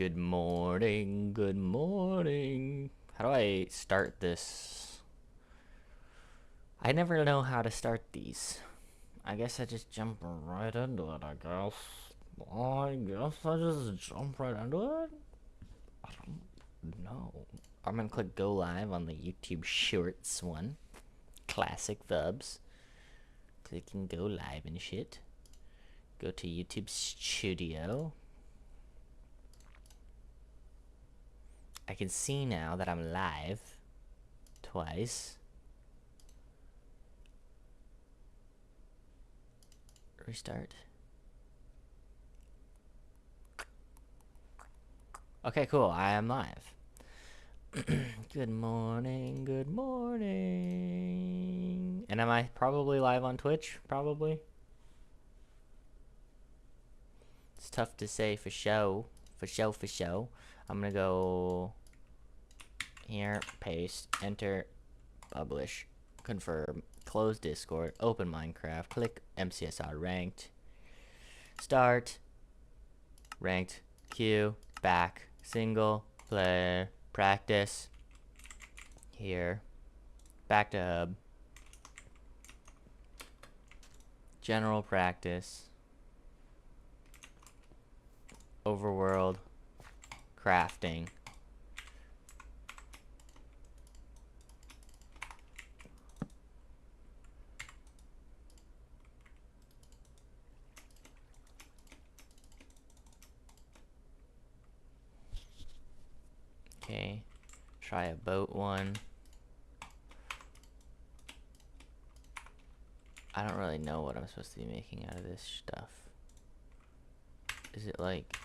Good morning, good morning. How do I start this? I never know how to start these. I guess I just jump right into it, I guess. I just jump right into it? I don't know. I'm gonna click go live on the YouTube Shorts one. Classic Vubbs. Clicking go live and shit. Go to YouTube Studio. I can see now that I'm live twice. Restart. Okay, cool. I am live. Good morning, good morning. And am I probably live on Twitch? Probably. It's tough to say for show. For show. I'm gonna go here, paste, enter, publish, confirm, close Discord, open Minecraft, click MCSR ranked, start, ranked, queue, back, single, player, practice, here, back to hub, general practice, overworld, crafting, okay, try a boat one. I don't really know what I'm supposed to be making out of this stuff. Is it like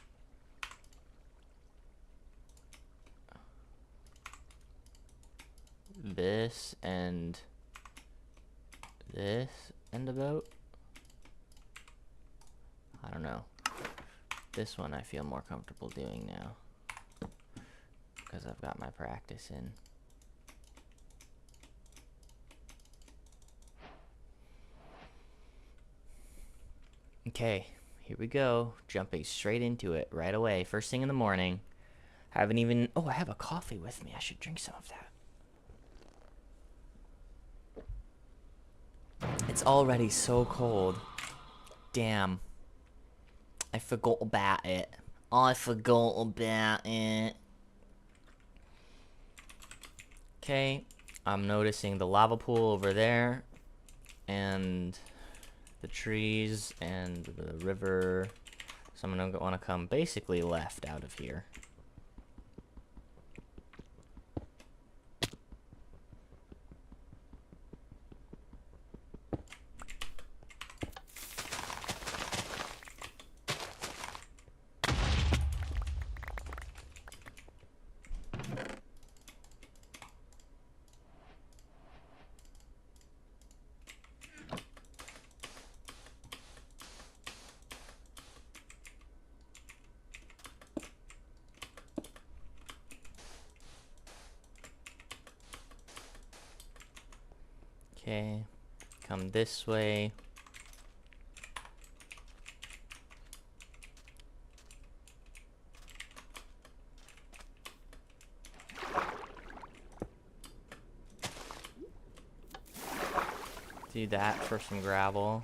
this and this and a boat? I don't know. This one I feel more comfortable doing now because I've got my practice in. Okay, here we go. Jumping straight into it right away. First thing in the morning. Haven't even... Oh, I have a coffee with me. I should drink some of that. It's already so cold. Damn. I forgot about it. I forgot about it. Okay. I'm noticing the lava pool over there. And the trees and the river. So I'm gonna want to come basically left out of here. Okay, come this way. Do that for some gravel.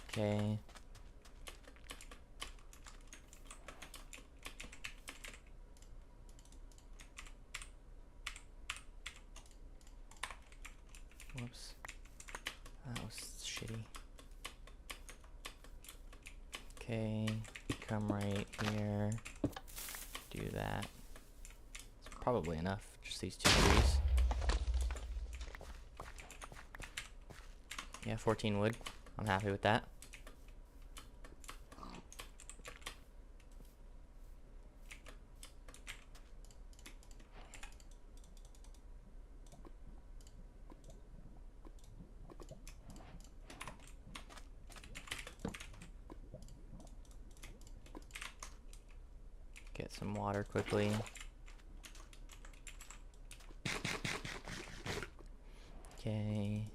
Okay. Whoops. That was shitty. Okay, come right here. Do that. It's probably enough. Just these two trees. Yeah, 14 wood. I'm happy with that. Get some water quickly. Okay.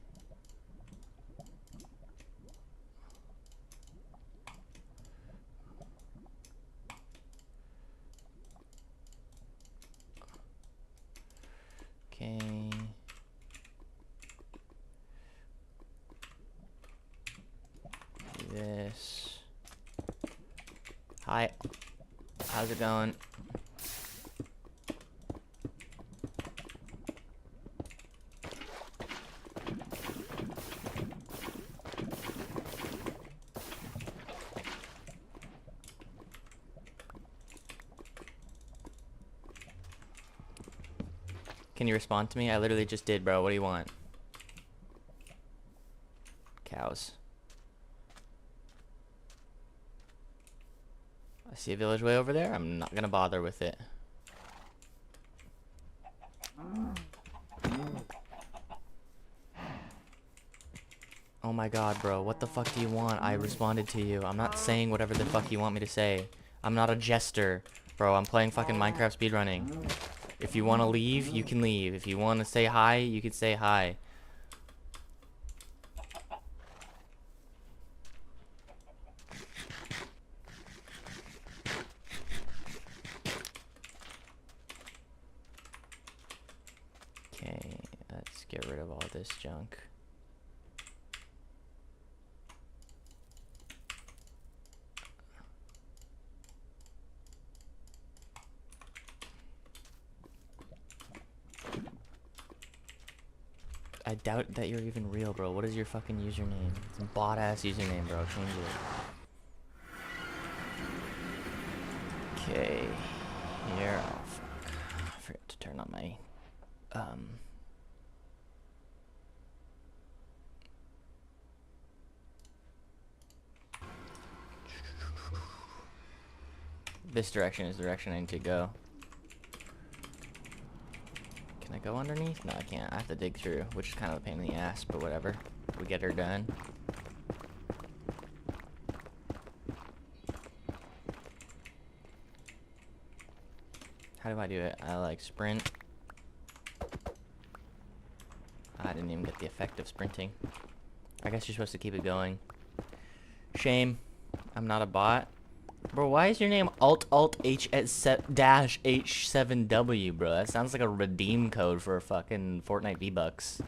Hi. How's it going? Can you respond to me? I literally just did, bro. What do you want? Cows. I see a village way over there. I'm not gonna bother with it. Oh my god, bro. What the fuck do you want? I responded to you. I'm not saying whatever the fuck you want me to say. I'm not a jester. Bro, I'm playing fucking Minecraft speedrunning. If you want to leave, you can leave. If you want to say hi, you can say hi. Okay, let's get rid of all this junk. I doubt that you're even real, bro. What is your fucking username? It's a bot-ass username, bro. Change it. Okay. Here. Oh, fuck. I forgot to turn on my... This direction is the direction I need to go. Can I go underneath? No, I can't. I have to dig through, which is kind of a pain in the ass, but whatever. We get her done. How do I do it? I like sprint. I didn't even get the effect of sprinting. I guess you're supposed to keep it going. Shame. I'm not a bot. Bro, why is your name Alt-H-H7W, bro? That sounds like a redeem code for a fucking Fortnite V-Bucks.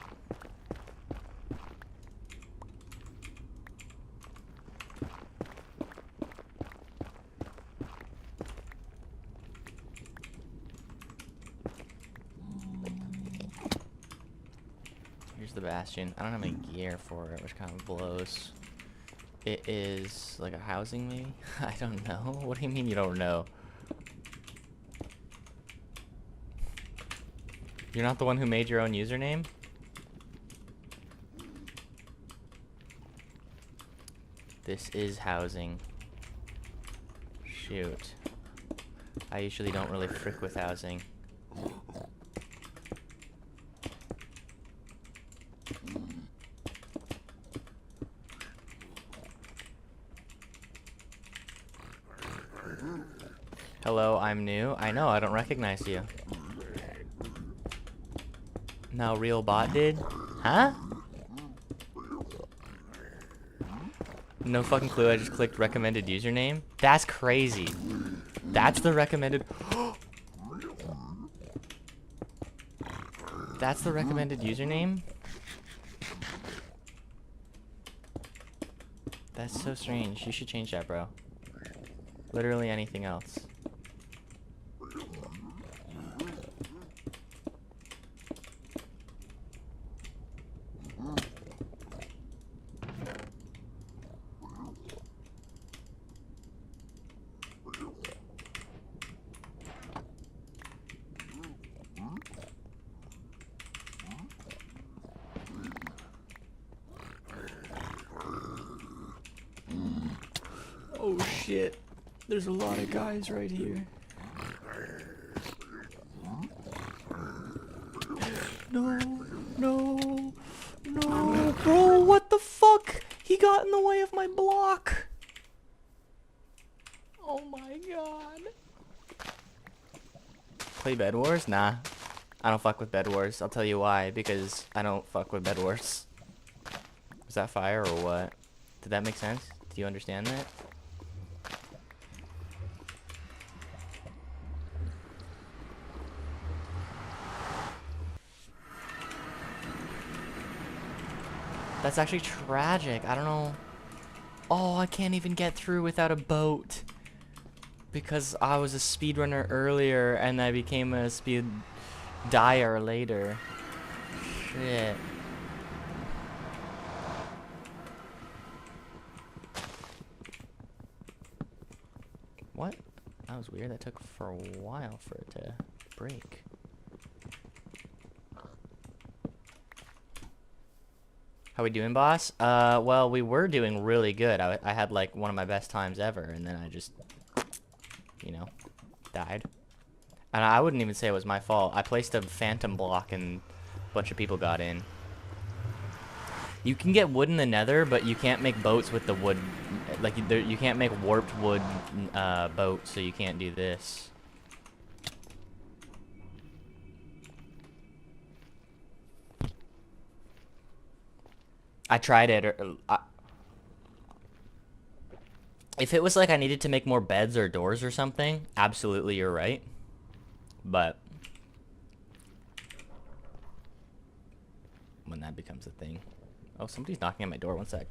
Here's the bastion. I don't have any gear for it, which kind of blows. It is like a housing, maybe? I don't know. What do you mean you don't know? You're not the one who made your own username? This is housing. Shoot. I usually don't really frick with housing. Hello, I'm new. I know, I don't recognize you. No, real bot did? Huh? No fucking clue, I just clicked recommended username. That's crazy. That's the recommended... That's the recommended username? That's so strange. You should change that, bro. Literally anything else. Oh shit. There's a lot of guys right here. No, no, no, bro, what the fuck? He got in the way of my block. Oh my god. Play Bed Wars? Nah. I don't fuck with Bed Wars. I'll tell you why. Because I don't fuck with Bed Wars. Was that fire or what? Did that make sense? Do you understand that? That's actually tragic. I don't know. Oh, I can't even get through without a boat. Because I was a speedrunner earlier and I became a speed dyer later. Shit. What? That was weird. That took for a while for it to break. How we doing, boss? Well, we were doing really good. I had like one of my best times ever, and then I just, you know, died. And I wouldn't even say it was my fault. I placed a phantom block and a bunch of people got in. You can get wood in the nether, but you can't make boats with the wood. Like, you can't make warped wood boats, so you can't do this. I tried it. If it was like I needed to make more beds or doors or something, absolutely you're right. But when that becomes a thing. Oh, somebody's knocking at my door. One sec.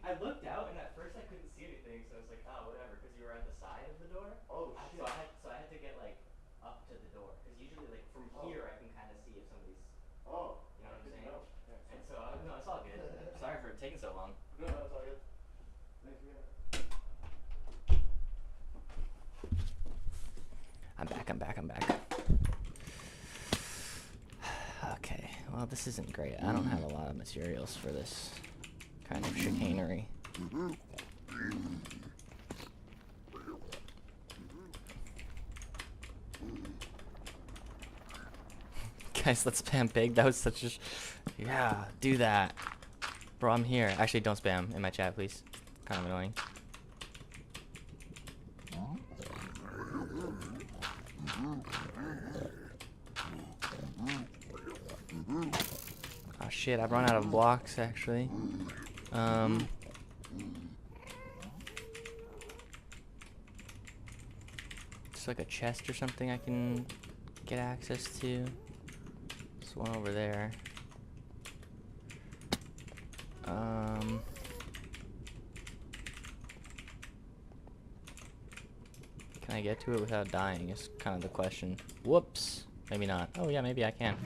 I looked out and at first I couldn't see anything, so I was like, oh, whatever, because you were at the side of the door. Oh, shit. So I had to get like up to the door, because usually like from here I can kind of see if somebody's. Oh. You know what I'm saying? No. Yeah, and so no, it's all good. Sorry for taking so long. No, it's all good. Thank you. I'm back. Okay. Well, this isn't great. I don't have a lot of materials for this kind of chicanery. Guys, let's spam pig. That was such a... Yeah, do that. Bro, I'm here. Actually, don't spam in my chat, please. Kind of annoying. Oh shit, I've run out of blocks, actually. Just like a chest or something I can get access to. There's one over there. Can I get to it without dying is kind of the question. Whoops. Maybe not. Oh yeah, maybe I can.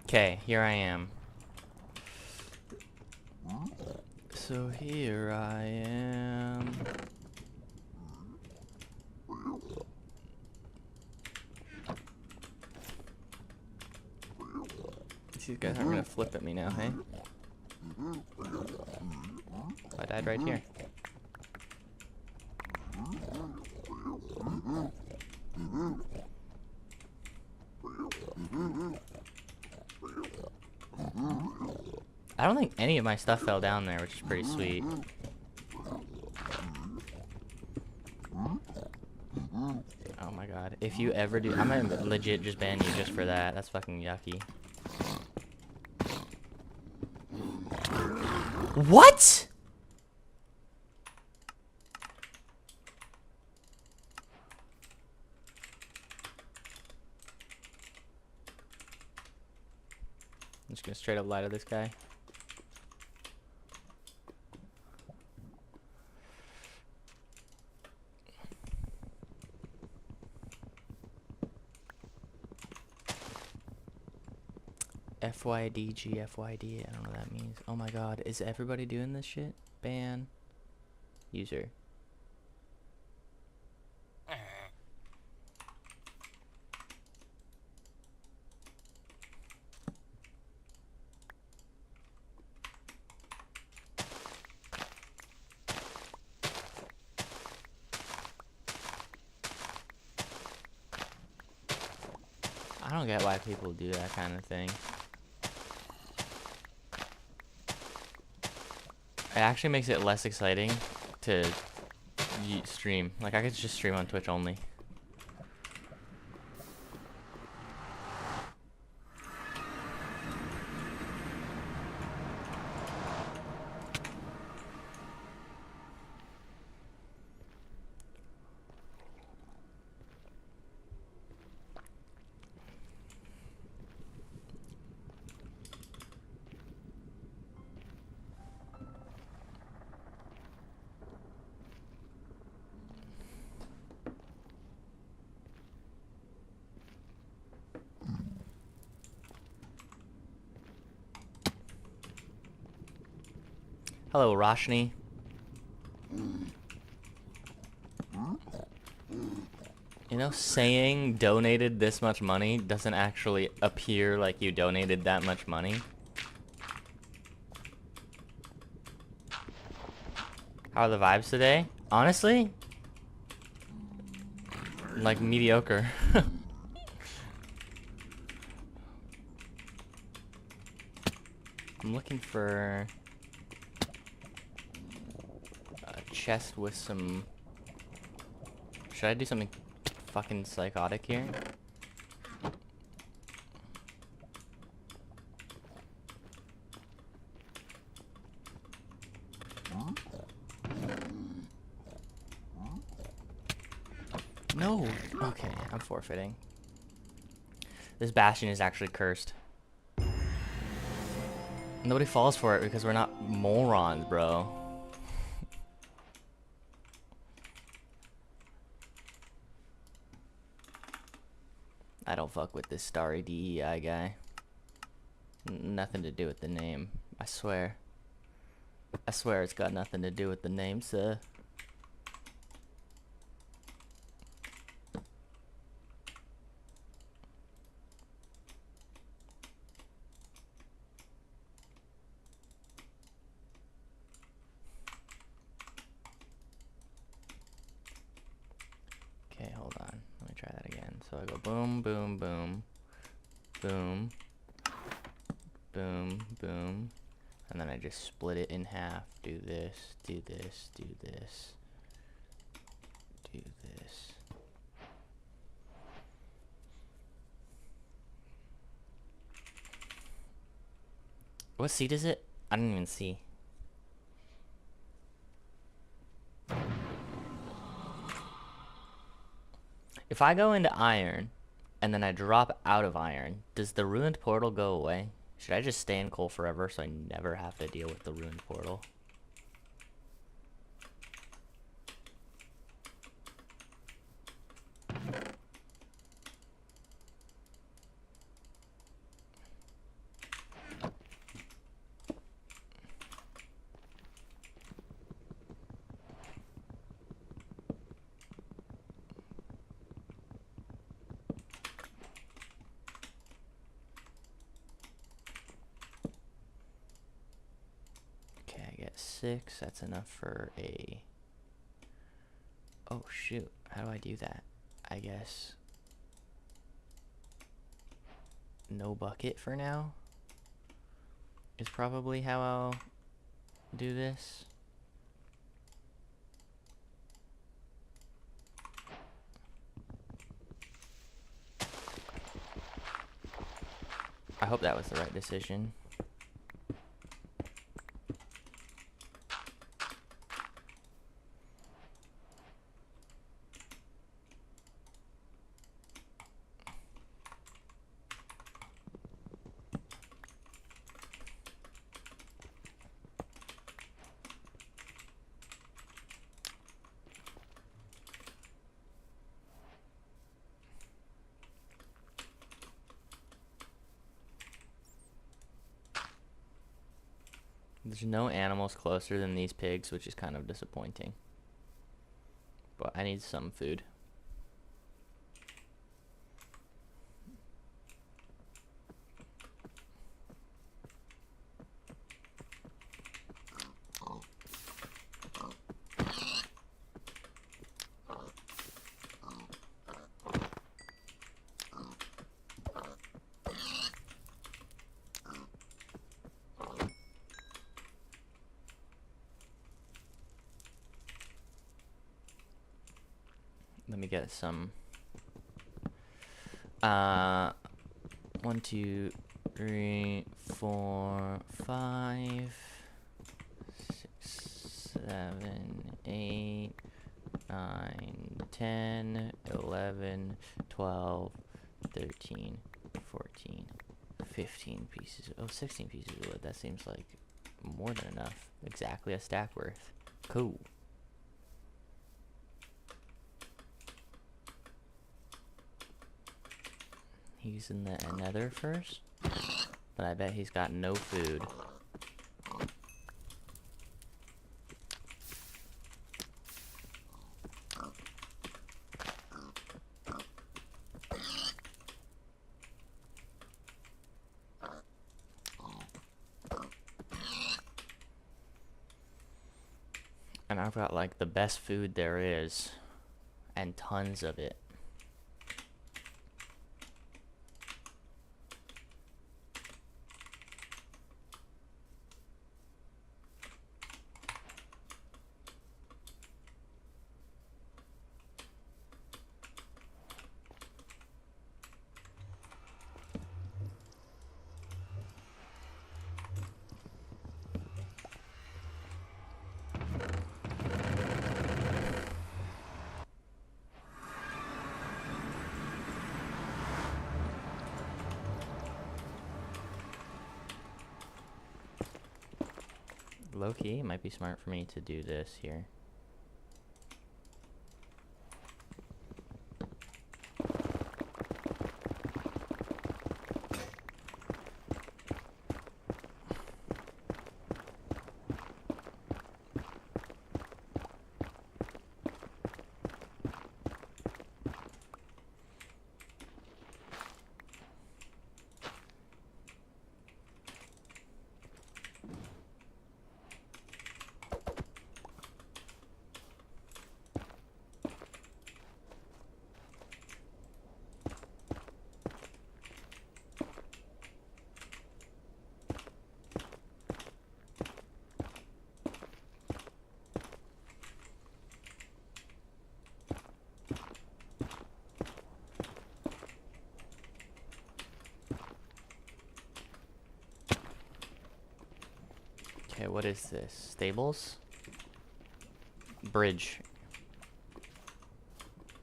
Okay, here I am. So here I am. These guys aren't gonna flip at me now, hey? I died right here. I don't think any of my stuff fell down there, which is pretty sweet. Oh my god. If you ever do... I'm gonna legit just ban you just for that. That's fucking yucky. What?! I'm just gonna straight up lie to this guy. FYDG, FYD, I don't know what that means. Oh my god, is everybody doing this shit? Ban. User. I don't get why people do that kind of thing. It actually makes it less exciting to stream. Like, I could just stream on Twitch only. Hello, Roshni. You know, saying donated this much money doesn't actually appear like you donated that much money. How are the vibes today? Honestly, like mediocre. I'm looking for a chest with some... Should I do something fucking psychotic here? No! Okay, I'm forfeiting. This bastion is actually cursed. Nobody falls for it because we're not morons, bro. I don't fuck with this starry DEI guy. Nothing to do with the name. I swear. I swear it's got nothing to do with the name, sir. Okay, hold on. Let me try that again. So I go boom, boom, boom, boom, boom, boom, and then I just split it in half. Do this, do this, do this, do this. What seed is it? I didn't even see. If I go into iron, and then I drop out of iron, does the ruined portal go away? Should I just stay in coal forever so I never have to deal with the ruined portal? Okay, I get 6. That's enough for a... Oh, shoot. How do I do that? I guess... no bucket for now is probably how I'll do this. I hope that was the right decision. There's no animals closer than these pigs, which is kind of disappointing. But I need some food. me get some. 1, 2, 3, 4, 5, 6, 7, 8, 9, 10, 11, 12, 13, 14, 15 pieces. Oh, 16 pieces of wood. That seems like more than enough. Exactly a stack worth. Cool. He's in the nether first, but I bet he's got no food. And I've got like the best food there is, and tons of it. Low-key, it might be smart for me to do this here. Okay, what is this? Stables? Bridge.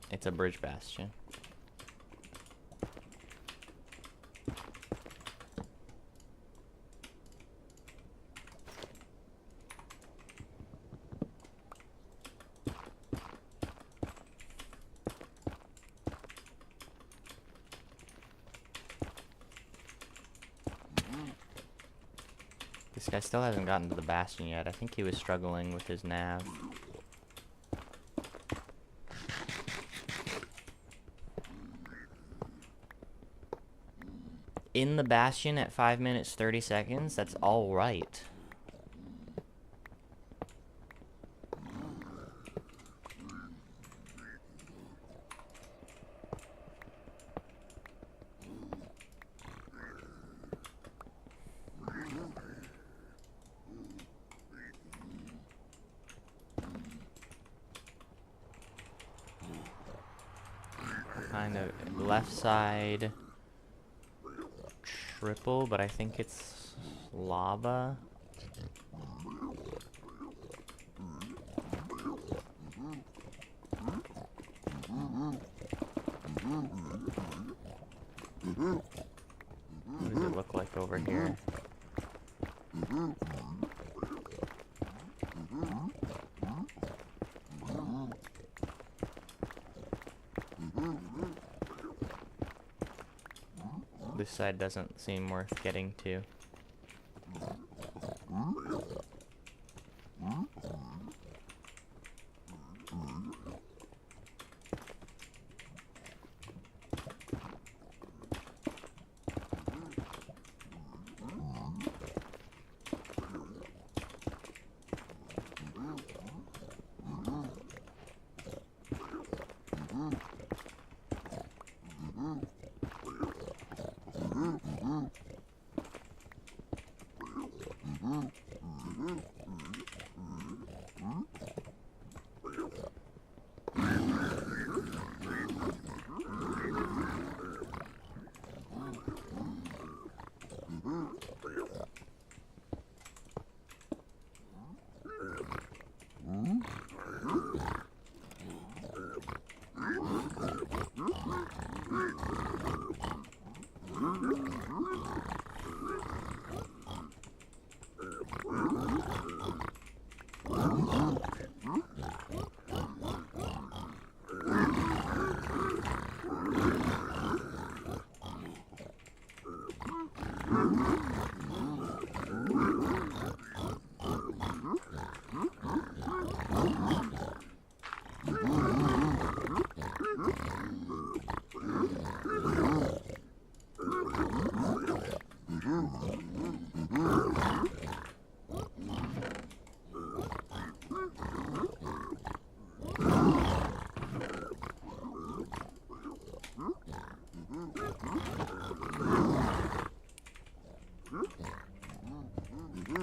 It's a bridge bastion. This guy still hasn't gotten to the bastion yet. I think he was struggling with his nav. In the bastion at 5 minutes 30 seconds, that's all right. Kind of left side triple, but I think it's lava. What does it look like over here? This side doesn't seem worth getting to.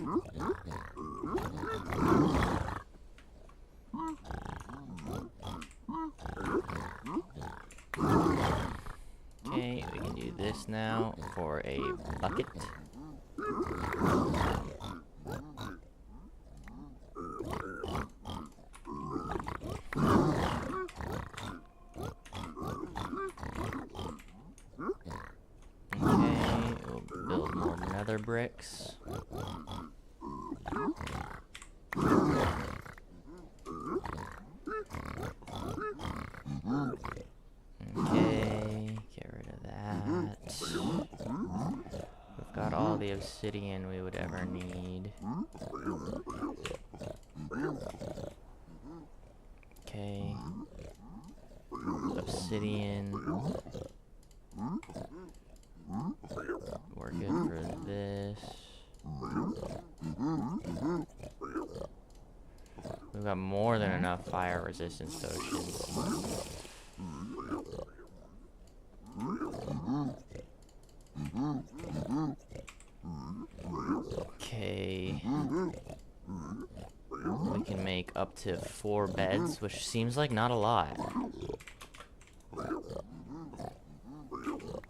Okay, we can do this now for a bucket. Okay, we'll build more nether bricks. Okay, get rid of that. We've got all the obsidian we would ever need. Okay. Obsidian. We're good for this. We've got more than enough fire resistance potions. Okay. We can make up to 4 beds, which seems like not a lot.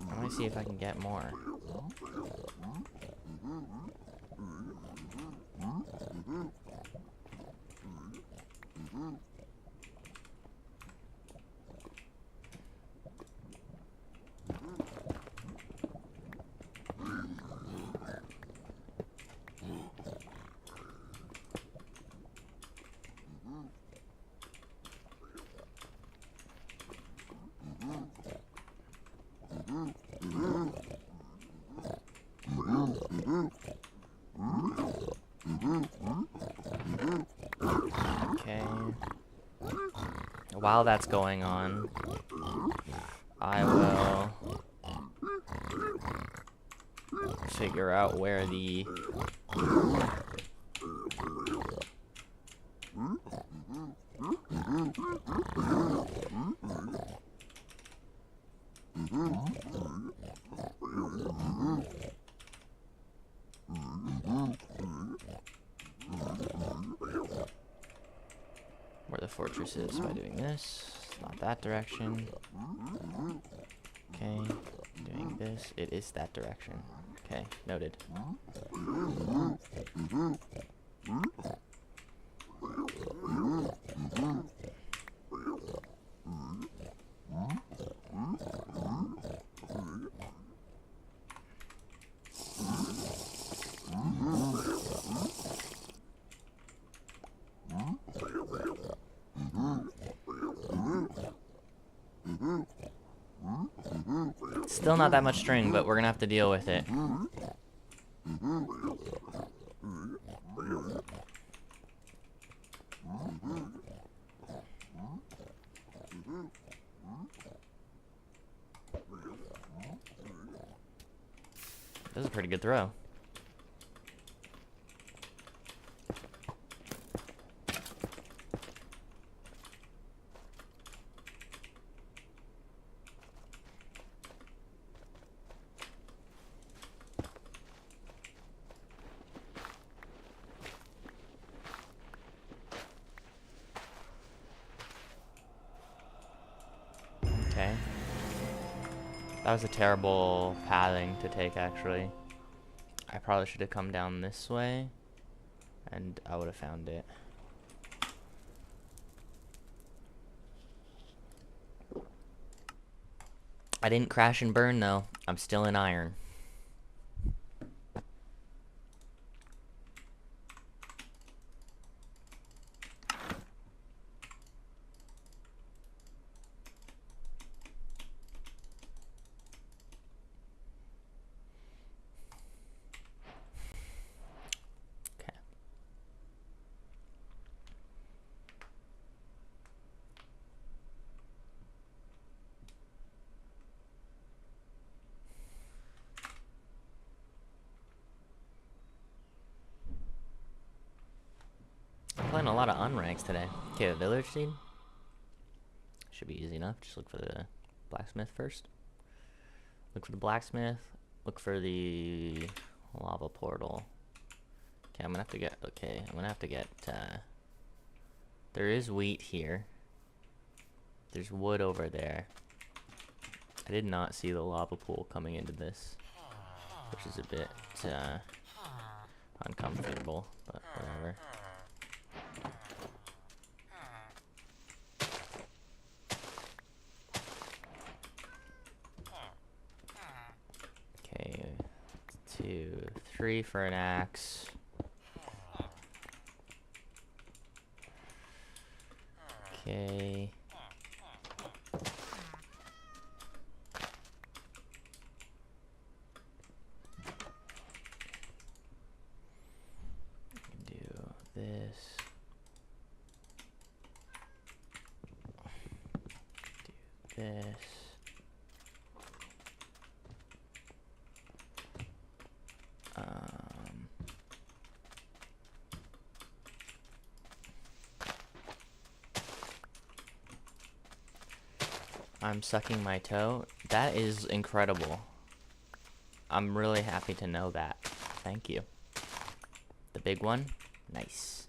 Let me see if I can get more. Okay. While that's going on, I will figure out where the fortress is by doing this. Not that direction. Okay, doing this. It is that direction. Okay, noted. Still not that much string, but we're gonna have to deal with it. This is a pretty good throw. Okay. That was a terrible pathing to take, actually. I probably should have come down this way, and I would have found it. I didn't crash and burn, though. I'm still in iron. Playing a lot of unranks today. Okay, the village seed. Should be easy enough. Just look for the blacksmith first. Look for the blacksmith. Look for the lava portal. Okay, I'm gonna have to get, there is wheat here. There's wood over there. I did not see the lava pool coming into this, which is a bit uncomfortable, but whatever. Okay, 2, 3 for an axe. Okay. This. Do this. I'm sucking my toe. That is incredible. I'm really happy to know that. Thank you. The big one? Nice.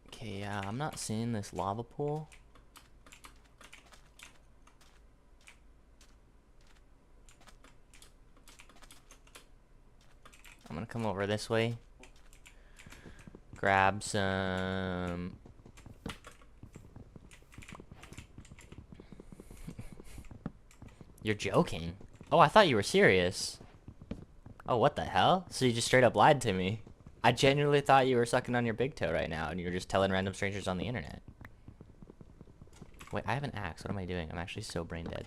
Okay, yeah, I'm not seeing this lava pool. I'm gonna come over this way. Grab some... You're joking? Oh, I thought you were serious. Oh, what the hell? So you just straight up lied to me. I genuinely thought you were sucking on your big toe right now, and you were just telling random strangers on the internet. Wait, I have an axe. What am I doing? I'm actually so brain dead.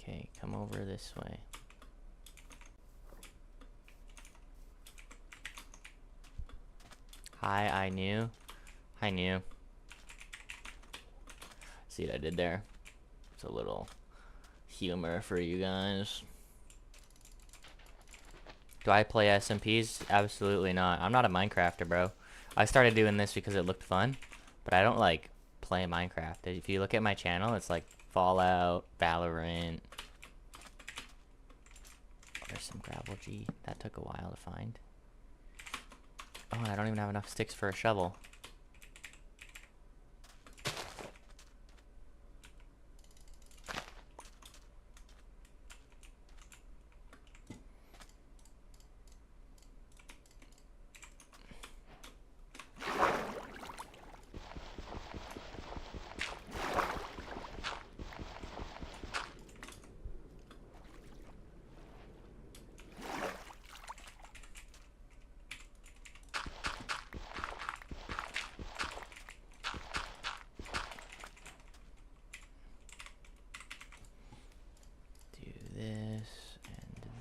Okay, come over this way. Hi, I knew. See what I did there? It's a little humor for you guys. Do I play SMPs? Absolutely not. I'm not a Minecrafter, bro. I started doing this because it looked fun, but I don't like play Minecraft. If you look at my channel, it's like Fallout, Valorant. There's some gravel, G. That took a while to find. Oh, and I don't even have enough sticks for a shovel.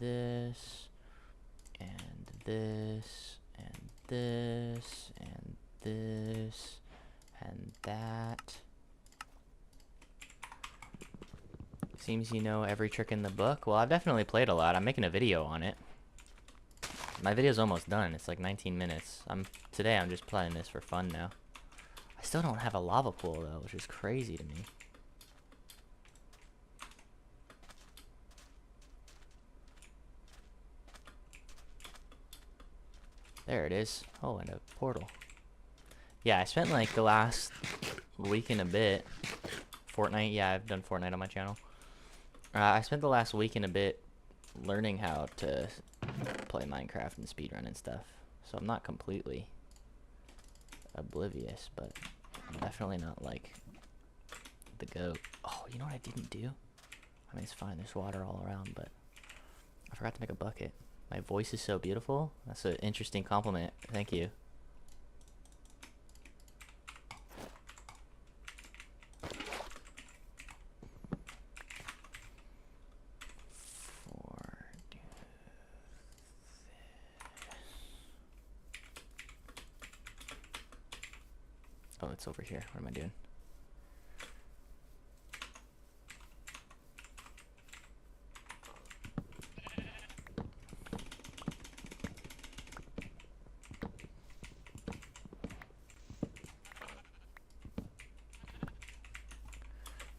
This, and this, and this, and this, and that. Seems you know every trick in the book. Well, I've definitely played a lot. I'm making a video on it. My video's almost done. It's like 19 minutes. Today I'm just playing this for fun now. I still don't have a lava pool though, which is crazy to me. There it is. Oh, and a portal. Yeah, I spent like the last week and a bit. Fortnite, yeah, I've done Fortnite on my channel. I spent the last week and a bit learning how to play Minecraft and speedrun and stuff. So I'm not completely oblivious, but I'm definitely not like the GOAT. Oh, you know what I didn't do? I mean, it's fine. There's water all around, but I forgot to make a bucket. My voice is so beautiful. That's an interesting compliment. Thank you. Oh, it's over here. What am I doing?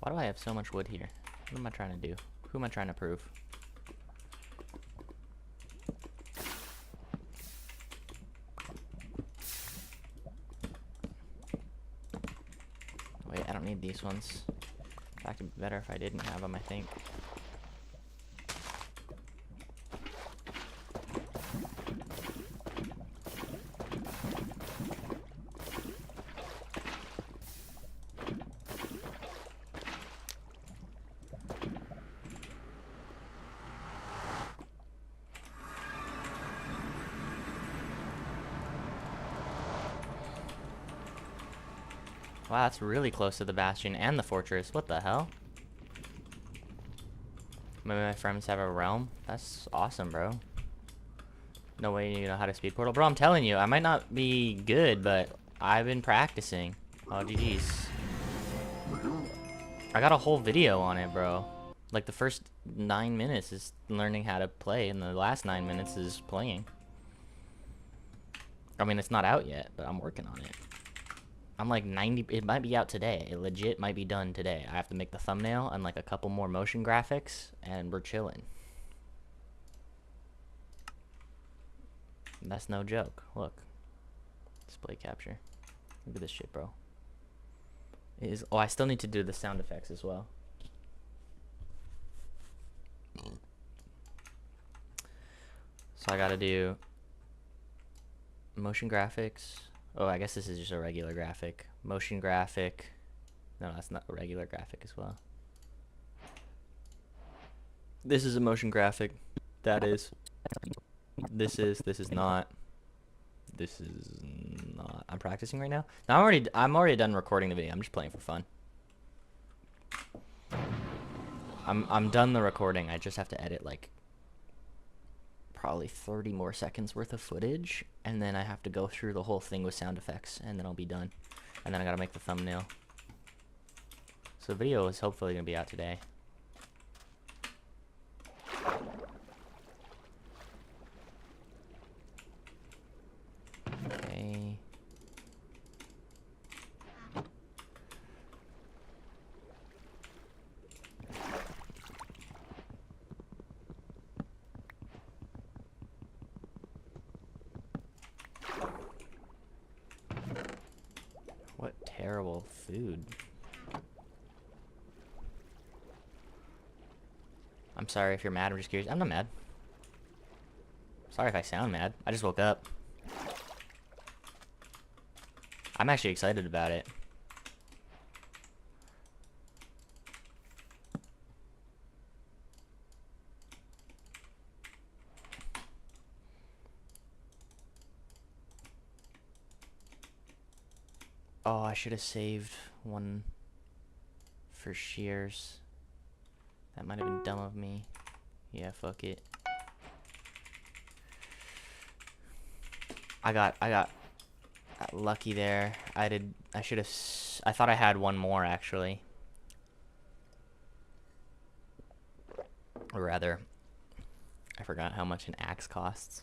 Why do I have so much wood here? What am I trying to do? Who am I trying to prove? Wait, I don't need these ones. In fact, it'd be better if I didn't have them, I think. Wow, that's really close to the bastion and the fortress. What the hell? Maybe my friends have a realm? That's awesome, bro. No way you know how to speed portal. Bro, I'm telling you, I might not be good, but I've been practicing. Oh, GG's. I got a whole video on it, bro. Like, the first 9 minutes is learning how to play, and the last 9 minutes is playing. I mean, it's not out yet, but I'm working on it. I'm like 90, it might be out today. It legit might be done today. I have to make the thumbnail and like a couple more motion graphics, and we're chilling. And that's no joke. Look. Display capture. Look at this shit, bro. It is, oh, I still need to do the sound effects as well. So I gotta do motion graphics. Oh, I guess this is just a regular graphic. Motion graphic. No, that's not a regular graphic as well. This is a motion graphic. That is. This is not. This is not. I'm practicing right now. No, I'm already done recording the video. I'm just playing for fun. I'm done the recording. I just have to edit like probably 30 more seconds worth of footage, and then I have to go through the whole thing with sound effects, and then I'll be done. And then I gotta make the thumbnail. So the video is hopefully gonna be out today. Okay. What terrible food. I'm sorry if you're mad. I'm just curious. I'm not mad. Sorry if I sound mad. I just woke up. I'm actually excited about it. Oh, I should have saved one for shears. That might have been dumb of me. Yeah, fuck it. I got lucky there. I thought I had one more actually. Or rather, I forgot how much an axe costs.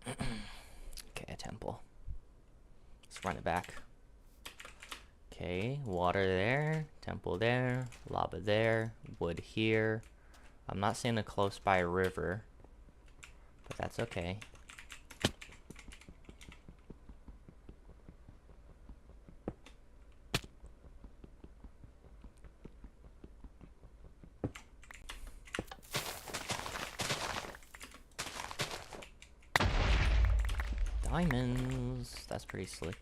Okay, a temple. Let's run it back. Okay, water there, temple there, lava there, wood here. I'm not seeing a close by river, but that's okay. Diamonds, that's pretty slick.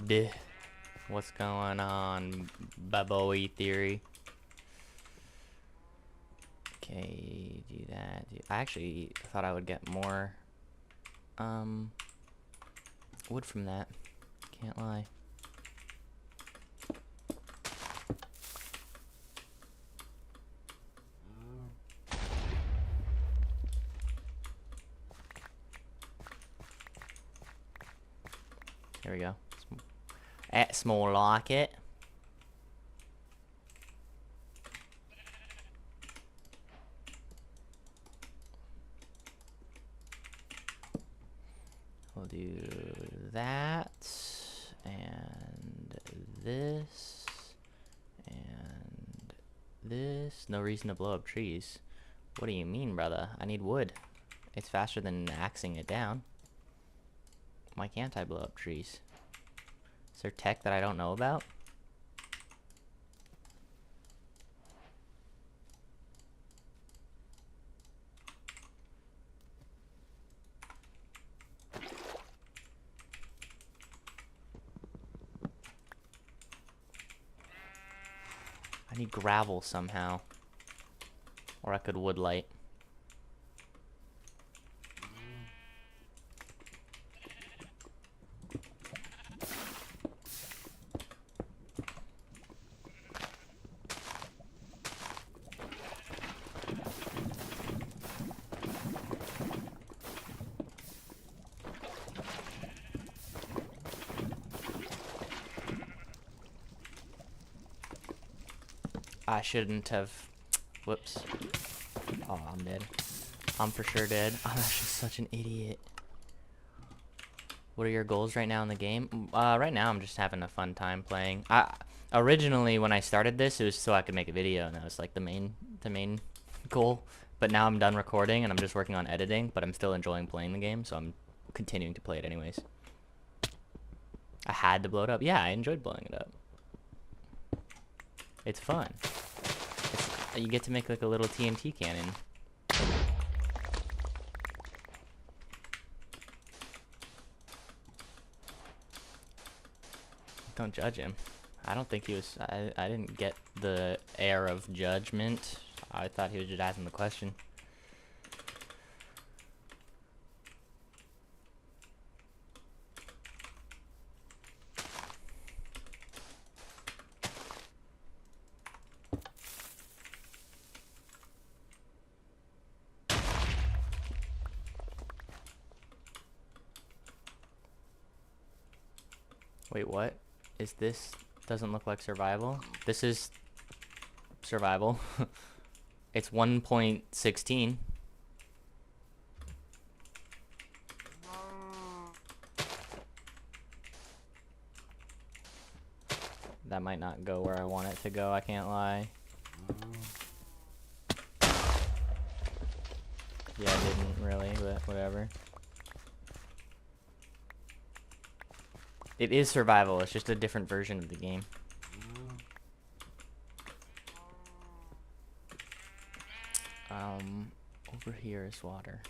bud? What's going on, Baboy Theory? Okay, do that. I actually thought I would get more wood from that. Can't lie. There we go. That's more like it. We'll do that, and this, and this. No reason to blow up trees. What do you mean, brother? I need wood. It's faster than axing it down. Why can't I blow up trees? Is there tech that I don't know about? I need gravel somehow. Or I could woodlight. I shouldn't have. Whoops. Oh, I'm dead. I'm for sure dead. I'm actually such an idiot. What are your goals right now in the game? Right now I'm just having a fun time playing. Originally when I started this, it was so I could make a video, and that was like the main goal. But now I'm done recording and I'm just working on editing, but I'm still enjoying playing the game, so I'm continuing to play it anyways. I had to blow it up. Yeah, I enjoyed blowing it up. It's fun. You get to make like a little TNT cannon. Don't judge him. I don't think he was. I didn't get the air of judgment. I thought he was just asking the question. Wait, what? Is this? Doesn't look like survival. This is survival. It's 1.16. That might not go where I want it to go, I can't lie. Yeah, I didn't really, but whatever. It is survival, it's just a different version of the game. Over here is water.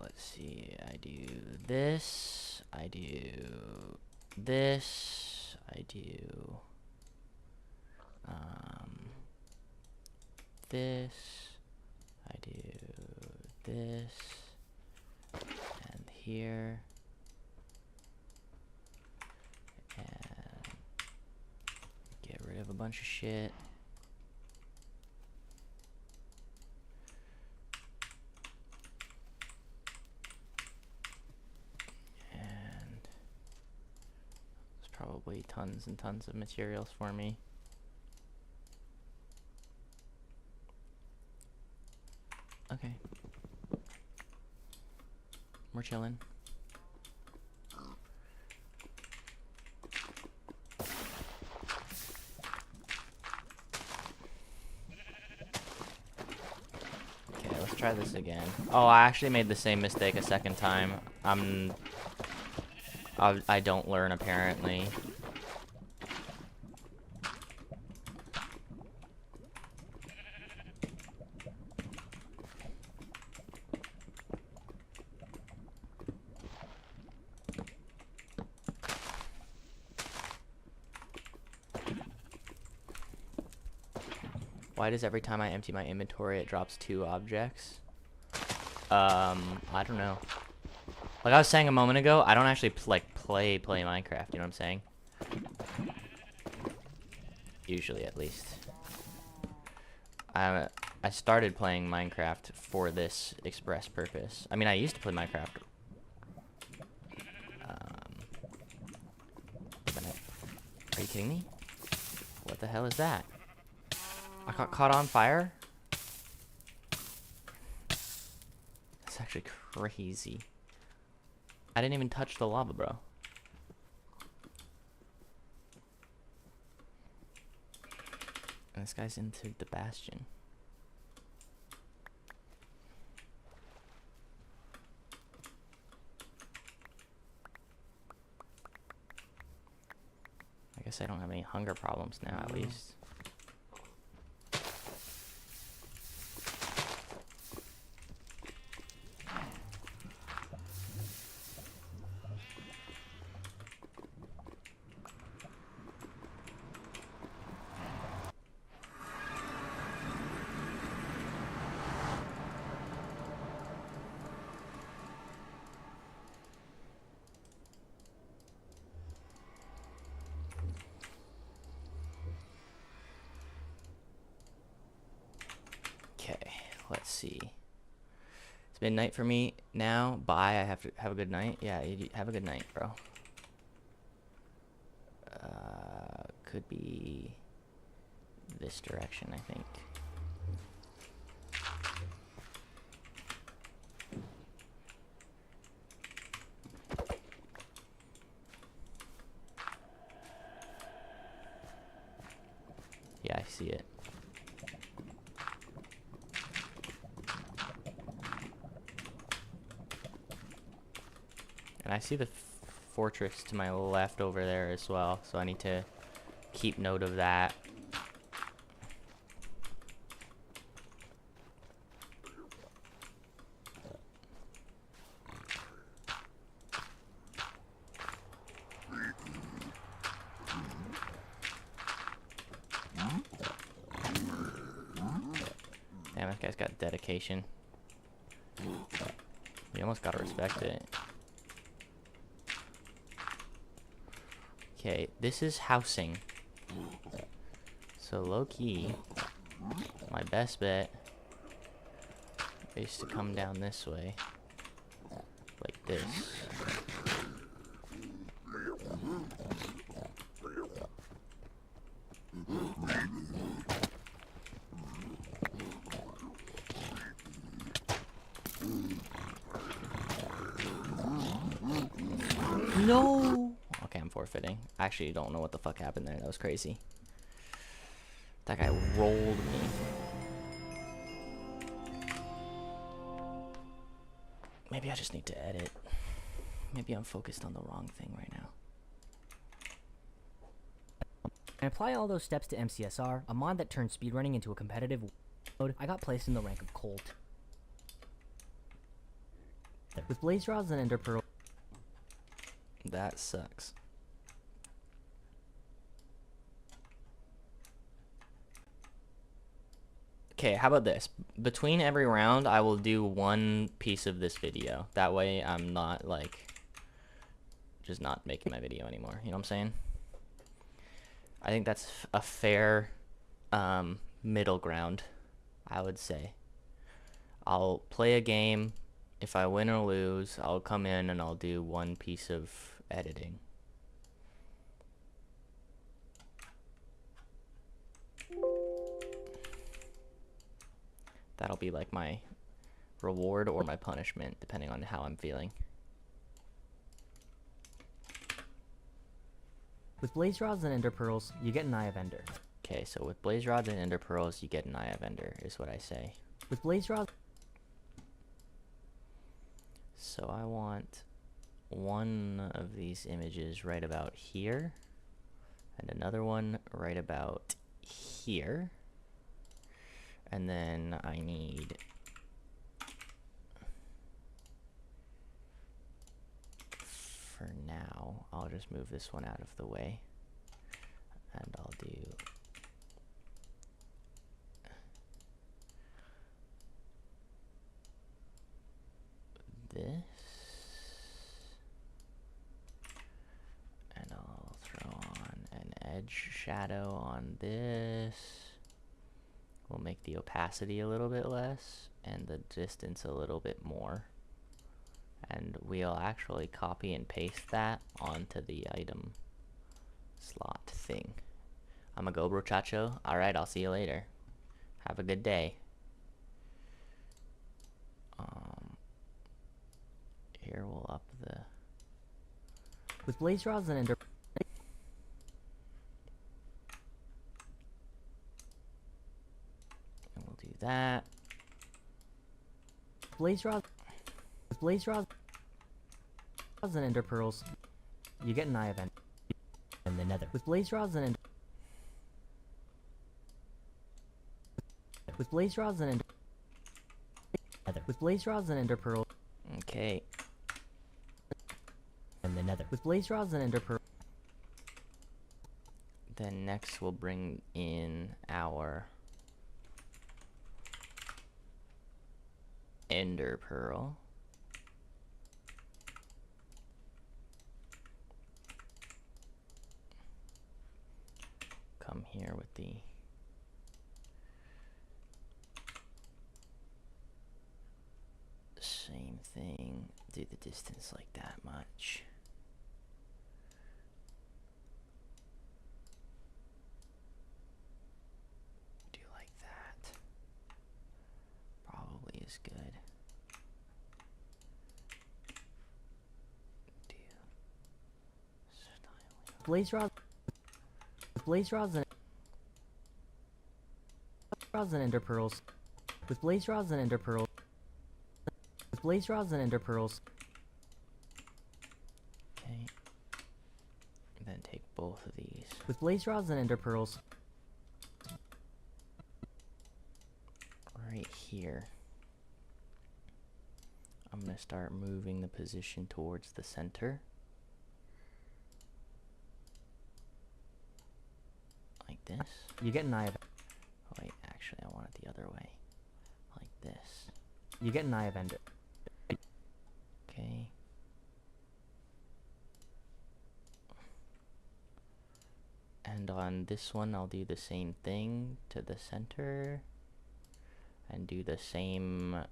Let's see, I do this, I do this, I do this, I do this, and here, and get rid of a bunch of shit. And there's probably tons and tons of materials for me. Okay. We're chilling. Okay, let's try this again. Oh, I actually made the same mistake a second time. I don't learn apparently. Why does every time I empty my inventory it drops 2 objects? I don't know. Like I was saying a moment ago, I don't actually play Minecraft, you know what I'm saying? Usually, at least. I started playing Minecraft for this express purpose. I mean, I used to play Minecraft. Are you kidding me? What the hell is that? I got caught on fire? That's actually crazy. I didn't even touch the lava, bro. And this guy's into the bastion. I guess I don't have any hunger problems now, at least. Let's see. It's midnight for me now. Bye. I have to have a good night. Yeah, you have a good night, bro. Could be this direction, I think. Yeah, I see it. And I see the fortress to my left over there as well, so I need to keep note of that. Damn, this guy's got dedication. You almost gotta respect it. Okay, this is housing. So low-key, my best bet is to come down this way. Like this. No! Okay, I'm forfeiting. I actually don't know what the fuck happened there. That was crazy. That guy rolled me. Maybe I just need to edit. Maybe I'm focused on the wrong thing right now. And apply all those steps to Mcsr, a mod that turns speedrunning into a competitive mode. I got placed in the rank of Colt. With blaze rods and ender pearl. That sucks. Okay, how about this? Between every round, I will do one piece of this video. That way, I'm not, like, just not making my video anymore. You know what I'm saying? I think that's a fair middle ground, I would say. I'll play a game. If I win or lose, I'll come in and I'll do one piece of editing. That'll be like my reward or my punishment, depending on how I'm feeling. With blaze rods and ender pearls, you get an Eye of Ender. Okay, so with blaze rods and ender pearls, you get an Eye of Ender, is what I say. With blaze rods... So I want one of these images right about here, and another one right about here. And then I need for now, I'll just move this one out of the way, and I'll do edge shadow on this. We'll make the opacity a little bit less and the distance a little bit more. And we'll actually copy and paste that onto the item slot thing. I'm a go, brochacho. Alright, I'll see you later. Have a good day. Here we'll up the... With blaze rods and ender... And we'll do that. Blaze rods... With blaze rods and ender pearls, you get an eye of end in the nether. With blaze rods and ender... With blaze rods and ender... With blaze rods and ender pearls... Okay. In the nether. With blaze rods and ender pearls... Then next we'll bring in our ender pearl. Come here with the same thing. Do the distance like that much. Do like that. Probably is good. Do styling. Blaze rods... Blaze rods and ender pearls. With blaze rods and ender pearls. With blaze rods and ender pearls. Okay. And then take both of these. With blaze rods and ender pearls. Right here. I'm gonna start moving the position towards the center. Like this. You get an eye of... Oh, wait, actually I want it the other way. Like this. You get an eye of ender. Okay. And on this one I'll do the same thing to the center. And do the same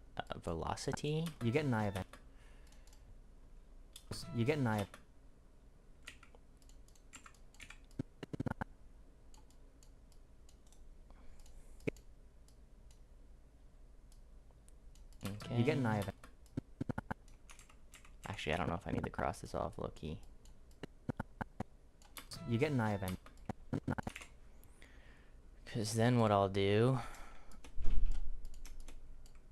velocity. You get an eye of ender. You get an eye of... Okay. You get an eye of... Actually, I don't know if I need to cross this off, low-key. You get an eye of end. Because then what I'll do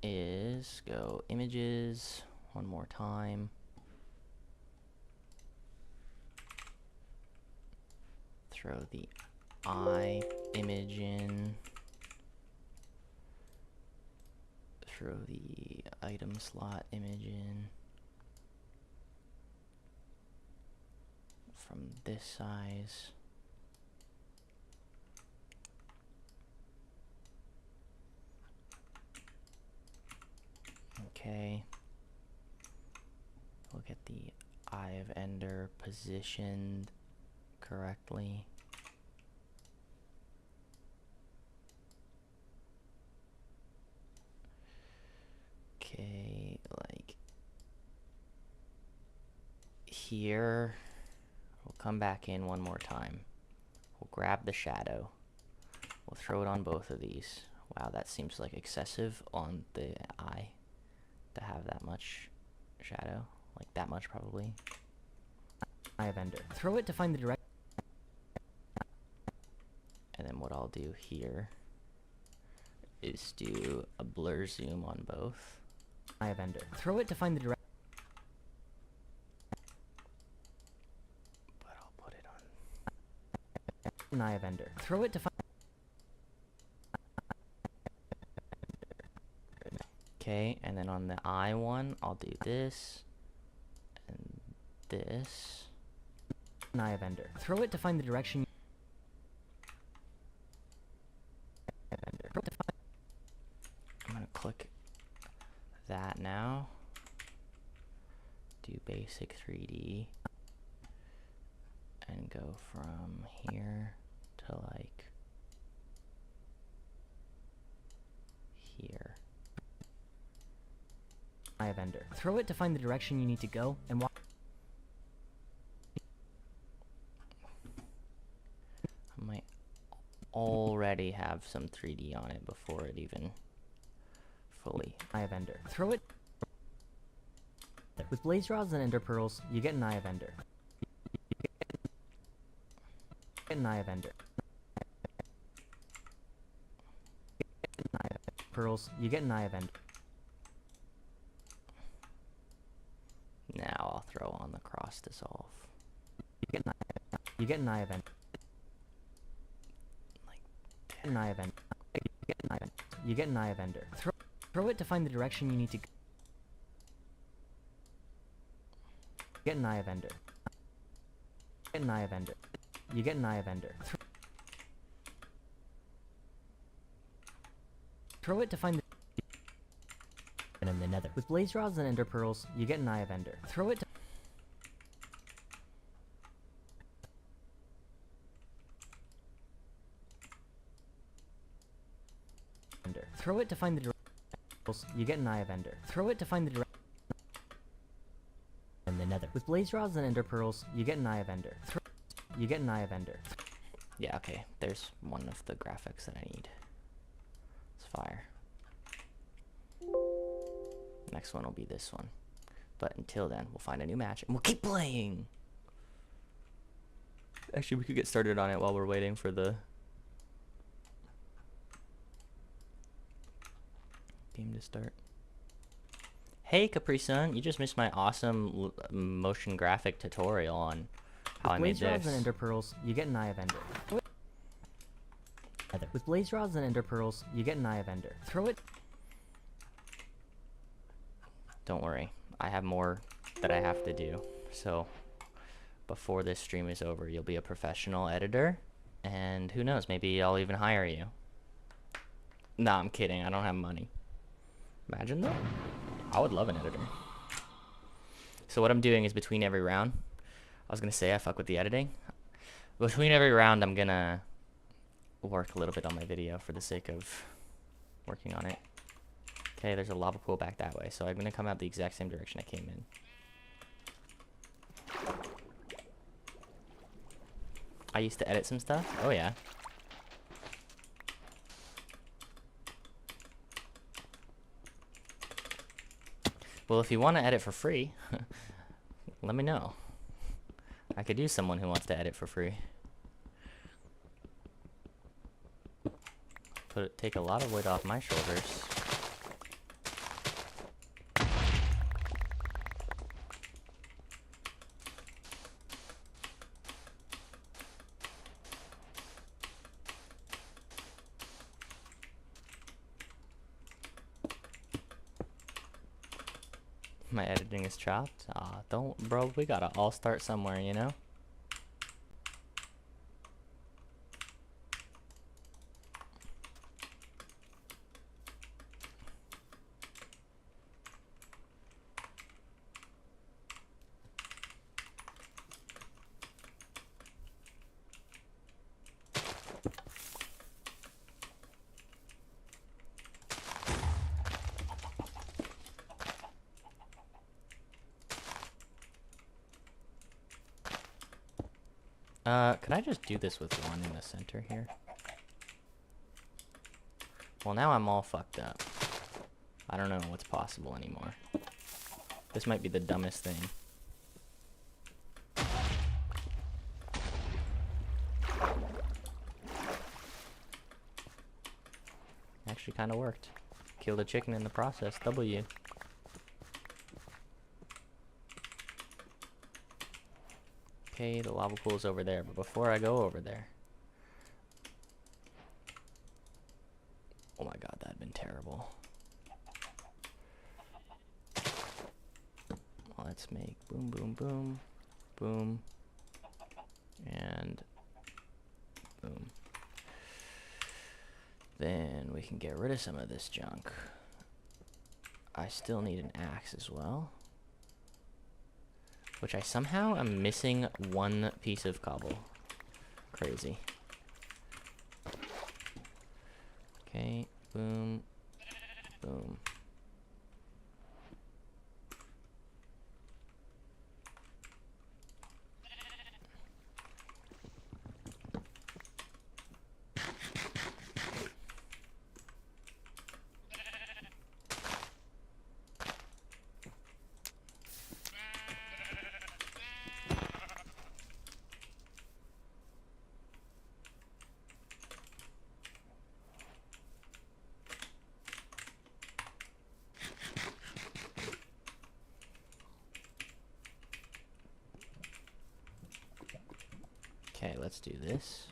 is go images one more time. Throw the eye image in. Throw the item slot image in. From this size. Okay. We'll get the Eye of Ender positioned correctly. Okay, like here. We'll come back in one more time. We'll grab the shadow. We'll throw it on both of these. Wow, that seems like excessive on the eye to have that much shadow. Like that much probably. Eye of Ender. Throw it to find the direct. And then what I'll do here is do a blur zoom on both. Eye of Ender. Throw it to find the direct. But I'll put it on. Eye of Ender. Throw it to find. Okay, and then on the eye one, I'll do this and this. Eye of Ender. Throw it to find the direction. I'm gonna click that now. Do basic 3D. and go from here to like here. I vendor. Throw it to find the direction you need to go and walk. I might already have some 3D on it before it even fully. Eye vendor. Throw it. With blaze rods and ender pearls, you get an eye vendor. Get an eye vendor. Pearls, you get an eye vendor. Now I'll throw on the cross dissolve. You get an eye vendor. Like An eye vendor. You get an eye vendor. Throw it to find the direction you need to go. Get an eye vendor. Get an eye vendor. You get an eye vendor. Throw it to find the in the nether. With blaze rods and ender pearls, you get an eye vendor. Throw it to Throw it to find the direction. You get an eye vendor. Throw it to find the direction in the nether. With blaze rods and ender pearls, you get an eye vendor. You get an eye vendor. Yeah, okay. There's one of the graphics that I need. It's fire. Next one will be this one. But until then, we'll find a new match and we'll keep playing. Actually, we could get started on it while we're waiting for the game to start. Hey, Capri Sun, you just missed my awesome motion graphic tutorial on how I made this. With blaze rods and this. ender pearls, you get an eye vendor. With blaze rods and ender pearls, you get an eye vendor. Throw it. Don't worry, I have more that I have to do. So before this stream is over, you'll be a professional editor, and who knows, maybe I'll even hire you. Nah, I'm kidding, I don't have money. Imagine though, I would love an editor. So what I'm doing is between every round, I was gonna say I fuck with the editing. Between every round, I'm gonna work a little bit on my video for the sake of working on it. Okay, there's a lava pool back that way, so I'm gonna come out the exact same direction I came in. I used to edit some stuff. Oh yeah. Well, if you want to edit for free, let me know. I could use someone who wants to edit for free. Take a lot of weight off my shoulders. My editing is chopped. Aw, don't, bro. We gotta all start somewhere, you know? Can I just do this with one in the center here? Well, now I'm all fucked up. I don't know what's possible anymore. This might be the dumbest thing. Actually kind of worked. Killed a chicken in the process. W. Okay, the lava pool's over there, but before I go over there... Oh my god, that'd been terrible. Let's make boom, boom, boom, boom, and boom. Then we can get rid of some of this junk. I still need an axe as well. Which I somehow am missing one piece of cobble. Crazy. Okay, boom, boom. Okay, let's do this.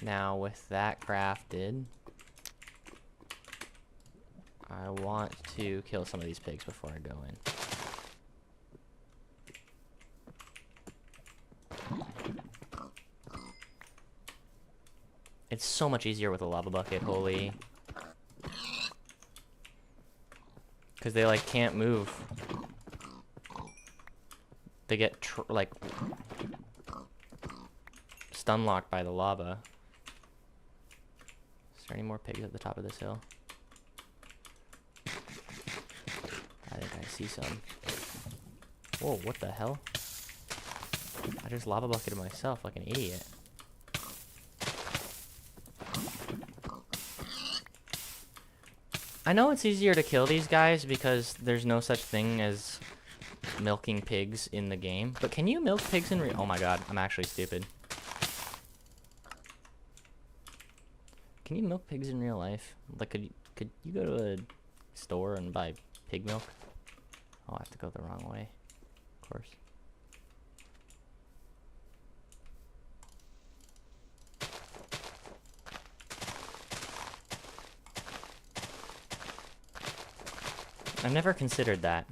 Now with that crafted, I want to kill some of these pigs before I go in. It's so much easier with a lava bucket, holy. Because they like can't move. They get like stun locked by the lava. Is there any more pigs at the top of this hill? I think I see some. Whoa, what the hell? I just lava bucketed myself like an idiot. I know it's easier to kill these guys because there's no such thing as milking pigs in the game. But can you milk pigs in real? Oh my god, I'm actually stupid. Can you milk pigs in real life? Like, could you go to a store and buy pig milk? Oh, I have to go the wrong way, of course. I've never considered that.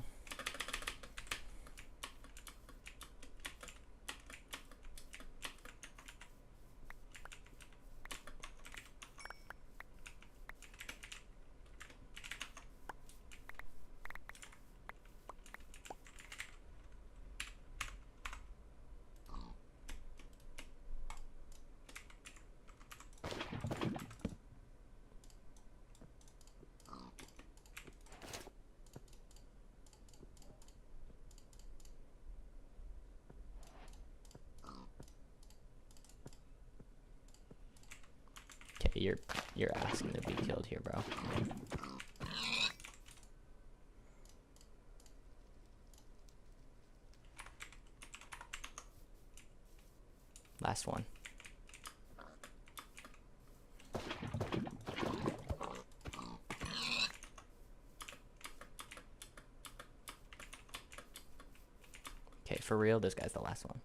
Okay, you're asking to be killed here, bro. Last one. Okay, for real, this guy's the last one.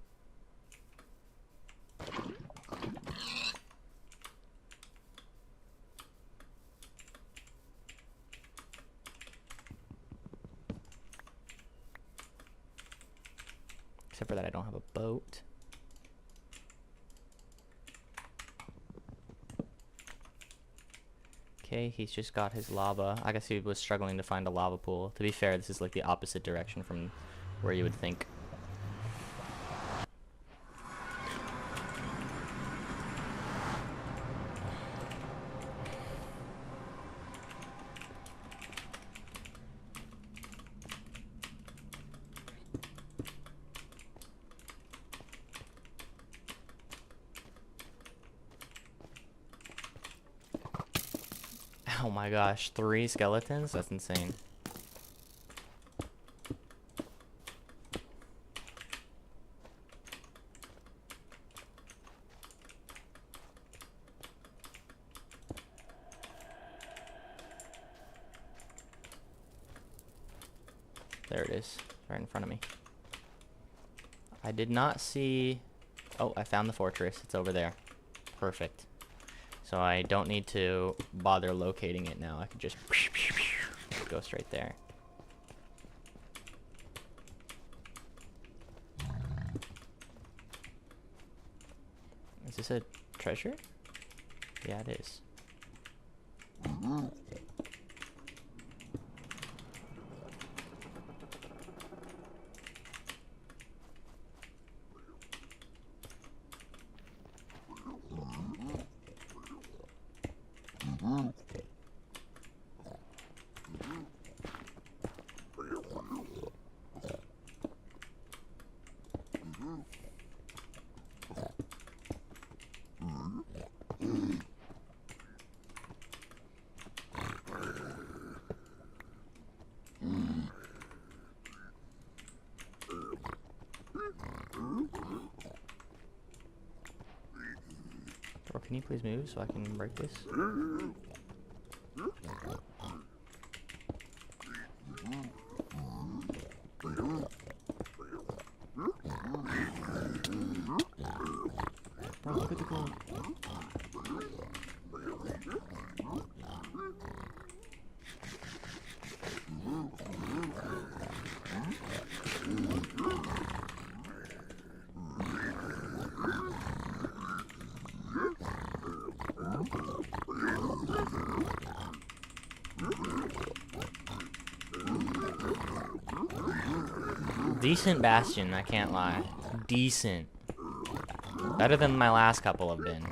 Except for that I don't have a boat. Okay, he's just got his lava. I guess he was struggling to find a lava pool. To be fair, this is like the opposite direction from where you would think. Oh my gosh, 3 skeletons? That's insane. There it is, right in front of me. I did not see... Oh, I found the fortress. It's over there. Perfect. So I don't need to bother locating it now. I can just go straight there. Is this a treasure? Yeah, it is. Or can you please move so I can break this? Bro, look at the gold. Decent bastion, I can't lie. Decent. Better than my last couple have been.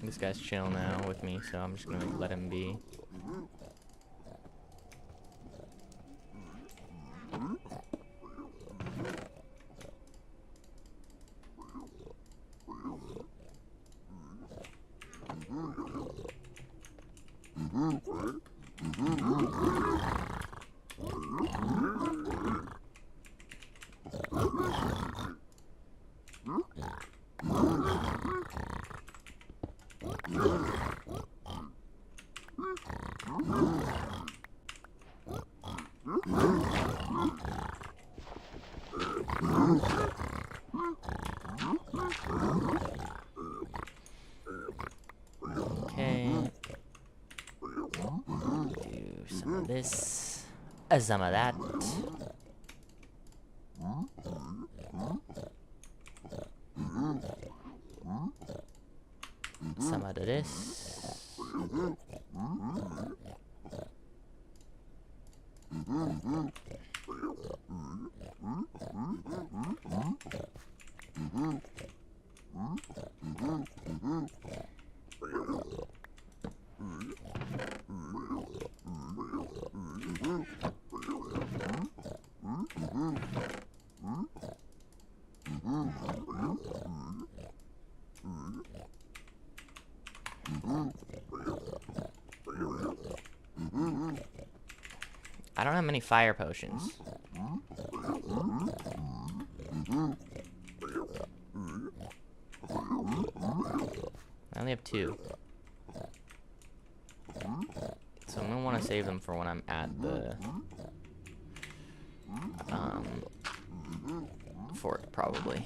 This guy's chill now with me, so I'm just gonna let him be. Okay. Do some of this. Some of that. Some of this. I don't have many fire potions. I only have 2. So I'm gonna want to save them for when I'm at the fort, probably.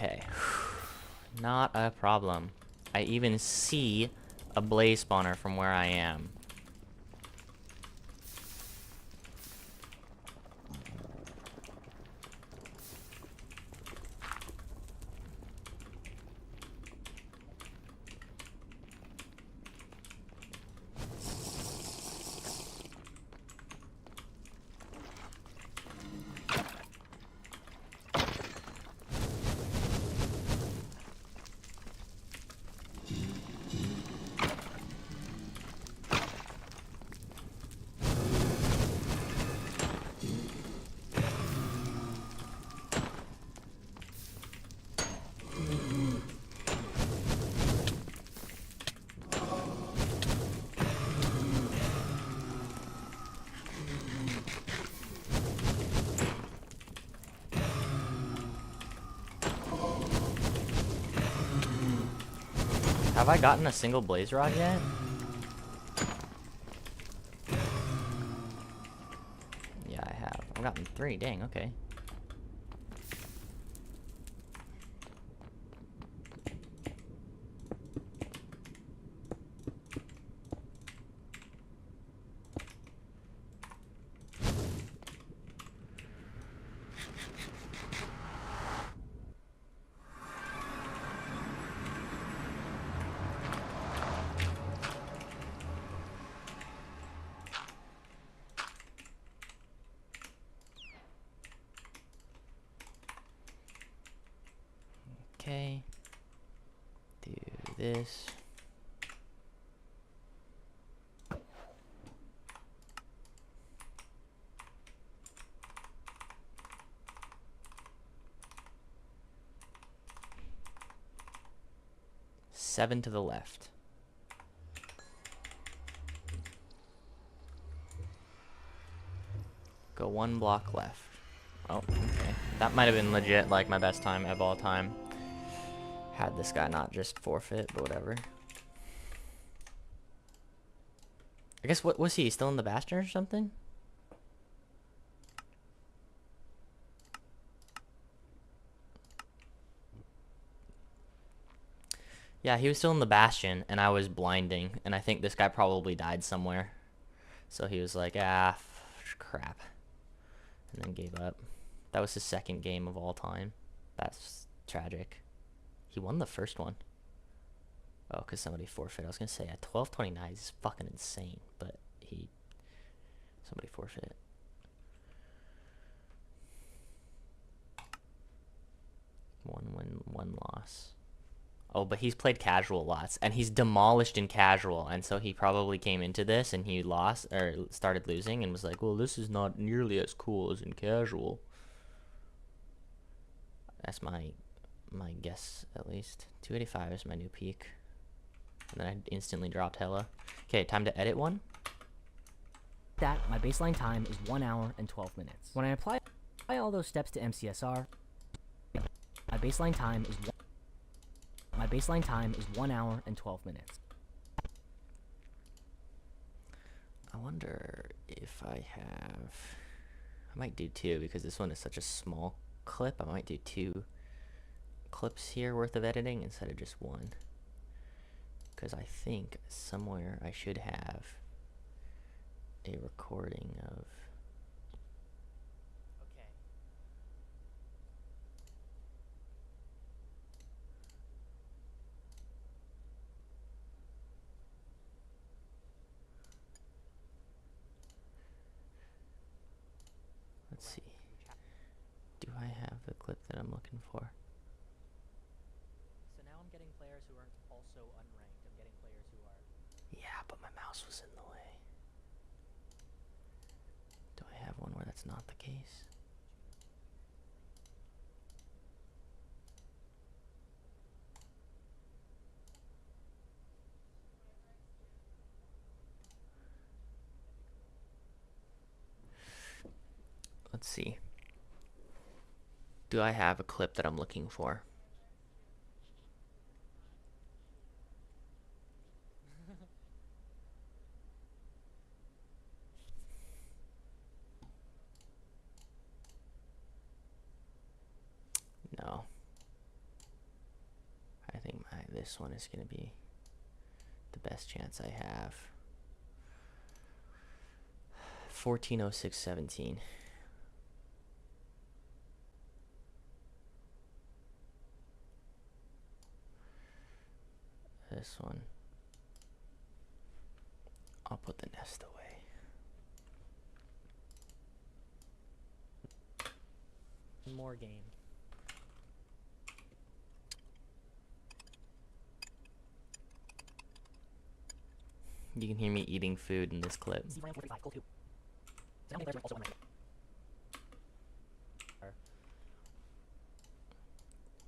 Okay. Not a problem. I even see a blaze spawner from where I am. Have I gotten a single blaze rod yet? Yeah, I have. I've gotten 3. Dang, okay. Okay. Do this. Seven to the left. Go 1 block left. Oh, okay. That might have been legit, like, my best time of all time. Had this guy not just forfeit, but whatever. I guess, what was he? Still in the bastion or something? Yeah, he was still in the bastion, and I was blinding, and I think this guy probably died somewhere. So he was like, ah, crap. And then gave up. That was his 2nd game of all time. That's tragic. He won the first one. Oh, because somebody forfeit. I was going to say, at 12:29 is fucking insane, but somebody forfeit. One win, 1 loss. Oh, but he's played casual lots, and he's demolished in casual, and so he probably came into this and he lost, or started losing, and was like, well, this is not nearly as cool as in casual. That's my guess, at least. 285 is my new peak. And then I instantly dropped hella. Okay, time to edit one. That, my baseline time is 1 hour and 12 minutes. When I apply all those steps to MCSR, my baseline time is 1 hour and 12 minutes. I wonder if I might do 2 because this one is such a small clip. I might do 2 clips here worth of editing instead of just 1. Because I think somewhere I should have a recording of... Okay. Let's see. Do I have the clip that I'm looking for? So now I'm getting players who aren't also unranked. I'm getting players who are... Yeah, but my mouse was in the way. Do I have one where that's not the case? Let's see. Do I have a clip that I'm looking for? No. this one is going to be the best chance I have. 140617. This one, I'll put the nest away. More game. You can hear me eating food in this clip.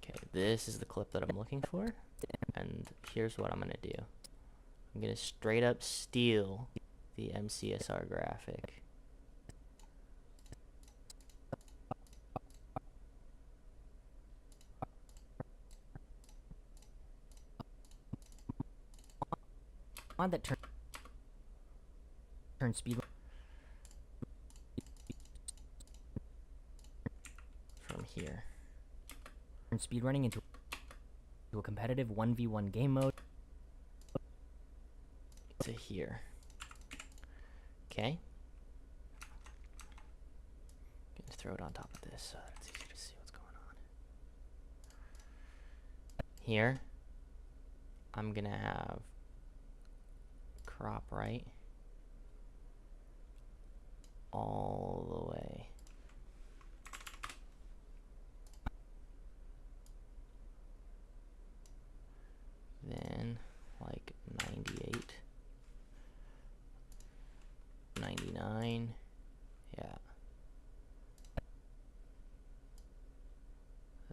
Okay, this is the clip that I'm looking for, and here's what I'm gonna do. I'm gonna straight up steal the MCSR graphic. On that turn speed From here. turn speedrunning into a competitive 1v1 game mode. To here. Okay. Gonna throw it on top of this so that it's easy to see what's going on. Here, I'm gonna have crop right all the way. Then like 98, 99, yeah.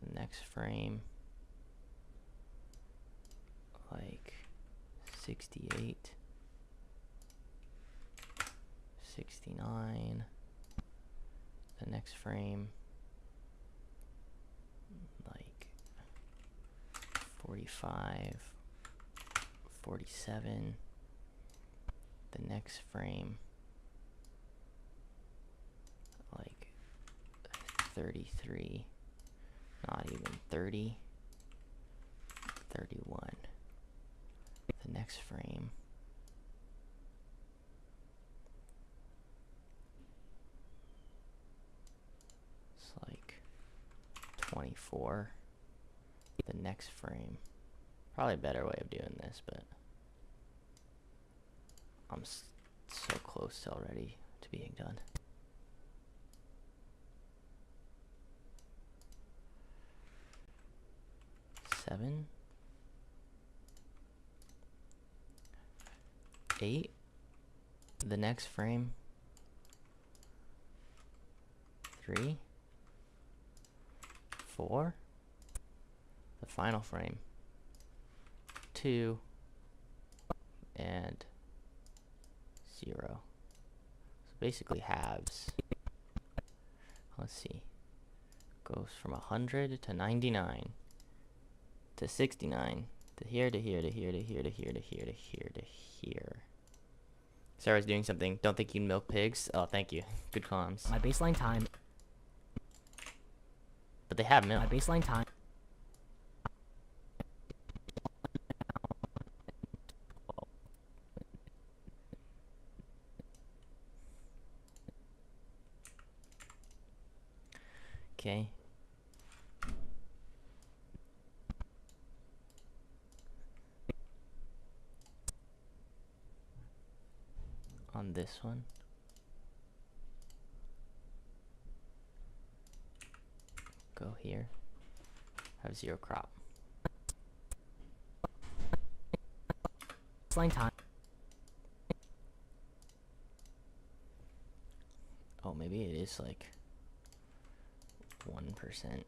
The next frame, like 68, 69. The next frame, like 45, 47. The next frame, like 33, not even 30, 31. The next frame, it's like 24. The next frame, probably a better way of doing this, but I'm so close already to being done. Seven, 8. The next frame, 3, 4. The final frame, 2, and 0. So basically halves. Let's see. Goes from 100 to 99 to 69 to here to here to here to here to here to here to here to here. Sarah's doing something. Don't think you can milk pigs. Oh, thank you. Good comms. My baseline time. But they have milk. My baseline time. Okay. On this one, go here, have 0 crop. Baseline time. Oh, maybe it is like 1%.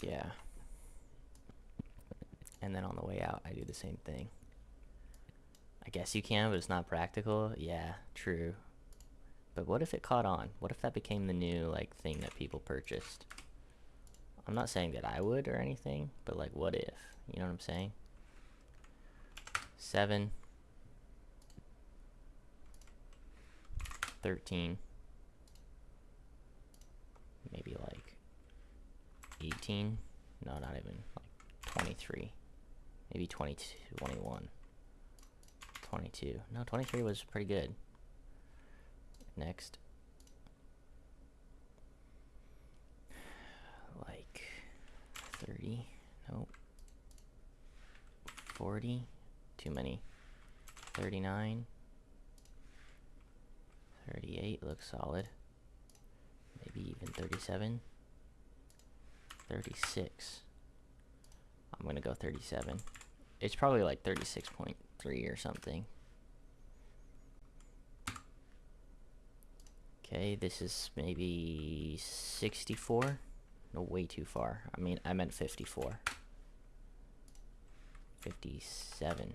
Yeah. And then on the way out, I do the same thing. I guess you can, but it's not practical. Yeah, true. But what if it caught on? What if that became the new, like, thing that people purchased? I'm not saying that I would or anything, but, like, what if? You know what I'm saying? 7, 13, maybe like 18. No, not even, like 23, maybe 22, 21, 22. No, 23 was pretty good. Next, like 30. Nope. 40, too many. 39, 38 looks solid. Maybe even 37, 36. I'm gonna go 37. It's probably like 36.3 or something. Okay, this is maybe 64. No, way too far. I mean, I meant 54. 57.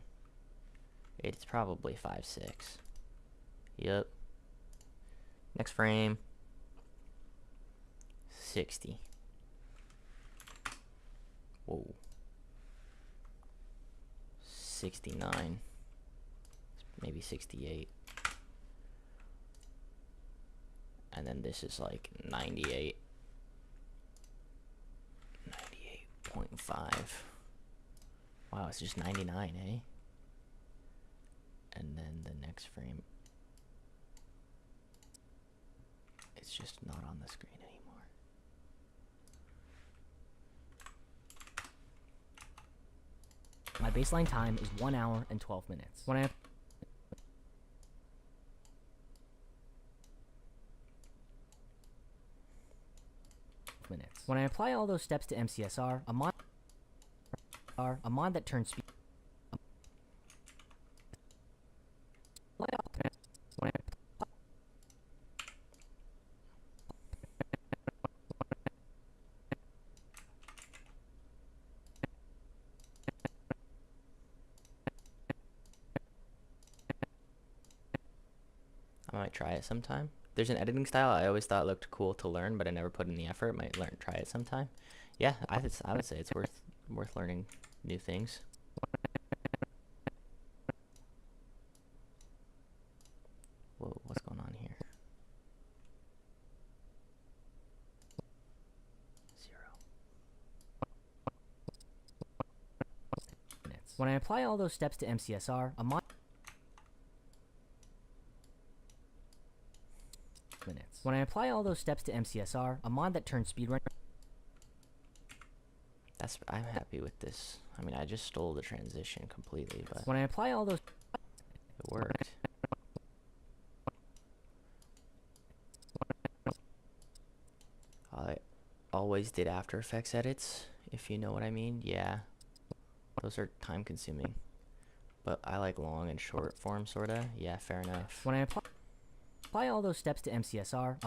It's probably 5.6. Yep. Next frame. 60. Whoa. 69. Maybe 68. And then this is like 98. 98.5. Wow, it's just 99, eh? And then the next frame, it's just not on the screen anymore. My baseline time is 1 hour and 12 minutes. When I apply all those steps to MCSR, a mod that turns speed. I might try it sometime. There's an editing style I always thought looked cool to learn, but I never put in the effort. Might try it sometime. Yeah, I would say it's worth learning new things. Whoa, what's going on here? 0. When I apply all those steps to MCSR, a mod. When I apply all those steps to MCSR, a mod that turns speedrun. I'm happy with this. I mean, I just stole the transition completely, but when I apply all those, it worked. I always did After Effects edits, if you know what I mean. Yeah, those are time consuming, but I like long and short form, sorta. Yeah, fair enough. When I apply all those steps to MCSR,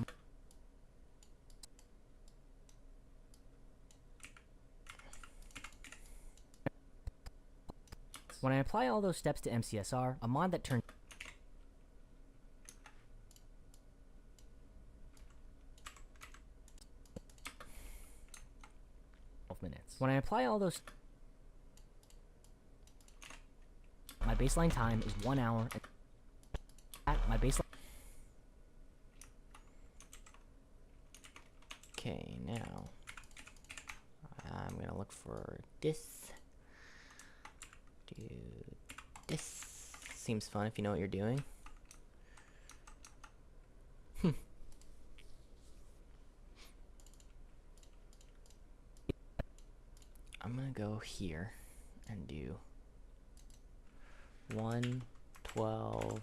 when I apply all those steps to MCSR, a mod that turns. When I apply all those, my baseline time is 1 hour. My baseline. Okay, now I'm gonna look for this. Dude, this seems fun if you know what you're doing. I'm gonna go here and do 1:12.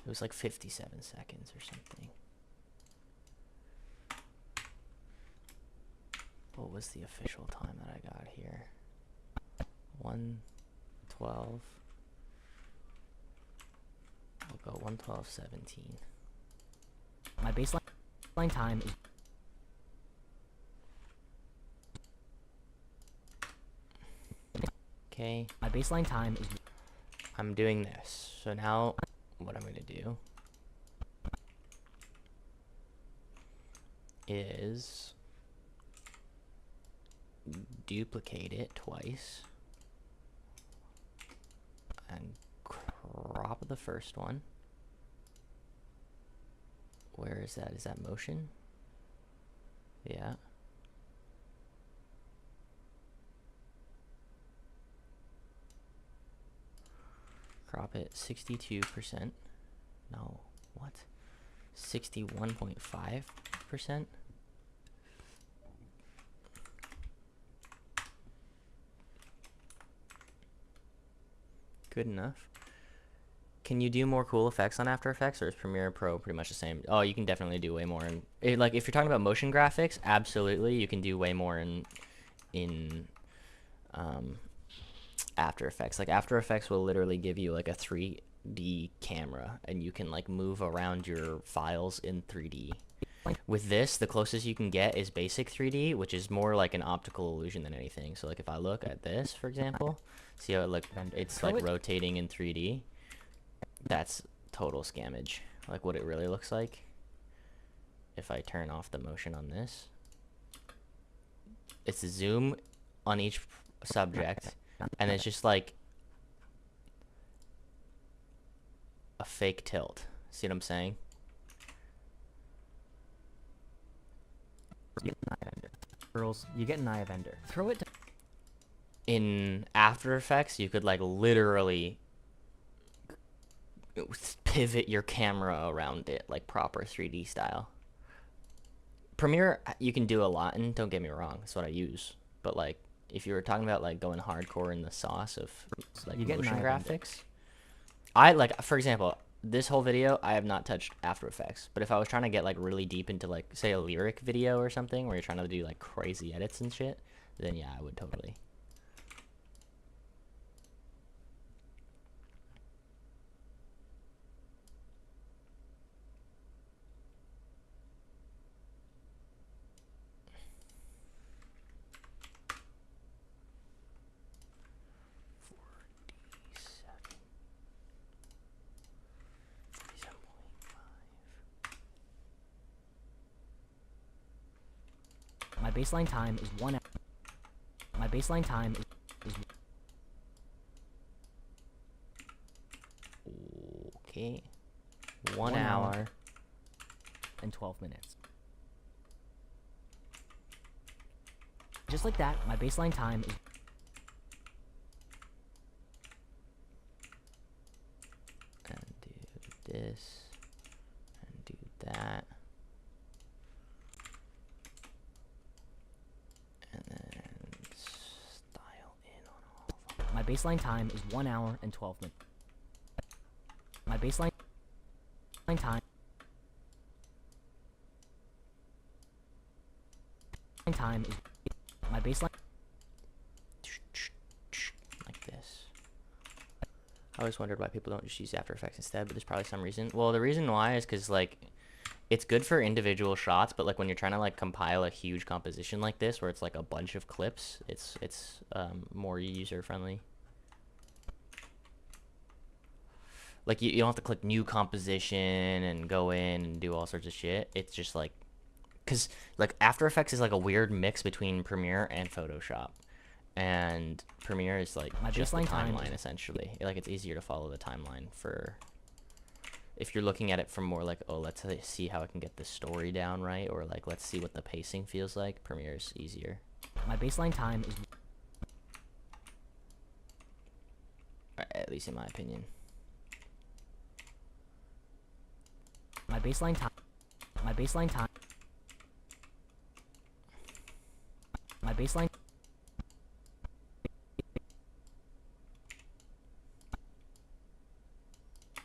It was like 57 seconds or something. What was the official time that I got here? 1:12. I'll go 1:12:17. My baseline time is. Okay. My baseline time is. I'm doing this. So now what I'm going to do is duplicate it twice. and crop the first one. Where is that? Is that motion? Yeah. Crop it 62%. No, what? 61.5%? Good enough. Can you do more cool effects on After Effects, or is Premiere Pro pretty much the same? Oh, you can definitely do way more. And like, if you're talking about motion graphics, absolutely, you can do way more in After Effects. Like, After Effects will literally give you like a 3D camera, and you can like move around your files in 3D. With this, the closest you can get is basic 3D, which is more like an optical illusion than anything. So like, if I look at this, for example, see how it's like rotating in 3D. That's total scammage. Like, what it really looks like if I turn off the motion on this, it's a zoom on each subject, and it's just like a fake tilt. See what I'm saying? You get an eye of Ender. Throw it. In After Effects, you could like literally pivot your camera around it like proper 3D style. Premiere, you can do a lot, and don't get me wrong, that's what I use. But like, if you were talking about like going hardcore in the sauce of like motion graphics, I like, for example, this whole video I have not touched After Effects. But if I was trying to get like really deep into like, say, a lyric video or something where you're trying to do like crazy edits and shit, then yeah, I would totally. My baseline time is 1 hour. My baseline time is okay. 1 hour and 12 minutes. Just like that, my baseline time is and do this and do that. And then style in on all of them. My baseline time is 1 hour and 12 minutes. My baseline time is my baseline like this. I always wondered why people don't just use After Effects instead, but there's probably some reason. Well, the reason why is because like, it's good for individual shots, but like when you're trying to like compile a huge composition like this, where it's like a bunch of clips, it's more user friendly. Like, you don't have to click new composition and go in and do all sorts of shit. It's just like, because like After Effects is like a weird mix between Premiere and Photoshop, and Premiere is like just the timeline essentially. Like, it's easier to follow the timeline for if you're looking at it from more like, oh, let's see how I can get the story down right, or like, let's see what the pacing feels like. Premiere is easier. My baseline time is, at least in my opinion. my baseline time. My baseline time. My baseline.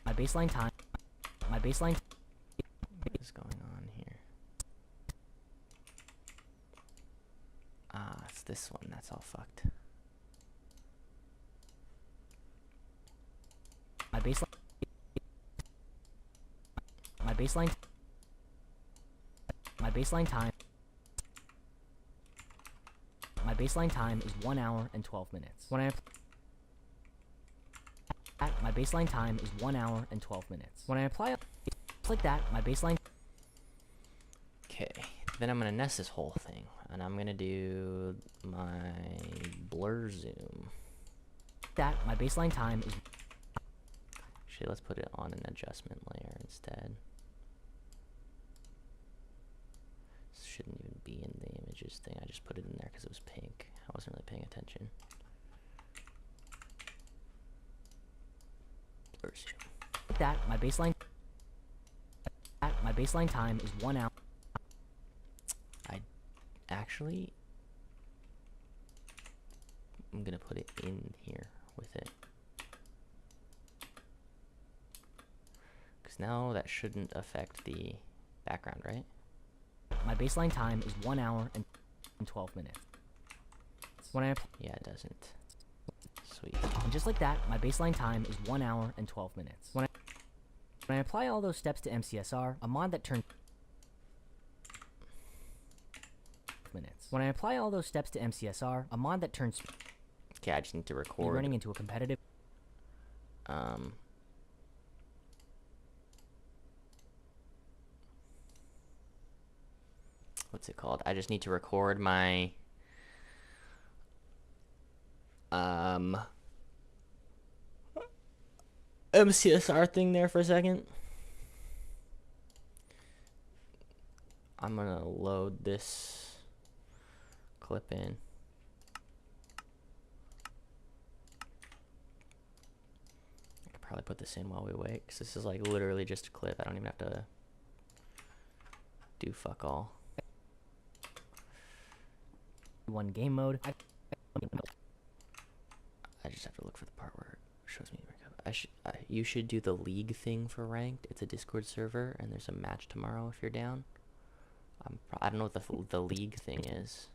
My baseline time. My baseline. What is going on here? Ah, it's this one. That's all fucked. My baseline. My baseline. My baseline time. My baseline time is 1 hour and 12 minutes. When I my baseline time is 1 hour and 12 minutes. When I apply just like that, my baseline. Okay, then I'm gonna nest this whole thing, and I'm gonna do my blur zoom. That my baseline time is Actually, let's put it on an adjustment layer instead. This shouldn't even be in the images thing. I just put it in there because it was pink. I wasn't really paying attention. That my baseline time is 1 hour. Actually, I'm gonna put it in here with it. Because now that shouldn't affect the background, right? My baseline time is 1 hour and 12 minutes. When I Yeah, it doesn't. Sweet. And just like that, my baseline time is 1 hour and 12 minutes. When I apply all those steps to MCSR, a mod that turns minutes. When I apply all those steps to MCSR, a mod that turns Okay, I just need to record. running into a competitive. What's it called? I just need to record my MCSR thing there for a second. I'm gonna load this clip in. I could probably put this in while we wait, because this is like literally just a clip. I don't even have to do fuck all. One game mode. I just have to look for the part where it shows me. You should do the league thing for ranked. It's a Discord server, and there's a match tomorrow if you're down. I don't know what the league thing is.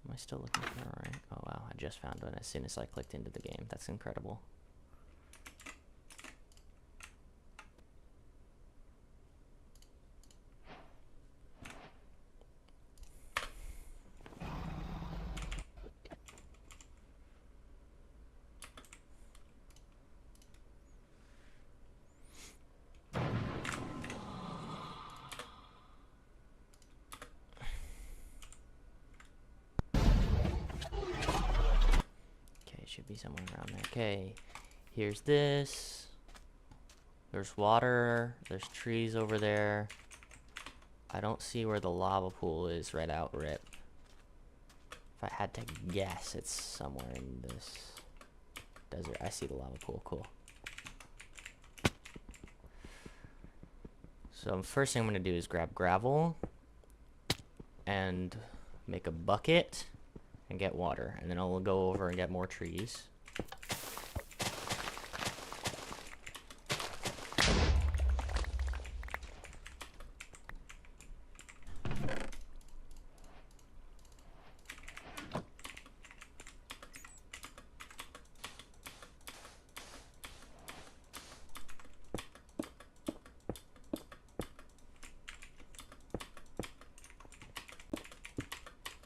Am I still looking for a rank? Oh wow, I just found one as soon as I clicked into the game. That's incredible. Should be somewhere around there. Okay, here's this. There's water. There's trees over there. I don't see where the lava pool is right out rip. If I had to guess, it's somewhere in this desert. I see the lava pool. Cool. So first thing I'm going to do is grab gravel and make a bucket and get water, and then I'll go over and get more trees.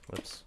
Whoops.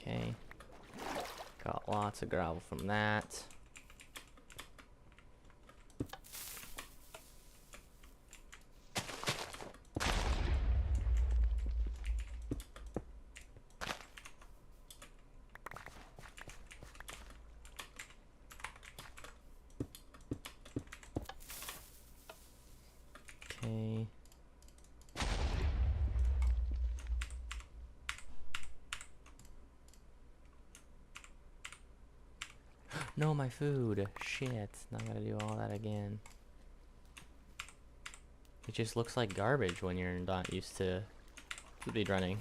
Okay, got lots of gravel from that. Okay. No, my food. Shit. Now I gotta do all that again. It just looks like garbage when you're not used to speed running.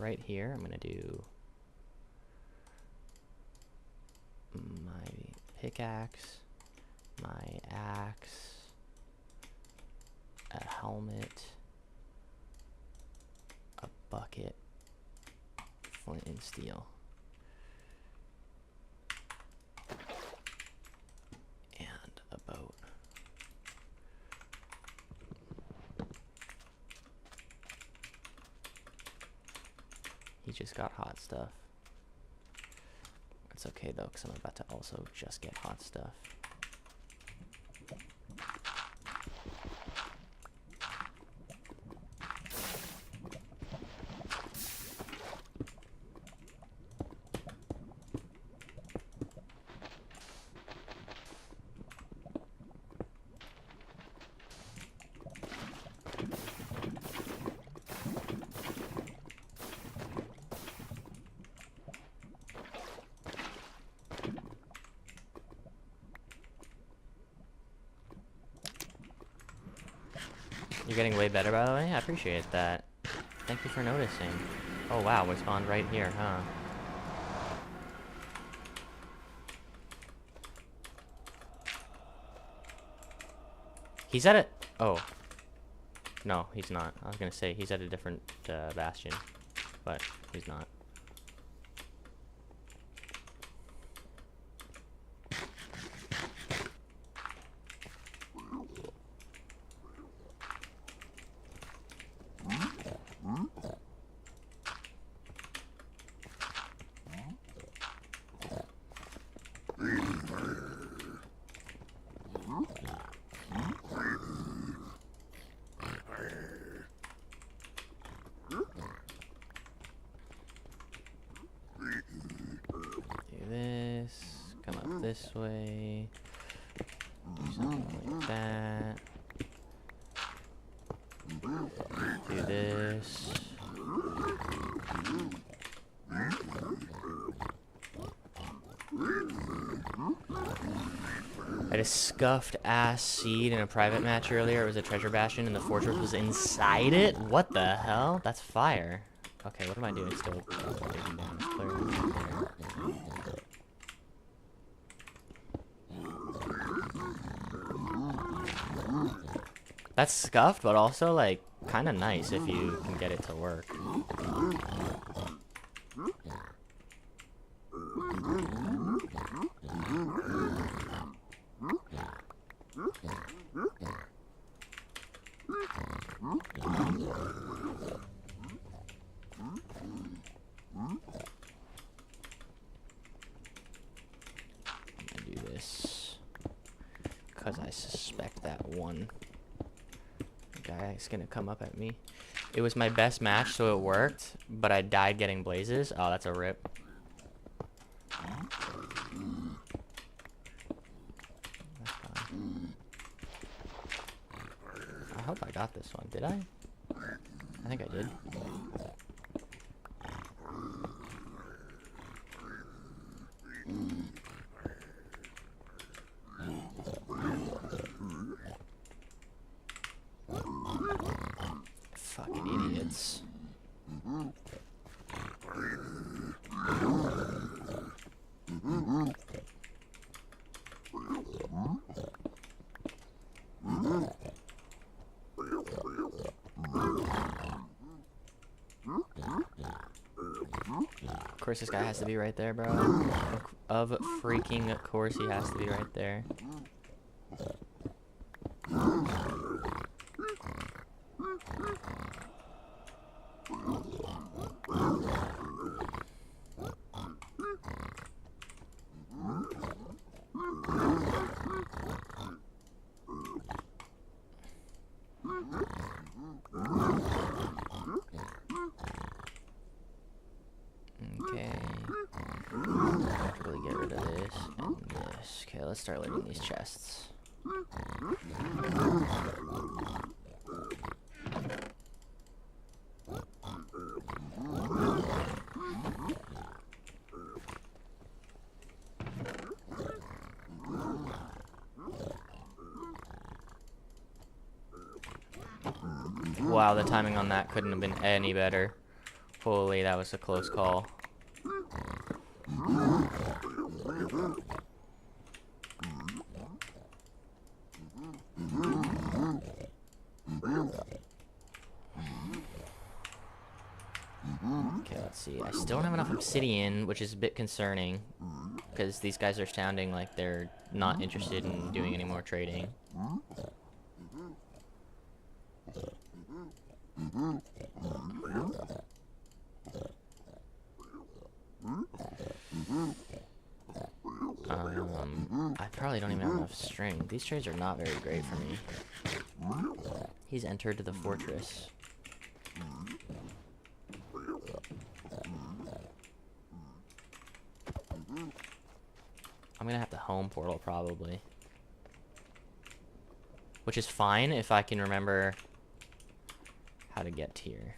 right here, I'm gonna do my pickaxe, my axe, a helmet, a bucket, flint and steel, and a boat. He just got hot stuff. It's okay though, because I'm about to also just get hot stuff. You're getting way better, by the way. I appreciate that. Thank you for noticing. Oh wow, we spawned right here, huh? He's at it. Oh. No, he's not. I was gonna say he's at a different bastion, but he's not. Come up this way. Do something like that. Do this. I had a scuffed ass seed in a private match earlier. It was a treasure bastion and the fortress was inside it? What the hell? That's fire. Okay, what am I doing still? That's scuffed, but also, like, kind of nice if you can get it to work. I'm gonna do this because I suspect that one guy is gonna come up at me. It was my best match, so it worked, but I died getting blazes. Oh, that's a rip. I hope I got this one. Did I? I think I did. Fucking idiots. Of course this guy has to be right there, bro. Of freaking course he has to be right there. Okay. Really get rid of this and this. Okay, let's start looting these chests. Wow, the timing on that couldn't have been any better. Holy, that was a close call. Okay, let's see. I still don't have enough obsidian, which is a bit concerning, because these guys are sounding like they're not interested in doing any more trading. I probably don't even have enough string. These trades are not very great for me. He's entered the fortress. I'm gonna have to home portal probably. Which is fine if I can remember how to get here.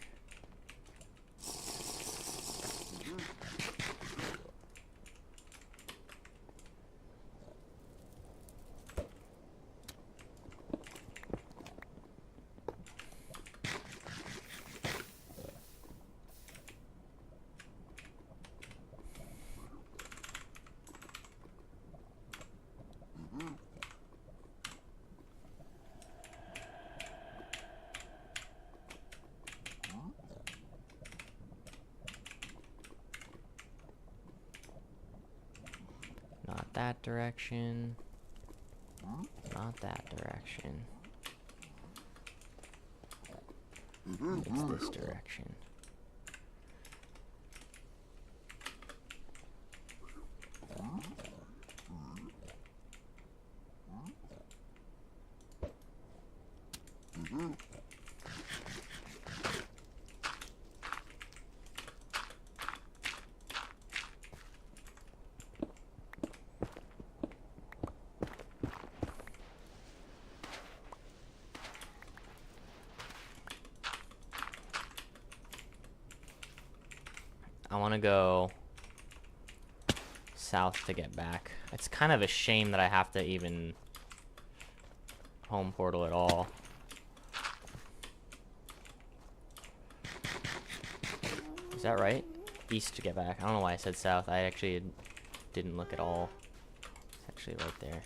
Not that direction. Not that direction. It's this direction. I want to go south to get back. It's kind of a shame that I have to even home portal at all. Is that right? East to get back. I don't know why I said south. I actually didn't look at all. It's actually right there.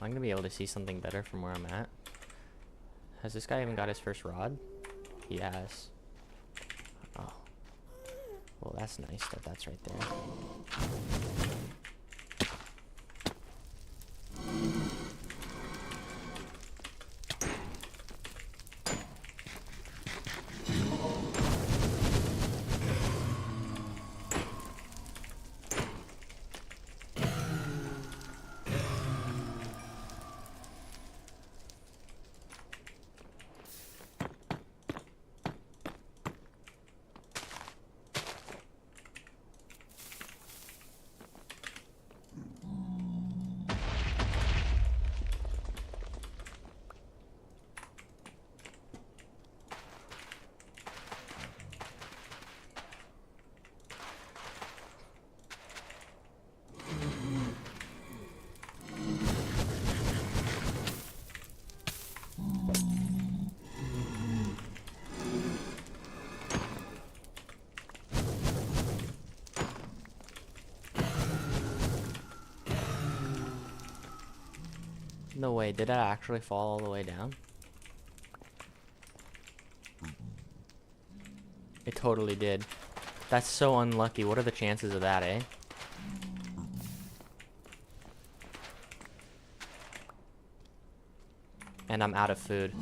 I'm gonna be able to see something better from where I'm at. Has this guy even got his first rod? He has. Oh. Well, that's nice that that's right there. No way, did I actually fall all the way down? It totally did. That's so unlucky. What are the chances of that, eh? And I'm out of food.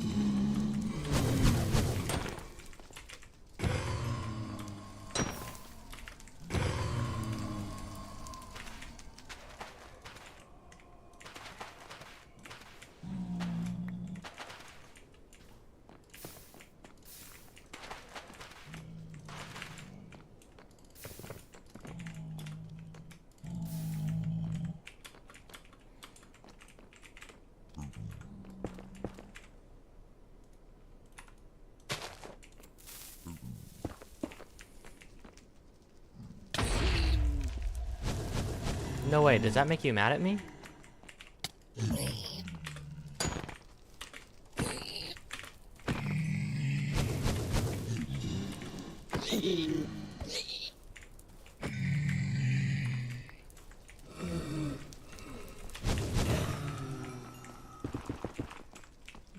No way, does that make you mad at me?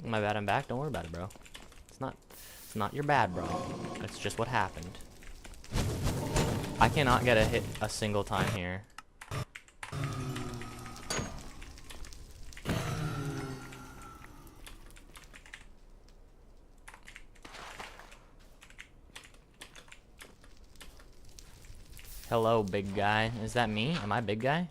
My bad, I'm back. Don't worry about it, bro. It's not your bad, bro. It's just what happened. I cannot get a hit a single time here. Hello, big guy. Is that me? Am I big guy?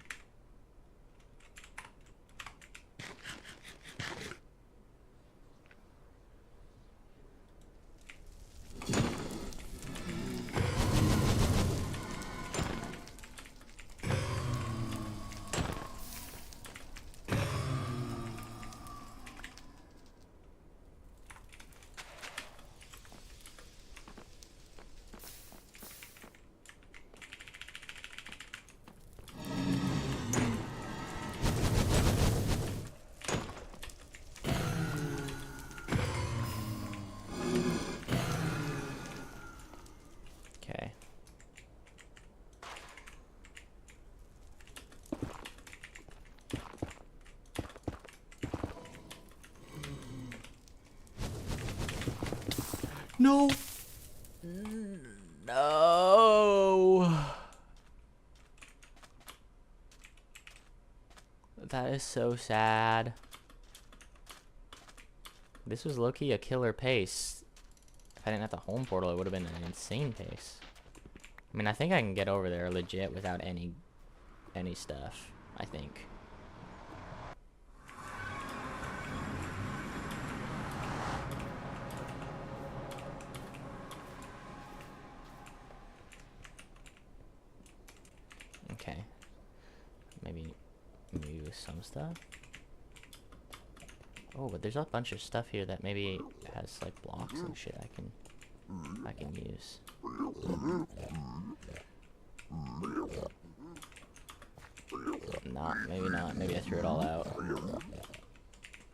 Okay. No. No. That is so sad. This was low-key a killer pace. If I didn't have the home portal, it would have been an insane pace. I mean, I think I can get over there legit without any stuff, I think. Okay. Maybe with some stuff. Oh, but there's a bunch of stuff here that maybe has like blocks and shit I can use. Maybe not. Maybe I threw it all out.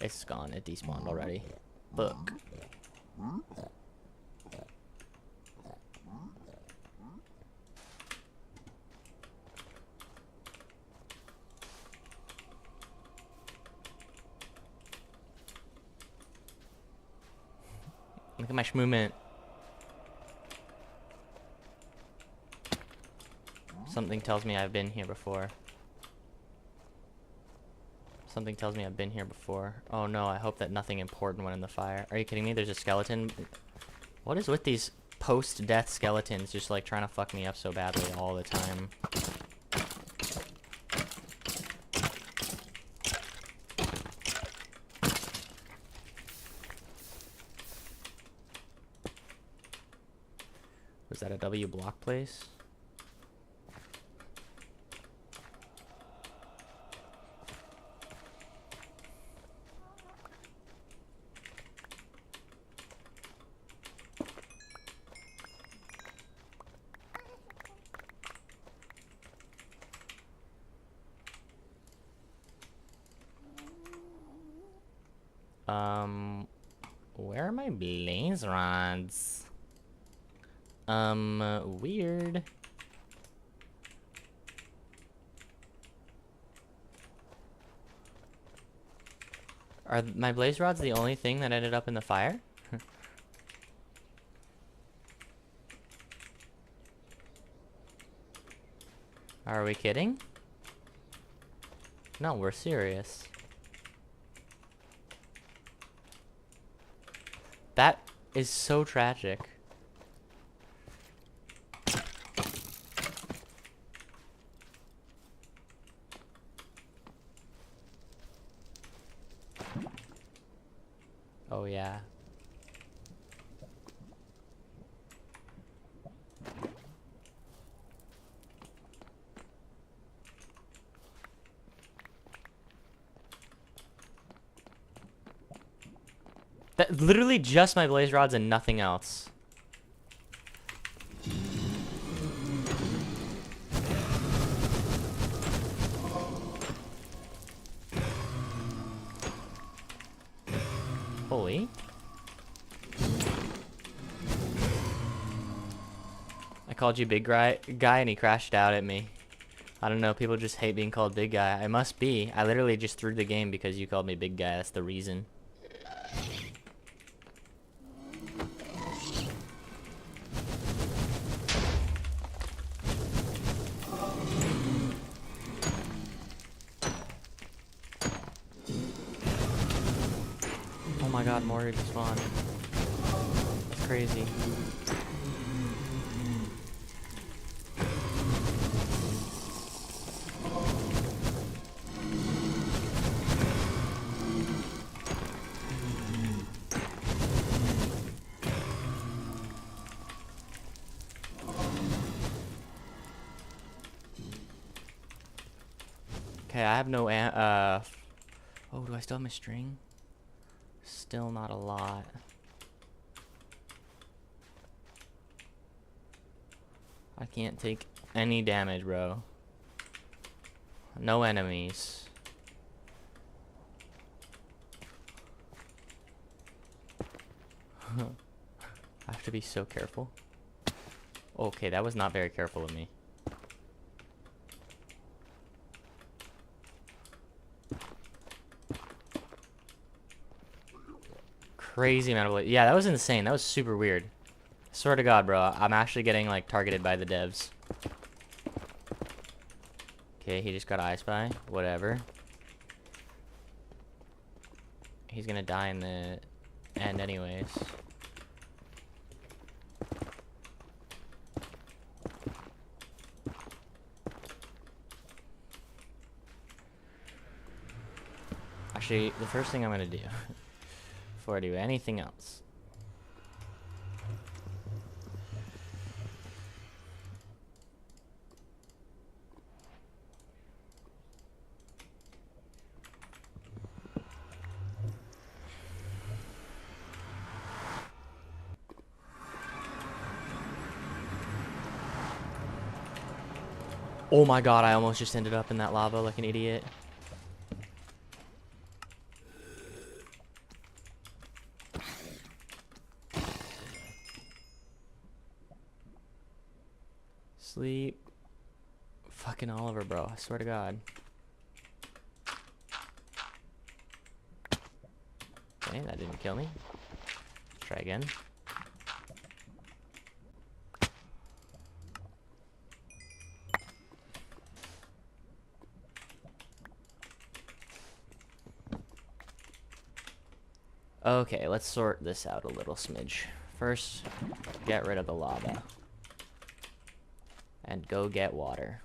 It's gone. It despawned already. Look. Look at my movement. Something tells me I've been here before. Something tells me I've been here before. Oh no, I hope that nothing important went in the fire. Are you kidding me? There's a skeleton. What is with these post-death skeletons just like trying to fuck me up so badly all the time? Was that a W block place? Where are my blaze rods? Weird. Are my blaze rods the only thing that ended up in the fire? Are we kidding? No, we're serious. That is so tragic. Oh yeah. That literally just my blaze rods and nothing else. Holy. I called you big guy and he crashed out at me. I don't know, people just hate being called big guy. I must be. I literally just threw the game because you called me big guy. That's the reason. Oh my god, more respawn. That's crazy. Okay, I have no oh, do I still have my string? Still not a lot. I can't take any damage, bro. No enemies. I have to be so careful. Okay, that was not very careful of me. Crazy amount of... Yeah, that was insane. That was super weird. Swear to God, bro. I'm actually getting, like, targeted by the devs. Okay, he just got I Spy. Whatever. He's gonna die in the end anyways. Actually, the first thing I'm gonna do before I do anything else. Oh my god, I almost just ended up in that lava like an idiot. Sleep. Fucking Oliver, bro. I swear to God. Okay, that didn't kill me. Try again. Okay, let's sort this out a little smidge. First, get rid of the lava. And go get water.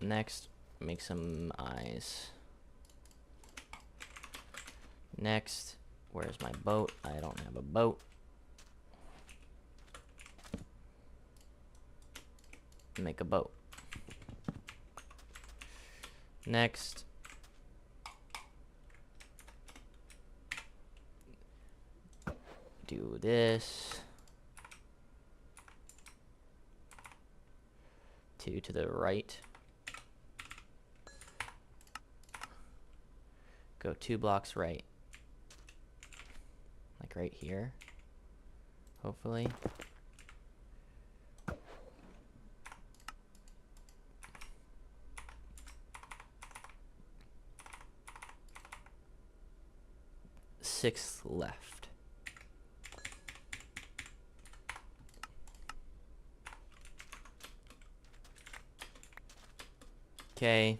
Next, make some eyes. Next, where's my boat? I don't have a boat. Make a boat. Next, do this. 2 to the right. Go 2 blocks right. Like right here. Hopefully. Sixth left. Okay.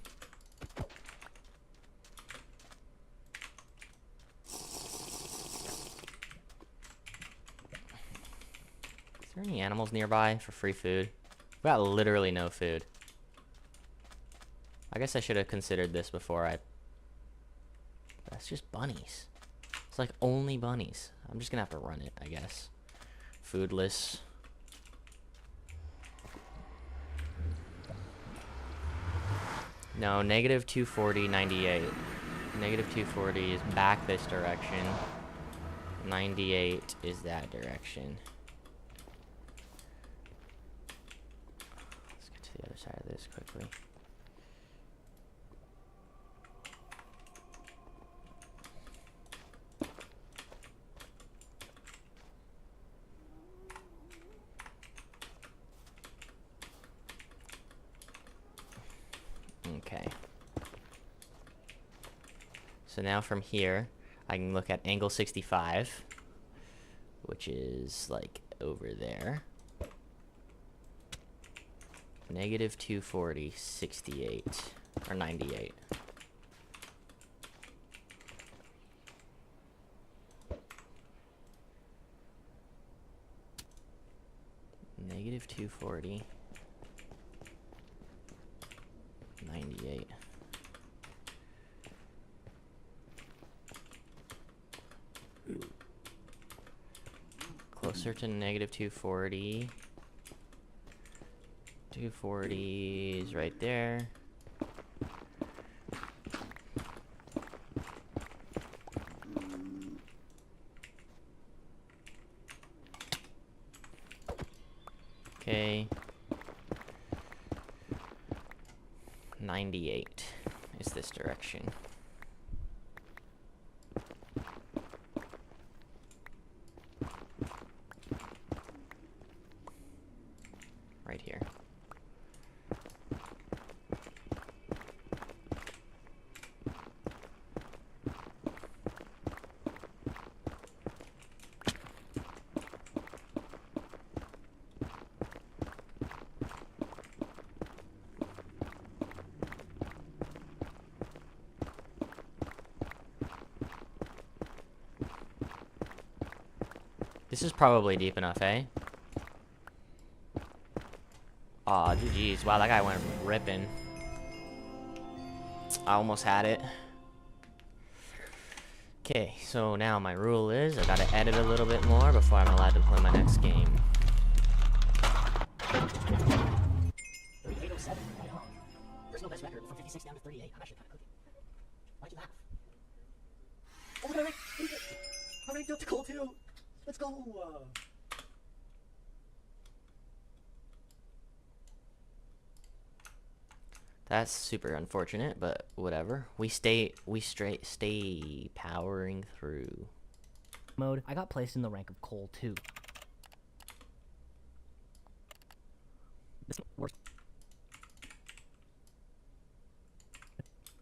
Is there any animals nearby for free food? We got literally no food. I guess I should have considered this before I... That's just bunnies. It's like only bunnies. I'm just gonna have to run it, I guess. Foodless. No, negative 240, 98. Negative 240 is back this direction. 98 is that direction. Let's get to the other side of this quickly. So now from here, I can look at angle 65, which is like over there. Negative 240, 68, or 98. Negative 240, 98. Closer to negative 240. 240 is right there. Okay. 98 is this direction. Right here. This is probably deep enough, eh? Aw, GG's. Wow, that guy went ripping. I almost had it. Okay, so now my rule is I gotta edit a little bit more before I'm allowed to play my next game. 3807 right home. Personal best record from 56 down to 38. I'm actually kind of cooking. Why'd you laugh? Oh, look at I ranked up to gold too. Let's go. That's super unfortunate, but whatever. We stay powering through. Mode. I got placed in the rank of coal 2. This works.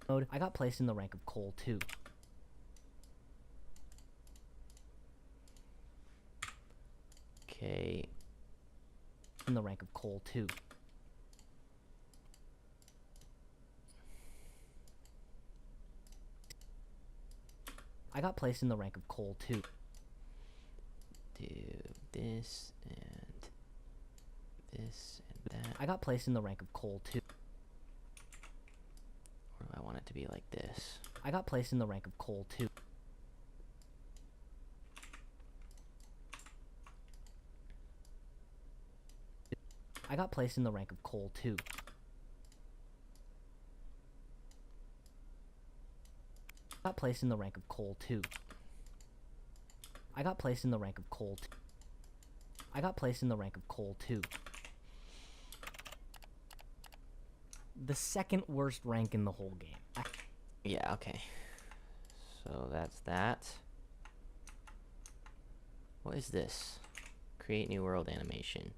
Mode. I got placed in the rank of coal 2. Okay. In the rank of coal 2. I got placed in the rank of coal 2. Do this and this and that. I got placed in the rank of coal 2. Or do I want it to be like this? I got placed in the rank of coal 2. I got placed in the rank of coal 2. I got placed in the rank of coal 2. I got placed in the rank of coal 2. I got placed in the rank of coal 2. The second worst rank in the whole game. Yeah, okay. So that's that. What is this? Create new world animation.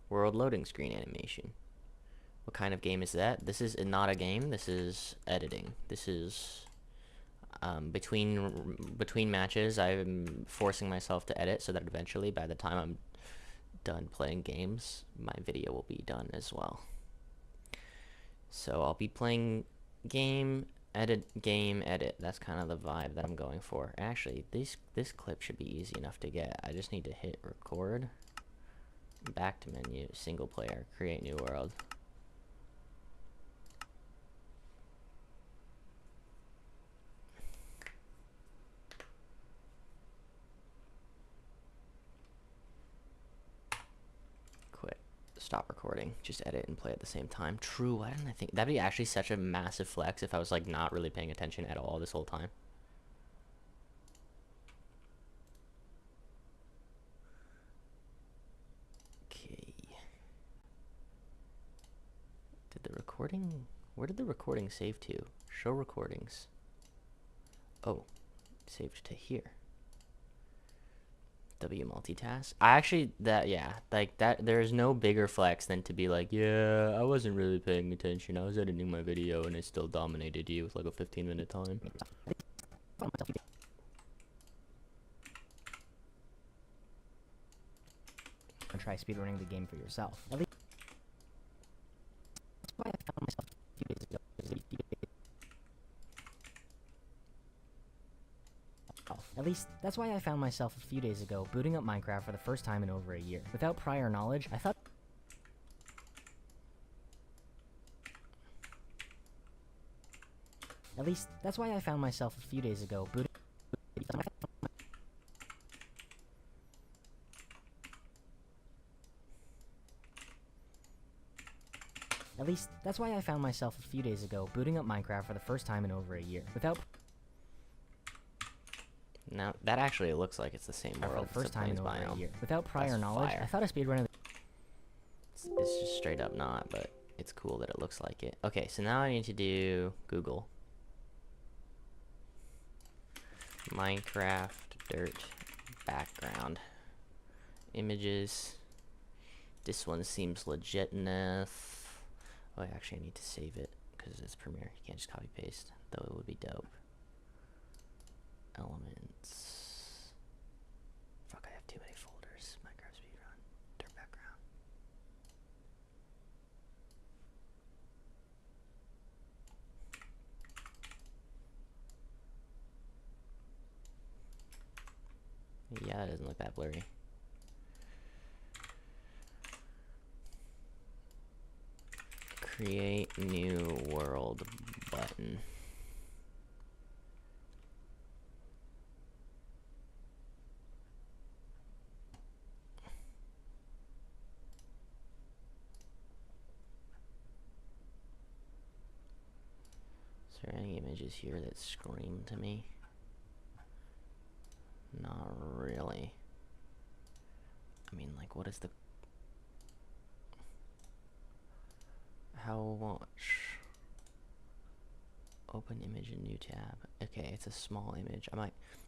World loading screen animation. What kind of game is that? This is not a game. This is editing. This is between matches. I'm forcing myself to edit so that eventually, by the time I'm done playing games, my video will be done as well. So I'll be playing game, edit, game, edit. That's kind of the vibe that I'm going for. Actually, this clip should be easy enough to get. I just need to hit record. Back to menu, single player, create new world. Quit. Stop recording. Just edit and play at the same time. True, why didn't I think? That'd be actually such a massive flex if I was like not really paying attention at all this whole time. Recording? Where did the recording save to? Show recordings. Oh, saved to here. W multitask. I actually, yeah, like that, there's no bigger flex than to be like, yeah, I wasn't really paying attention. I was editing my video and it still dominated you with like a 15-minute time. Try speedrunning the game for yourself. At least that's why I found myself a few days ago. At least that's why I found myself a few days ago booting up Minecraft for the first time in over a year. Without prior knowledge, I thought. At least that's why I found myself a few days ago booting. At least that's why I found myself a few days ago booting up Minecraft for the first time in over a year. Without. Now that actually looks like it's the same world. For the first time in over biome. a year. Without prior knowledge, fire. I thought a speedrunner. It's just straight up not, but it's cool that it looks like it. Okay, so now I need to do Google. Minecraft dirt background. Images. This one seems legit enough. Oh, actually I need to save it because it's Premiere. You can't just copy paste, though it would be dope. Elements. Fuck, I have too many folders. Minecraft speedrun. Dirt background. Yeah, that doesn't look that blurry. Create new world button. Is there any images here that scream to me? Not really. I mean, like, what is the... How much? Open image in new tab. Okay, it's a small image.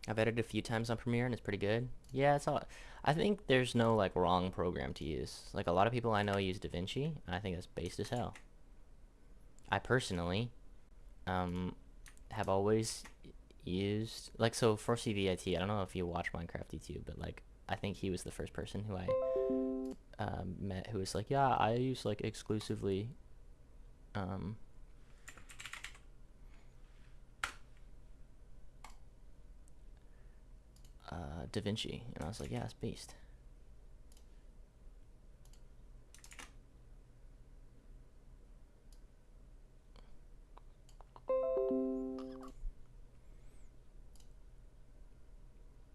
I've edited a few times on Premiere and it's pretty good. Yeah, it's all... I think there's no, like, wrong program to use. Like, a lot of people I know use DaVinci, and I think that's based as hell. I personally, have always used... Like, so, for CVIT, I don't know if you watch Minecraft YouTube, but, like, I think he was the first person who I met who was like, yeah, I use, like, exclusively... DaVinci, and I was like, yeah, it's beast.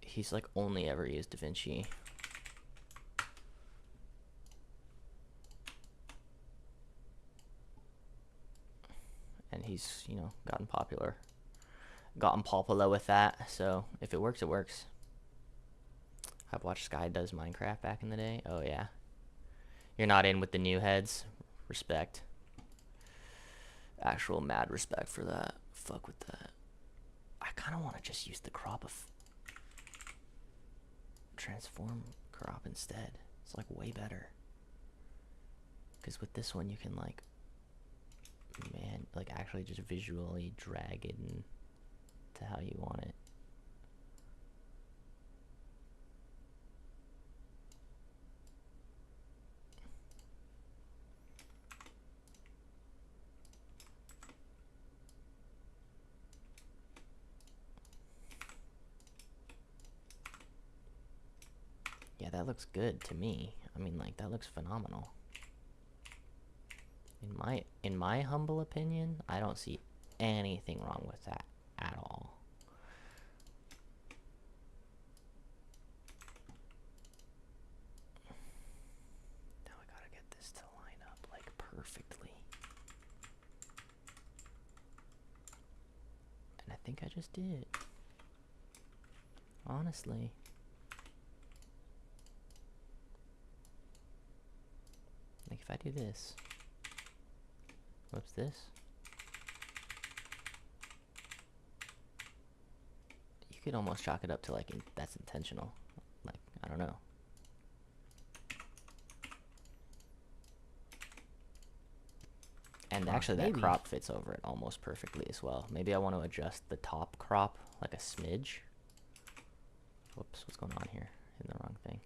He's like only ever used DaVinci. And he's, you know, gotten popular with that, so if it works, it works. I've watched Sky Does Minecraft back in the day. Oh yeah. You're not in with the new heads. Respect. Actual mad respect for that. Fuck with that. I kind of want to just use the crop of... Transform crop instead. It's like way better. Because with this one you can like... Man, like actually just visually drag it in to how you want it. Yeah, that looks good to me. I mean, like, that looks phenomenal. In my humble opinion, I don't see anything wrong with that at all. Now I gotta get this to line up, like, perfectly. And I think I just did. Honestly. Like, if I do this. Whoops, this. You could almost chalk it up to, like, that's intentional. Like, I don't know. And actually that maybe. crop fits over it almost perfectly as well. Maybe I want to adjust the top crop like a smidge. Whoops, what's going on here? Hitting the wrong thing.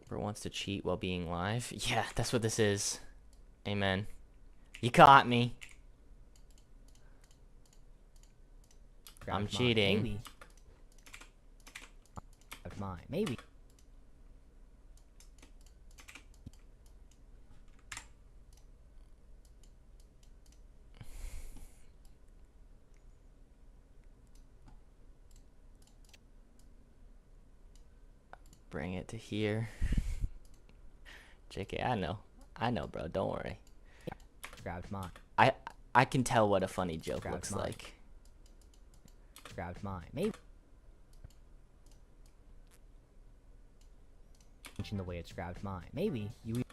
Bro wants to cheat while being live. Yeah, that's what this is. Amen. You caught me. I'm cheating. Maybe. Mine. Maybe. Bring it to here. JK, I know, bro. Don't worry. Grabbed mine. I can tell what a funny joke Grabbed looks mine. like. Grabbed mine. Maybe. Changing the way it's grabbed mine. Maybe you.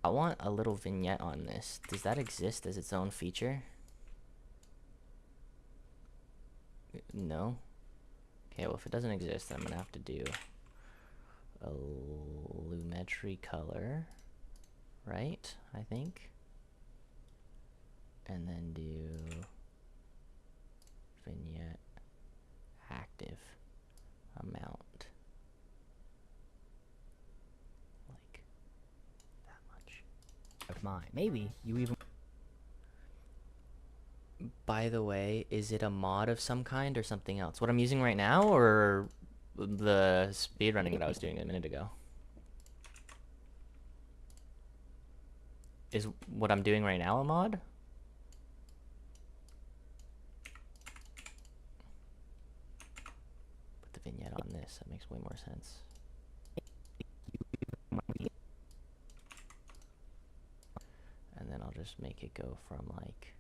I want a little vignette on this. Does that exist as its own feature? No? Okay, well if it doesn't exist, then I'm gonna have to do a lumetri color, right? I think. And then do vignette active amount. Like that much. Grabbed mine. Maybe you even. By the way, is it a mod of some kind or something else? What I'm using right now or the speedrunning that I was doing a minute ago? Is what I'm doing right now a mod? Put the vignette on this. That makes way more sense. And then I'll just make it go from like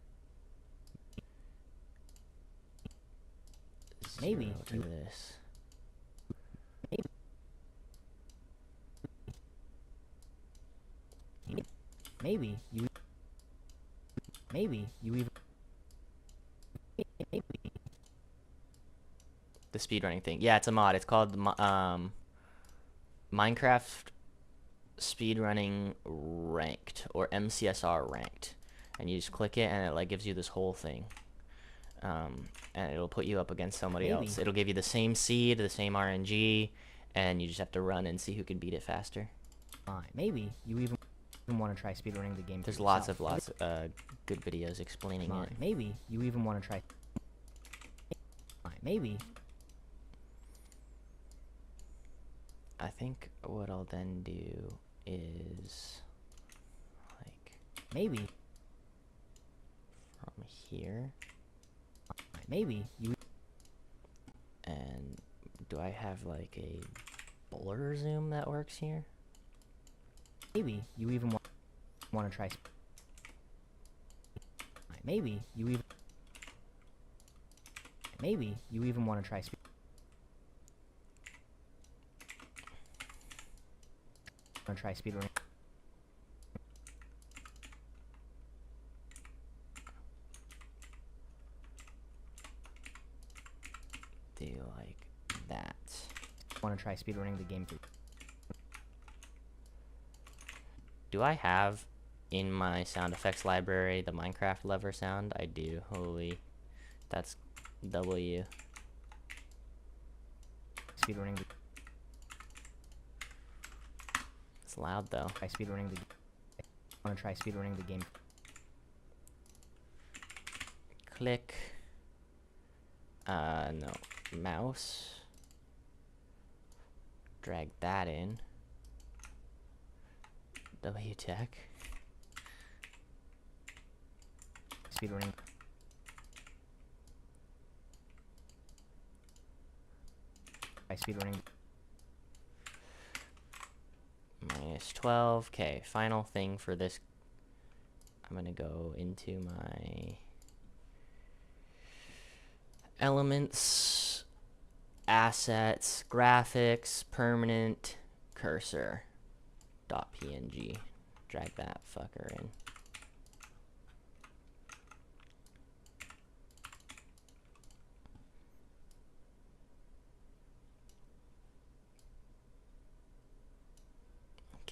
Maybe 0 to this. Maybe you. Maybe you even. Maybe. The speedrunning thing. Yeah, it's a mod. It's called Minecraft Speedrunning Ranked or MCSR Ranked. And you just click it and it like gives you this whole thing. And it'll put you up against somebody else. It'll give you the same seed, the same RNG, and you just have to run and see who can beat it faster. Maybe you even want to try speedrunning the game. There's lots of good videos explaining it. Maybe you even want to try. Maybe. I think what I'll then do is like maybe from here. Maybe you. And do I have like a blur zoom that works here? Maybe you even want to try. Maybe you even. Maybe you even want to try. Want to try speedrunning? Do like that. Want to try speedrunning the game? Do I have in my sound effects library the Minecraft lever sound? I do. Holy, that's W. Speedrunning. It's loud though. Try speedrunning the. Want to try speedrunning the game? Click. No. Mouse. Drag that in. W tech. Speedrunning. Try speedrunning. -12. Okay, final thing for this. I'm gonna go into my elements, assets, graphics, permanent, cursor, .png. Drag that fucker in.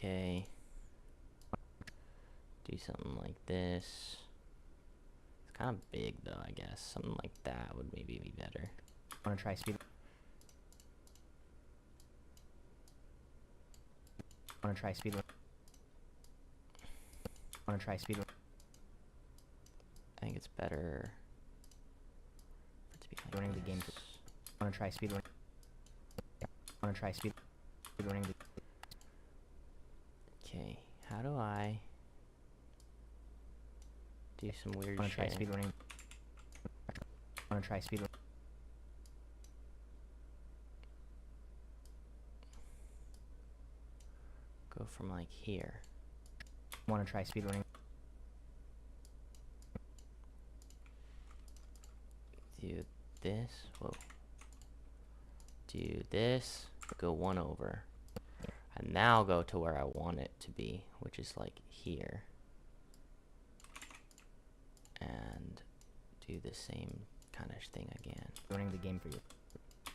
Okay. Do something like this. It's kind of big though, I guess. Something like that would maybe be better. Want to try speed? Want to try speed? Want to try speed? I think it's better for it to be like Running the game. Want to try speed? Want to try speed? Running the. Okay, how do I do some weird Want to try shit? speed running? Want to try speed? Go from like here. Want to try speed running? Do this. Whoa. Do this. Go one over. And now go to where I want it to be, which is like here. And do the same kind of thing again. Running the game for you.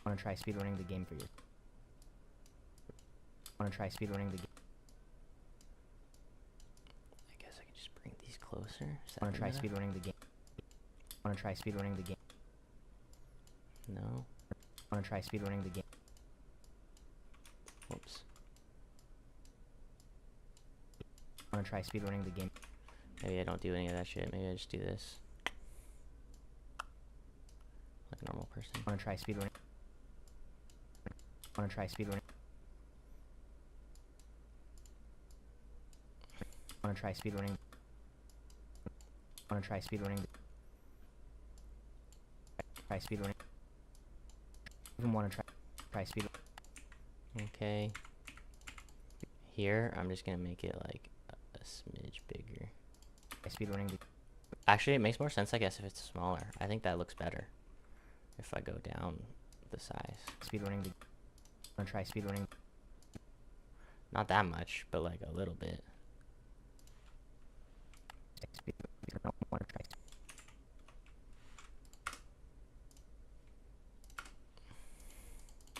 Want to try speed running the game for you? Want to try speed running the game? I guess I can just bring these closer. Want to try speed running the game? Want to try speed running the game? No. Want to try speed running the game? Whoops. Want to try speed running the game? Maybe I don't do any of that shit. Maybe I just do this. Like a normal person. Want to try speed running? Want to try speed running? Want to try speed running? Want to try speed running? Try speed running? Even want to try speed? Okay. Here, I'm just gonna make it like a smidge bigger. Try speed running? Actually, it makes more sense, I guess, if it's smaller. I think that looks better if I go down the size. Speed running? Want to try speed running? Not that much, but like a little bit. Speed. Want to try?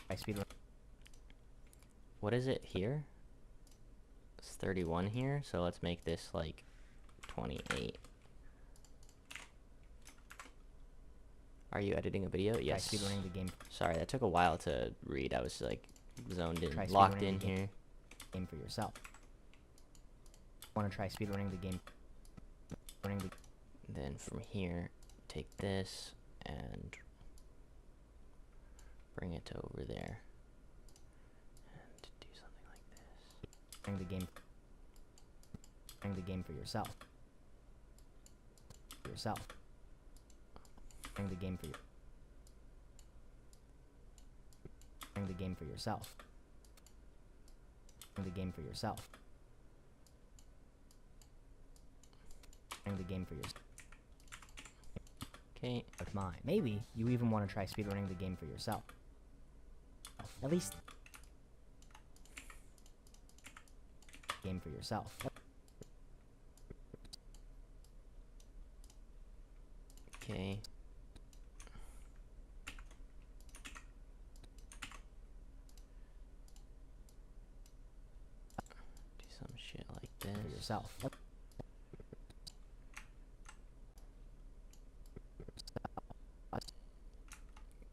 Try speed running? What is it here? It's 31 here, so let's make this like 28. Are you editing a video? Yes. Try speed running the game. Sorry, that took a while to read. I was like zoned in, Try locked speedrunning in the game. here. Game for yourself. Want to try speed running the game? Running the. Then from here, take this and bring it to over there. And do something like this. Running the game. Running the game for yourself. For yourself. Running the game for you. Running the game for yourself. Running the game for yourself. Running the game for yourself. Okay. With mine. Maybe you even want to try speedrunning the game for yourself. At least. Game for yourself. Okay. Do some shit like For this. yourself.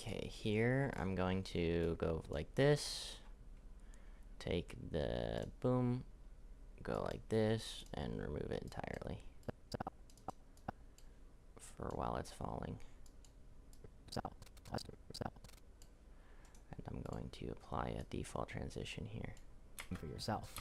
Okay, here I'm going to go like this. Take the boom, go like this, and remove it entirely for while it's falling. And I'm going to apply a default transition here. For yourself.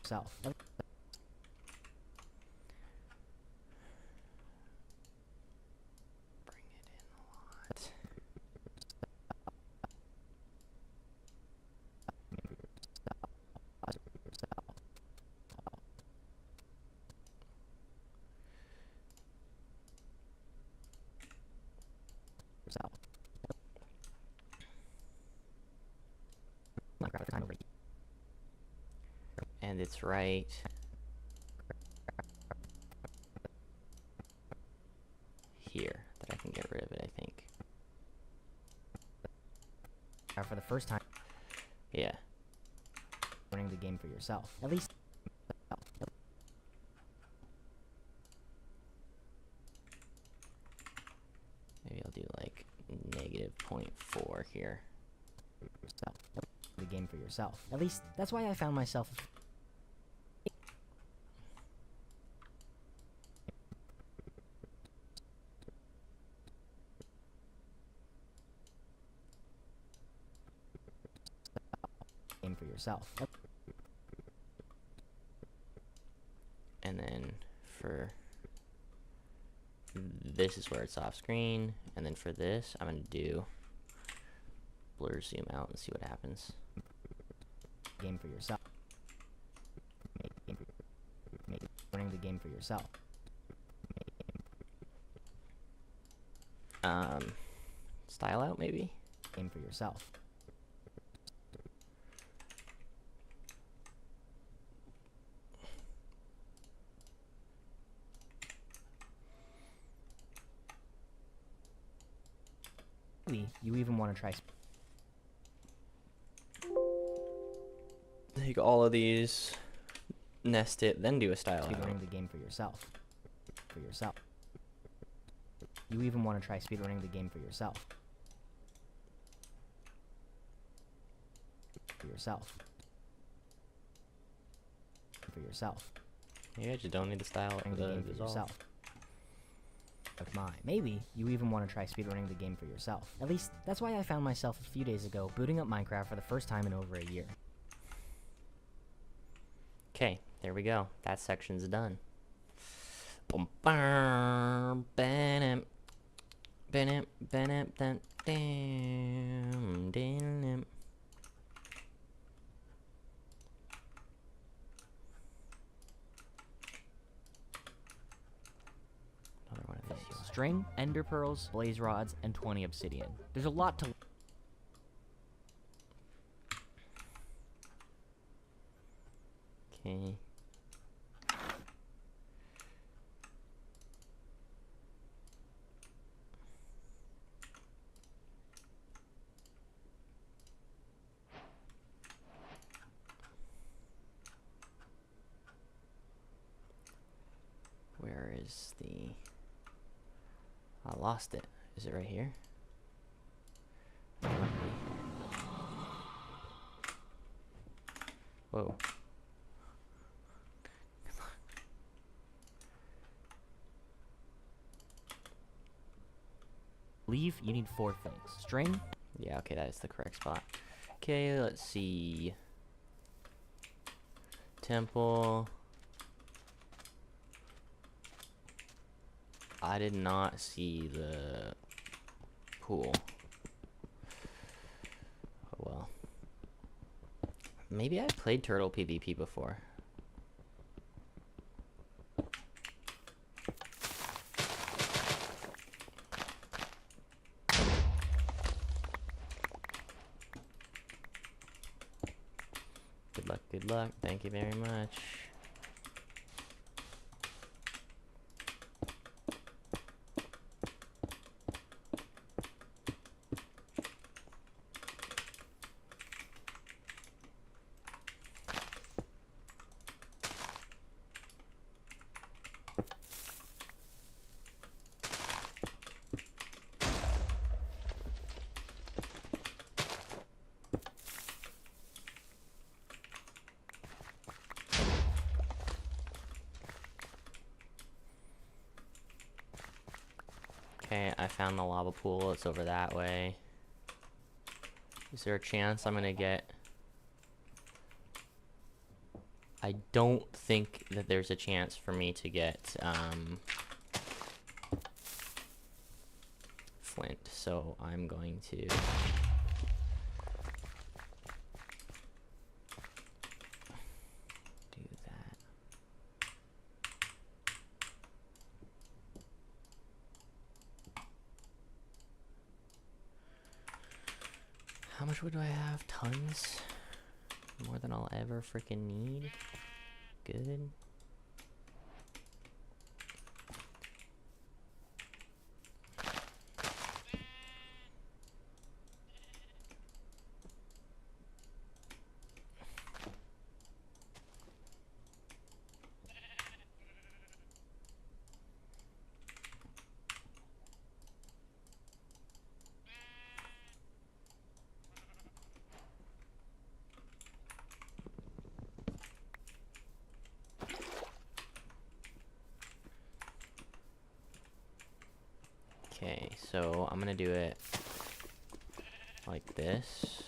Self. Bring it in a lot. Yourself. Not grab the time over. And it's right for the first time. Yeah. Learning the game for yourself. At least. Maybe I'll do like -0.4 here. The game for yourself. At least that's why I found myself. Game for yourself. And then for this is where it's off screen, and then for this I'm gonna do blur zoom out and see what happens. Game for yourself. Learning the game for yourself. Style out maybe? Game for yourself. Maybe you even want to try. Take all of these, nest it, then do a style out. Speedrunning the game for yourself. For yourself. You even want to try speedrunning the game for yourself. For yourself. For yourself. Maybe I just don't need to style out for The the game for result. yourself. Of mine. Maybe you even want to try speedrunning the game for yourself. At least that's why I found myself a few days ago booting up Minecraft for the first time in over a year. Okay, there we go. That section's done. Boom, bam, bam, bam, bam, bam, damn, damn. Another one of these. String, ender pearls, blaze rods, and 20 obsidian. There's a lot to. Okay. Where is the... I lost it. Is it right here? It might be. Whoa. Believe you need 4 things. String. Yeah, okay, that is the correct spot. Okay, let's see. Temple. I did not see the pool. Oh well. Maybe I played Turtle PvP before. Good luck, good luck. Thank you very much. Okay, I found the lava pool. It's over that way. Is there a chance I'm gonna get... I don't think that there's a chance for me to get, flint, so I'm going to... do that. How much wood do I have? Tons? More than I'll ever freaking need. Good. Okay, so I'm gonna do it like this.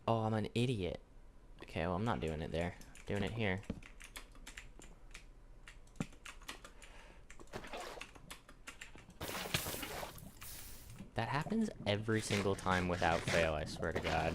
Oh, I'm an idiot. Okay, well, I'm not doing it there. I'm doing it here. That happens every single time without fail, I swear to God.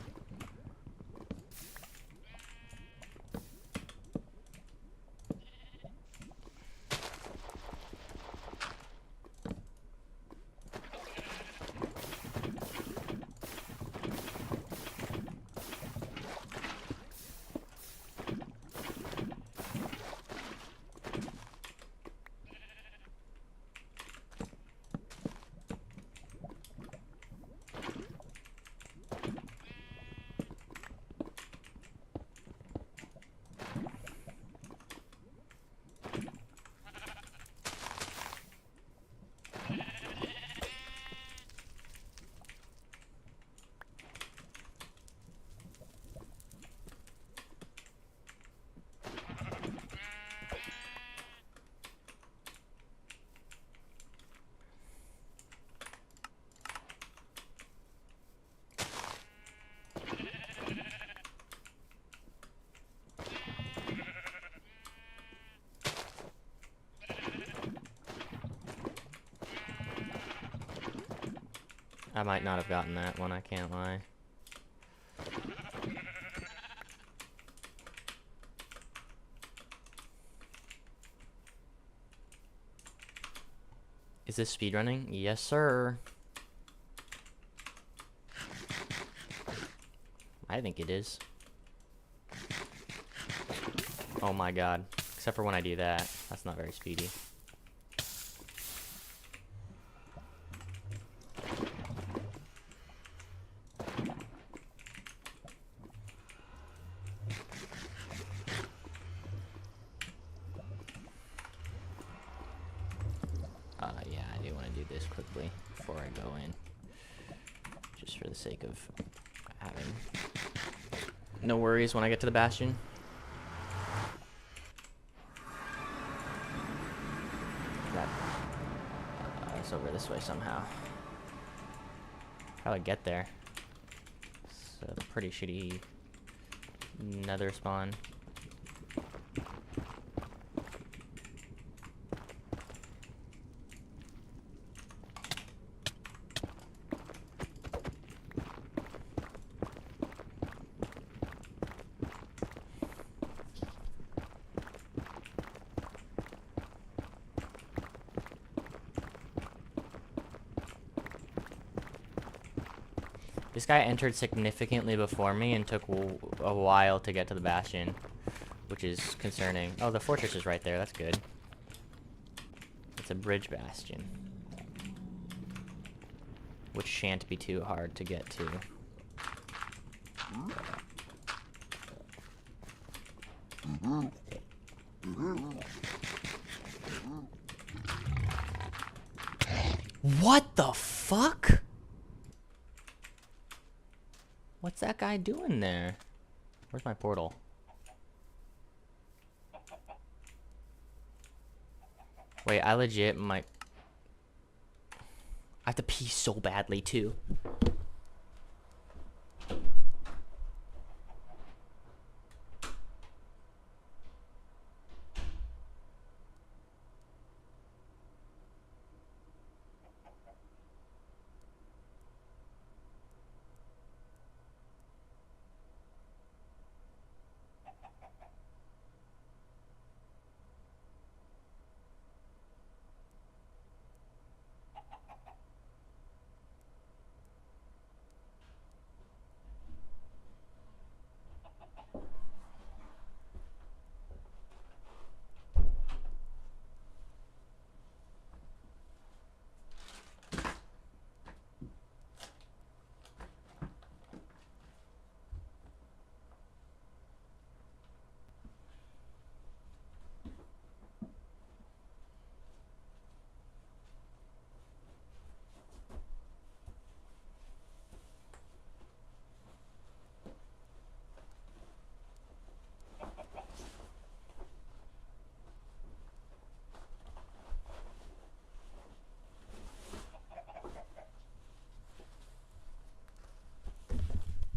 I might not have gotten that one, I can't lie. Is this speedrunning? Yes, sir. I think it is. Oh my god. Except for when I do that. That's not very speedy. Yeah, I do want to do this quickly before I go in. Just for the sake of having no worries when I get to the bastion. That it's over this way somehow. How do I get there? It's a pretty shitty nether spawn. This guy entered significantly before me and took a while to get to the bastion, which is concerning. Oh, the fortress is right there. That's good. It's a bridge bastion, which shan't be too hard to get to. What the fuck? What's that guy doing there? Where's my portal? Wait, I legit might... I have to pee so badly, too.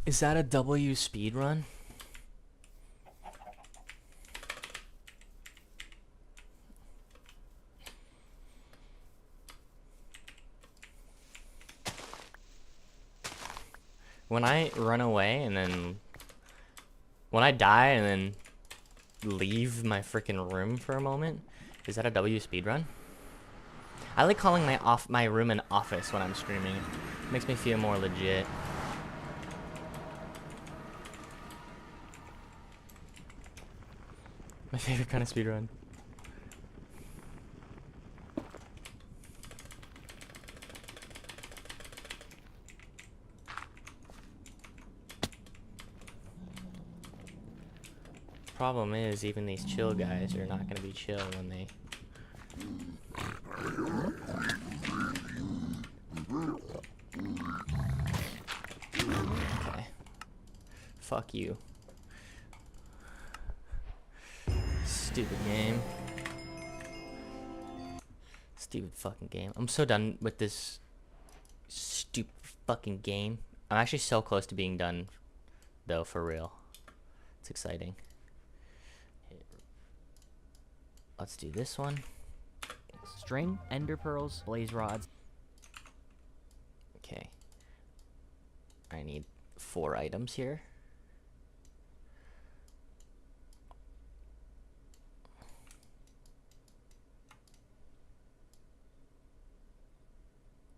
Is that a W speed run? When I run away and then... When I die and then leave my freaking room for a moment, is that a W speedrun? I like calling my room an office when I'm streaming. It makes me feel more legit. My favorite kind of speedrun. Problem is, even these chill guys are not gonna be chill when they... Okay. Fuck you. Stupid game. Stupid fucking game. I'm so done with this stupid fucking game. I'm actually so close to being done, though, for real. It's exciting. Let's do this one. String, ender pearls, blaze rods. Okay. I need 4 items here.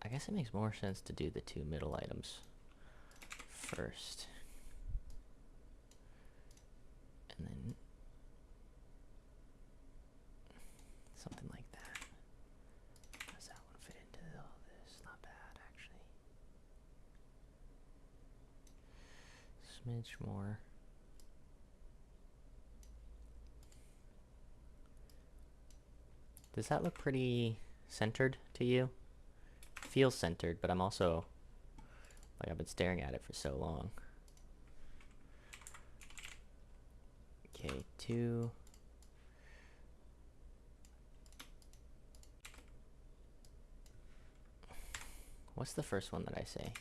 I guess it makes more sense to do the 2 middle items first. And then something like that. How does that one fit into all this? Not bad, actually. Smidge more. Does that look pretty centered to you? Feels centered, but I'm also, like, I've been staring at it for so long. Okay, 2. What's the first one that I say?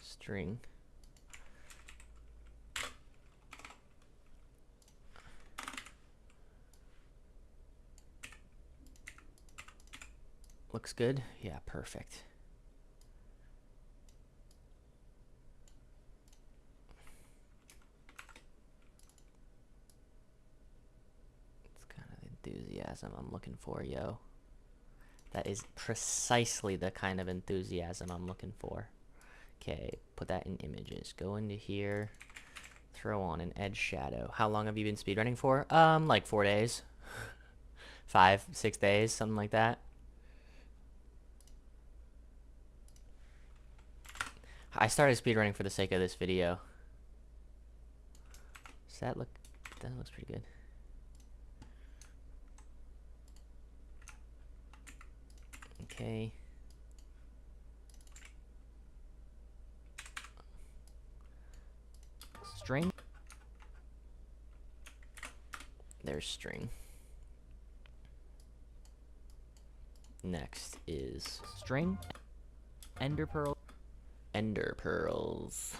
String. Looks good? Yeah, perfect. It's kind of the enthusiasm I'm looking for, yo. That is precisely the kind of enthusiasm I'm looking for. Okay, put that in images. Go into here. Throw on an edge shadow. How long have you been speedrunning for? Like 4 days. 5, 6 days, something like that. I started speedrunning for the sake of this video. Does that look... That looks pretty good. Okay. String. There's string. Next is... String, ender pearl. Ender pearls.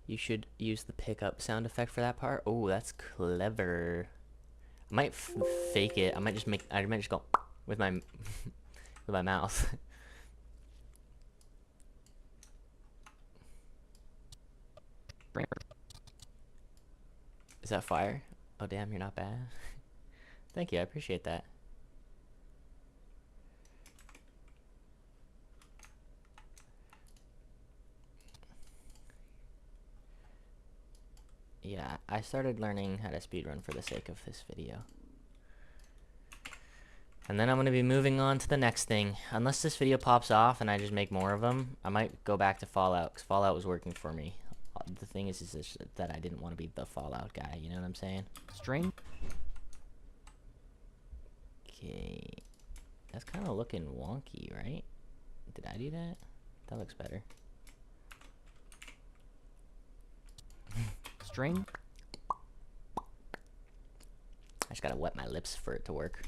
You should use the pickup sound effect for that part. Oh, that's clever. I might fake it. I might just go with my with my mouth. Is that fire? Oh damn, you're not bad. Thank you, I appreciate that. Yeah, I started learning how to speedrun for the sake of this video. And then I'm going to be moving on to the next thing. Unless this video pops off and I just make more of them, I might go back to Fallout, because Fallout was working for me. The thing is that I didn't want to be the Fallout guy, you know what I'm saying? String. Okay. That's kind of looking wonky, right? Did I do that? That looks better. String. I just gotta wet my lips for it to work.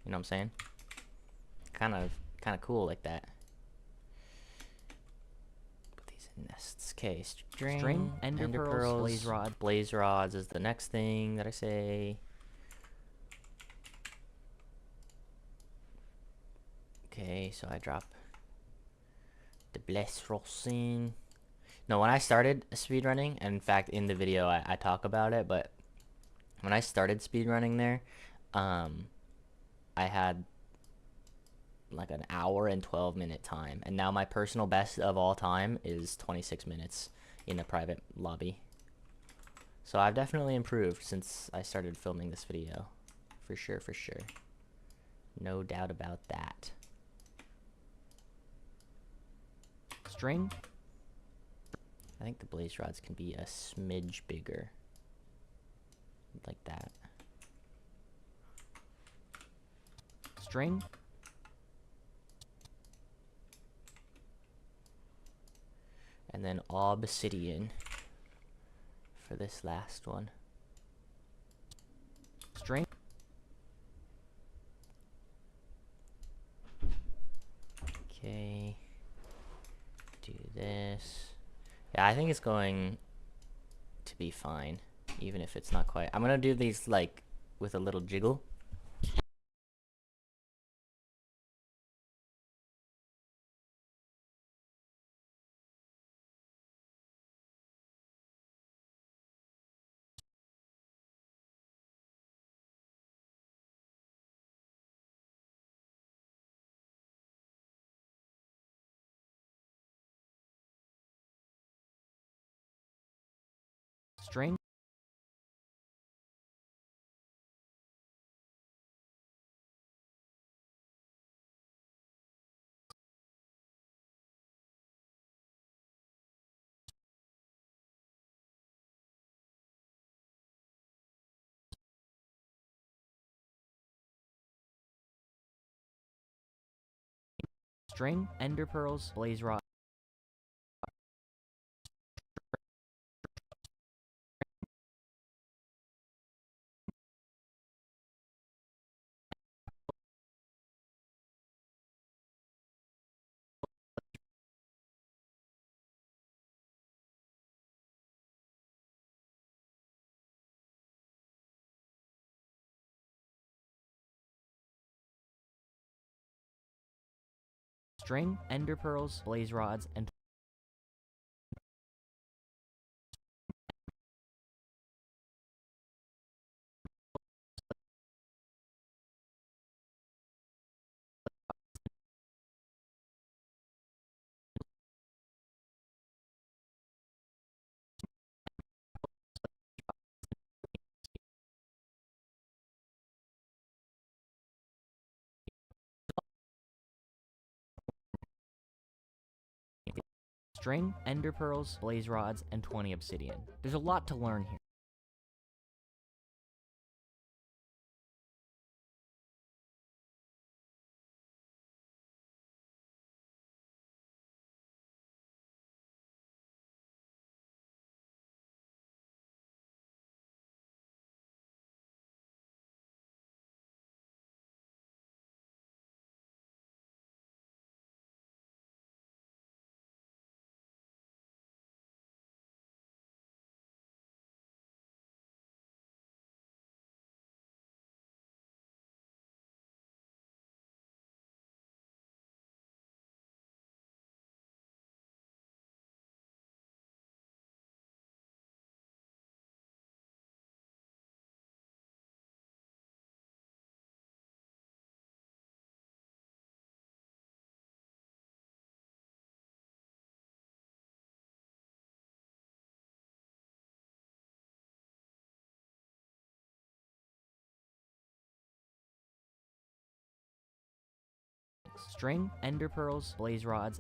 You know what I'm saying? Kind of cool like that. Put these in nests. Okay, string, ender pearls, blaze rods is the next thing that I say. Okay, so I drop the blaze rosin. No, when I started speedrunning, and in fact in the video I talk about it, but when I started speedrunning there, I had like an hour and 12-minute time, and now my personal best of all time is 26 minutes in a private lobby. So I've definitely improved since I started filming this video. For sure, for sure. No doubt about that. String. I think the blaze rods can be a smidge bigger. Like that. String. And then obsidian for this last one. String. Okay. Do this. Yeah, I think it's going to be fine, even if it's not quite. I'm gonna do these like with a little jiggle. String. String, ender pearls, blaze rod. String, ender pearls, blaze rods, and string, ender pearls, blaze rods, and 20 obsidian. There's a lot to learn here. String, ender pearls, blaze rods,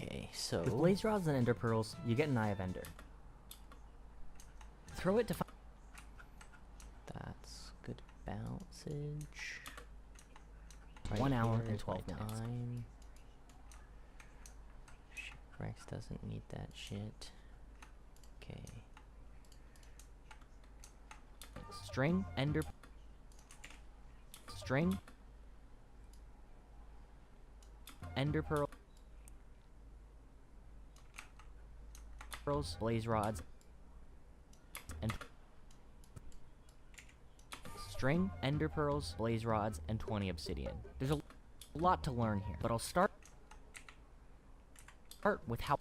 Okay, so With blaze rods and ender pearls, you get an eye of ender. Throw it to find. that's good bouncage. 1 hour here and is 12 my minutes. time. Rex doesn't need that shit. Okay. String, ender. String. Ender pearl. Pearls, blaze rods, and string, ender pearls, blaze rods, and 20 obsidian. There's a lot to learn here, but I'll start with how.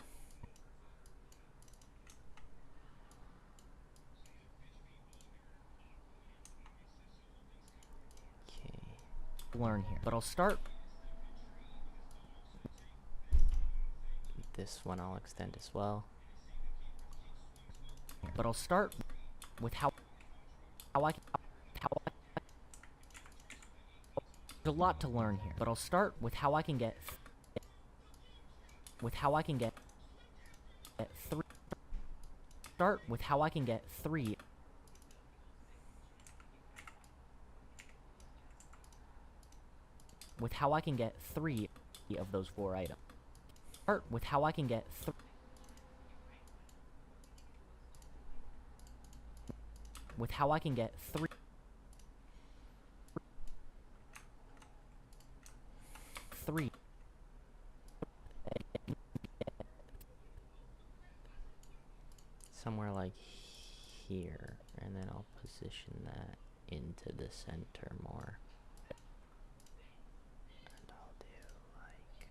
Okay. Learn here, but I'll start. This one I'll extend as well. But I'll start with how I. There's a lot to learn here, but I'll start with how I can get. Three. Start with how I can get 3. With how I can get 3 of those 4 items. Start with how I can get 3. With how I can get 3. 3. Somewhere like here, and then I'll position that into the center more. And I'll do like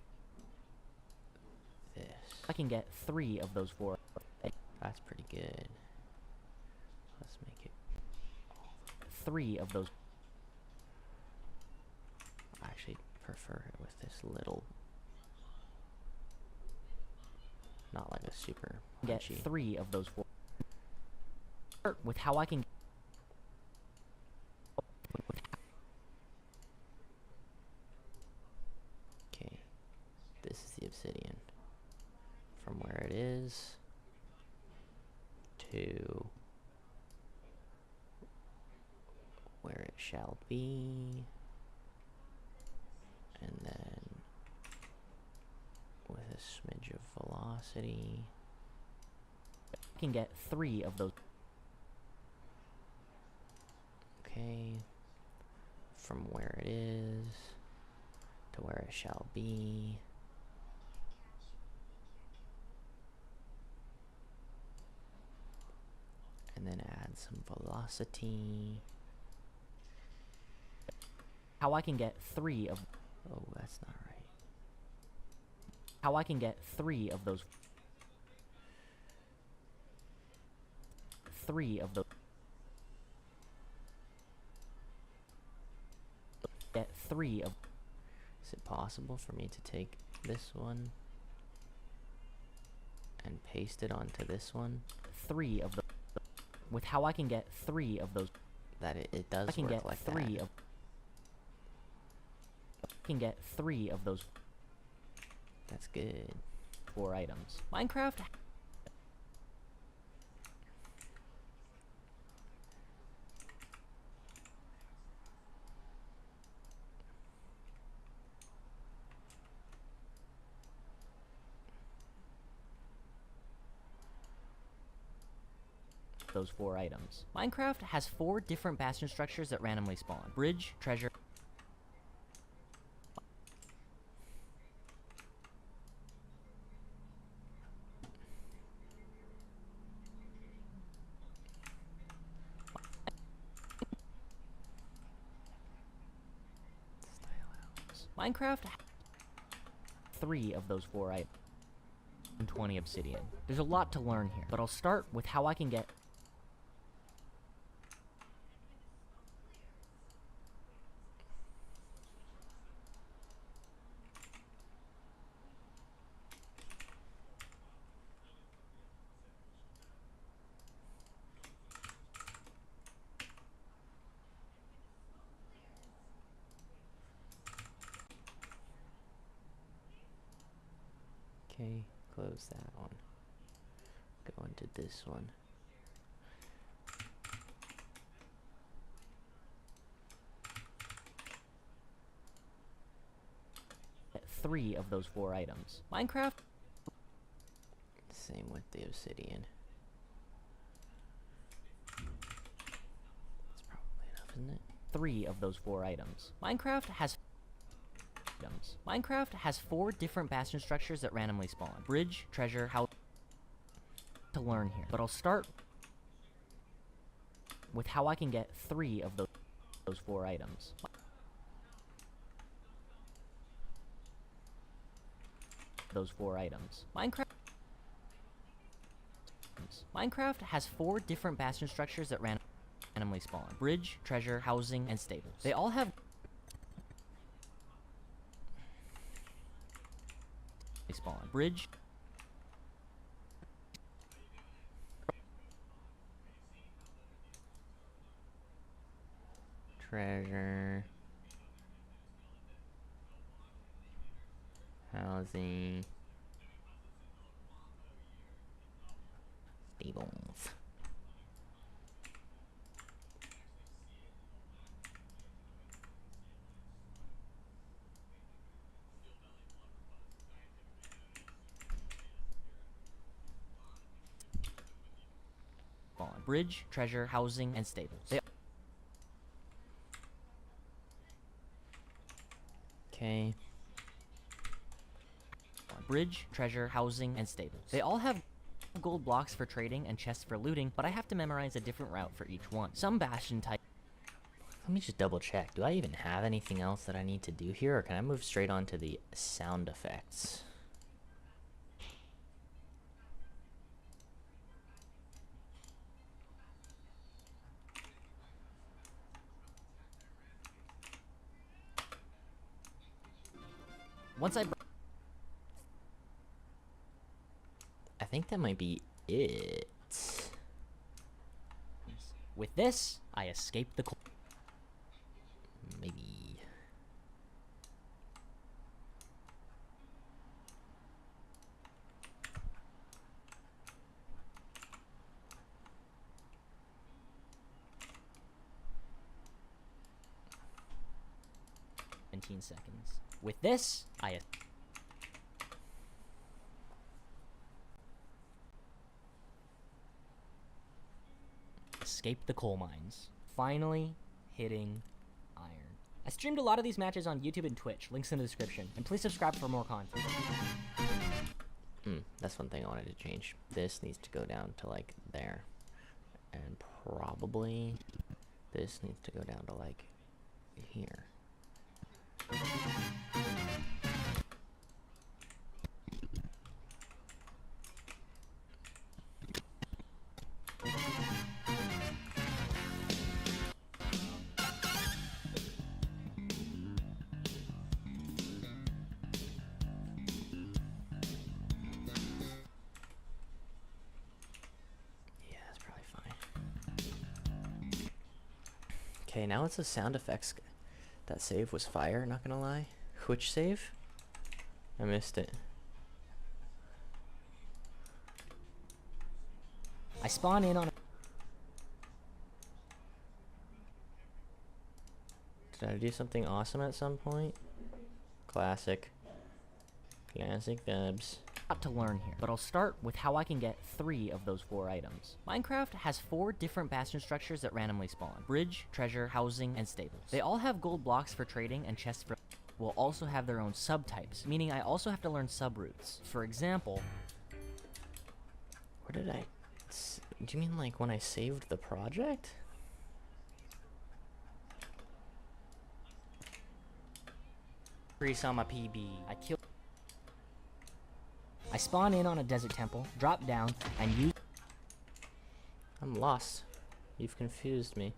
this. I can get 3 of those 4. That's pretty good. Let's make it 3 of those. I actually prefer it with this little, not like a super Get punchy. 3 of those 4. Start with how I can. Okay, this is the obsidian. From where it is to where it shall be, and then with a smidge of velocity. I can get 3 of those. Okay, from where it is to where it shall be. And then add some velocity. How I can get 3 of. Oh, that's not right. How I can get 3 of those. 3 of those. Get 3 of. Is it possible for me to take this one and paste it onto this one? 3 of the. With how I can get 3 of those. That it does I can work get like 3 that. of. I can get 3 of those That's good. 4 items. Minecraft. Those 4 items. Minecraft has 4 different bastion structures that randomly spawn. Bridge, treasure. Minecraft. 3 of those 4 items. And 20 obsidian. There's a lot to learn here, but I'll start with how I can get. Okay, close that one. Go into this one. Three of those 4 items. Minecraft. Same with the obsidian. That's probably enough, isn't it? 3 of those 4 items. Minecraft has 4 different bastion structures that randomly spawn. Bridge, treasure, house. To learn here, but I'll start with how I can get 3 of those 4 items. Minecraft has 4 different bastion structures that randomly spawn. Bridge, treasure, housing, and stables. They all have spawn. Bridge. Treasure. Housing. Stables. Bridge, treasure, housing, and stables. Okay. Bridge, treasure, housing, and stables. They all have gold blocks for trading and chests for looting, but I have to memorize a different route for each one. Some bastion type. Let me just double check. Do I even have anything else that I need to do here, or can I move straight on to the sound effects? Once I think that might be it. With this, I escape the Maybe. seconds. With this, I escape the coal mines. Finally hitting iron. I streamed a lot of these matches on YouTube and Twitch. Links in the description. And please subscribe for more content. That's one thing I wanted to change. This needs to go down to like there. And probably this needs to go down to like here. Okay, now it's the sound effects. That save was fire, not gonna lie. Which save? I missed it. I spawn in on. Did I do something awesome at some point? Classic. Classic Vubbs. Lot to learn here, but I'll start with how I can get 3 of those 4 items. Minecraft has 4 different bastion structures that randomly spawn. Bridge, treasure, housing, and stables. They all have gold blocks for trading and chests for will also have their own subtypes, meaning I also have to learn subroutes. For example, where did I... Do you mean like when I saved the project? Increase on my PB. I spawn in on a desert temple, drop down, and use. I'm lost. You've confused me.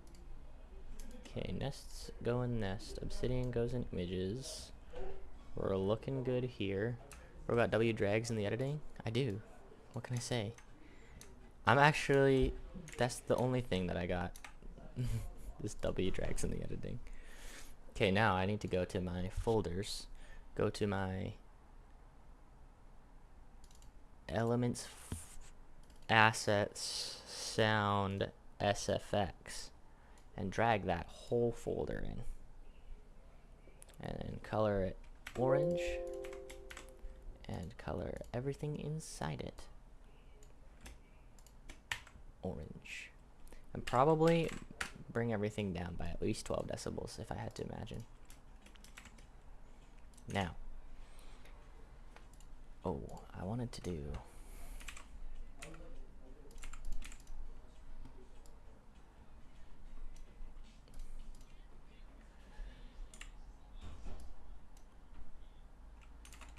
Okay, nests go in nest. Obsidian goes in images. We're looking good here. What about W drags in the editing? I do. What can I say? I'm actually... That's the only thing that I got. This W drags in the editing. Okay, now I need to go to my folders. Go to my... elements, assets, sound, SFX, and drag that whole folder in. And then color it orange, and color everything inside it orange. And probably bring everything down by at least 12 decibels if I had to imagine. Now, oh, I wanted to do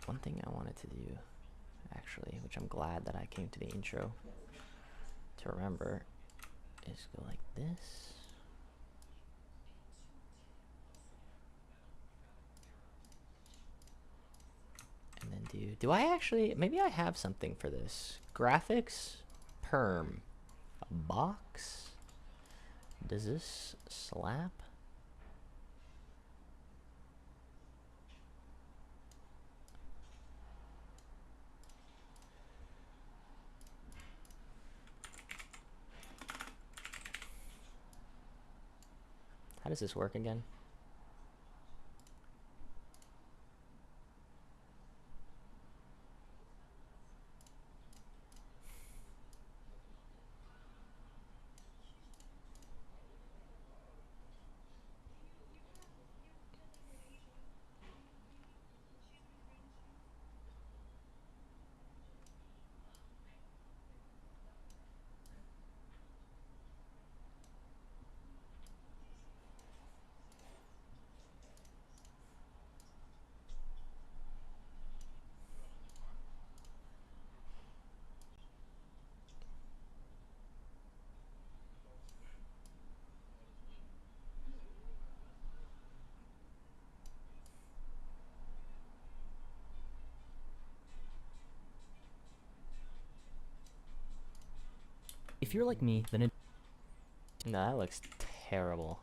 one thing I wanted to do, actually, which I'm glad that I came to the intro to remember, is go like this. And then do I actually, maybe I have something for this. Graphics, perm, a box. Does this slap? How does this work again? If you're like me, then No, that looks terrible.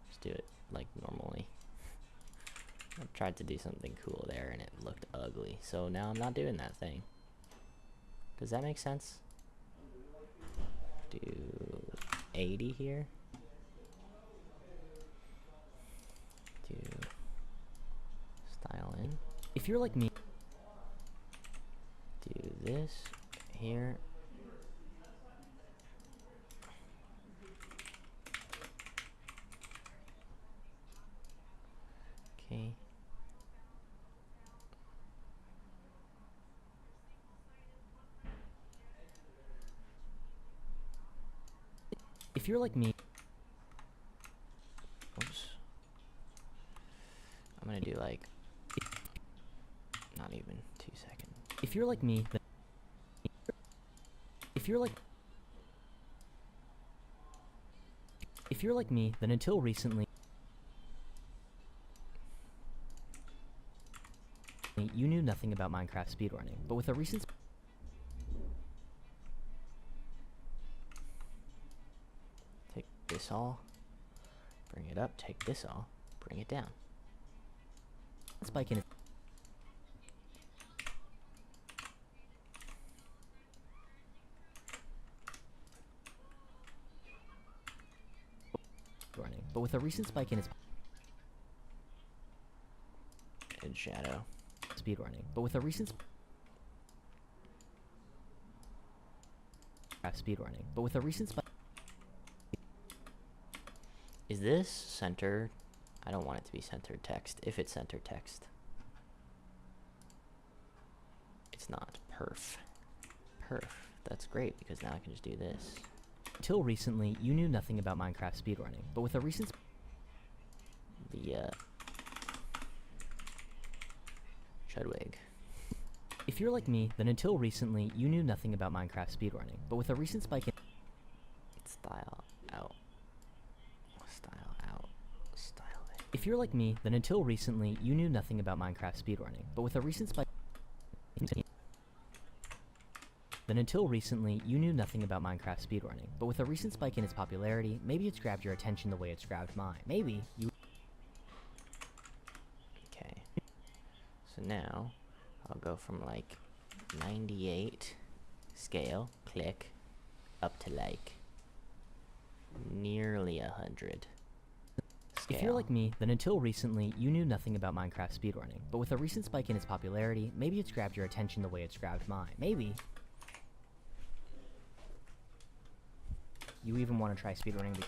Just do it like normally. I tried to do something cool there and it looked ugly. So now I'm not doing that thing. Does that make sense? Do 80 here. Do style in. if you're like me, Do this here. Okay. if you're like me, Oops. I'm gonna do like not even 2 seconds. if you're like me, then if you're like me, then until recently, you knew nothing about Minecraft speedrunning. But with a recent Take this all, bring it up, take this all, bring it down. spike in speedrunning, but with a recent spike in its In shadow. speedrunning, but with a recent speedrunning, but with a recent spike. Is this centered? I don't want it to be centered text. If it's centered text. It's not. Perf. Perf. That's great because now I can just do this. Until recently, you knew nothing about Minecraft speedrunning, but with a recent The Chudwig. if you're like me, then until recently, you knew nothing about Minecraft speedrunning, but with a recent spike in Style out. Style out. Style in. if you're like me, then until recently, you knew nothing about Minecraft speedrunning, but with a recent spike then until recently, you knew nothing about Minecraft speedrunning, but with a recent spike in its popularity, maybe it's grabbed your attention the way it's grabbed mine. Maybe you Okay. So now I'll go from like 98 scale, click, up to like nearly 100 scale. If you're like me, then until recently, you knew nothing about Minecraft speedrunning. But with a recent spike in its popularity, maybe it's grabbed your attention the way it's grabbed mine. Maybe you even want to try speedrunning.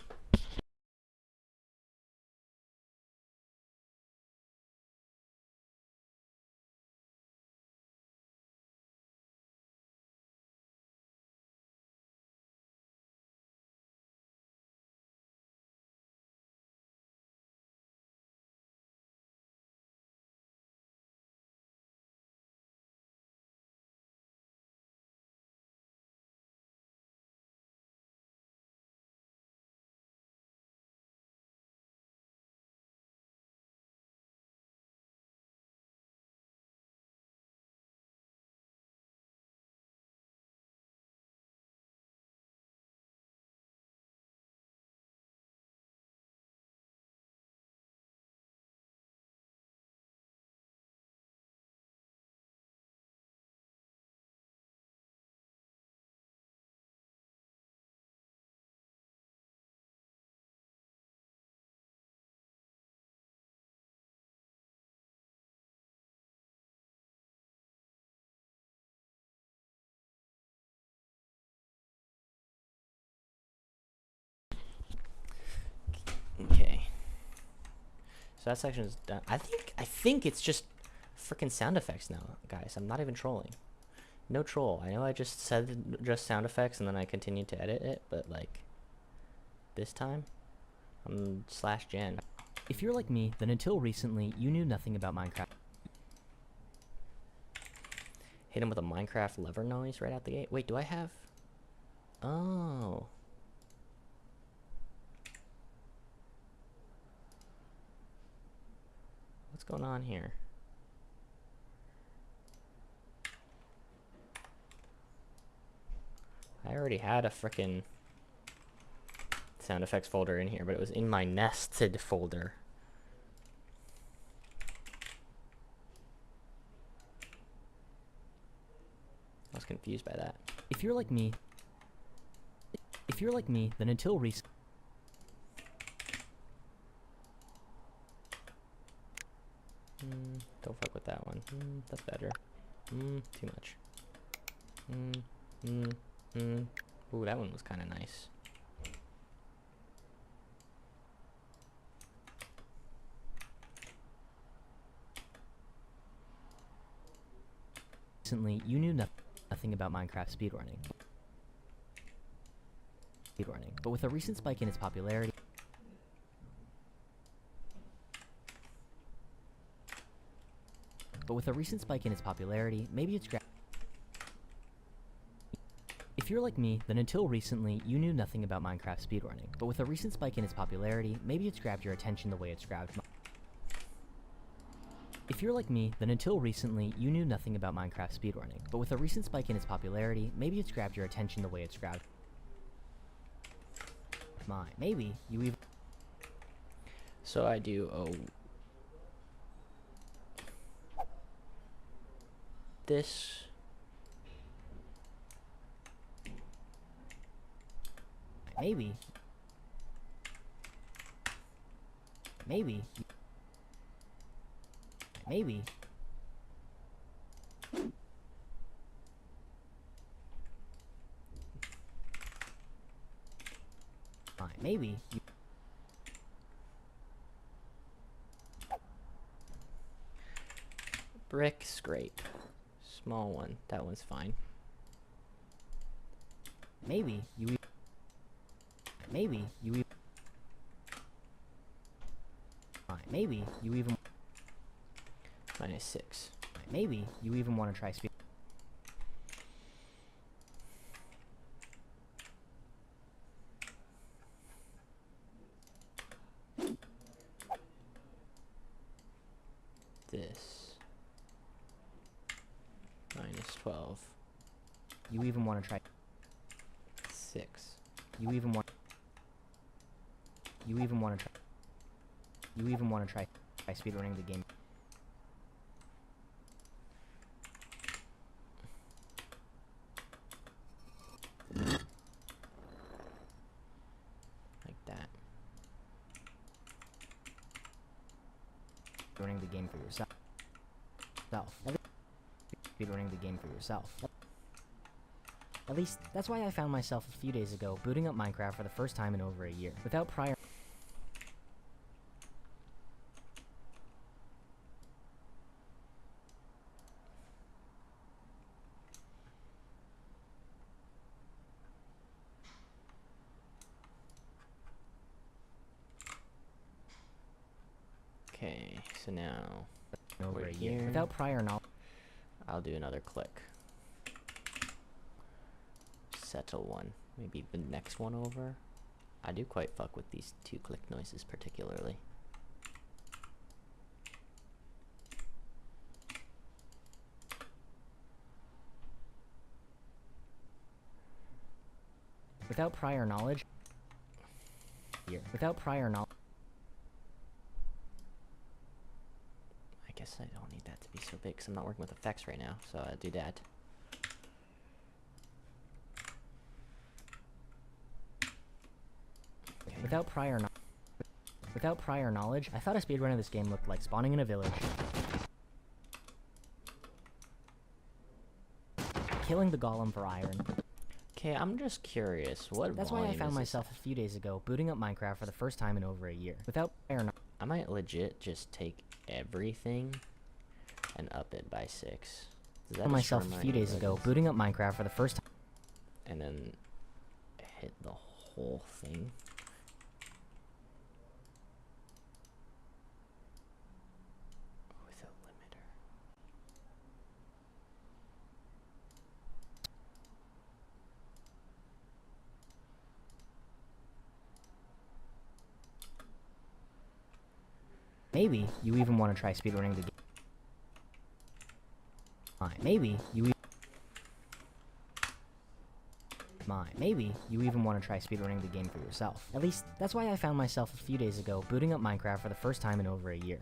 Okay. So that section is done. I think it's just freaking sound effects now, guys. I'm not even trolling. No troll. I know I just said just sound effects and then I continued to edit it, but like this time I'm /gen. If you're like me, then until recently, you knew nothing about Minecraft. Hit him with a Minecraft lever noise right out the gate. Wait, do I have? Oh. What's going on here? I already had a frickin' sound effects folder in here, but it was in my nested folder. I was confused by that. If you're like me, then until recently. Don't fuck with that one. That's better. Too much. Ooh, that one was kind of nice. Recently, you knew nothing about Minecraft speedrunning. But with a recent spike in its popularity, maybe it's grabbed. If you're like me, then until recently, you knew nothing about Minecraft speedrunning. But with a recent spike in its popularity, maybe it's grabbed your attention the way it's grabbed mine. If you're like me, then until recently, you knew nothing about Minecraft speedrunning. But with a recent spike in its popularity, maybe it's grabbed your attention the way it's grabbed mine. Maybe you even. So I do this. Maybe. Maybe. Brick scrape. Small one. That one's fine. Maybe you even. -6. Maybe you even want to try speed. This. -12. You even want to try. 6. You even want to try. Try speedrunning the game. for yourself. Speedrunning the game for yourself. At least, that's why I found myself a few days ago booting up Minecraft for the first time in over a year, without prior... Okay, so now over we're a year, here. without prior knowledge. I'll do another click. Settle one. Maybe the next one over. I do quite fuck with these 2 click noises particularly. Without prior knowledge. Without prior knowledge. I guess I don't need that to be so big because I'm not working with effects right now, so I do that. Okay. Without prior knowledge, I thought a speedrun of this game looked like spawning in a village, killing the golem for iron. Okay, I'm just curious. What That's why I volume found is myself a few days ago booting up Minecraft for the first time in over a year. Without prior knowledge. I might legit just take everything and up it by 6. Does that I found just myself a remind few you days what ago it is? booting up Minecraft for the first time. And then hit the whole thing. With a limiter. Maybe you even want to try speedrunning the game. Maybe you even want to try speedrunning the game for yourself. At least, that's why I found myself a few days ago booting up Minecraft for the first time in over a year.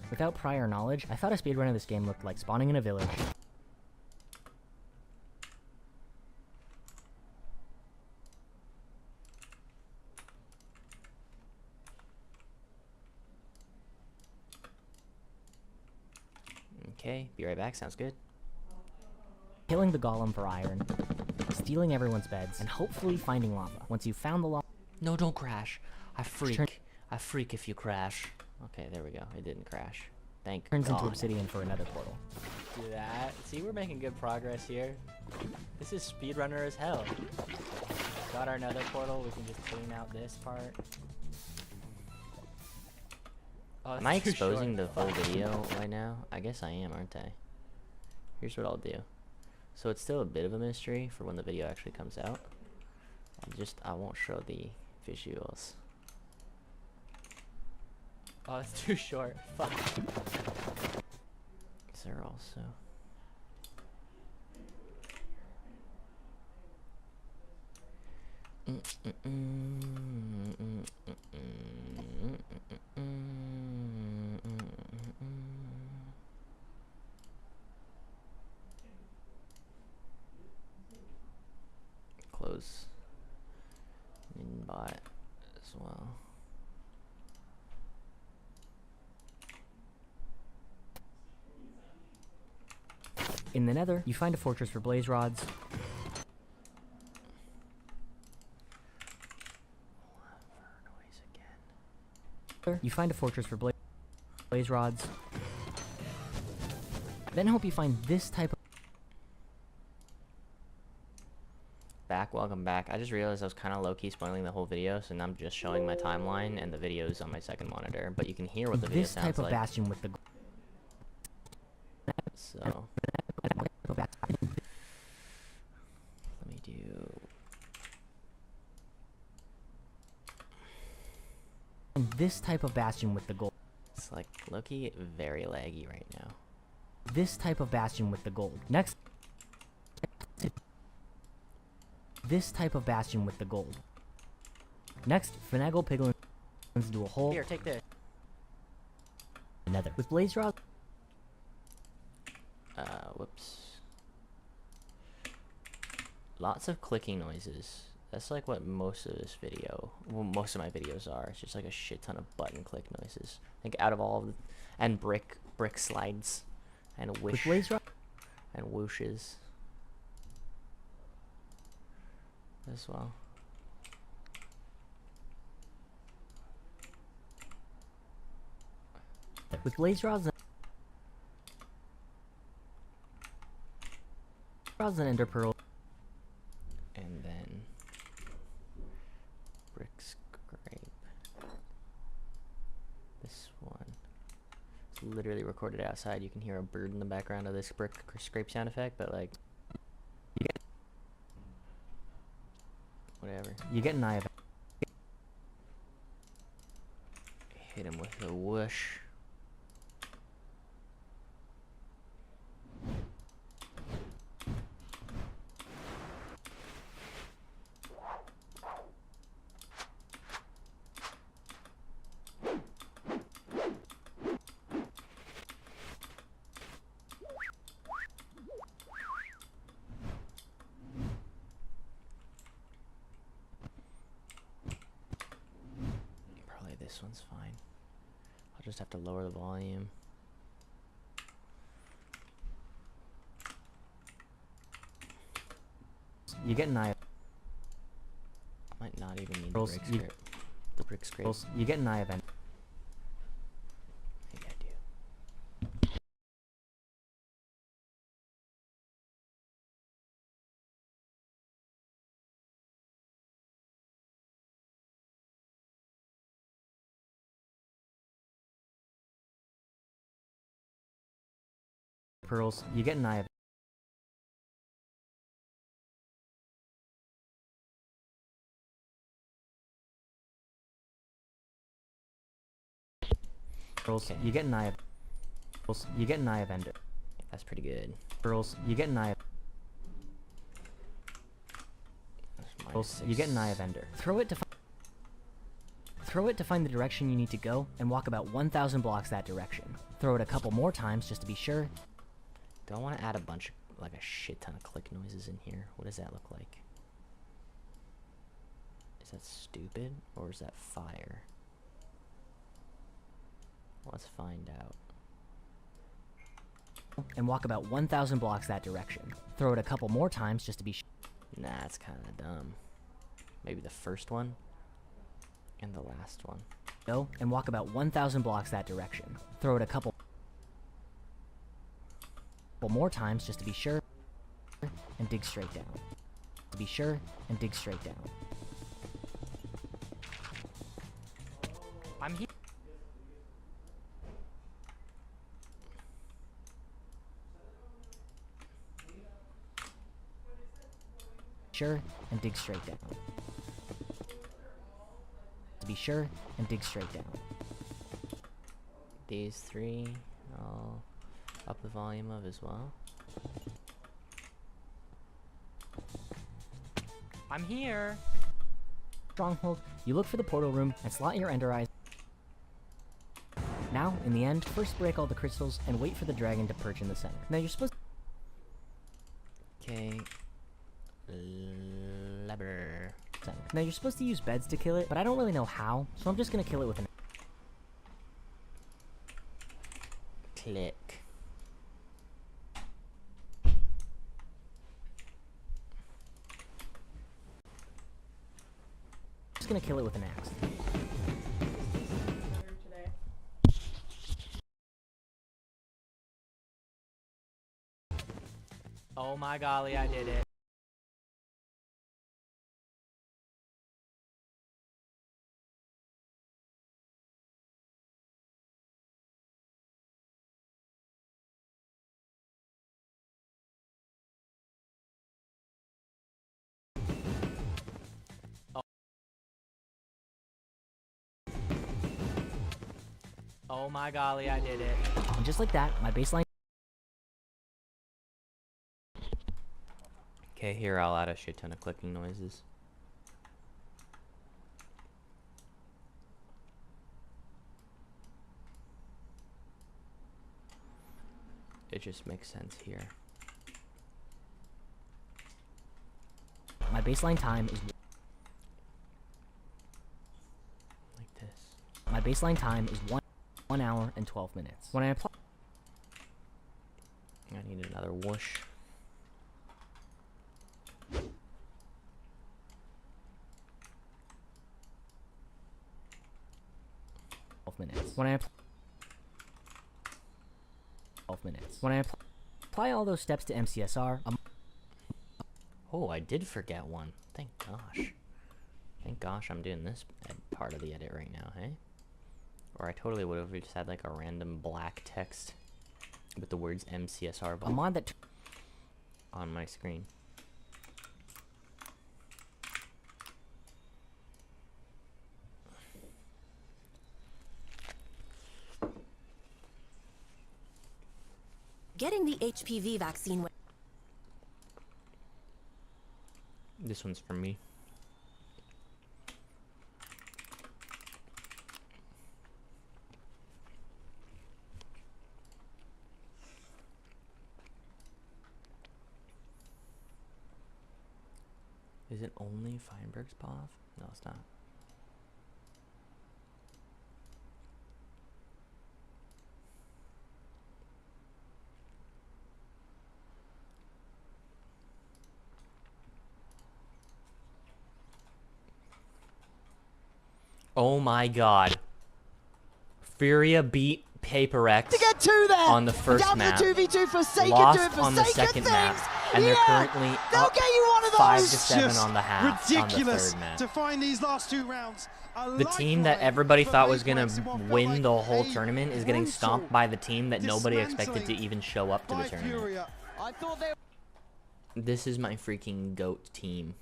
Without prior knowledge, I thought a speedrun of this game looked like spawning in a village, Okay, be right back. Sounds good. killing the golem for iron, stealing everyone's beds, and hopefully finding lava. Once you've found the lava... No, don't crash. I freak if you crash. Okay, there we go. It didn't crash. Thank turns God. into obsidian for another portal. Do that. See, we're making good progress here. This is speedrunner as hell. Got our nether portal. We can just clean out this part. Oh, Am I too exposing short. the full video right now? I guess I am, aren't I? Here's what I'll do. So it's still a bit of a mystery for when the video actually comes out. I won't show the visuals. Oh, it's too short. Fuck. Is there also... Close Minbot as well. In the nether, you find a fortress for blaze rods, you find a fortress for blaze rods. Then hope you find this type of... Welcome back. I just realized I was kind of low-key spoiling the whole video, so now I'm just showing my timeline and the videos on my second monitor, but you can hear what the video this sounds type of like. bastion with the... So, let me do... And this type of bastion with the gold. It's like low-key very laggy right now. This type of bastion with the gold. Next... This type of bastion with the gold. Next, finagle piglins into a hole. Here, take this. Nether. With blaze rods. Whoops. Lots of clicking noises. That's like what most of this video, well, most of my videos are. It's just like a shit ton of button click noises. I think out of all of the, and brick slides, and wish, and whooshes as well. With blaze rods and ender pearl. And then brick scrape. This one. It's literally recorded outside. You can hear a bird in the background of this brick scrape sound effect, but like, whatever. You get an eye of Hit him with a whoosh. Probably this one's fine. I'll just have to lower the volume. You get an eye. Might not even need the brick scrape. The brick scrape. You get an eye event. Maybe I do. Pearls. You get an eye of pearls. Okay. You get an eye of pearls. You get an eye of ender. That's pretty good. Pearls. You get an eye of pearls. You get an eye of ender. Throw it to find the direction you need to go, and walk about 1,000 blocks that direction. Throw it a couple more times just to be sure. Do I want to add a bunch of, like a shit ton of click noises in here? What does that look like? Is that stupid, or is that fire? Let's find out. And walk about 1,000 blocks that direction. Throw it a couple more times just to be sure. Nah, it's kind of dumb. Maybe the first one and the last one. Go and walk about 1,000 blocks that direction. Throw it a couple more times just to be sure, and dig straight down. To be sure and dig straight down. I'm here. Sure and dig straight down. To be sure and dig straight down. These three, I'll up the volume of as well. I'm here. Stronghold, you look for the portal room and slot your ender eyes. Now, in the end, first break all the crystals and wait for the dragon to perch in the center. Now you're supposed Okay. Lever. Now you're supposed to use beds to kill it, but I don't really know how, so I'm just gonna kill it with an Click. just gonna kill it with an axe. Oh my golly, I did it. Oh my golly, I did it. And just like that, my baseline. Okay, here I'll add a shit ton of clicking noises. It just makes sense here. My baseline time is baseline time is 1 hour and 12 minutes. When I apply... I need another whoosh. minutes. When I apply all those steps to MCSR, Oh, I did forget one. Thank gosh. Thank gosh I'm doing this part of the edit right now, hey? Or I totally would have just had like a random black text with the words MCSR a mod that on my screen. Getting the HPV vaccine. This one's for me. Is it only Feinberg's POV? No, it's not. Oh my god. Furia beat Paper X to get to there on the first down map. To the 2v2 for sake Lost of doing on the forsaken second things. map, and they're currently They'll up get you one of those. 5 to 7 on the half Ridiculous on the third map. to find these last 2 rounds. The team that everybody thought was gonna win the whole tournament is getting stomped by the team that nobody expected to even show up to the tournament. This is my freaking GOAT team.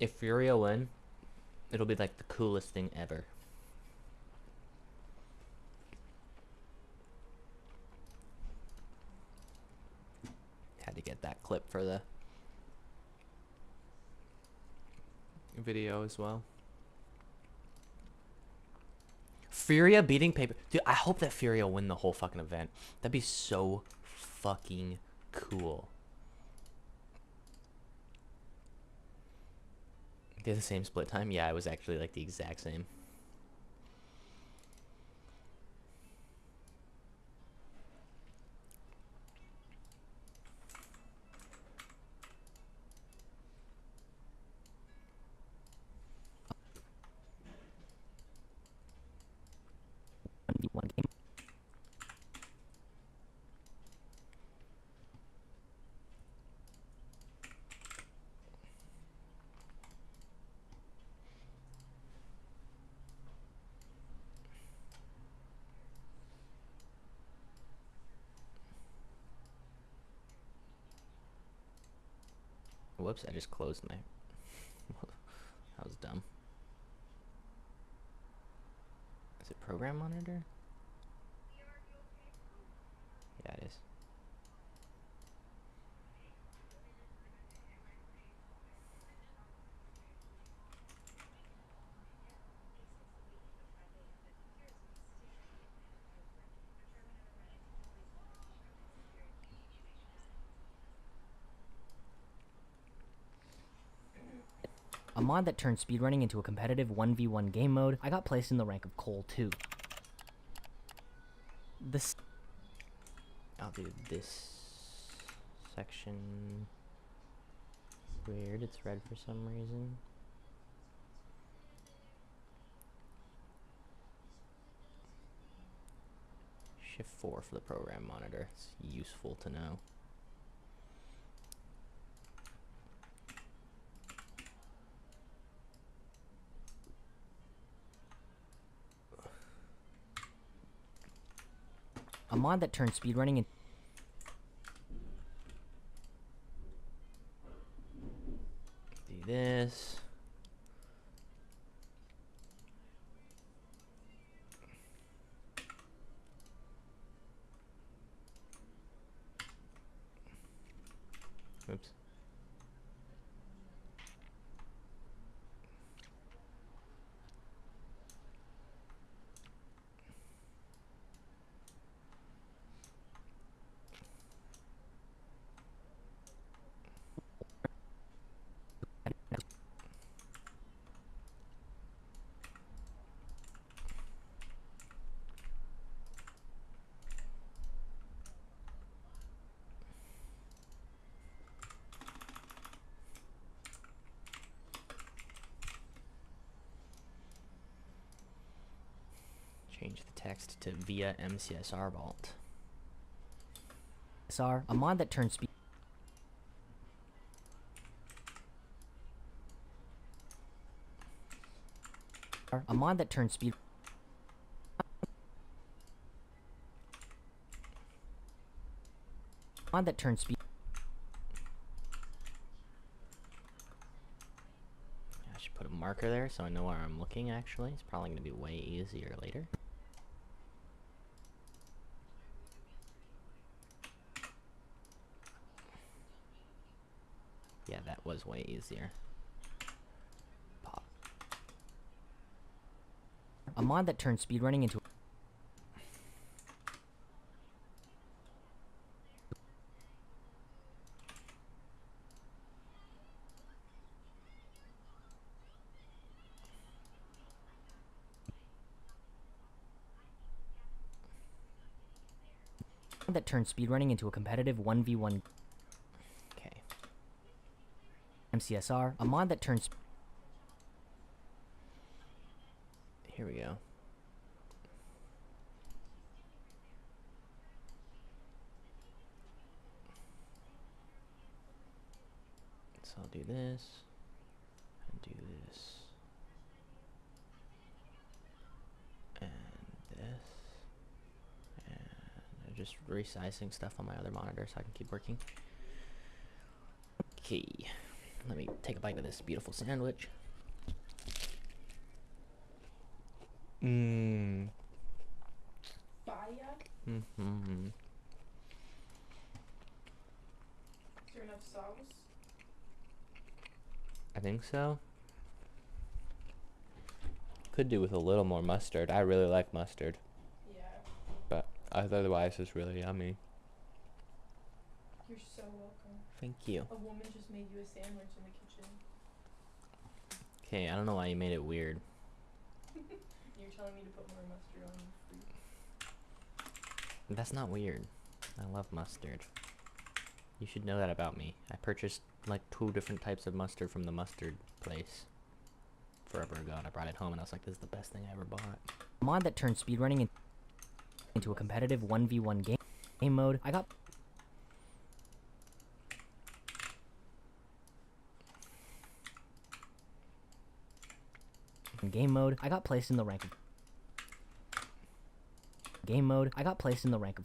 If Furia win, it'll be like the coolest thing ever. Had to get that clip for the video as well. Furia beating Paper. Dude, I hope that Furia win the whole fucking event. That'd be so fucking cool. They're the same split time? Yeah, it was actually like the exact same. one game. Whoops, I just closed my... That was dumb. Is it program monitor? Yeah, it is. A mod that turned speedrunning into a competitive 1v1 game mode, I got placed in the rank of Coal 2. I'll do this section. Weird, it's red for some reason. Shift 4 for the program monitor. It's useful to know. A mod that turned speedrunning into... Do this. Oops. Change the text to via MCSR vault. McsR, a mod that turns speed. A mod that turns speed. Mod that turns speed. I should put a marker there so I know where I'm looking. Actually, it's probably gonna be way easier later. Yeah, that was way easier. Pop. A mod that turns speedrunning into. That turns speedrunning into a competitive 1v1. Okay. MCSR, a mod that turns. Here we go. So I'll do this, and do this, and this, and I'm just resizing stuff on my other monitor so I can keep working. Okay, let me take a bite of this beautiful sandwich. Mmm. Fire? Mm-hmm. Is there enough sauce? I think so. Could do with a little more mustard. I really like mustard, Yeah. but otherwise it's really yummy. You're so welcome. Thank you. A woman just made you a sandwich in the kitchen. Okay, I don't know why you made it weird. You're telling me to put more mustard on fruit. That's not weird. I love mustard. You should know that about me. I purchased like 2 different types of mustard from the mustard place forever ago, and I brought it home and I was like, this is the best thing I ever bought. A mod that turns speedrunning into a competitive 1v1 game mode. I got. In game mode, I got placed in the rank of. Game mode, I got placed in the rank of.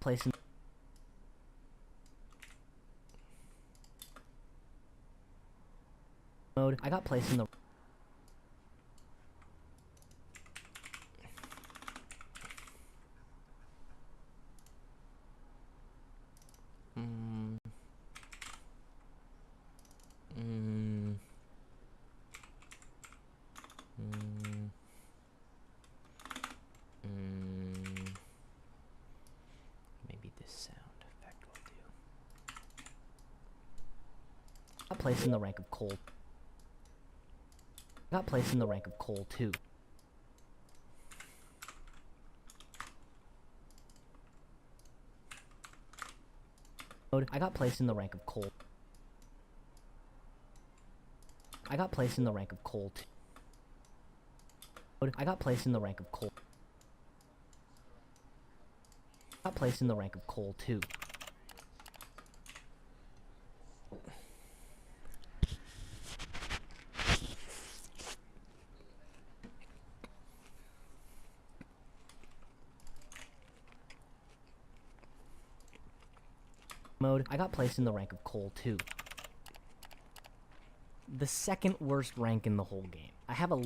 Placed in. Mode, I got placed in the. Mm. Mm. Mm. Mm. Maybe this sound effect will do. Got placed in the rank of coal. Got placed in the rank of coal 2. I got placed in the rank of coal. I got placed in the rank of coal 2. I got placed in the rank of coal. Got placed in the rank of coal 2. Mode, I got placed in the rank of coal 2. The second worst rank in the whole game. I have a.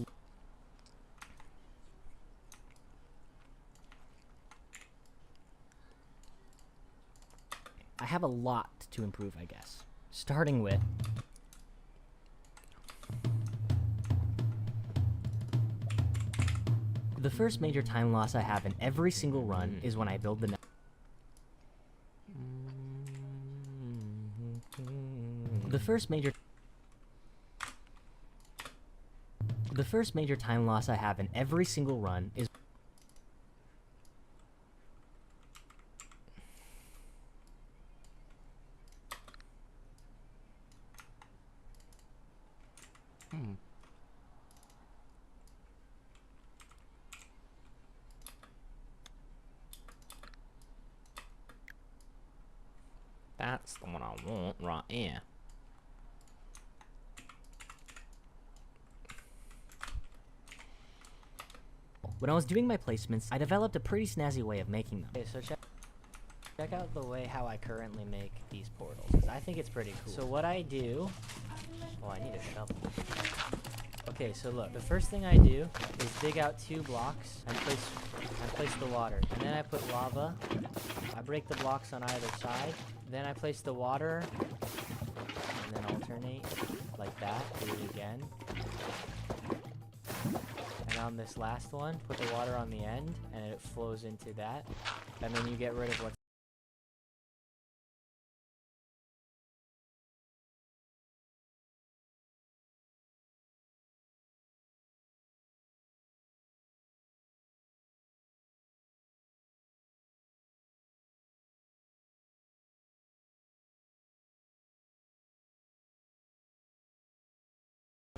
I have a lot to improve, I guess. Starting with. The first major time loss I have in every single run is when I build the. The first major time loss I have in every single run is That's the one I want right here. When I was doing my placements, I developed a pretty snazzy way of making them. Okay, so check out the way how I currently make these portals, because I think it's pretty cool. So what I do... Oh, I need a shovel. Okay, so look, the first thing I do is dig out 2 blocks and place the water. And then I put lava. I break the blocks on either side. Then I place the water. And then alternate like that. Do it again. And on this last one, put the water on the end, and it flows into that. And then you get rid of what's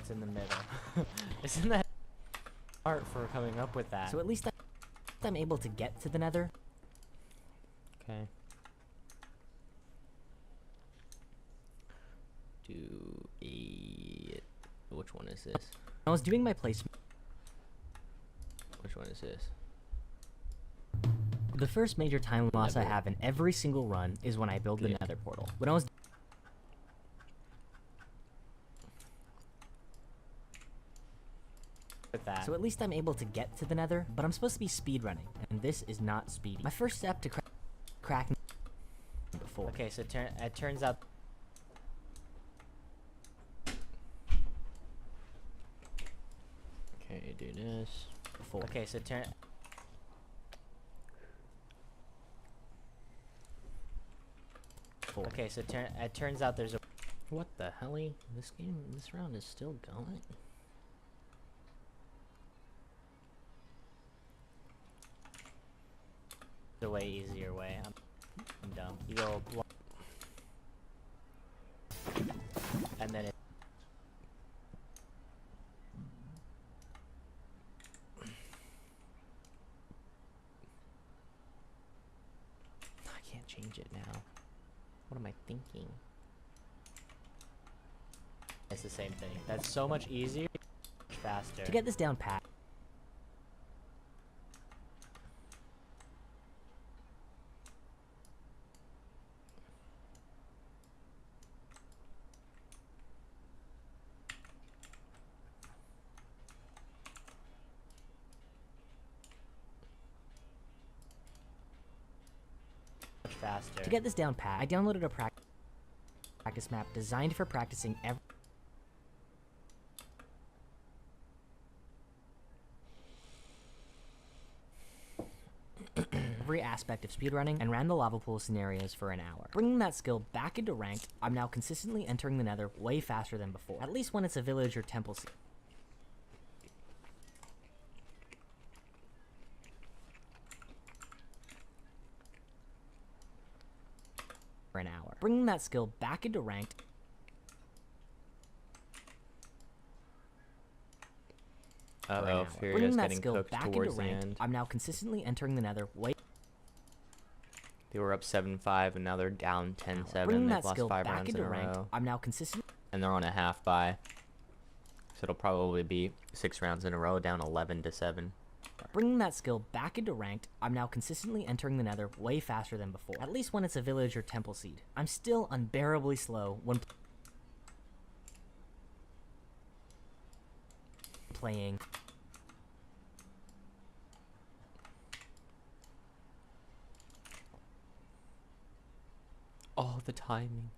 in the middle. Isn't that art for coming up with that? So at least I'm able to get to the nether. Okay. Do a... Which one is this? When I was doing my placement, Which one is this? the first major time loss I have in every single run is when I build the nether portal. When I was That. So at least I'm able to get to the nether, but I'm supposed to be speedrunning, and this is not speedy. My first step to crack before. Okay, so it turns out... Okay, do this. Before. Okay, so Okay, so it turns out there's a... What the helly? This round is still going? The way easier way. I'm dumb. You go and then it... I can't change it now. What am I thinking? It's the same thing. That's so much easier, faster. To get this down pat. Faster. To get this down pat, I downloaded a practice map designed for practicing every aspect of speedrunning and ran the lava pool scenarios for an hour. Bringing that skill back into ranked, I'm now consistently entering the nether way faster than before, at least when it's a village or temple seed. For an hour. Bringing that skill back into ranked. Uh-oh, Furio's getting cooked towards the end. I'm now consistently entering the nether way. They were up 7-5 and now they're down 10-7. Bringing They've that lost skill 5 back rounds in into a ranked. row. I'm now consistent. And they're on a half bye. So it'll probably be 6 rounds in a row, down 11-7. Bringing that skill back into ranked, I'm now consistently entering the nether way faster than before, at least when it's a village or temple seed. I'm still unbearably slow when playing. Oh, the timing.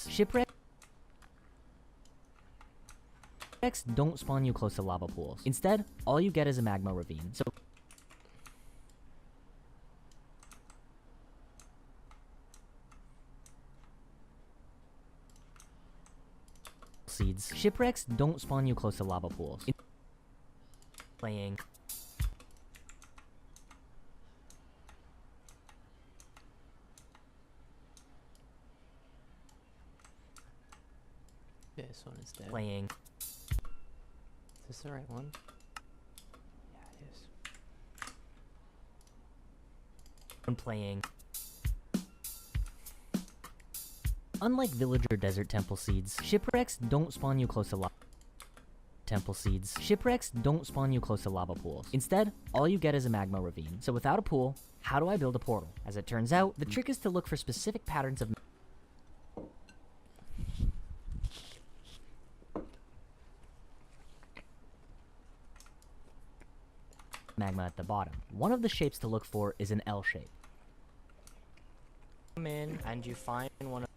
Shipwrecks don't spawn you close to lava pools. Instead, all you get is a magma ravine. So seeds. Shipwrecks don't spawn you close to lava pools. Playing. This one is dead. Playing. this the right one? Yeah, it is. When playing. Unlike village or desert temple seeds, shipwrecks don't spawn you close to lava pools. Instead, all you get is a magma ravine. So without a pool, how do I build a portal? As it turns out, the trick is to look for specific patterns of magma at the bottom. One of the shapes to look for is an L shape. Come in and you find one of...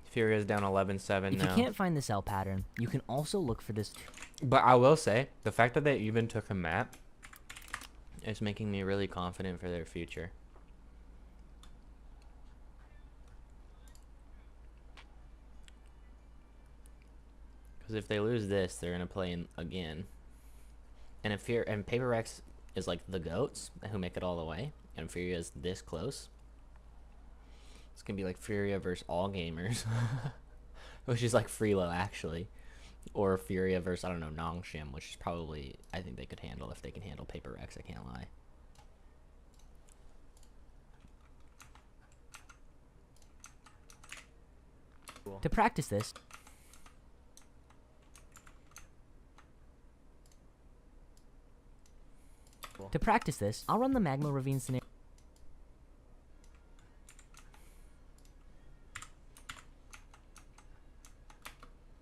Furia's down 11-7 If now. you can't find this L pattern, you can also look for this. But I will say, the fact that they even took a map is making me really confident for their future. Because if they lose this, they're gonna play in again. And if Paper Rex is like the goats who make it all the way, and Furia is this close, it's gonna be like Furia versus all gamers, which is like Freelo actually, or Furia versus I don't know Nongshim, which is probably I think they could handle if they can handle Paper Rex. I can't lie. To practice this, I'll run the magma ravine scenario.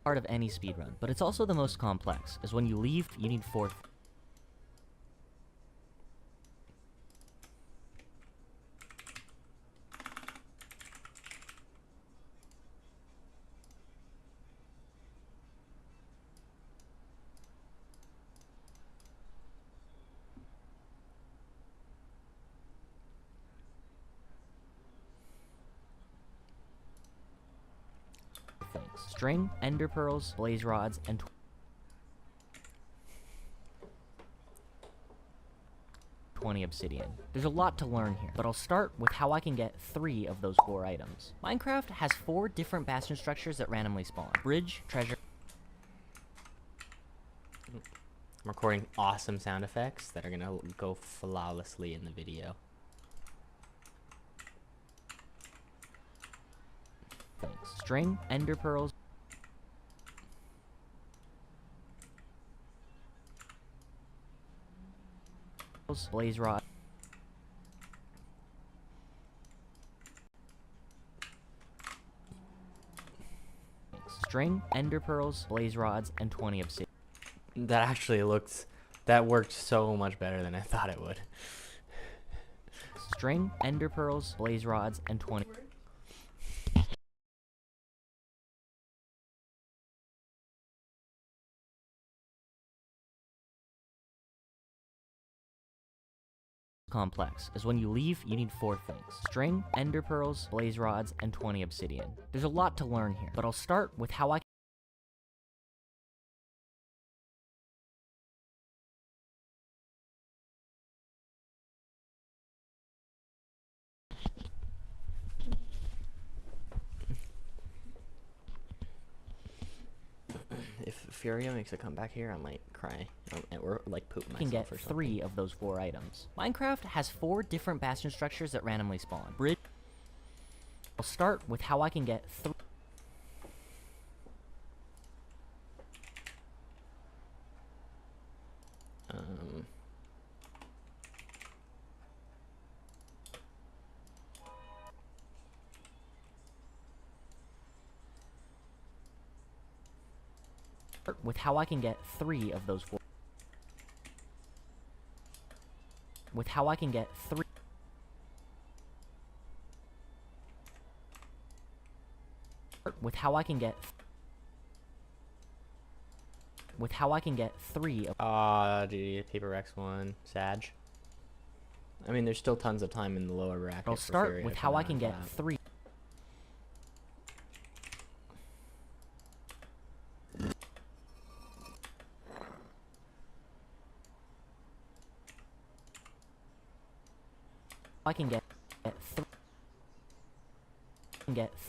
Part of any speedrun, but it's also the most complex, as when you leave, you need 4 things. String, ender pearls, blaze rods, and 20 obsidian. There's a lot to learn here, but I'll start with how I can get 3 of those 4 items. Minecraft has 4 different bastion structures that randomly spawn. Bridge, treasure. I'm recording awesome sound effects that are gonna go flawlessly in the video. String, ender pearls, blaze rod, string, ender pearls, blaze rods, and 20 obsidian. That actually that worked so much better than I thought it would. String, ender pearls, blaze rods, and 20 complex, as when you leave, you need 4 things. String, ender pearls, blaze rods, and 20 obsidian. There's a lot to learn here, but I'll start with how I If Furia makes a comeback here, I might cry or like poop myself can get or something. 3 of those 4 items. Minecraft has 4 different bastion structures that randomly spawn. Bridge. I'll start with how I can get 3. With how I can get 3 of those 4. With how I can get 3. With how I can get. With how I can get 3 of. Dude, Paper Rex won. Sag. I mean, there's still tons of time in the lower bracket. I'll for start Furia with to how I knock can get out. 3. I can get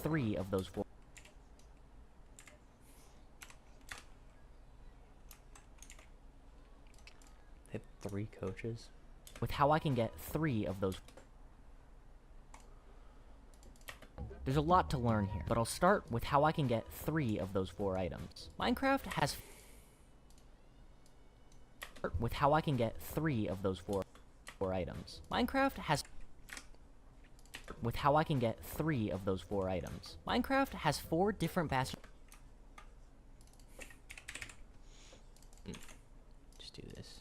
3 of those 4. 3 coaches. with how I can get 3 of those. There's a lot to learn here, but I'll start with how I can get 3 of those 4 items. Minecraft has with how I can get 3 of those 4 items. Minecraft has with how I can get 3 of those 4 items. Minecraft has 4 different bastion. Just do this.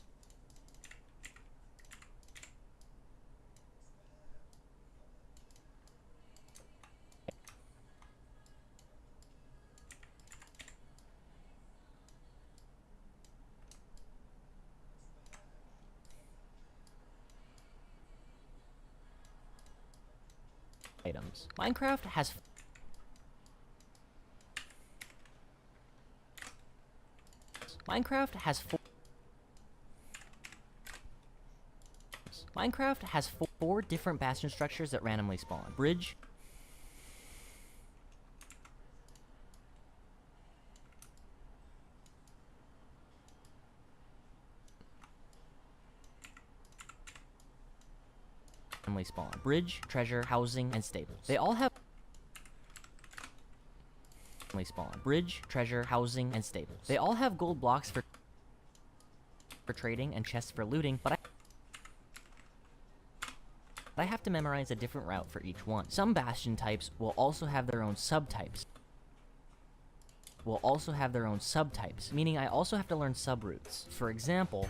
Items. Minecraft has Minecraft has 4 Minecraft has 4 different bastion structures that randomly spawn. Bridge, randomly spawn. Bridge, treasure, housing, and stables. They all have randomly spawn. Bridge, treasure, housing, and stables. They all have gold blocks for trading and chests for looting, but I have to memorize a different route for each one. Some bastion types will also have their own subtypes. Meaning I also have to learn subroutes. For example,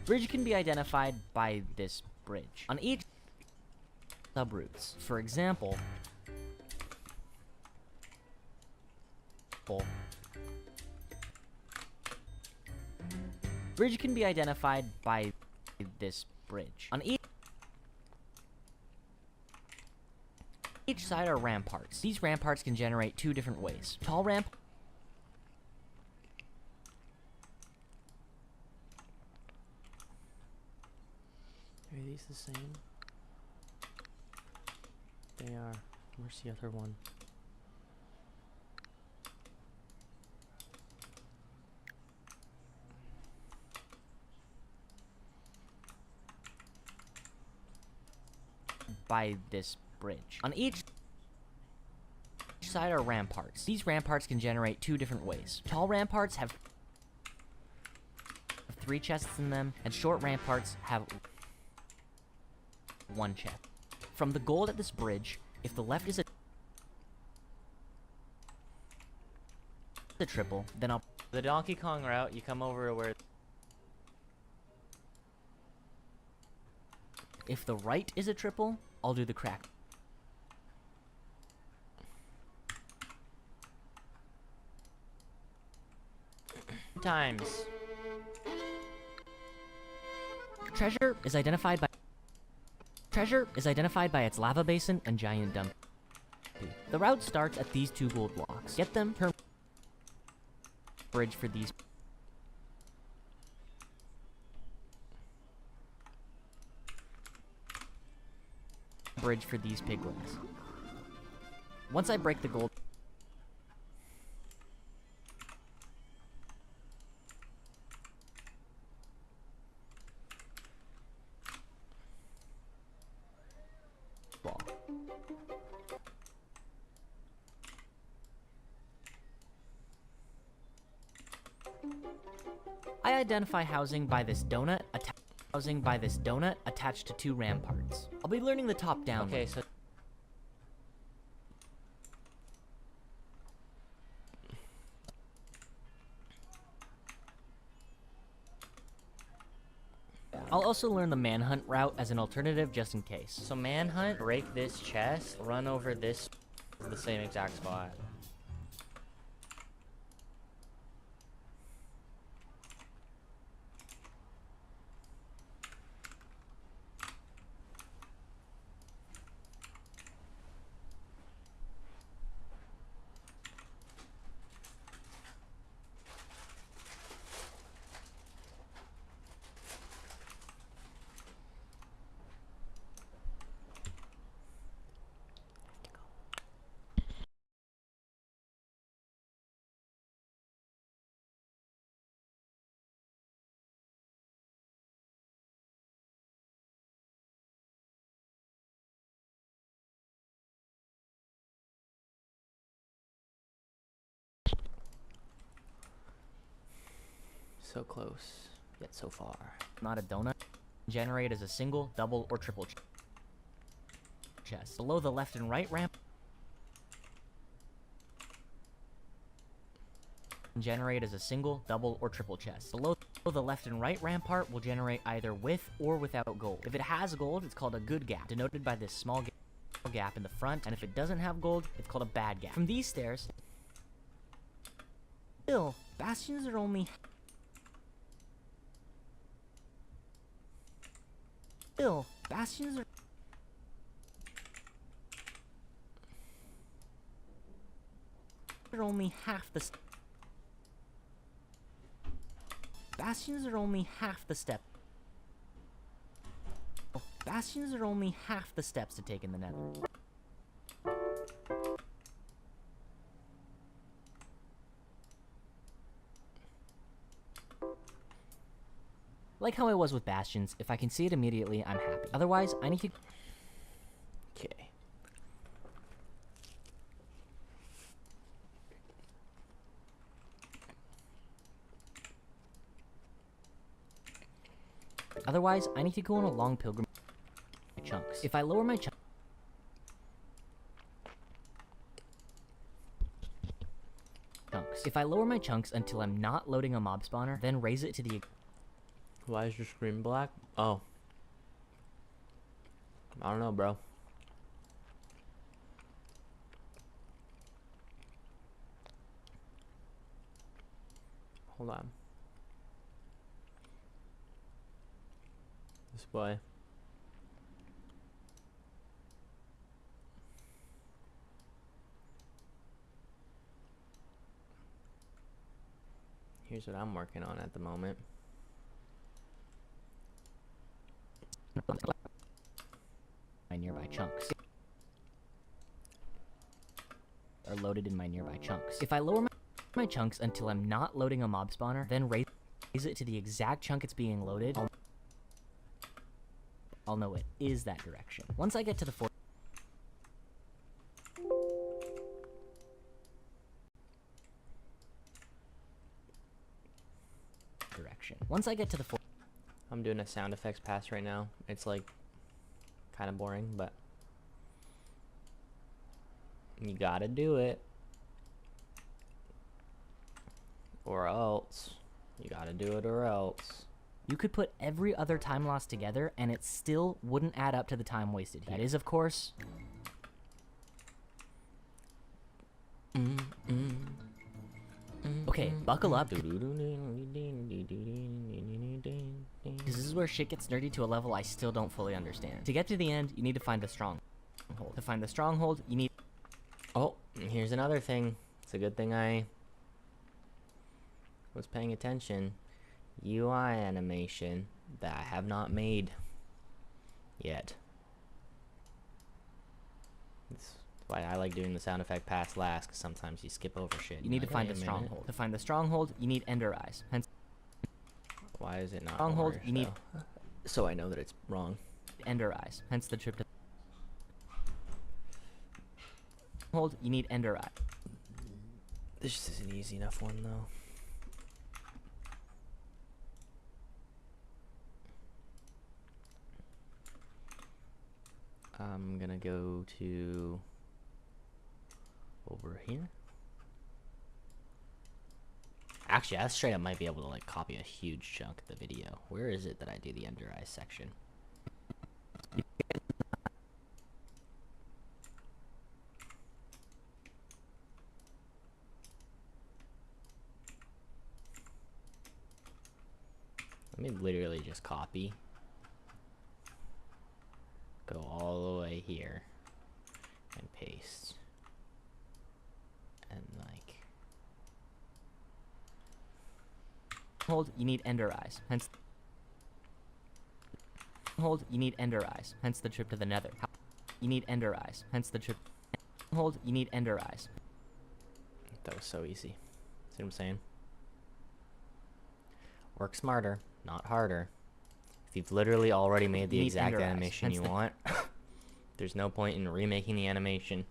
bridge can be identified by this bridge. On each subroutes, for example, bridge can be identified by this bridge. On each side are ramparts. These ramparts can generate 2 different ways. Tall ramp. Are these the same? They are. Where's the other one? By this bridge. On each side are ramparts. These ramparts can generate 2 different ways. Tall ramparts have 3 chests in them, and short ramparts have 1 chest. From the gold at this bridge, if the left is a triple, then I'll The Donkey Kong route, you come over to where... if the right is a triple, I'll do the crack. Times. Treasure is identified by its lava basin and giant dump. The route starts at these 2 gold blocks. Get them, turn bridge for these. Bridge for these piglins. Once I break the gold ball. I identify housing by this donut attached to 2 ramparts. I'll be learning the top down. Okay, so... I'll also learn the manhunt route as an alternative just in case. So manhunt, break this chest, run over this, the same exact spot. So close, yet so far. Not a donut. Generate as a single, double, or triple chest. Below the left and right ramp. Generate as a single, double, or triple chest. Below the left and right rampart will generate either with or without gold. If it has gold, it's called a good gap, denoted by this small gap in the front, and if it doesn't have gold, it's called a bad gap. From these stairs, still, bastions are only only half the bastions are only half the step. Bastions are only half the steps to take in the nether. Like how I was with bastions, if I can see it immediately, I'm happy. Otherwise, I need to... Okay. Otherwise, I need to go on a long pilgrimage chunks. If I lower my chunks... If I lower my chunks until I'm not loading a mob spawner, then raise it to the... Why is your screen black? Oh. I don't know, bro. Hold on. This boy. Here's what I'm working on at the moment. My nearby chunks are loaded in my nearby chunks. If I lower my chunks until I'm not loading a mob spawner, then raise it to the exact chunk it's being loaded, I'll know it is that direction. Once I get to the Once I get to the I'm doing a sound effects pass right now. It's like kind of boring, but you gotta do it, or else. You gotta do it or else. You could put every other time lost together and it still wouldn't add up to the time wasted here. That is, of course... Okay, buckle up. Because this is where shit gets nerdy to a level I still don't fully understand. To get to the end, you need to find the stronghold. To find the stronghold, you need... Oh, here's another thing. It's a good thing I was paying attention. UI animation that I have not made yet. It's why I like doing the sound effect pass last, because sometimes you skip over shit. You need to find the stronghold. To find the stronghold, you need ender eyes. Hence, why is it not stronghold? orange, You need so I know that it's wrong. Ender eyes. Hence the trip to hold. You need ender eye. This just is an easy enough one though. I'm gonna go to over here. Actually, I straight up might be able to like copy a huge chunk of the video. Where is it that I do the under eye section? Let me literally just copy. Go all the way here and paste. And like hold, you need ender eyes. Hence hold, you need ender eyes. Hence the trip to the nether. You need ender eyes. Hence the trip. Hold, you need ender eyes. That was so easy. See what I'm saying? Work smarter, not harder. If you've literally already made the exact animation you want, there's no point in remaking the animation.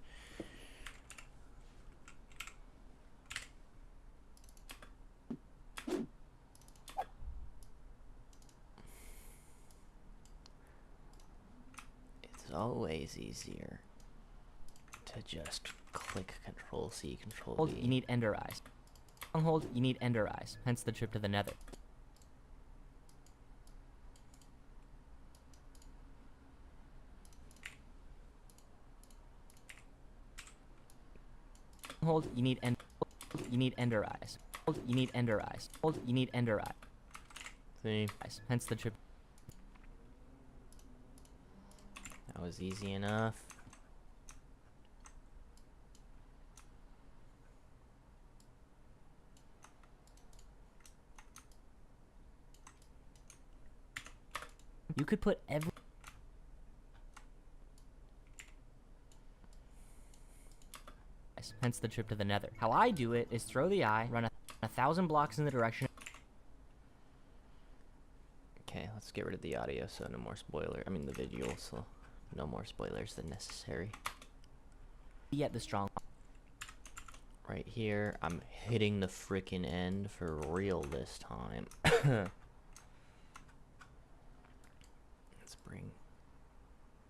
It's always easier to just click Control C, Control Hold, V. you need Ender Eyes. Hold, you need Ender Eyes, hence the trip to the Nether. Hold, you need Ender Eyes. Hold, you need Ender Eyes. Hold, you need Ender Eyes. See, Hence the trip. that was easy enough. You could put every. Hence the trip to the Nether. How I do it is throw the eye, run 1,000 blocks in the direction. Okay, let's get rid of the audio so no more spoiler. I mean the visual, so no more spoilers than necessary. Yet the strong. Right here, I'm hitting the frickin' end for real this time. Let's bring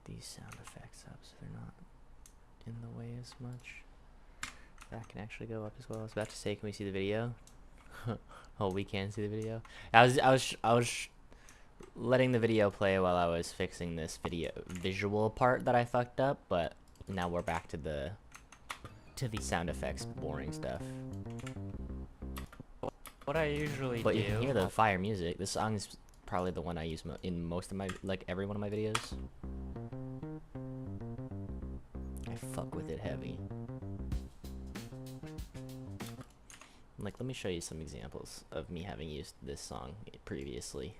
these sound effects up so they're not in the way as much. That can actually go up as well. I was about to say, can we see the video? Oh, we can see the video. I was letting the video play while I was fixing this visual part that I fucked up, but now we're back to the sound effects boring stuff. What I usually But you can hear the fire music. This song is probably the one I use in most of my, like, every one of my videos. I fuck with it heavy. Like, let me show you some examples of me having used this song previously.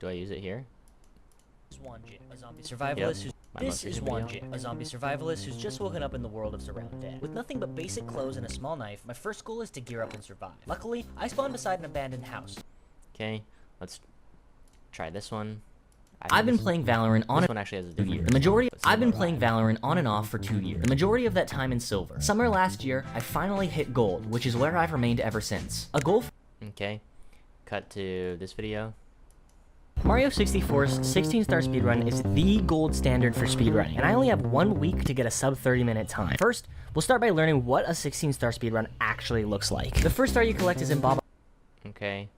Do I use it here? A zombie survivalist who's this is a zombie survivalist who's just woken up in the world of Surround Dead. With nothing but basic clothes and a small knife, my first goal is to gear up and survive. Luckily, I spawned beside an abandoned house. Okay, let's try this one. I've been playing Valorant on This and one actually has a off. different The majority. but I've been similar playing vibe. Valorant on and off for 2 years. The majority of that time in silver. Summer last year, I finally hit gold, which is where I've remained ever since. A goal. Okay, cut to this video. Mario 64's 16-star speedrun is the gold standard for speedrunning, and I only have 1 week to get a sub 30-minute time. First, we'll start by learning what a 16-star speedrun actually looks like. The first star you collect is in Bob. Okay,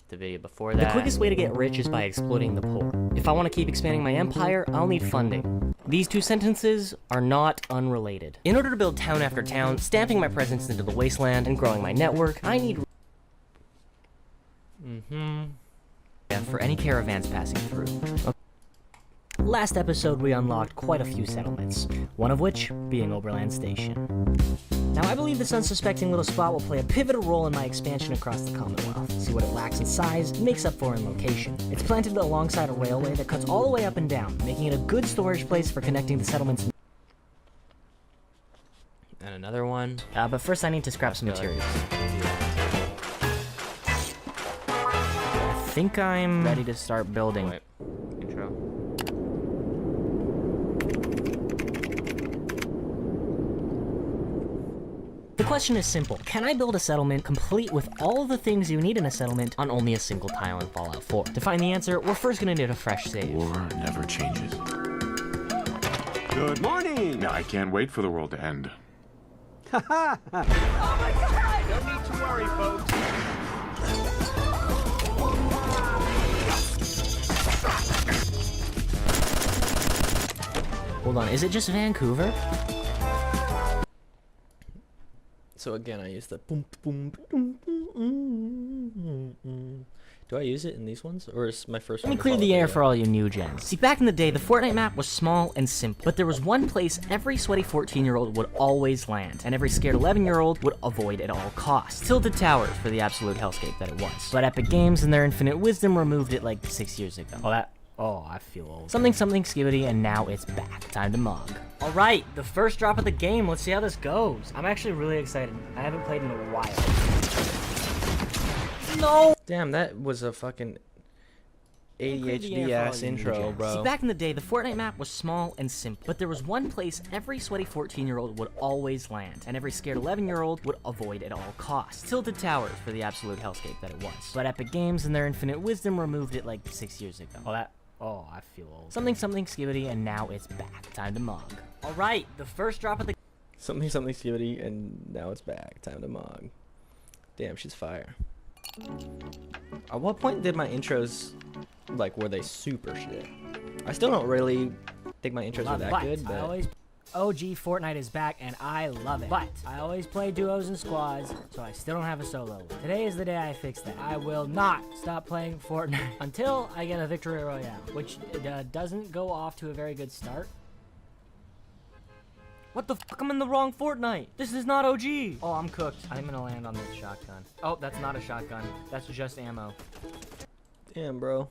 the video before that. The quickest way to get rich is by exploiting the poor. If I want to keep expanding my empire, I'll need funding. These two sentences are not unrelated. In order to build town after town, stamping my presence into the wasteland, and growing my network, I need for any caravans passing through. Last episode, we unlocked quite a few settlements, one of which being Oberland Station. Now, I believe this unsuspecting little spot will play a pivotal role in my expansion across the Commonwealth. See what it lacks in size and makes up for in location. It's planted alongside a railway that cuts all the way up and down, making it a good storage place for connecting the settlements. And another one. But first, I need to scrap some Let's go. materials. I think I'm ready to start building. Wait, intro. The question is simple. Can I build a settlement complete with all the things you need in a settlement on only a single tile in Fallout 4? To find the answer, we're first gonna need a fresh save. War never changes. Good morning. I can't wait for the world to end. Oh my God! No need to worry, folks. Hold on, is it just Vancouver? So again, I use the boom, boom, boom, boom. Do I use it in these ones, or is my first Let one? me clear the air for all you new gens. See, back in the day, the Fortnite map was small and simple, but there was one place every sweaty 14-year-old would always land, and every scared 11-year-old would avoid at all costs. Tilted Towers for the absolute hellscape that it was. But Epic Games, in their infinite wisdom, removed it like 6 years ago. Oh, I feel old. Something skibidi, and now it's back. Time to mug. All right, the first drop of the game. Let's see how this goes. I'm actually really excited. I haven't played in a while. No! Damn, that was a fucking Clear the air ADHD for all ass you intro, jacks. bro. See, back in the day, the Fortnite map was small and simple, but there was one place every sweaty 14-year-old would always land, and every scared 11-year-old would avoid at all costs. Tilted Towers for the absolute hellscape that it was. But Epic Games in their infinite wisdom removed it like 6 years ago. Oh, I feel old. Something skibidi, and now it's back. Time to mog. All right, the first drop of the Something skibidi, and now it's back. Time to mog. Damn, she's fire. At what point did my intros, like, were they super shit? I still don't really think my intros were that good, but... OG Fortnite is back, and I love it. But I always play duos and squads, so I still don't have a solo. Today is the day I fix that. I will not stop playing Fortnite until I get a victory royale, which doesn't go off to a very good start. What the fuck? I'm in the wrong Fortnite. This is not OG. Oh, I'm cooked. I'm gonna land on this shotgun. Oh, that's not a shotgun. That's just ammo. Damn, bro.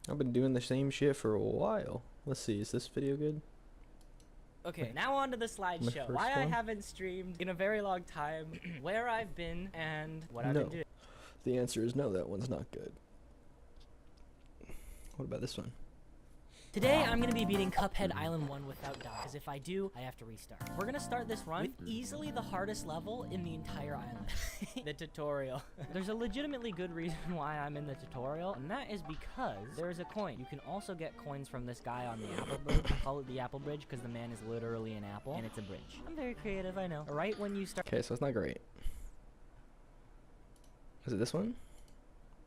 I've been doing the same shit for a while. Let's see, is this video good? Okay, now on to the slideshow. Why I haven't streamed in a very long time, where I've been, and what I've been doing. The answer is no, that one's not good. What about this one? Today, I'm going to be beating Cuphead Island 1 without dying, because if I do, I have to restart. We're going to start this run with easily the hardest level in the entire island. The tutorial. There's a legitimately good reason why I'm in the tutorial, and that is because there is a coin. You can also get coins from this guy on the apple bridge. I call it the apple bridge because the man is literally an apple, and it's a bridge. I'm very creative, I know. Right when you start... Okay, so it's not great. Is it this one?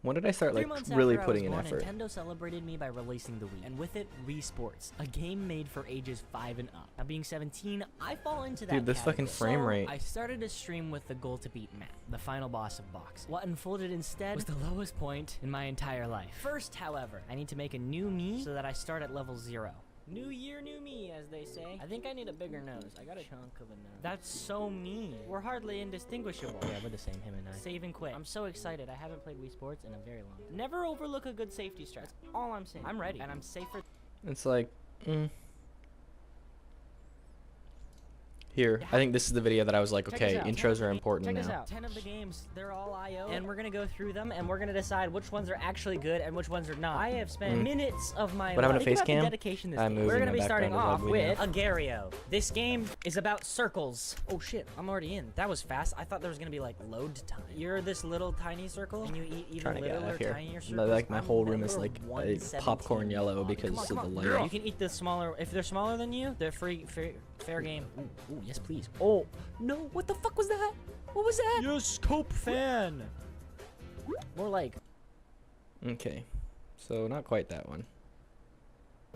When did I start, like, really putting in effort? Nintendo celebrated me by releasing the Wii, and with it, Wii Sports, a game made for ages 5 and up. Now, being 17, I fall into that Dude, this fucking frame rate. I started a stream with the goal to beat Matt, the final boss of Box. What unfolded instead was the lowest point in my entire life. First, however, I need to make a new me so that I start at level 0. New year, new me, as they say. I think I need a bigger nose. I got a chunk of a nose. That's so mean. We're hardly indistinguishable. Yeah, we're the same, him and I. Save and quit. I'm so excited. I haven't played Wii Sports in a very long time. Never overlook a good safety strat. That's all I'm saying. I'm ready, and I'm safer. It's like, Here, I think this is the video that I was like, okay, intros are important Check now. this out. 10 of the games, they're all IO, and we're gonna go through them, and we're gonna decide which ones are actually good and which ones are not. I have spent minutes of my What happened to life. face cam? Dedication this I'm game. moving. We're gonna be My starting background off is ugly with now. Agario. This game is about circles. Oh shit, I'm already in. That was fast. I thought there was gonna be like load time. You're this little tiny circle, and you eat even Trying to get out littler, of here. tinier circles. Like, my whole room I'm is like number a 117. popcorn yellow because Come of on, the come on. lighting. You can eat the smaller. If they're smaller than you, they're free. Fair game. Ooh, yes please. Oh no, what the fuck was that? What was that? Your scope fan. More like. Okay, so not quite that one.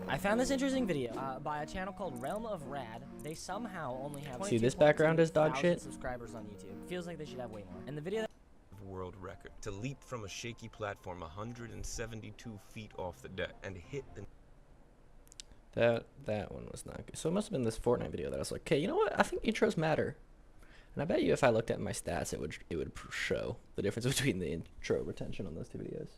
I found this interesting video by a channel called Realm of Rad. They somehow only have See, this background is dog shit. subscribers on YouTube. Feels like they should have way more. And the video world record to leap from a shaky platform 172 feet off the deck and hit the That one was not good. So it must have been this Fortnite video that I was like, okay, you know what? I think intros matter. And I bet you if I looked at my stats, it would show the difference between the intro retention on those two videos.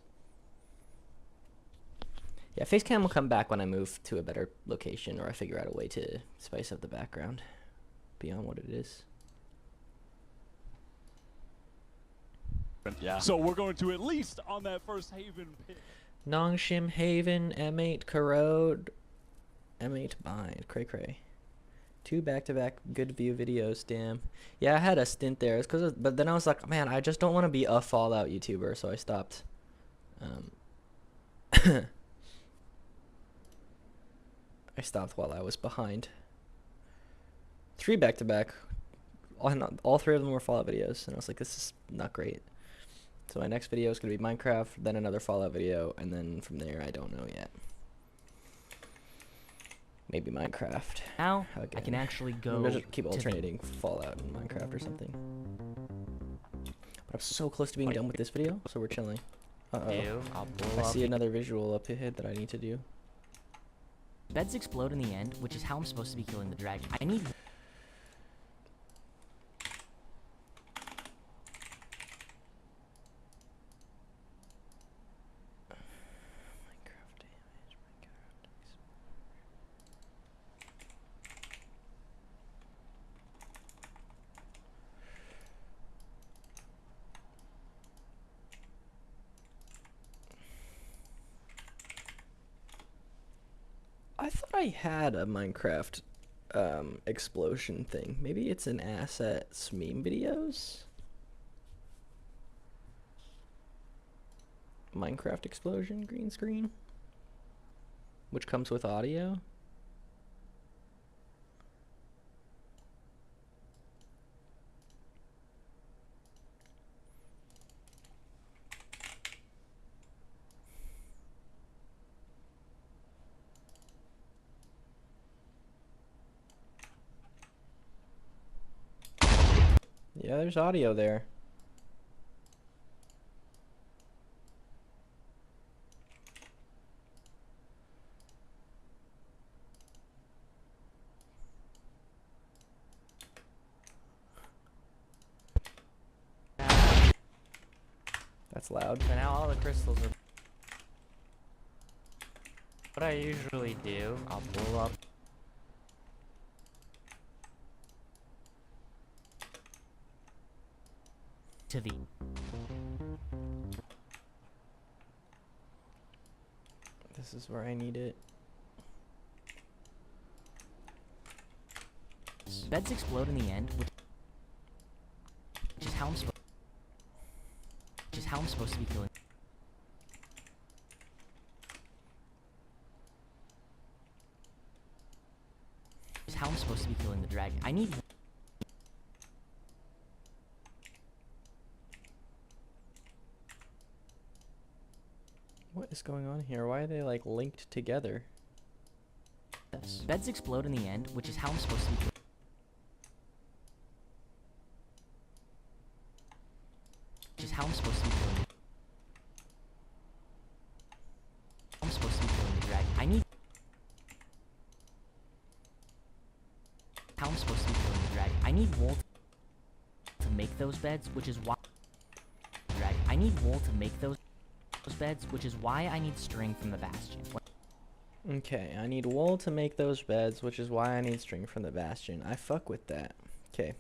Yeah, Facecam will come back when I move to a better location or I figure out a way to spice up the background beyond what it is. Yeah. So we're going to at least on that first Haven pick. Nongshim Haven, M8 Corrode, M8 Bind, cray cray. 2 back-to-back good view videos, damn. Yeah, I had a stint there, but then I was like, man, I just don't want to be a Fallout YouTuber, so I stopped. I stopped while I was behind. 3 back-to-back, all 3 of them were Fallout videos, and I was like, this is not great. So my next video is going to be Minecraft, then another Fallout video, and then from there, I don't know yet. Maybe Minecraft. now Again. I can actually go. Maybe I'll just keep to alternating Fallout and Minecraft or something. But I'm so close to being done with this video, so we're chilling. Uh-oh. I see another visual up ahead that I need to do. Beds explode in the end, which is how I'm supposed to be killing the dragon. I need. I thought I had a Minecraft explosion thing. Maybe it's in assets meme videos. Minecraft explosion green screen, which comes with audio. Yeah, there's audio there. That's loud. So now all the crystals are... What I usually do, I'll pull up... To the This is where I need it. beds explode in the end, which is how I'm supposed to be killing. Is how I'm supposed to be killing the dragon. I need. What is going on here? Why are they like linked together? This. Beds explode in the end, which is how I'm supposed to be killing. Which is how I'm supposed to be killing. I'm supposed to be killing the dragon. I need. How I'm supposed to be killing the dragon. I need wool to make those beds, which is why. Dragon. I need wool to make those beds, which is why I need string from the bastion. Okay, I need wool to make those beds, which is why I need string from the bastion. I fuck with that. Okay,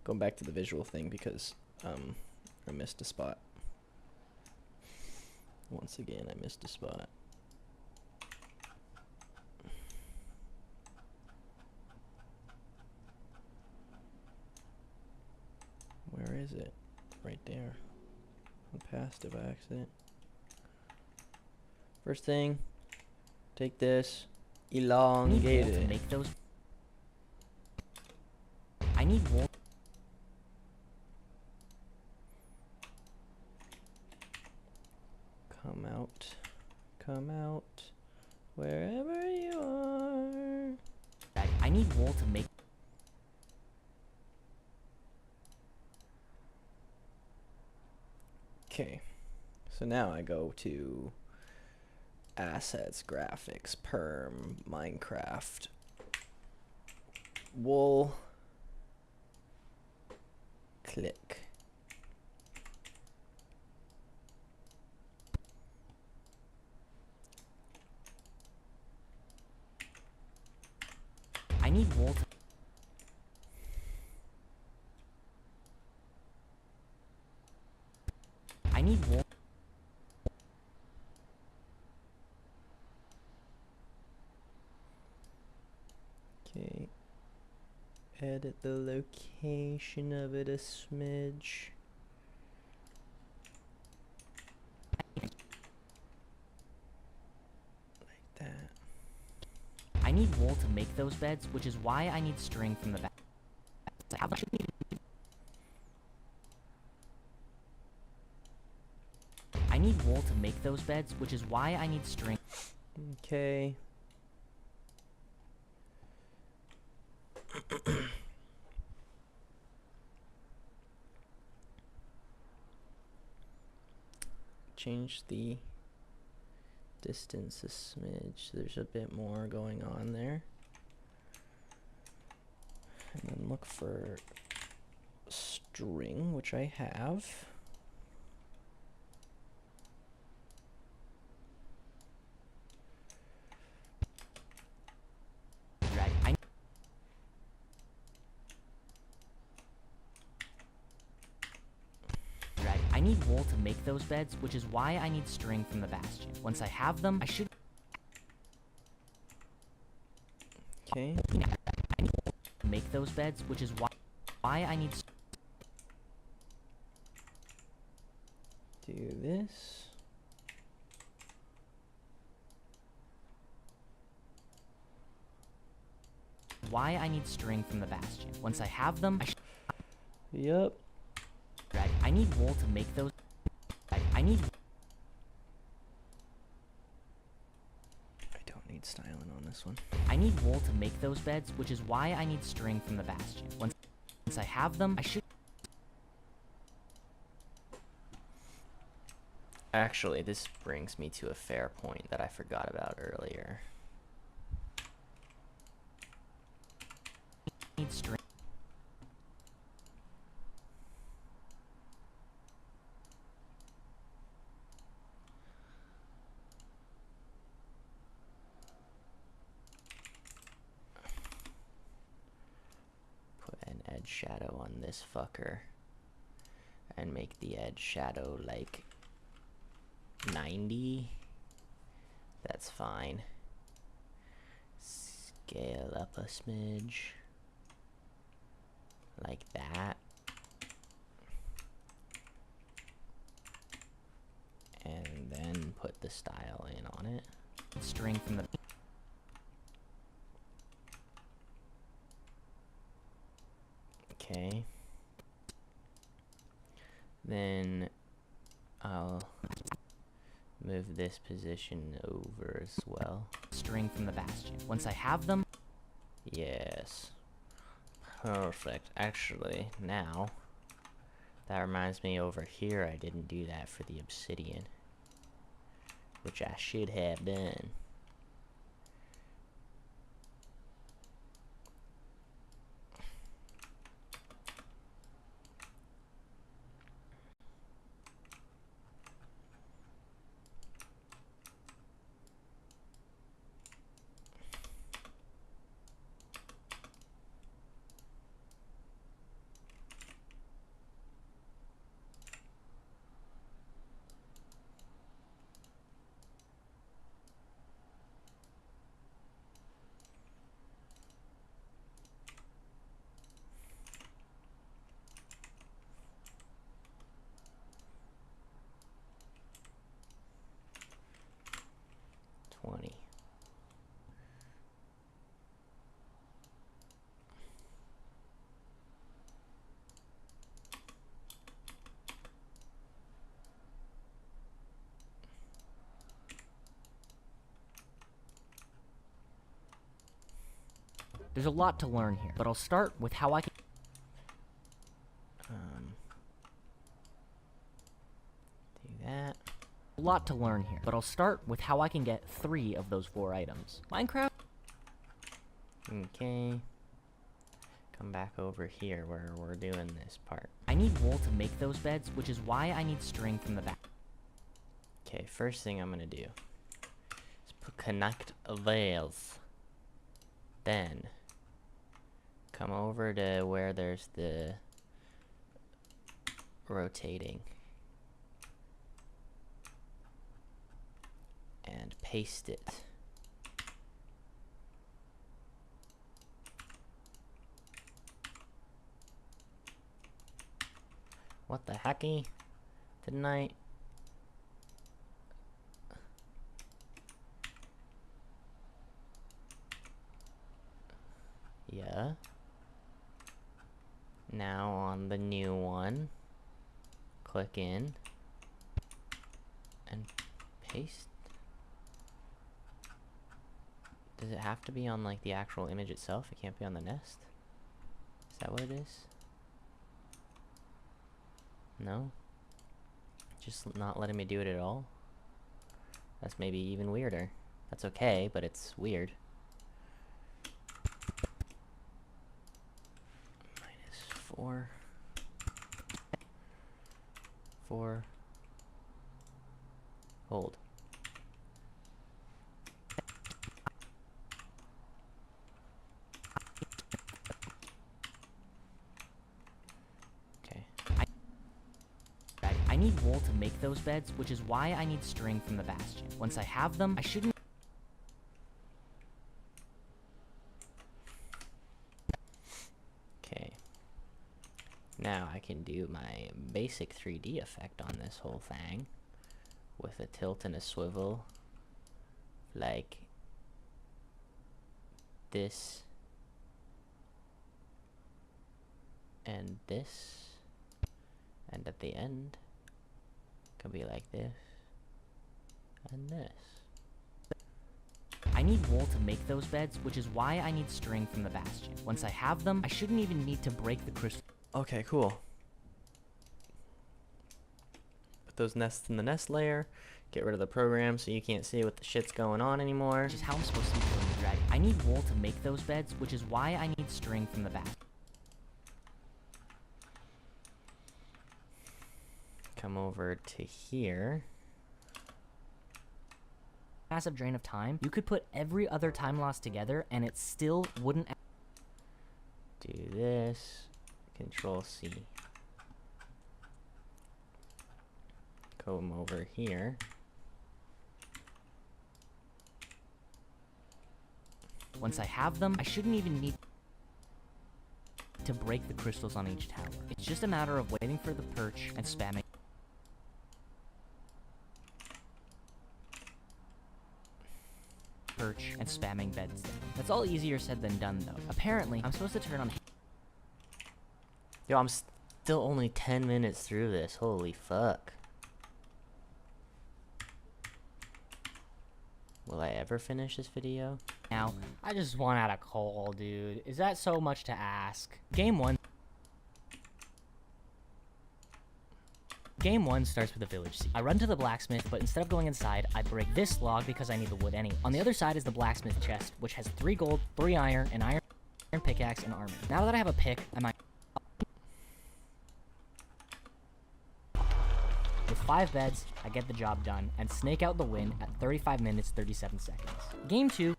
going back to the visual thing because I missed a spot. Once again, I missed a spot. Where is it? Right there. I passed it by accident. First thing, take this, elongate to it. make those. I need wool. Come out, wherever you are. I need wool to make. Okay, so now I go to assets, graphics, perm, Minecraft, wool, click. I need wool to. I need wool. Okay, edit the location of it a smidge. Like that. I need wool to make those beds, which is why I need string from the back. I need wool to make those beds, which is why I need string. Okay. Change the distance a smidge. There's a bit more going on there. And then look for string, which I have. I need wool to make those beds, which is why I need string from the bastion. Once I have them, I should. Okay. I need to make those beds, which is why I need. Do this. Why I need string from the bastion. Once I have them, Yep. I need wool to make those. I need. I don't need styling on this one. I need wool to make those beds, which is why I need string from the bastion. Once I have them, I should. Actually, this brings me to a fair point that I forgot about earlier. Need string. Put an edge shadow on this fucker. And make the edge shadow like 90. That's fine. Scale up a smidge. Like that. And then put the style in on it. String from the. Okay. Then I'll move this position over as well. String from the bastion. Once I have them, Yes. Perfect. Actually, now, that reminds me over here, I didn't do that for the obsidian. Which I should have done. there's a lot to learn here, but I'll start with how I can. Do that. A lot to learn here, but I'll start with how I can get 3 of those 4 items. Minecraft. Okay. Come back over here where we're doing this part. I need wool to make those beds, which is why I need string from the back. Okay, first thing I'm gonna do is connect veils. Then come over to where there's the rotating and paste it. What the hecky? Didn't I? Yeah. Now on the new one, click in and paste. Does it have to be on like the actual image itself? It can't be on the nest? Is that what it is? No? Just not letting me do it at all? That's maybe even weirder. That's okay, but it's weird. -4. 4. Hold. Okay. I need wool to make those beds, which is why I need string from the bastion. Once I have them, I shouldn't. can do my basic 3D effect on this whole thing with a tilt and a swivel, like this and this, and at the end can be like this and this. I need wool to make those beds, which is why I need string from the bastion. Once I have them, I shouldn't even need to break the crystal. Okay, cool. Put those nests in the nest layer. Get rid of the program so you can't see what the shit's going on anymore. Which is how I'm supposed to be killing the dragon. I need wool to make those beds, which is why I need string from the bastion. Come over to here. Massive drain of time. You could put every other time loss together and it still wouldn't. Do this. Control C. Come over here. Once I have them, I shouldn't even need to break the crystals on each tower. It's just a matter of waiting for the perch and spamming. Perch and spamming beds down. That's all easier said than done though. Apparently, I'm supposed to turn on. Yo, I'm still only 10 minutes through this. Holy fuck. Will I ever finish this video? Now, I just want out of coal, dude. Is that so much to ask? Game 1 starts with a village seed. I run to the blacksmith, but instead of going inside, I break this log because I need the wood anyway. On the other side is the blacksmith chest, which has 3 gold, 3 iron, an iron pickaxe, and armor. Now that I have a pick, I might... With 5 beds, I get the job done, and snake out the win at 35 minutes, 37 seconds. Game 2...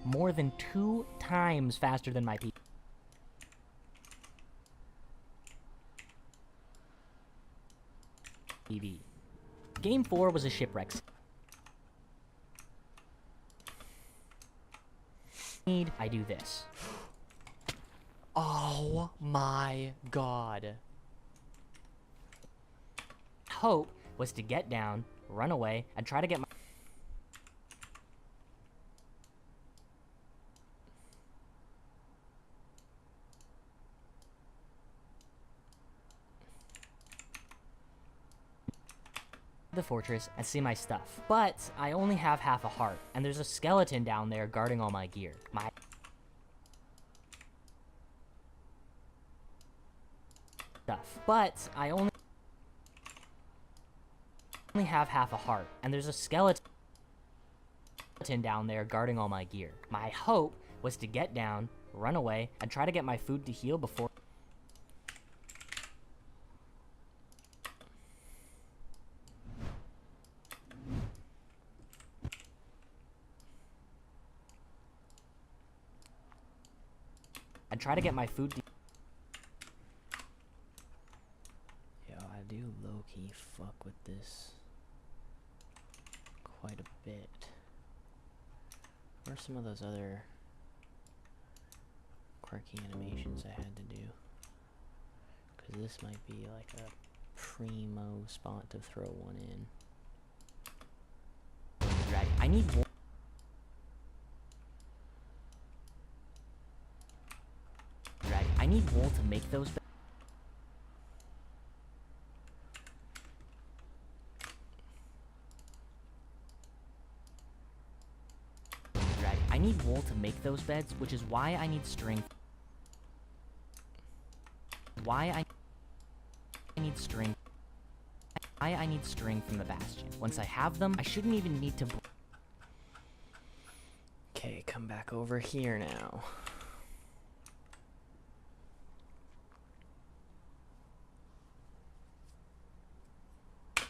more than 2 times faster than my PB. Game 4 was a shipwreck. I do this. Oh my god. Hope was to get down, run away, and try to get my... the fortress and see my stuff. But I only have half a heart, and there's a skeleton down there guarding all my gear. My stuff. But I only have half a heart, and there's a skeleton down there guarding all my gear. My hope was to get down, run away, and try to get my food to heal before... and try to get my food to... Yo, I do low-key fuck with this quite a bit. What are some of those other quirky animations I had to do? Because this might be like a primo spot to throw one in. I need wool. I need wool to make those. I need wool to make those beds, which is why I need string. Why I need string. Why I need string from the bastion. Once I have them, I shouldn't even need to. Okay, come back over here now.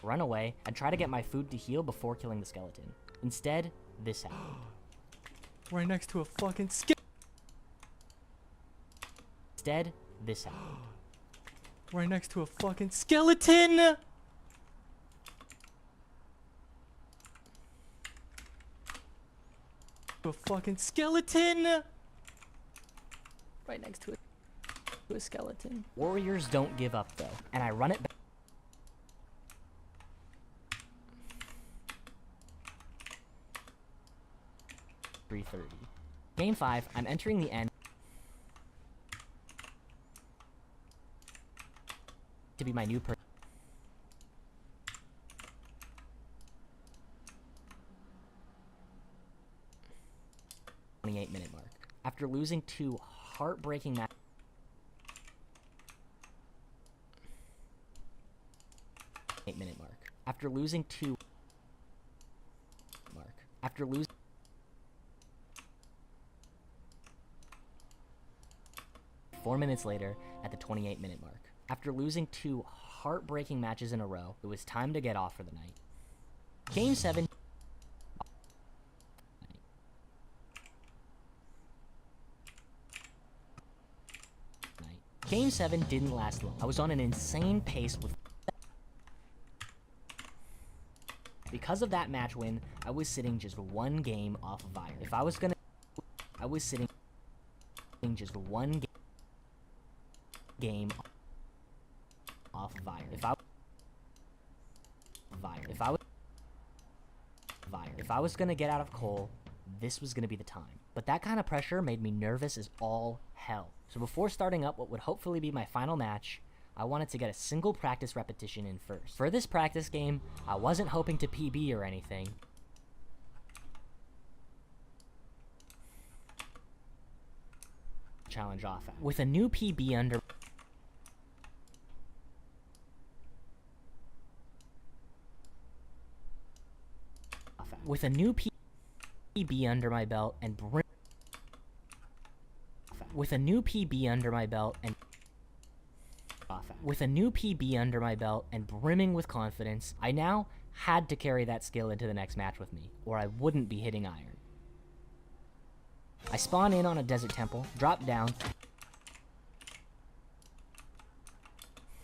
Run away and try to get my food to heal before killing the skeleton. Instead, this happened. Right next to a fucking skip. Instead, this happened. Right next to a fucking skeleton! A fucking skeleton! Right next to a skeleton. Warriors don't give up though, and I run it back. 3:30. Game 5, I'm entering the end to be my new 28-minute mark. After losing 2 heartbreaking matches. Minute mark. After losing 2 mark. After losing 4 minutes later at the 28-minute mark. After losing 2 heartbreaking matches in a row, it was time to get off for the night. Game 7. Game 7 didn't last long. I was on an insane pace with. Because of that match win, I was sitting just 1 game off of Iron. If I was gonna, I was sitting just 1 game off of Iron. If I was gonna get out of coal, this was gonna be the time. But that kind of pressure made me nervous as all hell. So before starting up what would hopefully be my final match, I wanted to get a single practice repetition in first. For this practice game, I wasn't hoping to PB or anything. Challenge off at. With a new PB under with a new PB under my belt and with a new PB under my belt and brimming with confidence, I now had to carry that skill into the next match with me, or I wouldn't be hitting Iron. I spawn in on a desert temple, drop down,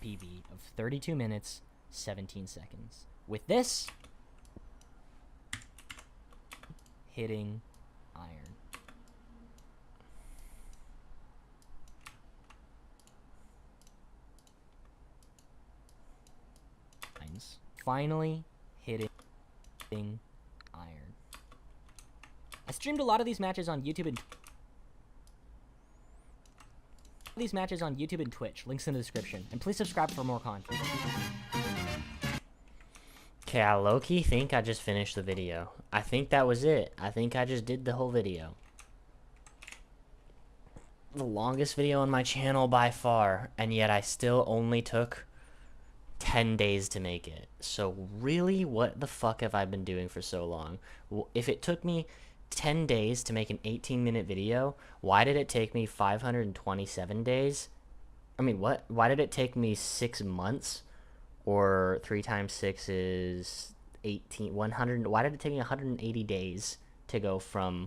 PB of 32 minutes, 17 seconds. With this, hitting Iron. Finally hitting Iron. I streamed a lot of these matches on YouTube and Twitch. Links in the description. And please subscribe for more content. Okay, I low-key think I just finished the video. I think that was it. I think I just did the whole video. The longest video on my channel by far, and yet I still only took 10 days to make it. So really, what the fuck have I been doing for so long? If it took me 10 days to make an 18-minute video, why did it take me 527 days? I mean, what? Why did it take me 6 months? Or 3 times 6 is 18, 100. Why did it take me 180 days to go for a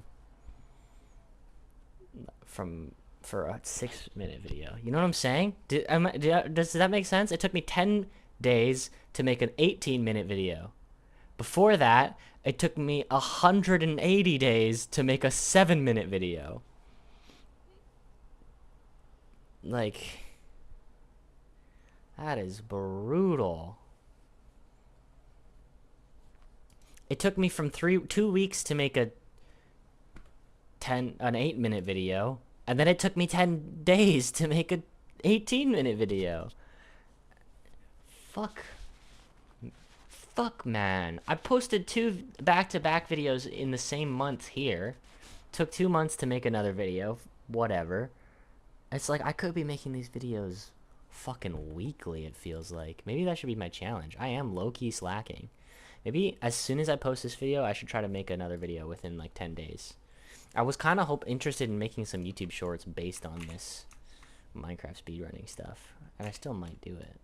6-minute video? You know what I'm saying? Does that make sense? It took me 10 days to make an 18-minute video. Before that, it took me 180 days to make a 7-minute video. Like, that is brutal. It took me from 2 weeks to make an 8-minute video, and then it took me 10 days to make an 18-minute video. Fuck, man. I posted 2 back-to-back videos in the same month here. Took 2 months to make another video. Whatever. It's like, I could be making these videos fucking weekly, it feels like. Maybe that should be my challenge. I am low-key slacking. Maybe as soon as I post this video, I should try to make another video within like 10 days. I was kind of interested in making some YouTube shorts based on this Minecraft speedrunning stuff. And I still might do it.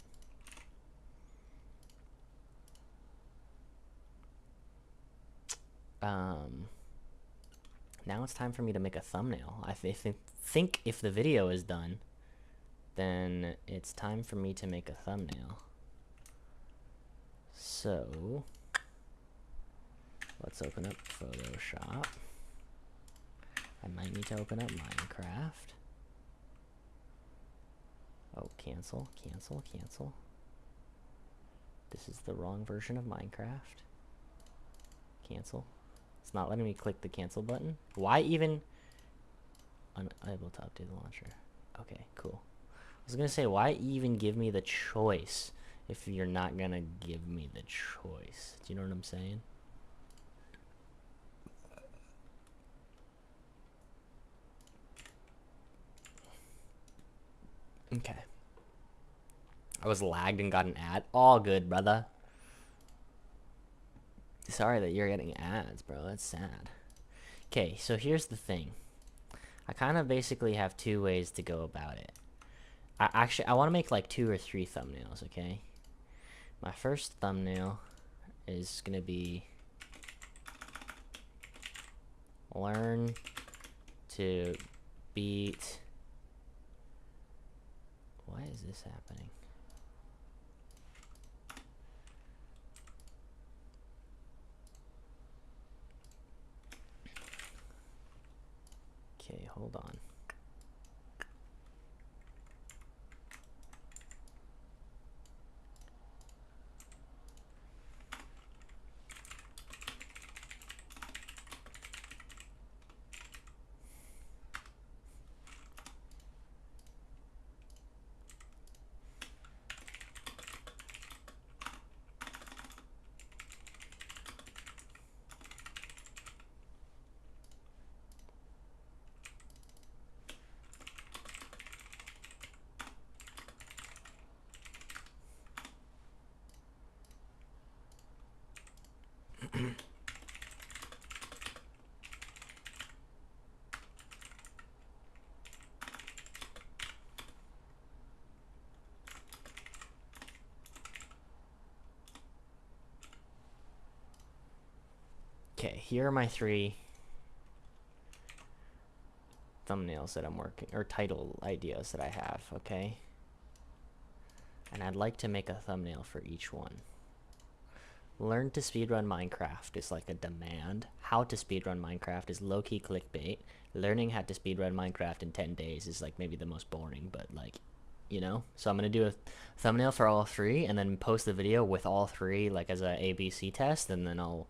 Now it's time for me to make a thumbnail. I think if the video is done, then it's time for me to make a thumbnail. So let's open up Photoshop. I might need to open up Minecraft. Oh, cancel, cancel, cancel. This is the wrong version of Minecraft. Cancel. It's not letting me click the cancel button. Why even? Unable to update the launcher. Okay, cool. I was gonna say, why even give me the choice if you're not gonna give me the choice? Do you know what I'm saying? Okay. I was lagged and got an ad. All good, brother. Sorry that you're getting ads, bro. That's sad. Okay, so here's the thing. I kind of basically have two ways to go about it. I want to make like 2 or 3 thumbnails, okay? My first thumbnail is going to be learn to beat... Why is this happening? Okay, hold on. Okay, here are my 3 thumbnails that I'm working, or title ideas that I have, okay? And I'd like to make a thumbnail for each one. Learn to speedrun Minecraft is like a demand. How to speedrun Minecraft is low-key clickbait. Learning how to speedrun Minecraft in 10 days is like maybe the most boring, but like, you know? So I'm gonna do a thumbnail for all 3 and then post the video with all 3 like as a ABC test, and then I'll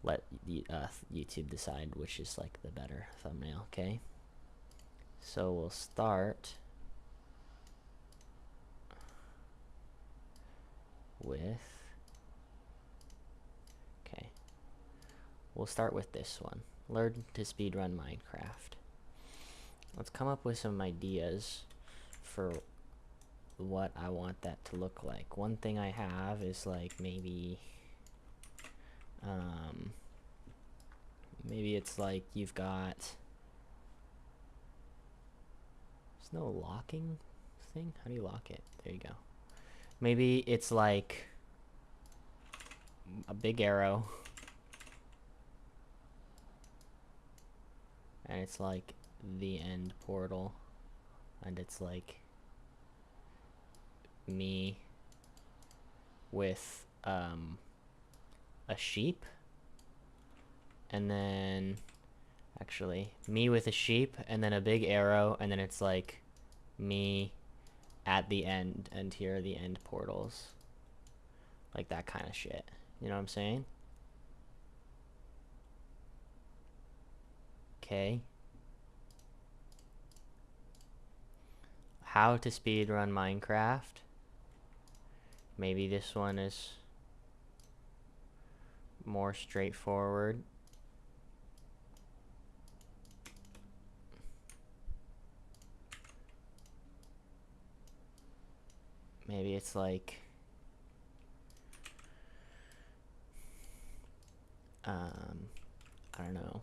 let YouTube decide which is like the better thumbnail, okay? So we'll start with, okay, we'll start with this one. Learn to speedrun Minecraft. Let's come up with some ideas for what I want that to look like. One thing I have is like maybe maybe it's like you've got, there's no locking thing. How do you lock it? There you go. Maybe it's like a big arrow and it's like the end portal, and it's like me with a sheep, and then actually me with a sheep and then a big arrow, and then it's like me at the end, and here are the end portals, like that kind of shit. You know what I'm saying? Okay. How to speedrun Minecraft. Maybe this one is more straightforward. Maybe it's like I don't know,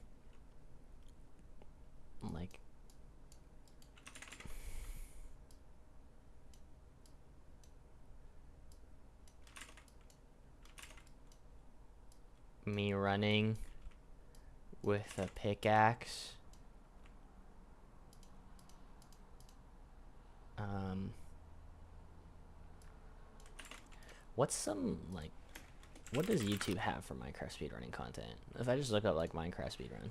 like me running with a pickaxe, What's some, like, what does YouTube have for Minecraft speedrunning content? If I just look up, like, Minecraft speedrun.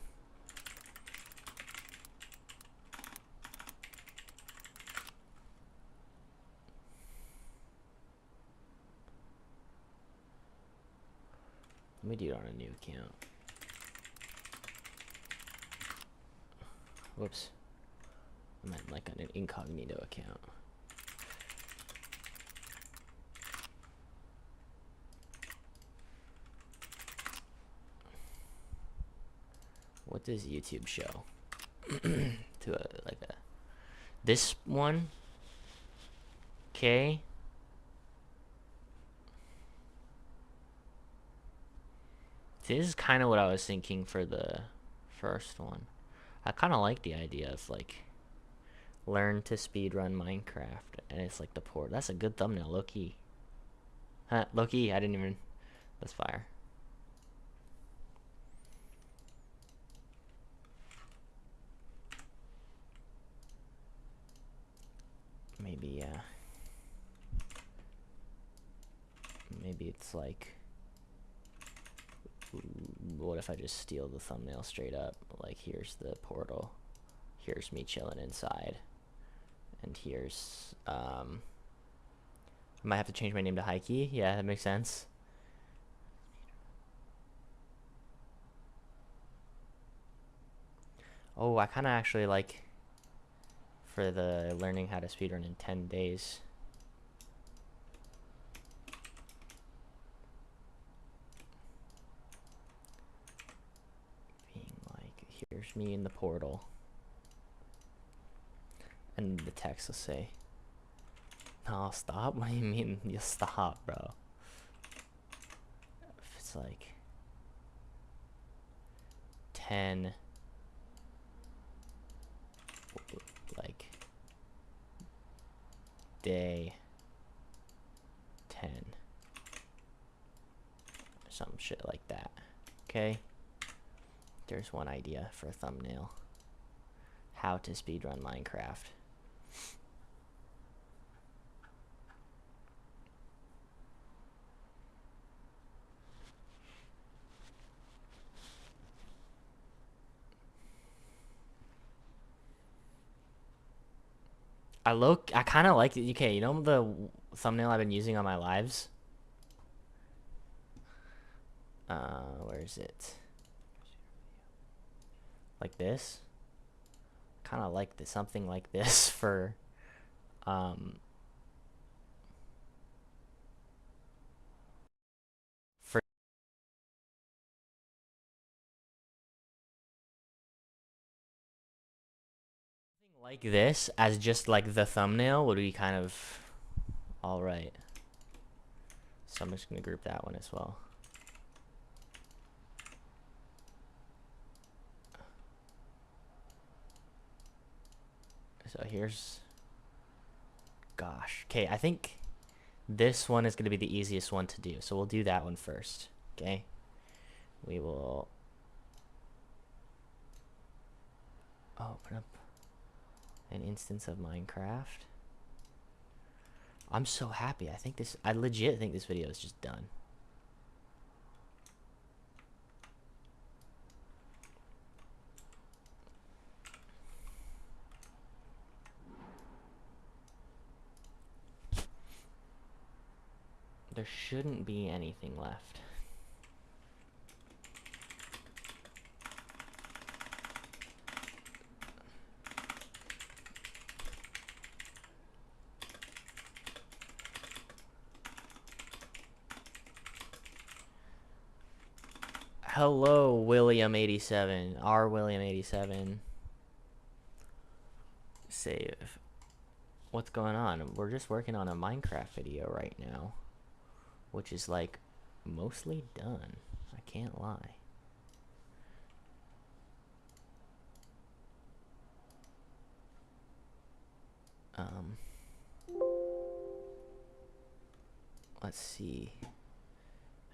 Let me do it on a new account. Whoops. I meant like on an incognito account. What does YouTube show? To a, like a, this one? Okay. This is kind of what I was thinking for the first one. I kind of like the idea of like learn to speedrun Minecraft, and it's like the port. That's a good thumbnail, low-key. Huh, low-key, I didn't even, that's fire. Maybe, maybe it's like, what if I just steal the thumbnail straight up? Like, here's the portal, here's me chilling inside, and here's, I might have to change my name to Heike. Yeah, that makes sense. Oh, I kind of actually like, for the learning how to speedrun in 10 days. Being like, here's me in the portal. And the text will say, no, stop? What do you mean you stop, bro? If it's like 10, like day 10, some shit like that. Okay, there's one idea for a thumbnail. How to speedrun Minecraft. I kind of like it. Okay, you know the thumbnail I've been using on my lives? Where is it? Like this? Kind of like this, something like this for, for like this as just like the thumbnail would be kind of all right. So I'm just gonna group that one as well. So here's, gosh, okay, I think this one is gonna be the easiest one to do, so we'll do that one first. Okay, we will open up an instance of Minecraft. I'm so happy. I legit think this video is just done. There shouldn't be anything left. Hello, William87. R William87. Save. What's going on? We're just working on a Minecraft video right now, which is like mostly done. I can't lie. Let's see.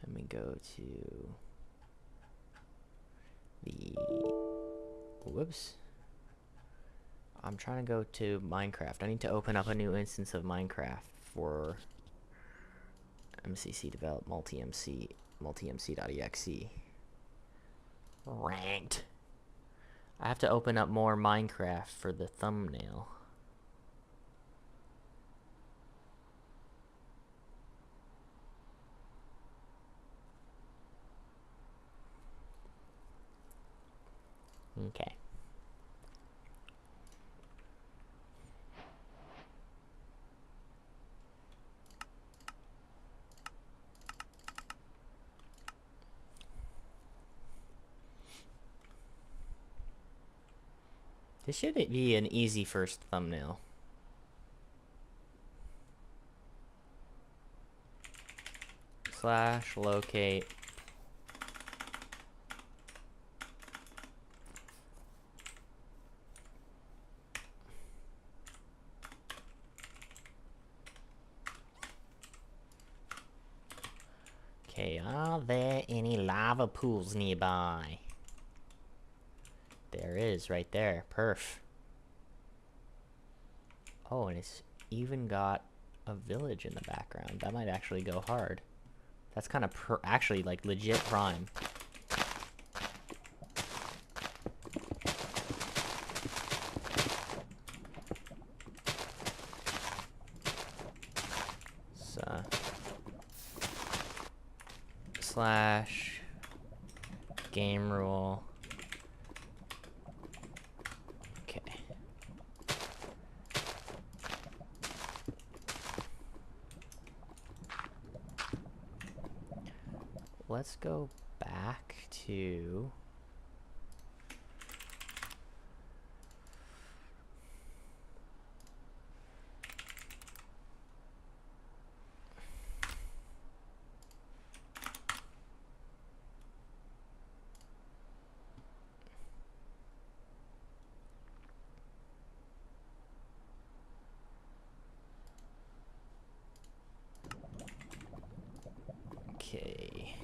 Let me go to the, whoops. I'm trying to go to Minecraft. I need to open up a new instance of Minecraft for MCC develop multi-mc.exe. Ranked. I have to open up more Minecraft for the thumbnail. Okay. This should be an easy first thumbnail. Slash locate. Okay, are there any lava pools nearby? There is, right there. Perf. Oh, and it's even got a village in the background. That might actually go hard. That's kind of actually like legit prime. So, slash game rule. Okay. Let's go back to okay.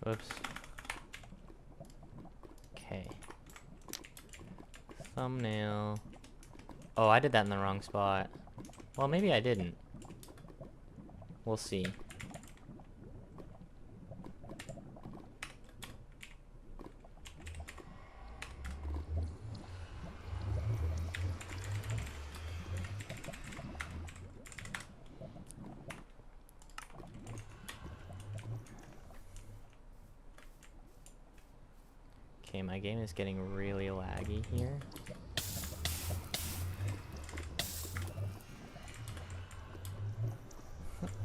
Whoops. Okay. Thumbnail. Oh, I did that in the wrong spot. Well, maybe I didn't. We'll see. Okay, my game is getting really laggy here.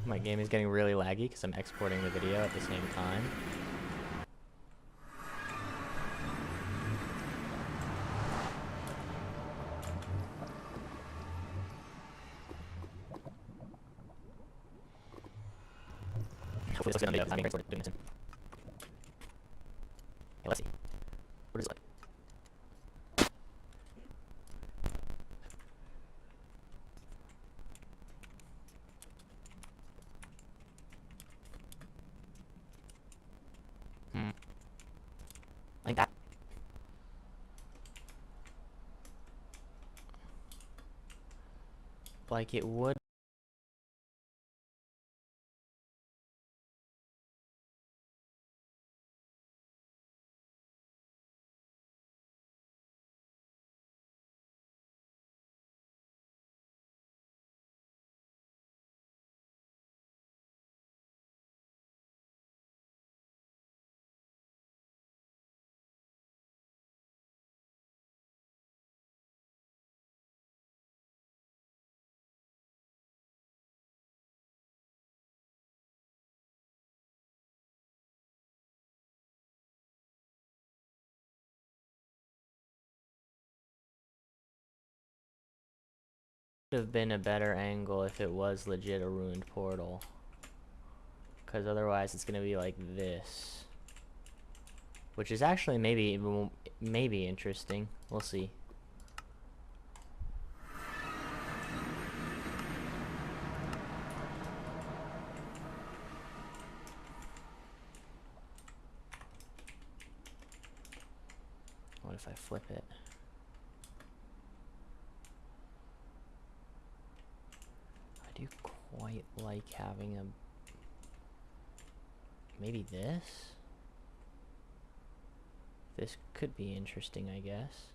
My game is getting really laggy because I'm exporting the video at the same time. Hopefully this looks good on video because I'm being exported doing this. Okay, let's see. What is it like? Like that. Like it would. have been a better angle if it was legit a ruined portal. Because otherwise it's going to be like this. Which is actually maybe interesting. We'll see. What if I flip it? I do quite like having a... Maybe this? This could be interesting, I guess.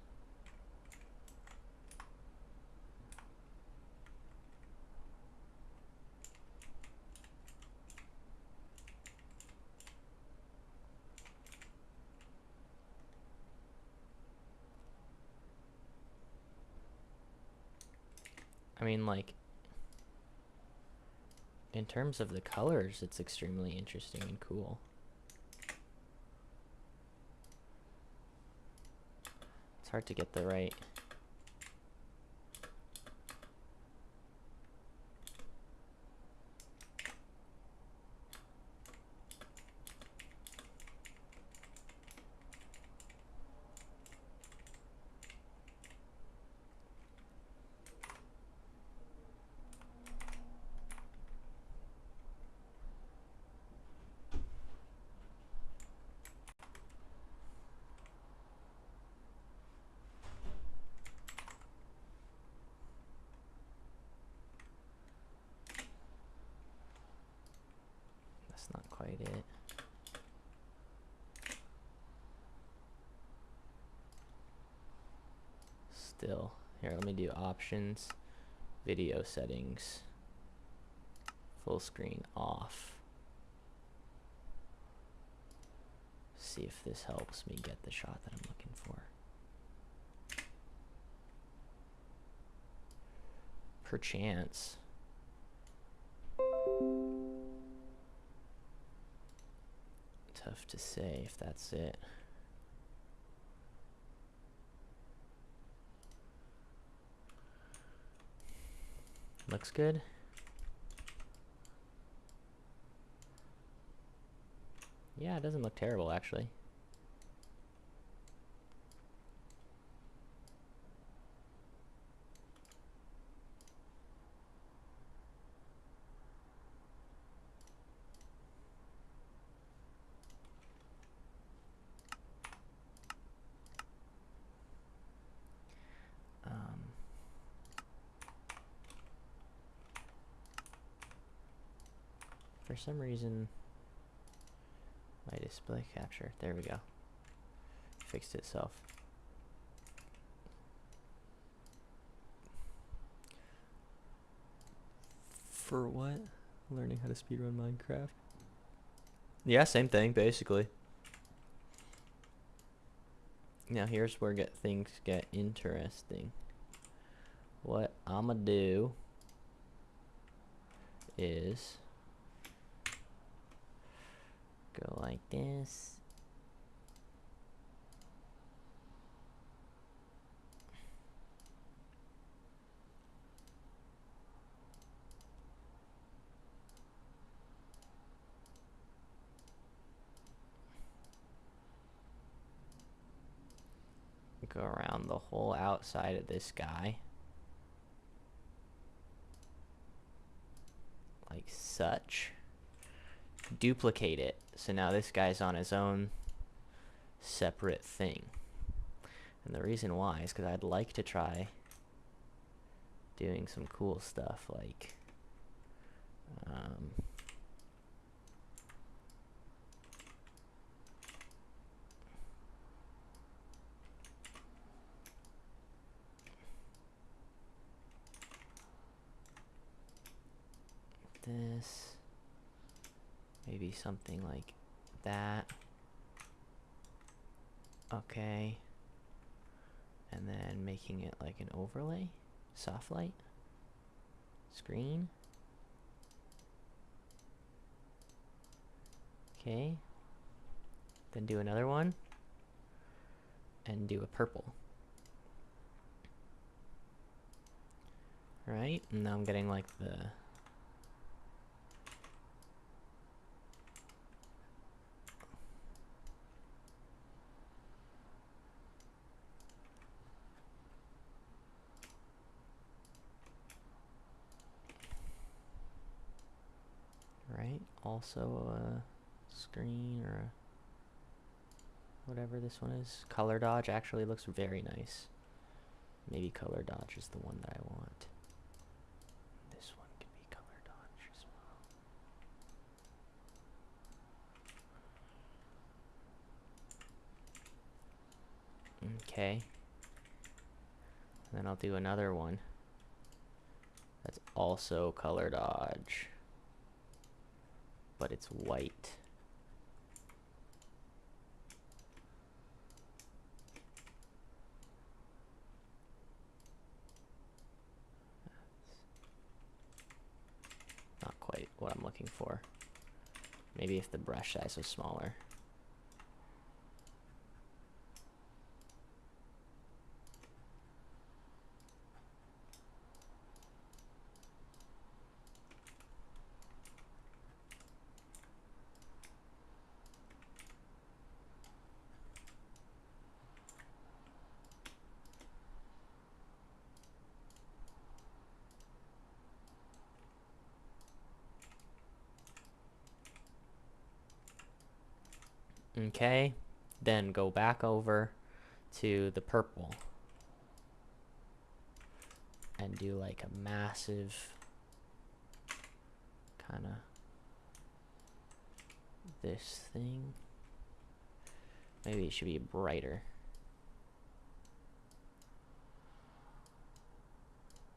I mean, like, in terms of the colors, it's extremely interesting and cool. It's hard to get the right... That's not quite it. Still. Here, let me do options, video settings, full screen off. See if this helps me get the shot that I'm looking for. Perchance. Tough to say if that's it. Looks good. Yeah, it doesn't look terrible actually. For some reason, my display capture, there we go, fixed itself. For what? Learning how to speedrun Minecraft? Yeah, same thing, basically. Now here's where things get interesting. What I'ma do is go like this. Go around the whole outside of this guy. Like such. Duplicate it. So now this guy's on his own separate thing. And the reason why is because I'd like to try doing some cool stuff like this, maybe something like that. Okay, and then making it like an overlay, soft light, screen. Okay, then do another one and do a purple. Right? And now I'm getting like the... Right? Also a screen or a... whatever this one is. Color dodge actually looks very nice. Maybe color dodge is the one that I want. This one can be color dodge as well. Okay. And then I'll do another one that's also color dodge, but it's white. Not quite what I'm looking for. Maybe if the brush size was smaller. Okay, then go back over to the purple and do like a massive kind of this thing. Maybe it should be brighter.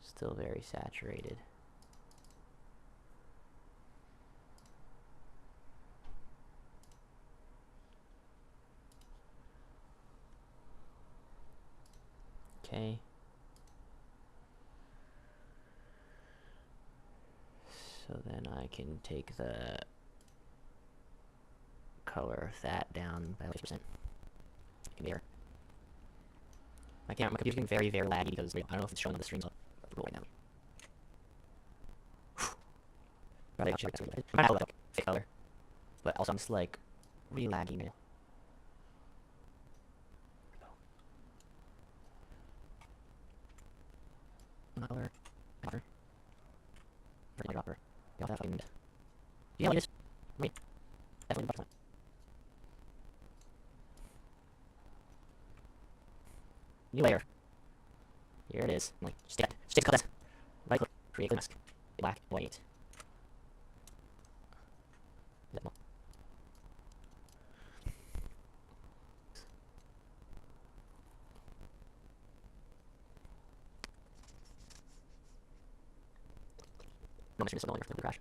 Still very saturated. Okay. So then I can take the color of that down by like 50%. There. My computer's getting very, very laggy because I don't know if it's showing on the stream right now. I'm kind of like fake color, but also I'm just like really laggy now. Color. Dropper. Where's my dropper? You have fucking... Yeah, like this. Wait. Definitely the button. New layer. Here it is. Like, just cut that. Right click. Create mask. Black, white. No, my stream is still going. It's going to crash.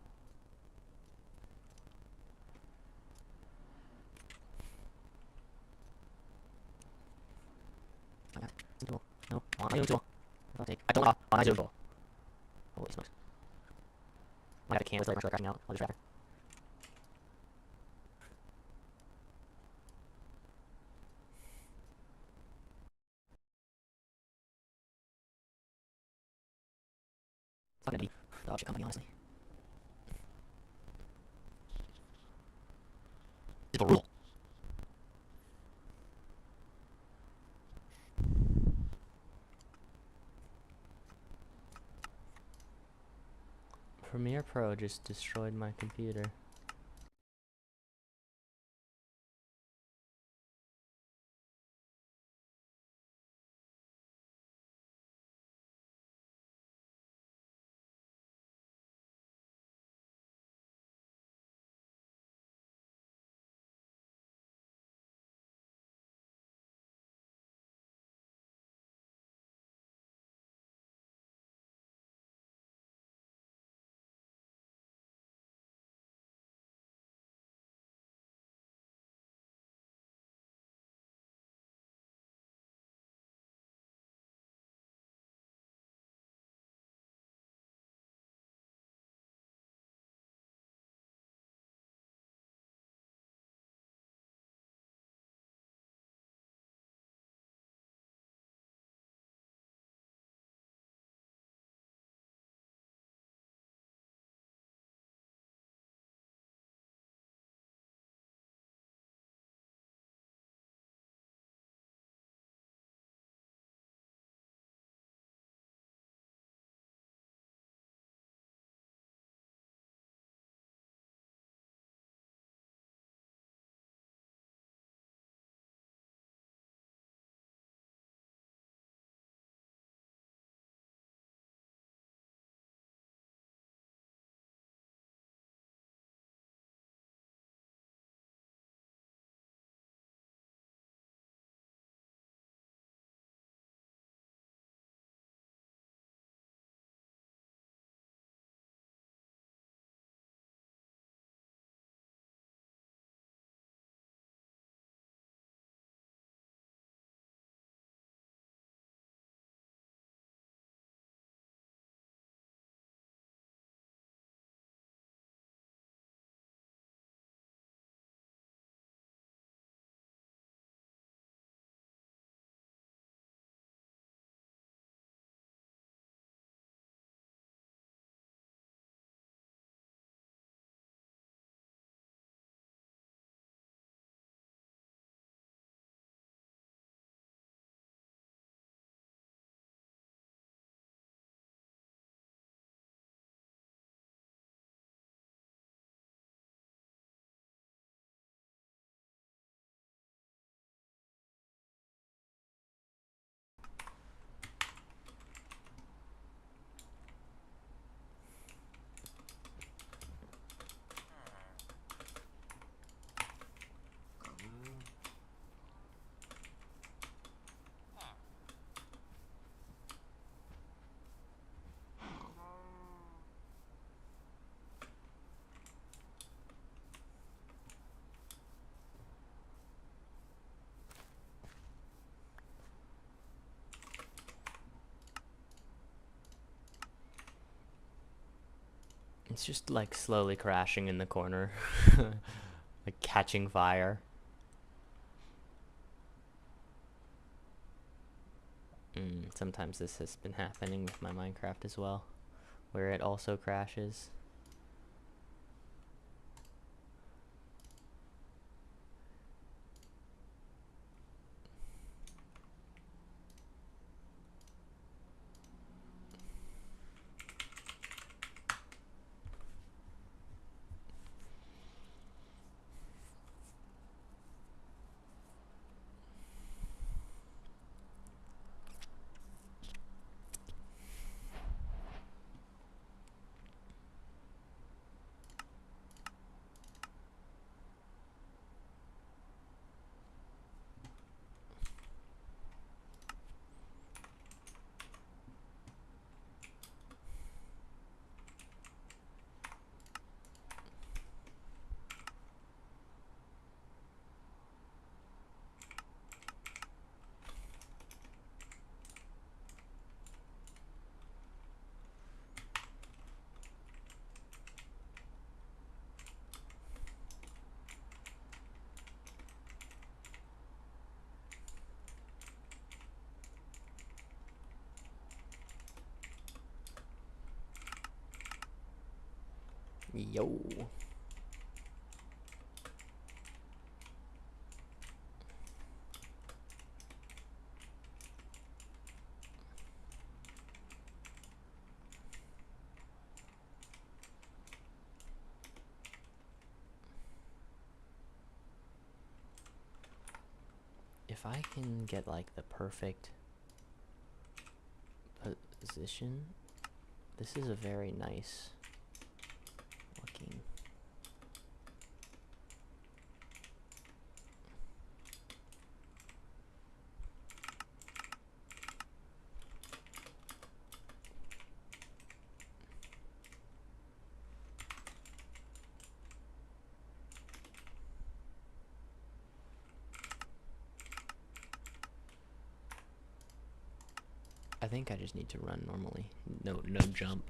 Tool. No, on my tool. I'll take. I don't want on my tool. Holy smokes. Might have a canvas like my crashing out. I'll just rather. It's not gonna be the object company, honestly. It's a rule. Premiere Pro just destroyed my computer. It's just like slowly crashing in the corner. Like catching fire. Sometimes this has been happening with my Minecraft as well, where it also crashes. Yo. If I can get like the perfect position, this is a very nice looking. I think I just need to run normally. No jump.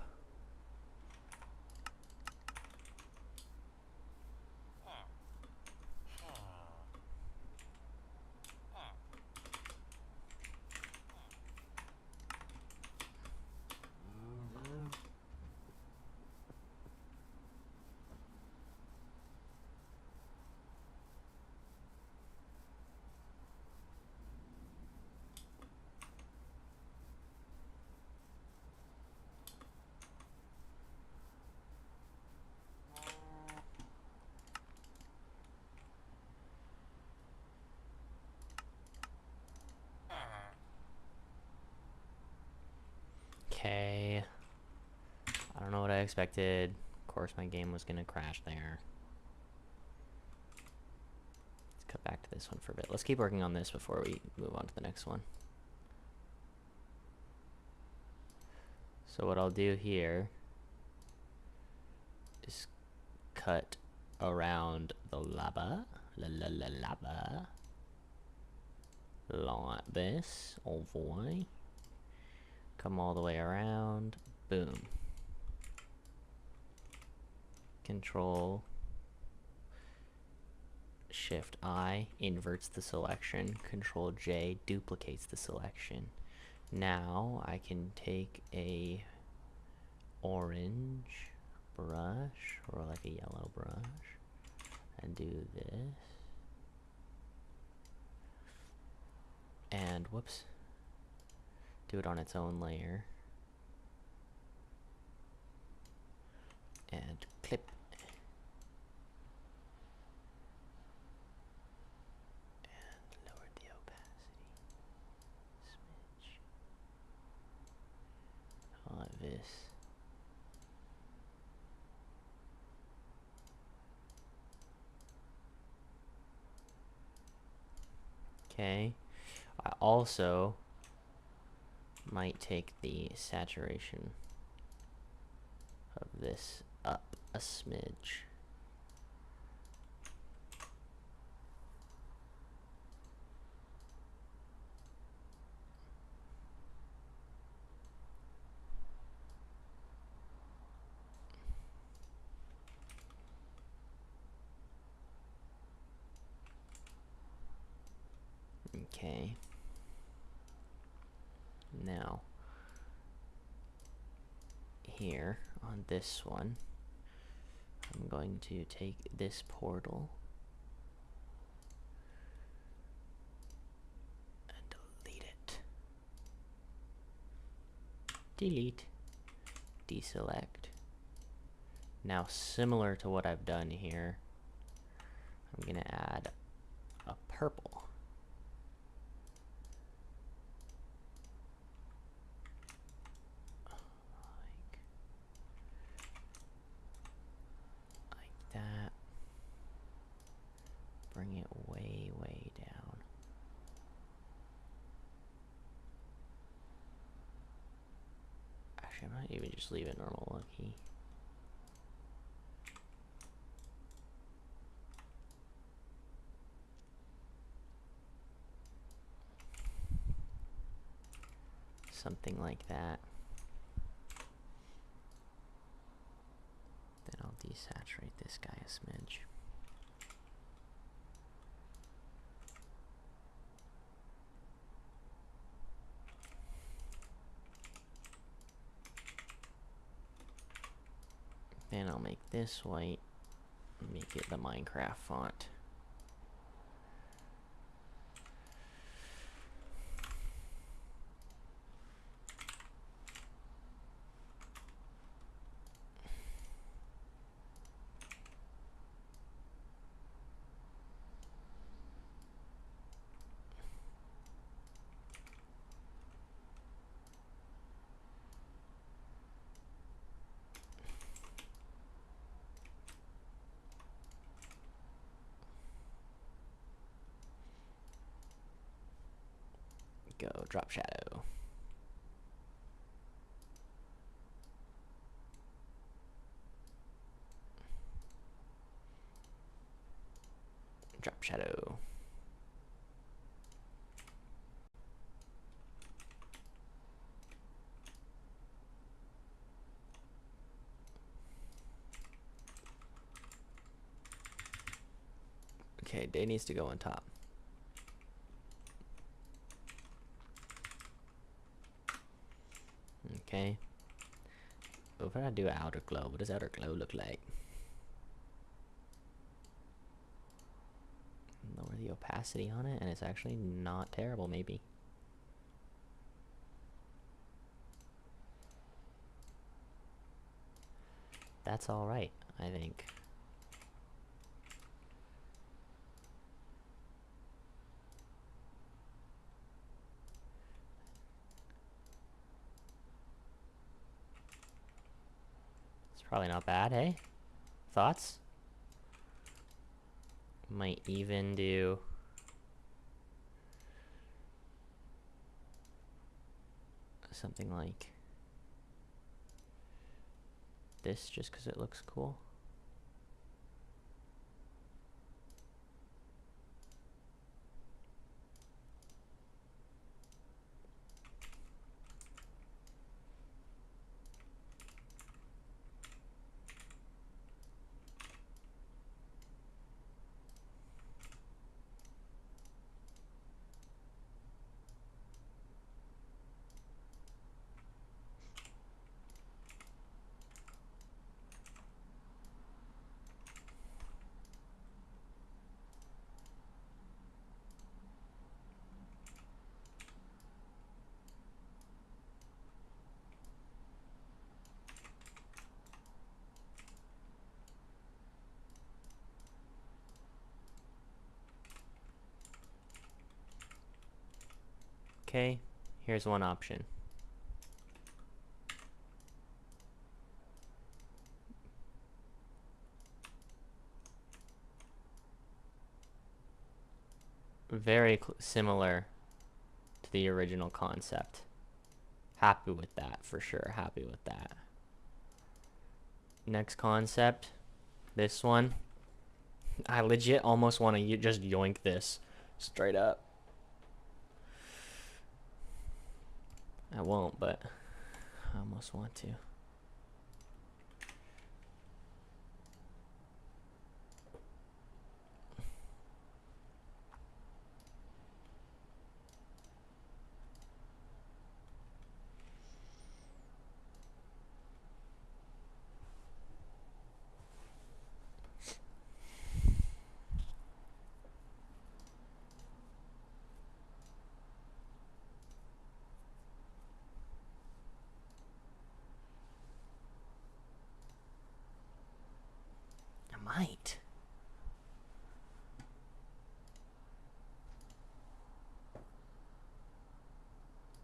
Okay. I don't know what I expected. Of course my game was gonna crash there. Let's cut back to this one for a bit. Let's keep working on this before we move on to the next one. So what I'll do here is cut around the lava. Lava. Like this. Oh boy. Come all the way around. Boom. Control Shift I inverts the selection. Control J duplicates the selection. Now I can take a orange brush or like a yellow brush and do this. And whoops. Do it on its own layer. And clip. And lower the opacity. Smidge. Like this. Okay. I also might take the saturation of this up a smidge. Okay. Now, here on this one, I'm going to take this portal and delete it. Delete. Deselect. Now, similar to what I've done here, I'm going to add a purple. Like that. Bring it way, way down. Actually, I might even just leave it normal looking. Something like that. Then I'll desaturate this guy a smidge. Then I'll make this white, make it the Minecraft font. Go drop shadow. Drop shadow. Okay, day needs to go on top. Okay. If I do outer glow, what does outer glow look like? Lower the opacity on it, and it's actually not terrible, maybe. That's alright, I think. It's probably not bad, hey? Thoughts? Might even do something like this just because it looks cool. Okay, here's one option. Very similar to the original concept. Happy with that, for sure. Happy with that. Next concept, this one. I legit almost want to just yoink this straight up. I won't, but I almost want to.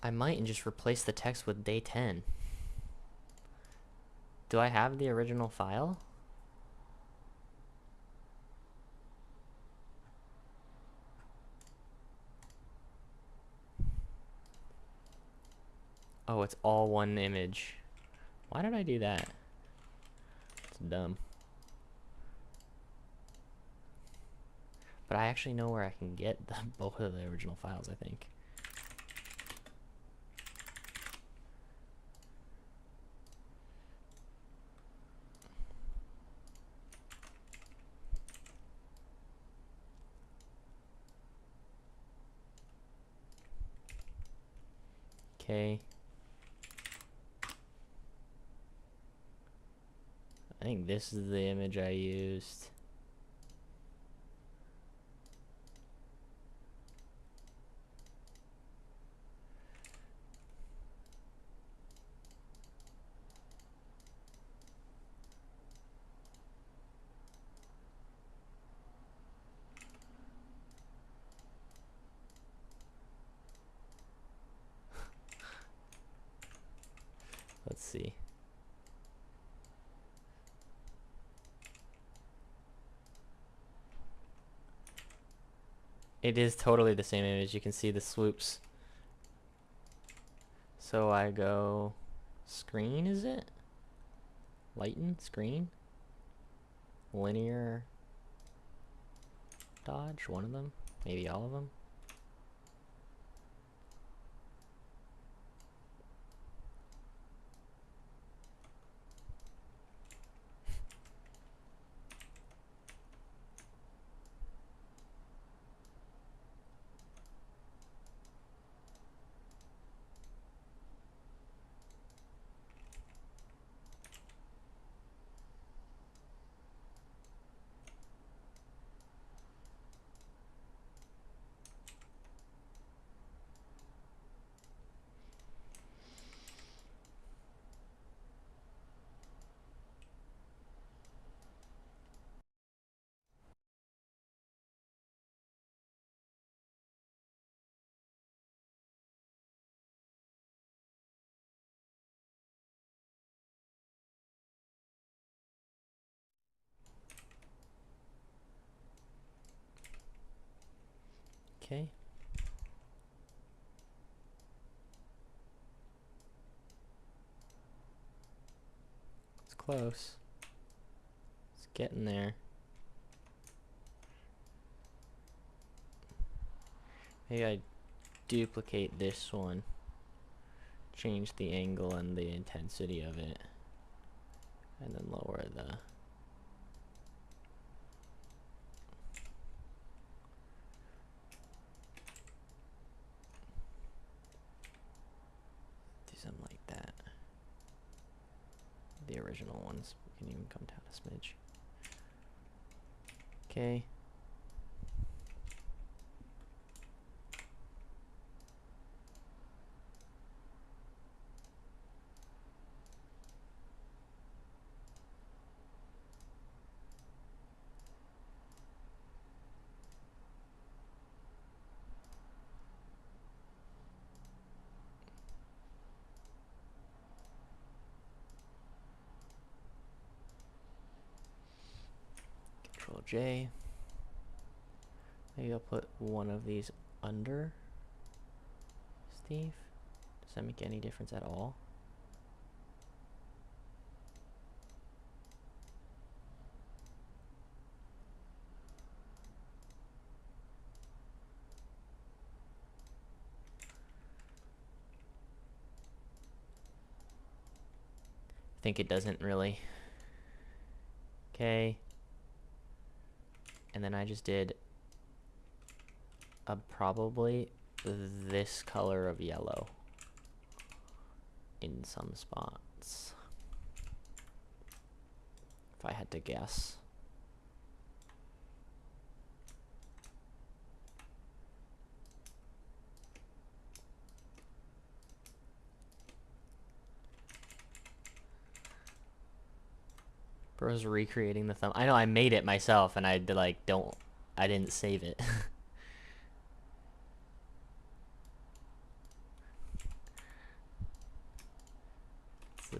I might and just replace the text with day 10. Do I have the original file? Oh, it's all one image. Why did I do that? It's dumb. But I actually know where I can get both of the original files, I think. Okay. I think this is the image I used. Let's see. It is totally the same image. You can see the swoops. So I go screen, is it? Lighten, screen? Linear dodge, one of them? Maybe all of them? Okay. It's close. It's getting there. Maybe I duplicate this one. Change the angle and the intensity of it. And then lower the... Do something like that. The original ones. We can even come down a smidge. Okay. Control J. Maybe I'll put one of these under Steve. Does that make any difference at all? I think it doesn't really. Okay. And then I just did probably this color of yellow in some spots, if I had to guess. Bro's recreating the thumb. I know I made it myself and I didn't save it.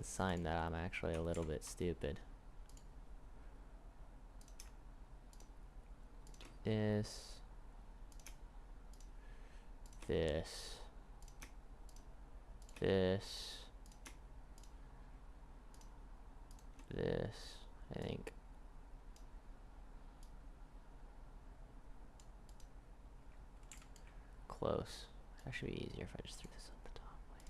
a sign that I'm actually a little bit stupid. This. This. This. This. I think. Close. That should be easier if I just threw this at the top layer.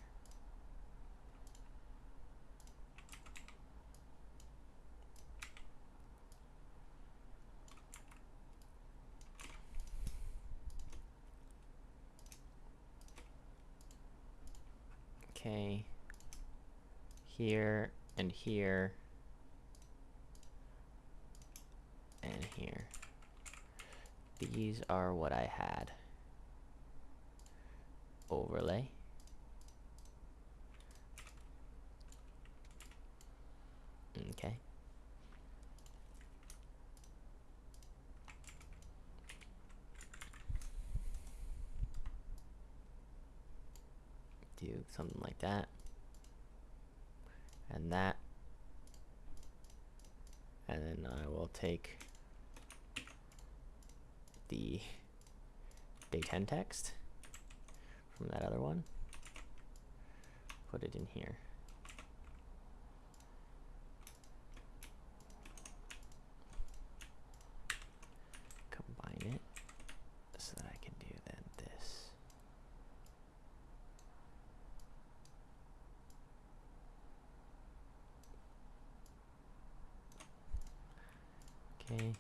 Okay. Here and here. And here. These are what I had. Overlay. Okay. Do something like that. And that. And then I will take the Big 10 text from that other one, put it in here. Combine it so that I can do then this. Okay.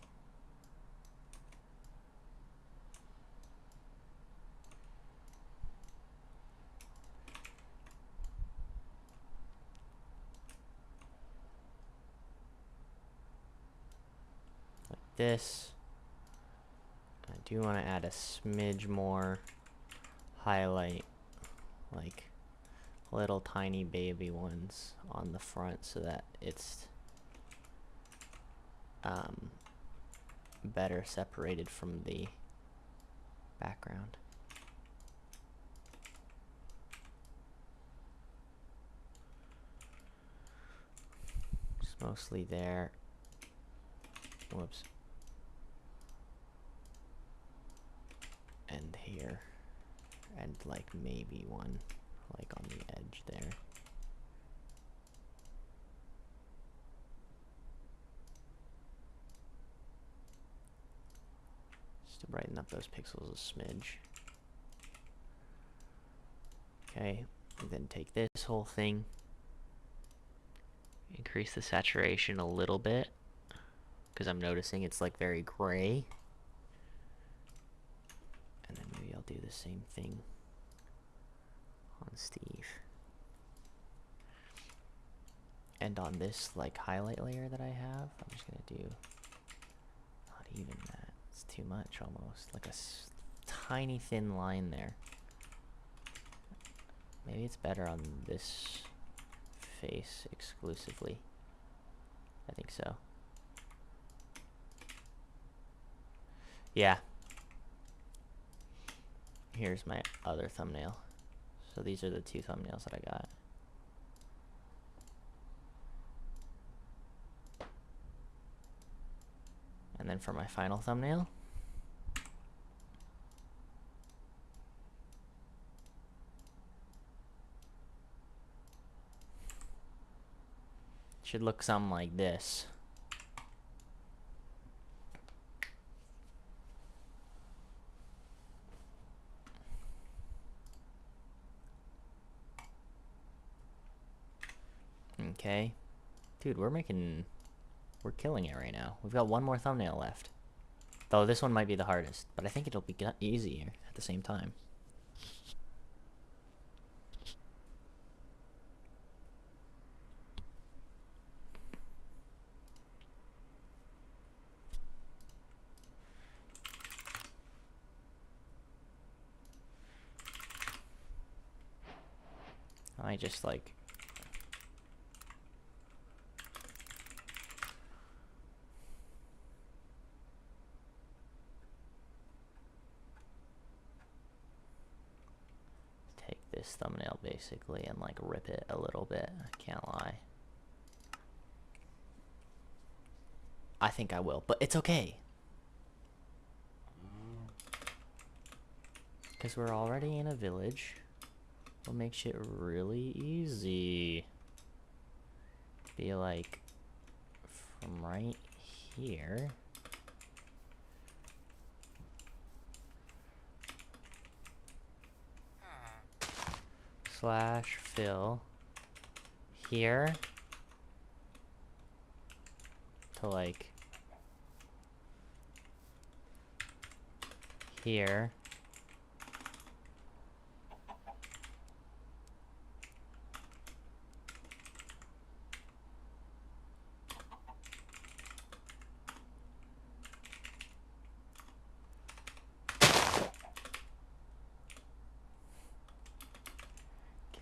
This. I do want to add a smidge more highlight, like little tiny baby ones on the front so that it's better separated from the background. Just mostly there. Whoops. And here, and like maybe one like on the edge there. Just to brighten up those pixels a smidge. Okay, and then take this whole thing, increase the saturation a little bit, because I'm noticing it's like very gray. And then maybe I'll do the same thing on Steve. And on this like highlight layer that I have, I'm just gonna do not even that. It's too much almost. Like a tiny thin line there. Maybe it's better on this face exclusively. I think so. Yeah. Here's my other thumbnail. So these are the two thumbnails that I got. And then for my final thumbnail, should look something like this. Okay. Dude, we're killing it right now. We've got one more thumbnail left. Though this one might be the hardest, but I think it'll be easier at the same time. I just like take this thumbnail basically and like rip it a little bit. I can't lie. I think I will, but it's okay. Because we're already in a village. What makes it really easy? Be like from right here. Slash fill here to like here.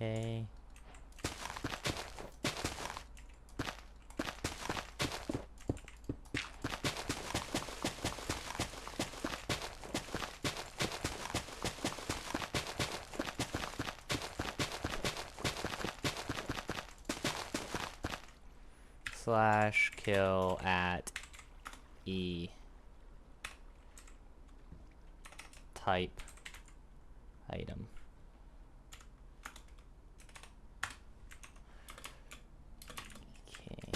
Okay. Slash kill at E type item. Okay.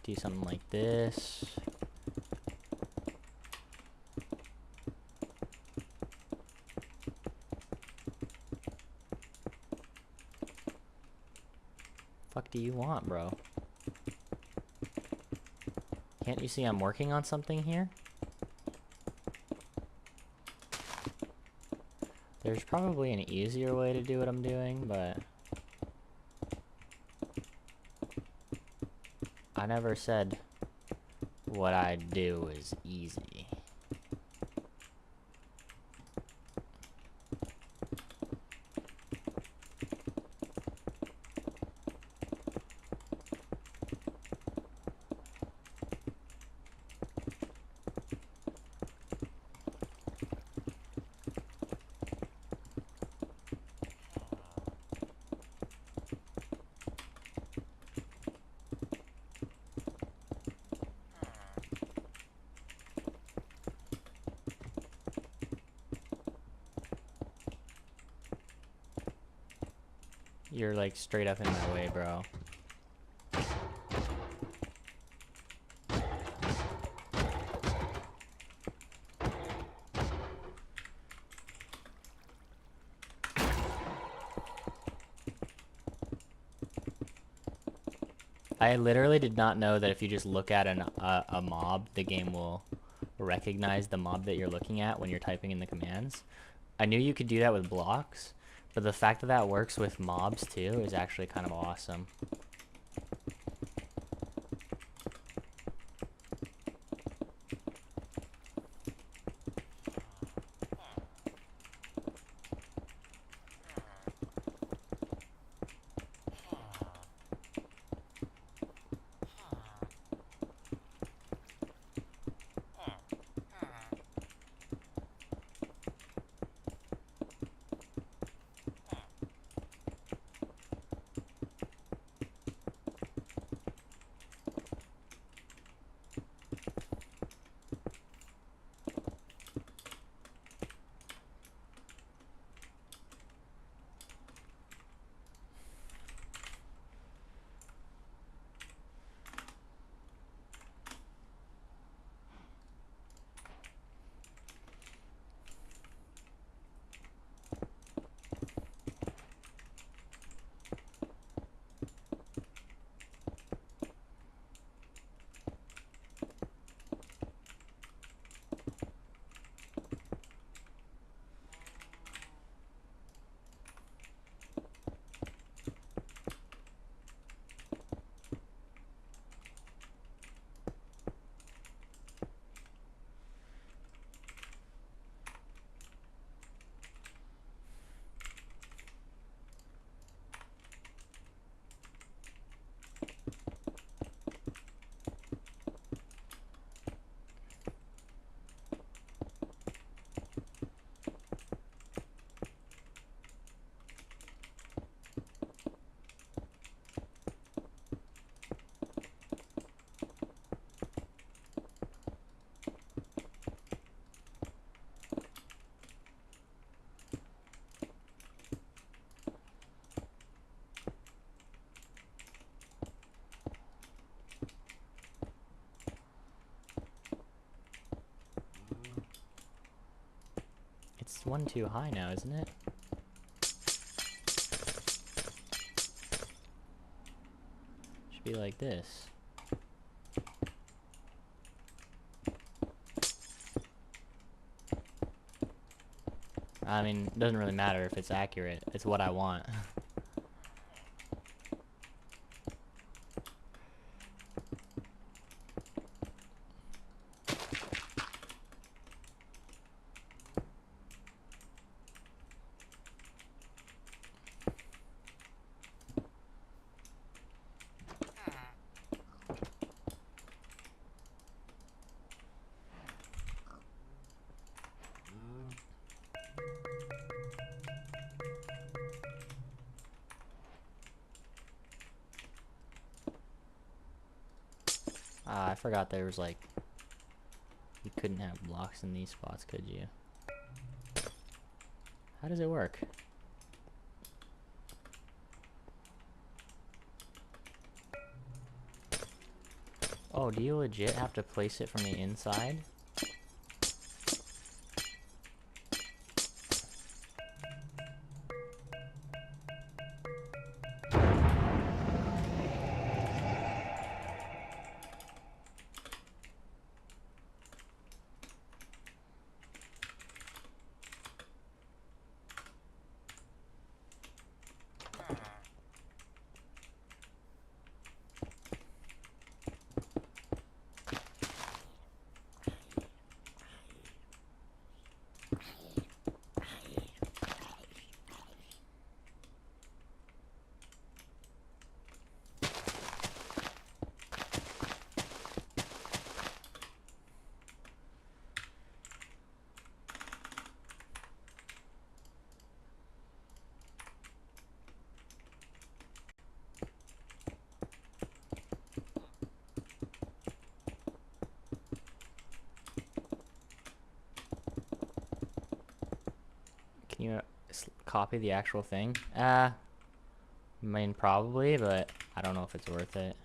Do something like this. Fuck do you want, bro? Can't you see I'm working on something here? There's probably an easier way to do what I'm doing, but I never said what I do is easy. You're like straight up in my way, bro. I literally did not know that if you just look at a mob, the game will recognize the mob that you're looking at when you're typing in the commands. I knew you could do that with blocks, but the fact that that works with mobs too is actually kind of awesome. It's one too high now, isn't it? Should be like this. I mean, it doesn't really matter if it's accurate. It's what I want. I forgot there was like, you couldn't have blocks in these spots, could you? How does it work? Oh, do you legit have to place it from the inside? Can you copy the actual thing? I mean, probably, but I don't know if it's worth it.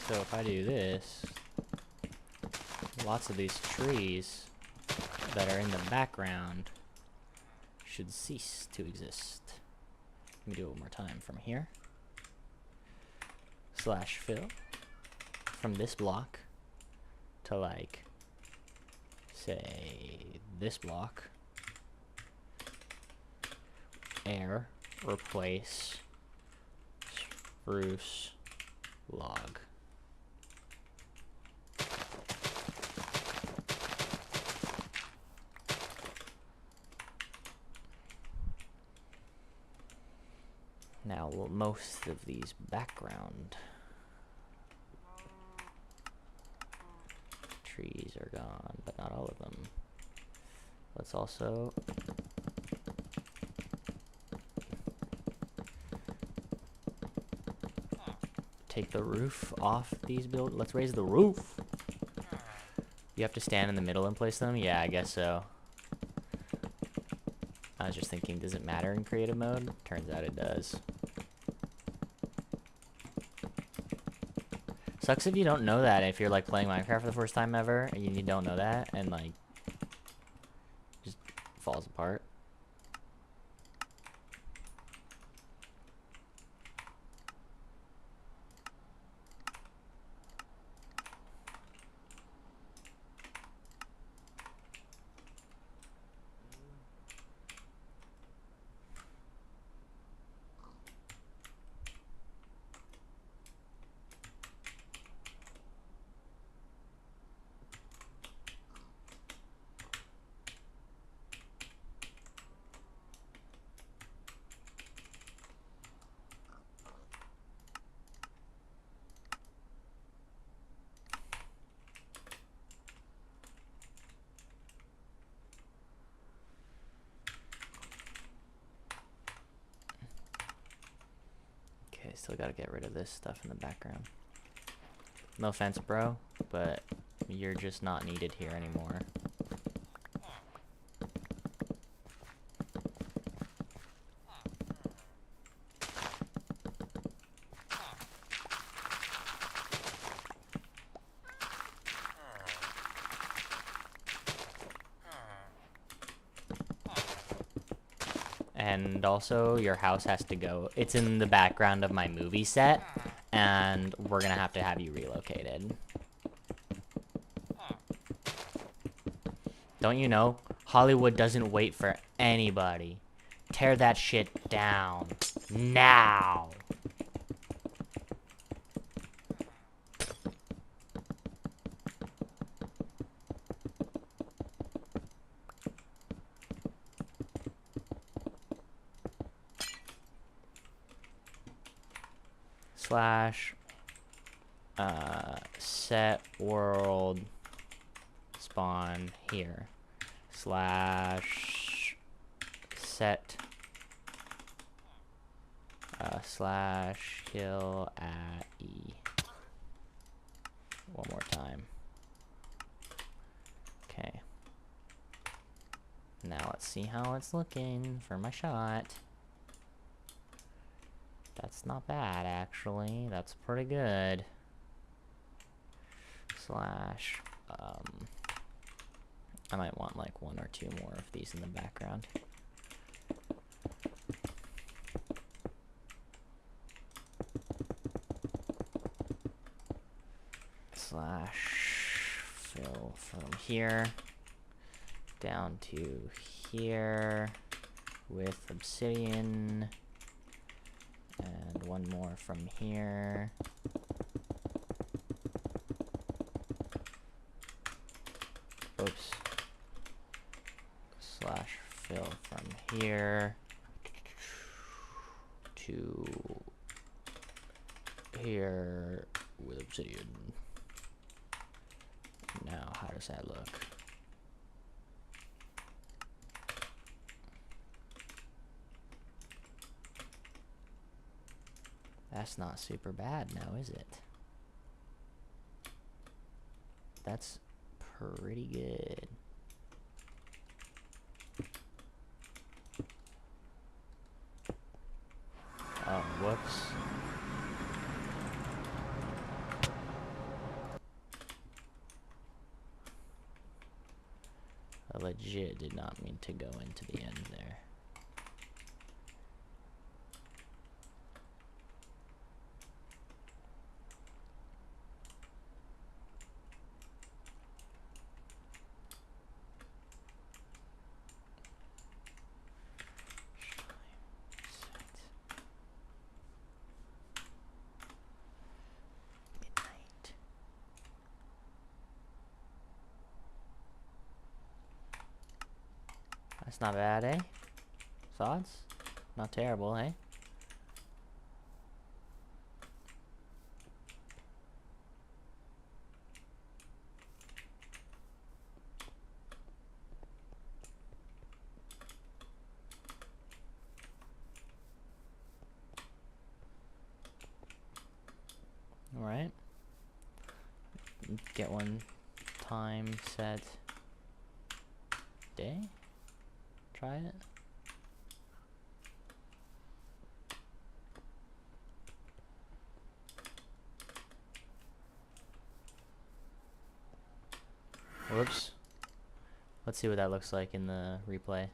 So if I do this, lots of these trees that are in the background should cease to exist. Let me do it one more time from here. Slash fill from this block to like, say, this block. Air, replace, spruce, log. Now, most of these background trees are gone, but not all of them. Let's also take the roof off these build. Let's raise the roof. You have to stand in the middle and place them? Yeah, I guess so. I was just thinking, does it matter in creative mode? Turns out it does. Sucks if you don't know that, if you're like playing Minecraft for the first time ever and you don't know that and like just falls apart. Okay, still gotta get rid of this stuff in the background. No offense, bro, but you're just not needed here anymore. And also, your house has to go. It's in the background of my movie set, and we're gonna have to have you relocated. Don't you know? Hollywood doesn't wait for anybody. Tear that shit down. Now! Slash set world spawn here slash set slash kill at E. One more time. Okay. Now let's see how it's looking for my shot. That's not bad, actually. That's pretty good. Slash, I might want like one or two more of these in the background. Slash fill from here down to here with obsidian. And one more from here. Oops. Slash fill from here to here with obsidian. Now, how does that look? That's not super bad now, is it? That's pretty good. Oh, whoops. I legit did not mean to go into the end there. That's not bad, eh? Sods? Not terrible, eh? Alright. Get one time set day. Try it. Whoops. Let's see what that looks like in the replay.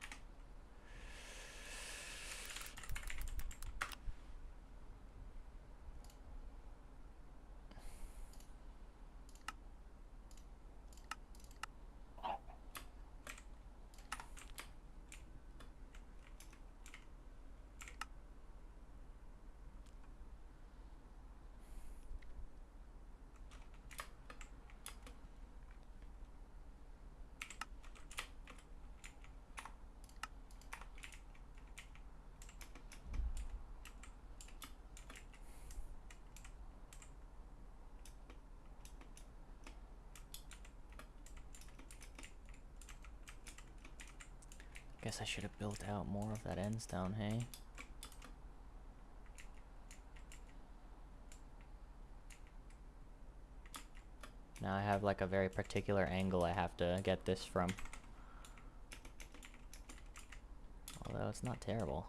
Guess I should have built out more of that end stone, hey? Now I have like a very particular angle I have to get this from. Although it's not terrible.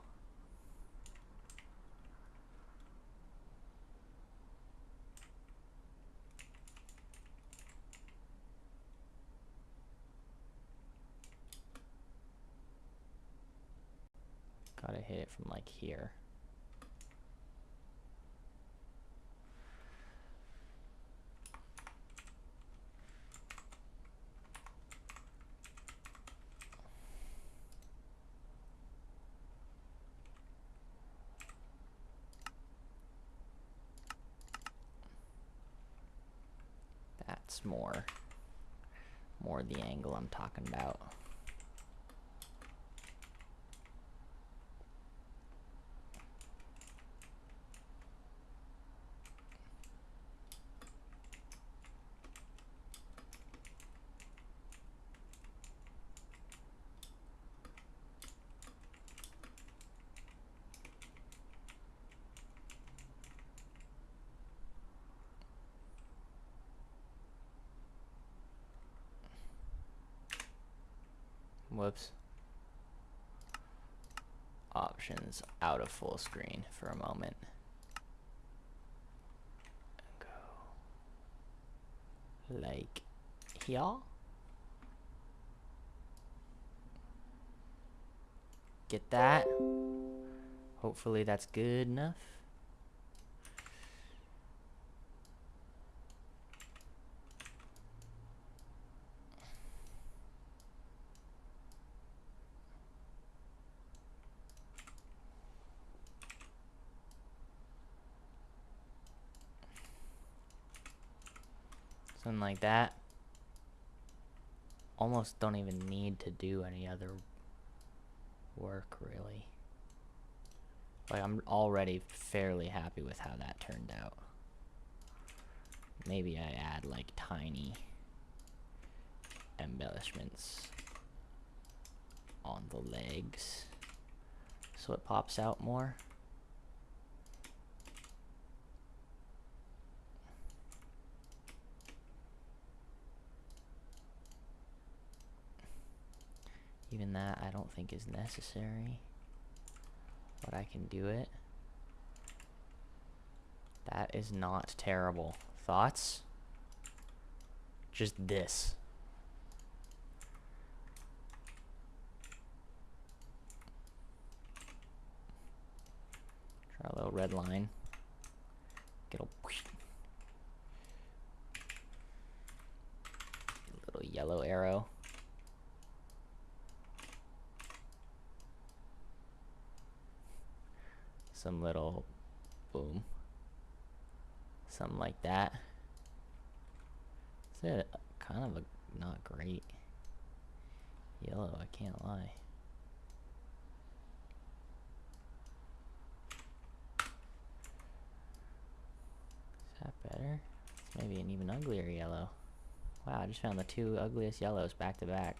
Gotta hit it from like here. That's more the angle I'm talking about. Whoops. Options out of full screen for a moment. Go like here. Get that. Hopefully that's good enough. Something like that. Almost don't even need to do any other work, really. Like, I'm already fairly happy with how that turned out. Maybe I add, like, tiny embellishments on the legs so it pops out more. Even that I don't think is necessary, but I can do it. That is not terrible. Thoughts? Just this. Try a little red line. Get a little yellow arrow. Some little boom. Something like that. It's a kind of a not great yellow, I can't lie. Is that better? It's maybe an even uglier yellow. Wow, I just found the two ugliest yellows back to back.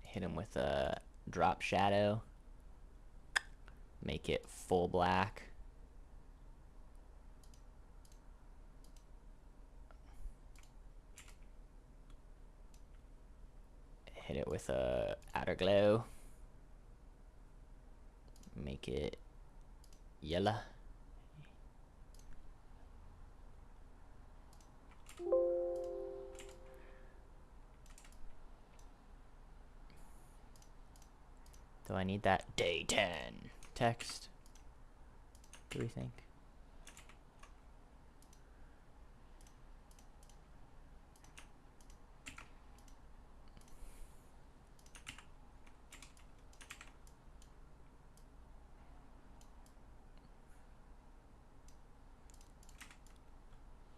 Hit him with a drop shadow. Make it full black. Hit it with a outer glow. Make it yellow. Do I need that day 10 text? Do we think?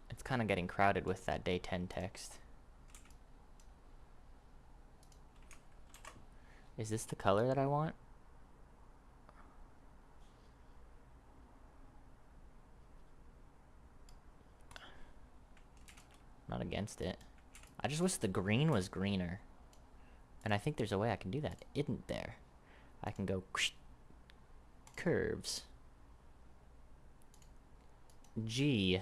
It's kind of getting crowded with that day 10 text. Is this the color that I want? Not against it. I just wish the green was greener. And I think there's a way I can do that. Isn't there? I can go curves. G.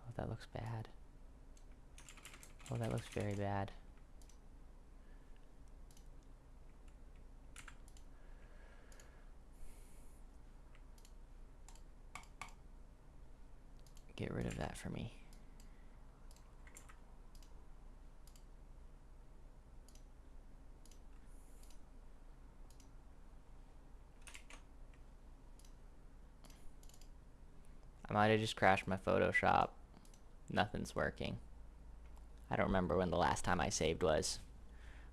Oh, that looks bad. Oh, that looks very bad. Get rid of that for me. I might have just crashed my Photoshop. Nothing's working. I don't remember when the last time I saved was.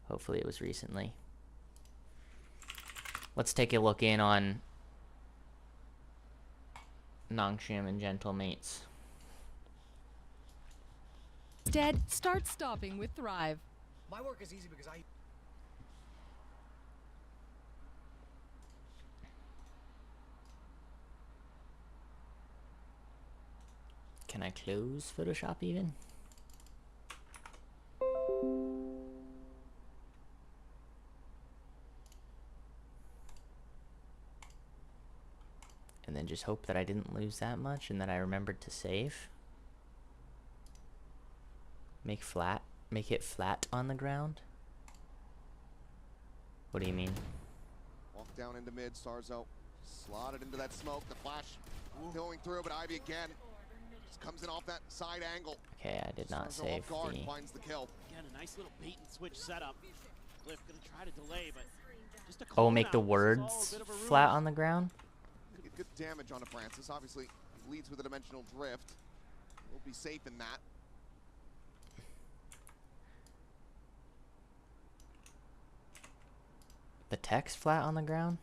Hopefully it was recently. Let's take a look in on Nongshim and Gentle Mates. Instead, start stopping with Thrive. My work is easy because I... Can I close Photoshop even? And then just hope that I didn't lose that much and that I remembered to save. Make it flat on the ground. What do you mean? Walk down into mid, Sarzo. Slotted into that smoke, the flash going through, but Ivy again just comes in off that side angle. Okay, I did not Sarzo save off guard, the... finds the kill. Again, a nice little bait and switch setup. Cliff gonna try to delay, but just a Oh, call make the out. This is all a words bit of a flat ruse. on the ground? Get good damage onto Francis. Obviously, leads with a dimensional drift. We'll be safe in that. The text flat on the ground?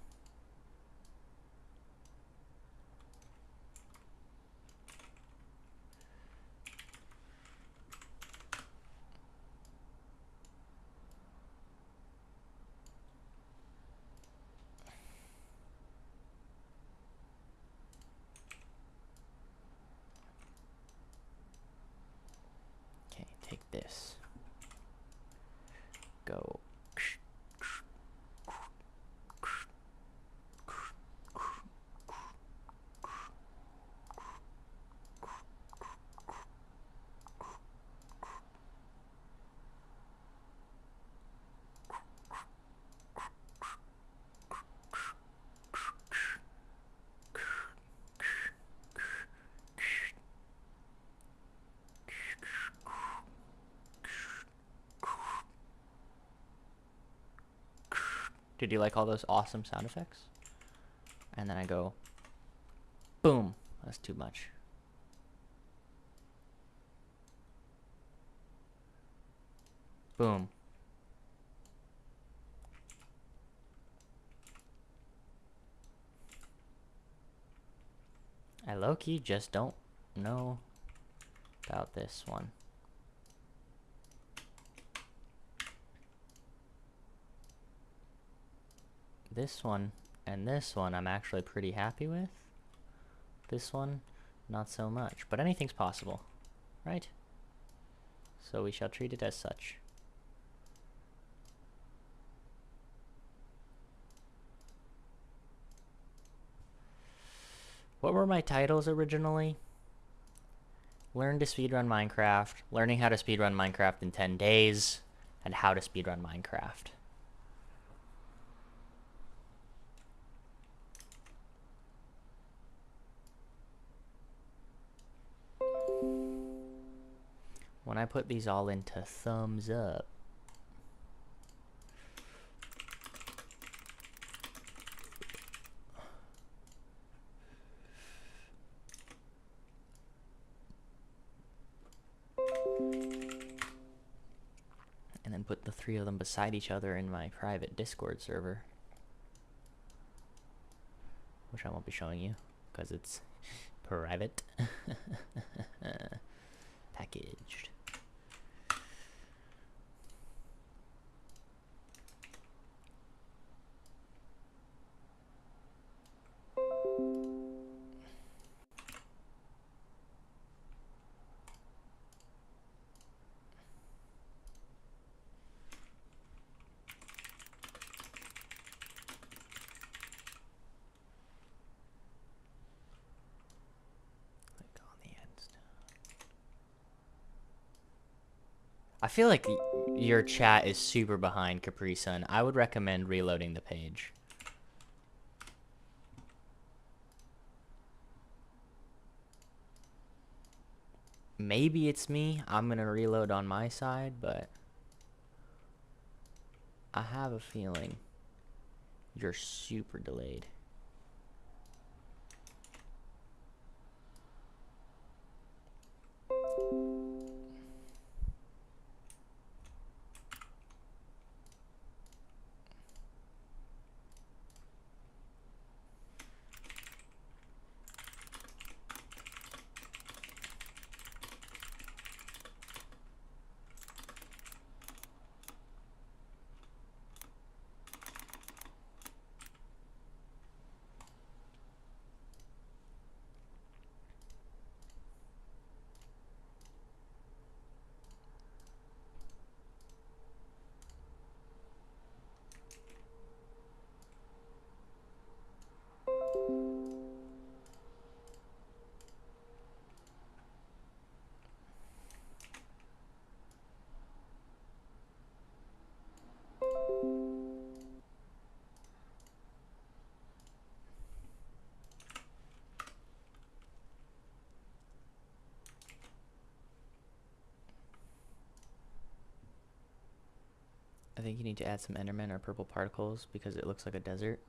Okay, take this. Go. Did you like all those awesome sound effects? And then I go, boom. That's too much. Boom. I low-key just don't know about this one. This one and this one I'm actually pretty happy with. This one, not so much. But anything's possible, right? So we shall treat it as such. What were my titles originally? Learn to speedrun Minecraft, learning how to speedrun Minecraft in 10 days, and how to speedrun Minecraft. When I put these all into thumbs up, and then put the 3 of them beside each other in my private Discord server, which I won't be showing you because it's private. Packaged. I feel like your chat is super behind, Capri Sun. I would recommend reloading the page. Maybe it's me. I'm gonna reload on my side, but I have a feeling you're super delayed. I think you need to add some Enderman or purple particles because it looks like a desert.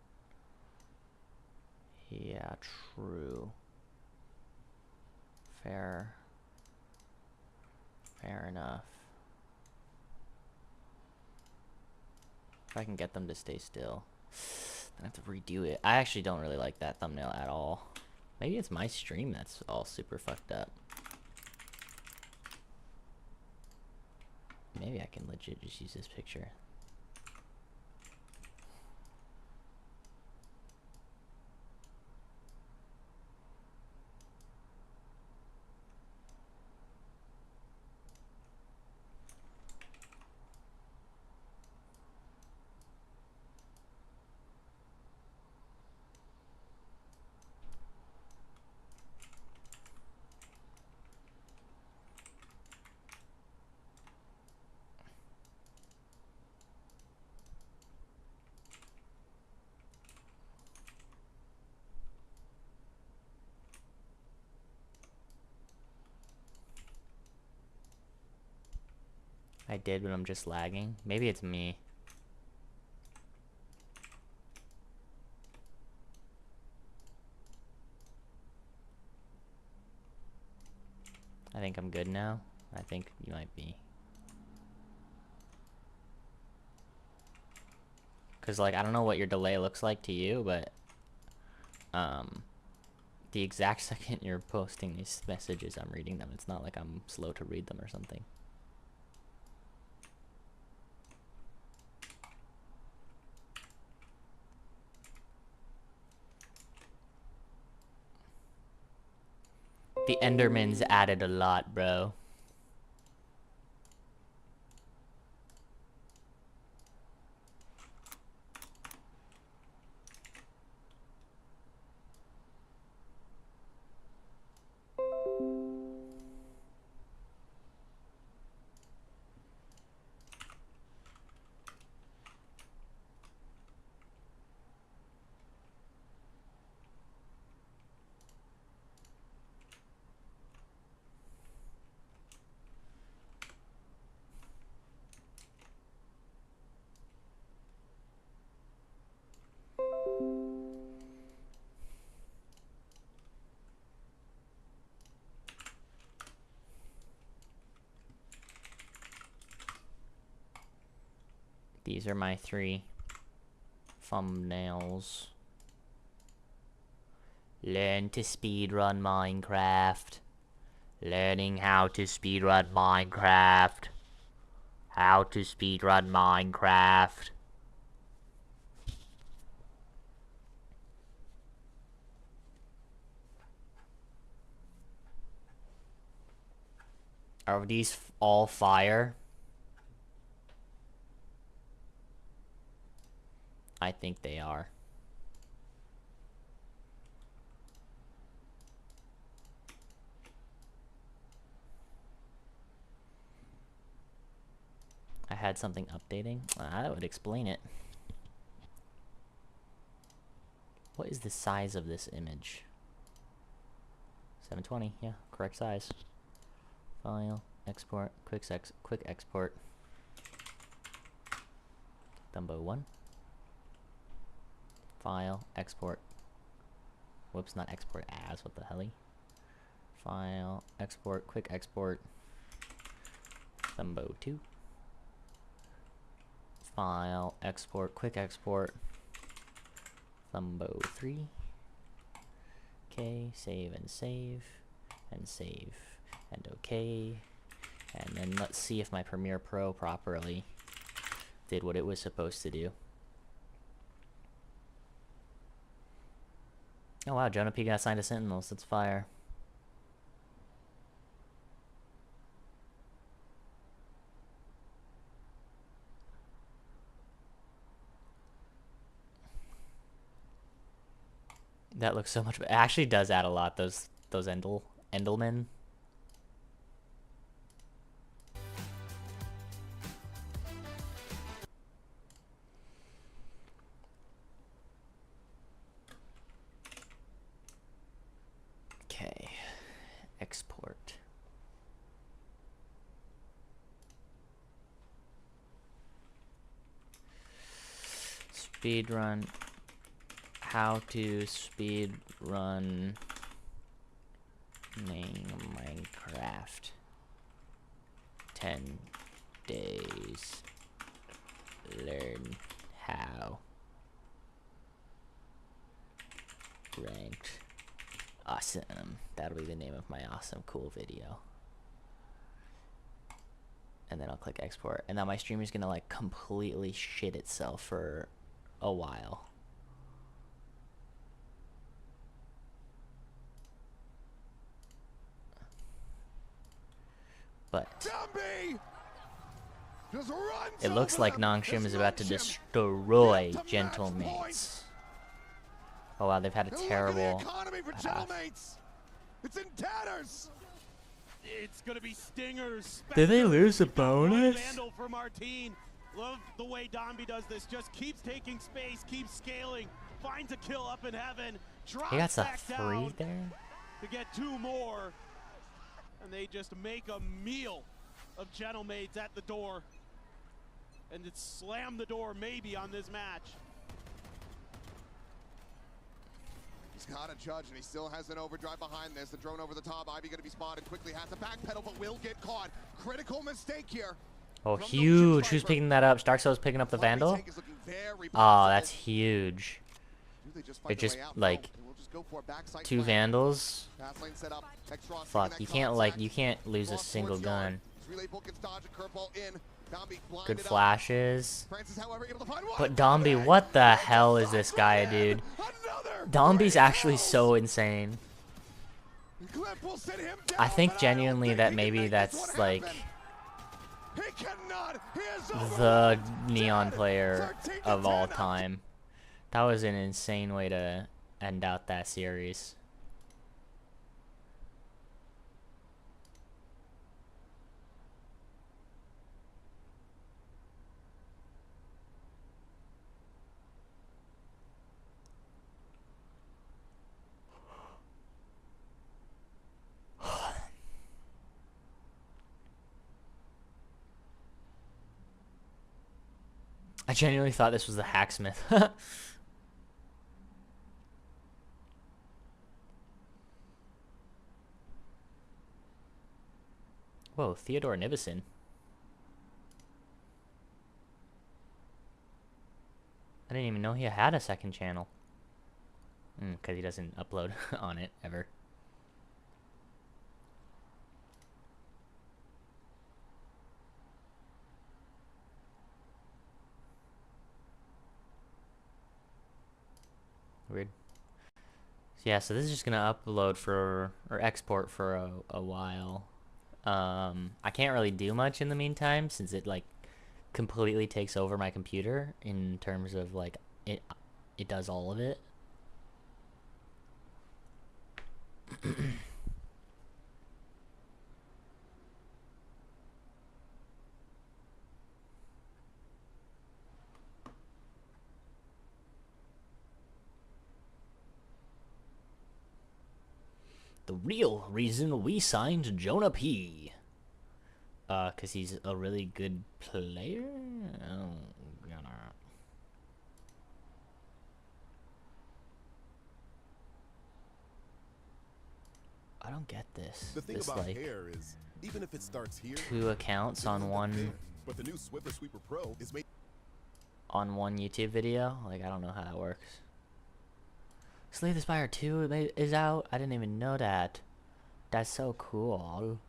Yeah, true. Fair enough. If I can get them to stay still, then I have to redo it. I actually don't really like that thumbnail at all. Maybe it's my stream that's all super fucked up. Maybe I can legit just use this picture. I did, but I'm just lagging. Maybe it's me. I think I'm good now. I think you might be. Cause like, I don't know what your delay looks like to you, but the exact second you're posting these messages, I'm reading them. It's not like I'm slow to read them or something. the Endermans added a lot, bro. These are my 3 thumbnails. Learn to speedrun Minecraft. Learning how to speedrun Minecraft. How to speedrun Minecraft. Are these all fire? I think they are. I had something updating. That would explain it. What is the size of this image? 720, yeah, correct size. File, export, quick export. Dumbo 1. File, export. Whoops, not export as, what the helly? File, export, quick export. Dumbo 2. File, export, quick export. Thumbo 3. Okay, save and save. And save. And okay. And then let's see if my Premiere Pro properly did what it was supposed to do. Oh wow, Jonah P got assigned to Sentinels. That's fire. That looks so much better. It actually does add a lot, those Endelmen. Okay. Export. Speedrun. How to speed run Minecraft 10 days. Learn how. Ranked. Awesome. That'll be the name of my awesome cool video. And then I'll click export. And now my stream is gonna like completely shit itself for a while. But it looks like Nongshim is about to destroy Gentlemates. Oh wow, they've had a terrible path. It's in tatters. It's gonna be stingers. Did they lose a bonus? Vandal for Martine. Love the way Dombey does this. Just keeps taking space, keeps scaling, finds a kill up in heaven. He got a Back 3 down there. to get 2 more. And they just make a meal of Gentlemates at the door. And it slam the door maybe on this match. He's got a judge, and he still has an overdrive behind this. The drone over the top. Ivy going to be spotted quickly. Has to backpedal, but will get caught. Critical mistake here. Oh, huge. Who's picking that up? Starkso's picking up the Vandal? Oh, that's huge. It just, like, 2 Vandals. Fuck, you can't lose a single gun. Good flashes. But Dombey, what the hell is this guy, dude? Dombey's actually so insane. Cliff will sit him down, I think but genuinely don't that think he can maybe make this that's one like happen. He cannot. He is the overrun. Neon Dead. player 13 to of all 10. time. That was an insane way to end out that series. I genuinely thought this was the hacksmith. Whoa, Theodore Nivison. I didn't even know he had a second channel. Because he doesn't upload on it ever. Weird. Yeah, so this is just gonna upload for, or export for a while. I can't really do much in the meantime since it like completely takes over my computer in terms of like it does all of it. The real reason we signed Jonah P. Cause he's a really good player. Oh, I don't get this. The thing This about like hair is, even if it starts here, 2 accounts on one but the new Swiffer Sweeper Pro is made on one YouTube video. Like I don't know how that works. Slay the Spire 2 is out. I didn't even know that. That's so cool.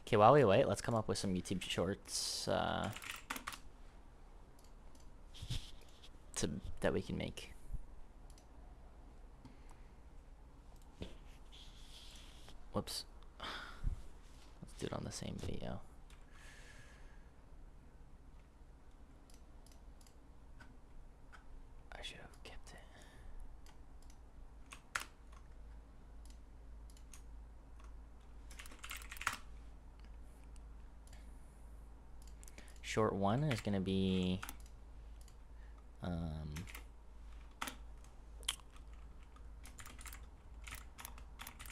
Okay, while we wait, let's come up with some YouTube shorts that we can make. Whoops. Let's do it on the same video. I should have kept it. Short 1 is going to be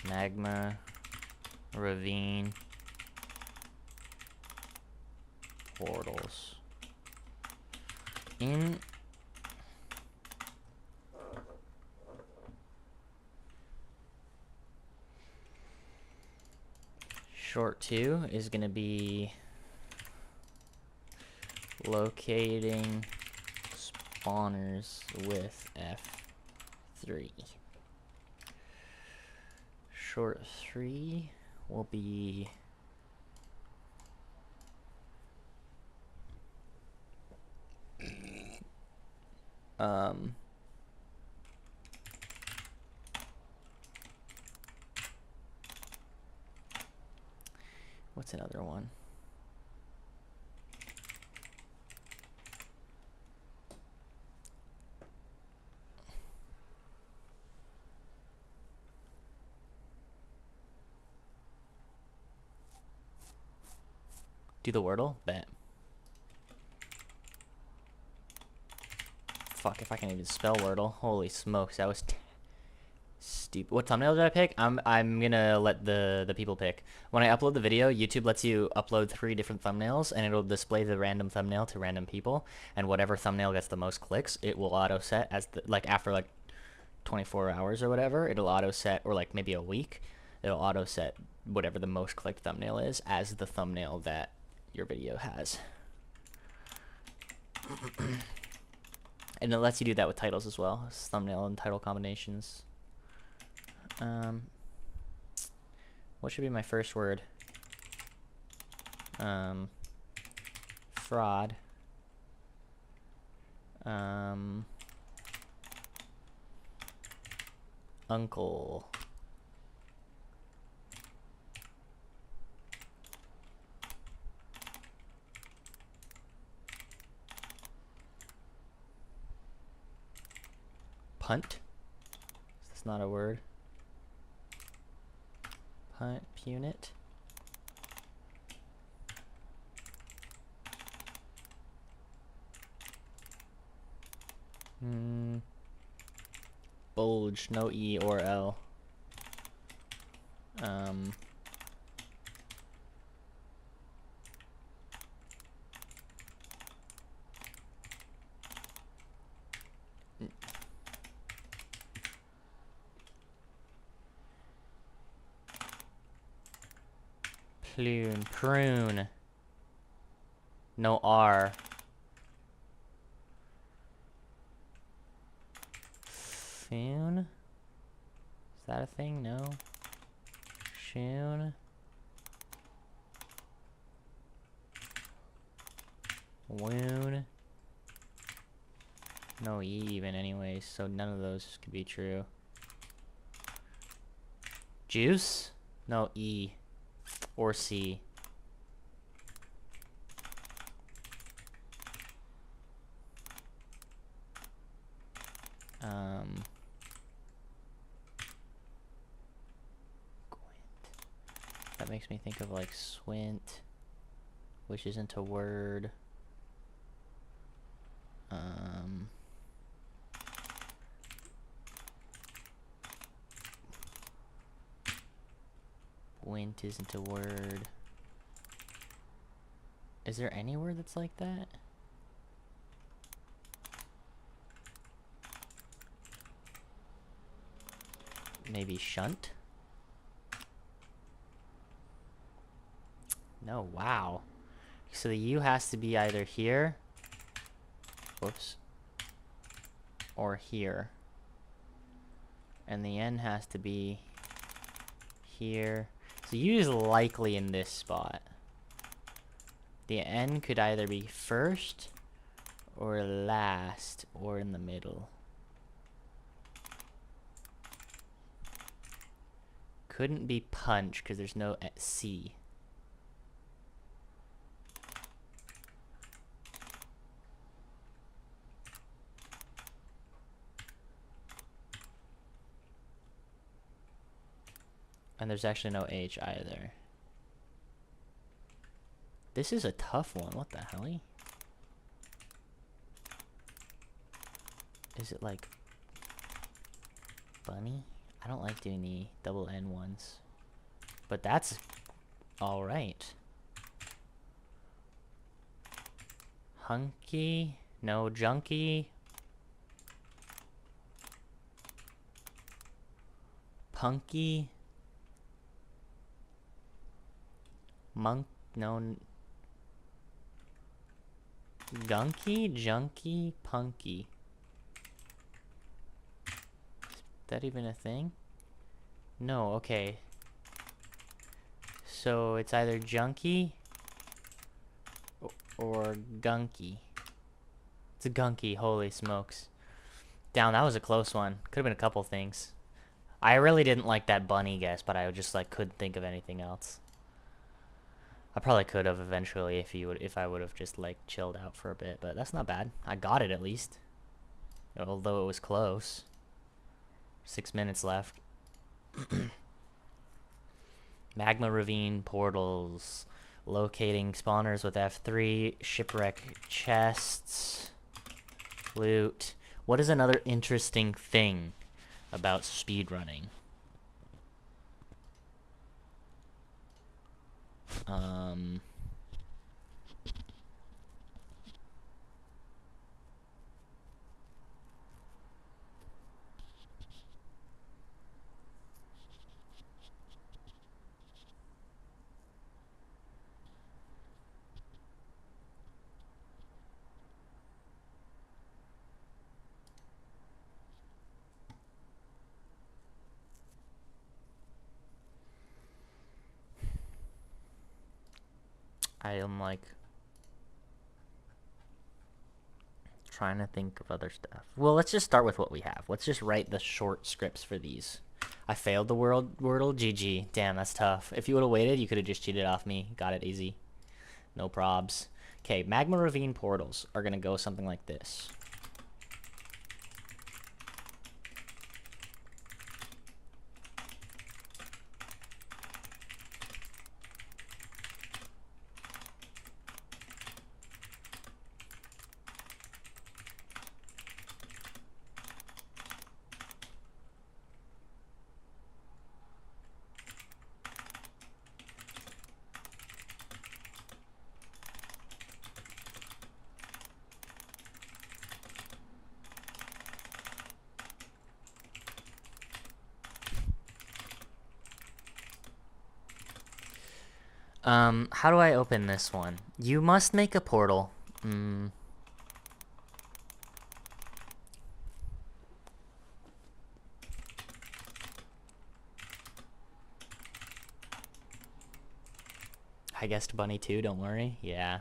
magma ravine portals in short 2 is going to be locating spawners with F3. Short 3 will be what's another one? Do the Wordle? Bet. Fuck, if I can even spell Wordle. Holy smokes, that was stupid. What thumbnail did I pick? I'm gonna let the people pick. When I upload the video, YouTube lets you upload 3 different thumbnails, and it'll display the random thumbnail to random people, and whatever thumbnail gets the most clicks, it will auto set as the, like after like 24 hours or whatever, it'll auto set, or like maybe a week, it'll auto set whatever the most clicked thumbnail is as the thumbnail that your video has. And it lets you do that with titles as well. It's thumbnail and title combinations. What should be my first word? Fraud. Uncle. Punt. That's not a word. Punt. Punit. Bulge. No E or L. Plune. Prune. No R. Foon? Is that a thing? No. Shoon? Woon? No E even anyways, so none of those could be true. Juice? No E. Or C. That makes me think of like swint, which isn't a word. Wint isn't a word. Is there any word that's like that? Maybe shunt? No, wow. So the U has to be either here, whoops, or here. And the N has to be here. So U is likely in this spot. The N could either be first or last or in the middle. Couldn't be punch because there's no C. And there's actually no H either. This is a tough one. What the hell? Is it like bunny? I don't like doing the double N ones. But that's alright. Hunky? No, junkie? Punky? Monk? No. Gunky? Junkie? Punky? Is that even a thing? No, okay. So it's either junkie or gunky. It's a gunky, holy smokes. Down, that was a close one. Could have been a couple things. I really didn't like that bunny guess, but I just like couldn't think of anything else. I probably could have eventually if I would have just like chilled out for a bit, but that's not bad. I got it at least. Although it was close. 6 minutes left. Magma ravine portals. Locating spawners with F3. Shipwreck chests. Loot. What is another interesting thing about speedrunning? I am like trying to think of other stuff. Well, let's just start with what we have. Let's just write the short scripts for these. I failed the Wordle. GG. Damn, that's tough. If you would have waited, you could have just cheated off me. Got it easy. No probs. Okay, Magma Ravine portals are going to go something like this. How do I open this one? You must make a portal. I guessed bunny too, don't worry. Yeah.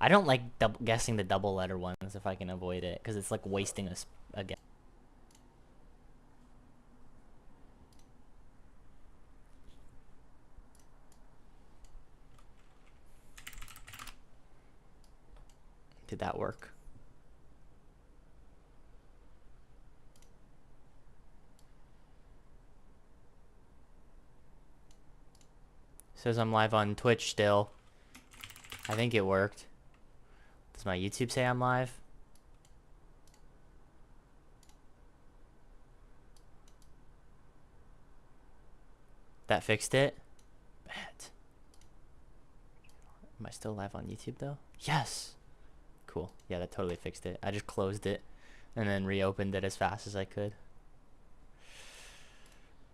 I don't like guessing the double letter ones if I can avoid it, because it's like wasting us again. Did that work? Says I'm live on Twitch still. I think it worked. Does my YouTube say I'm live? That fixed it? Bet. Am I still live on YouTube though? Yes! Cool. Yeah, that totally fixed it. I just closed it and then reopened it as fast as I could.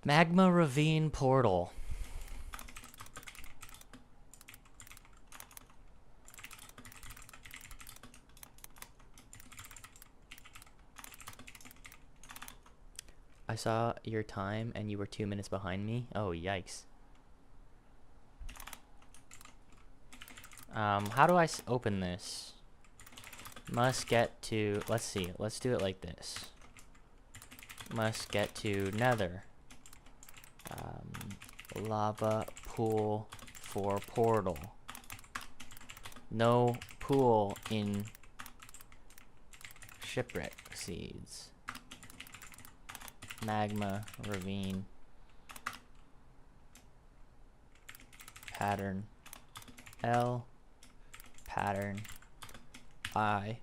Magma Ravine Portal. I saw your time and you were 2 minutes behind me. Oh, yikes. How do I open this? Must get to, let's see, let's do it like this. Must get to Nether. Lava pool for portal. No pool in shipwreck seeds. Magma ravine pattern L pattern I.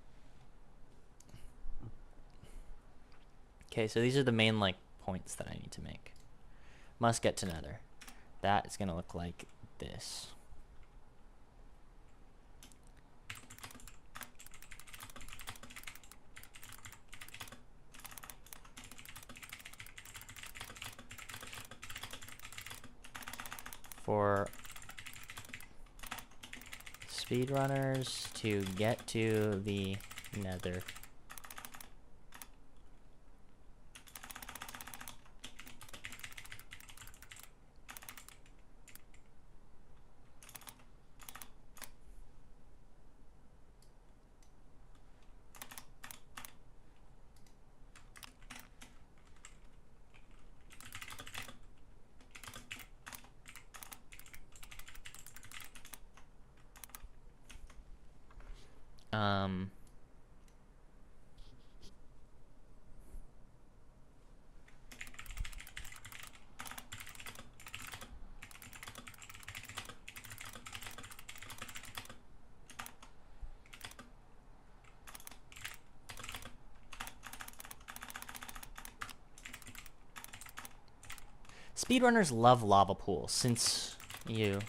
Okay, so these are the main like points that I need to make. Must get to Nether. That is gonna look like this. For speedrunners to get to the Nether. Speedrunners love lava pools, since you...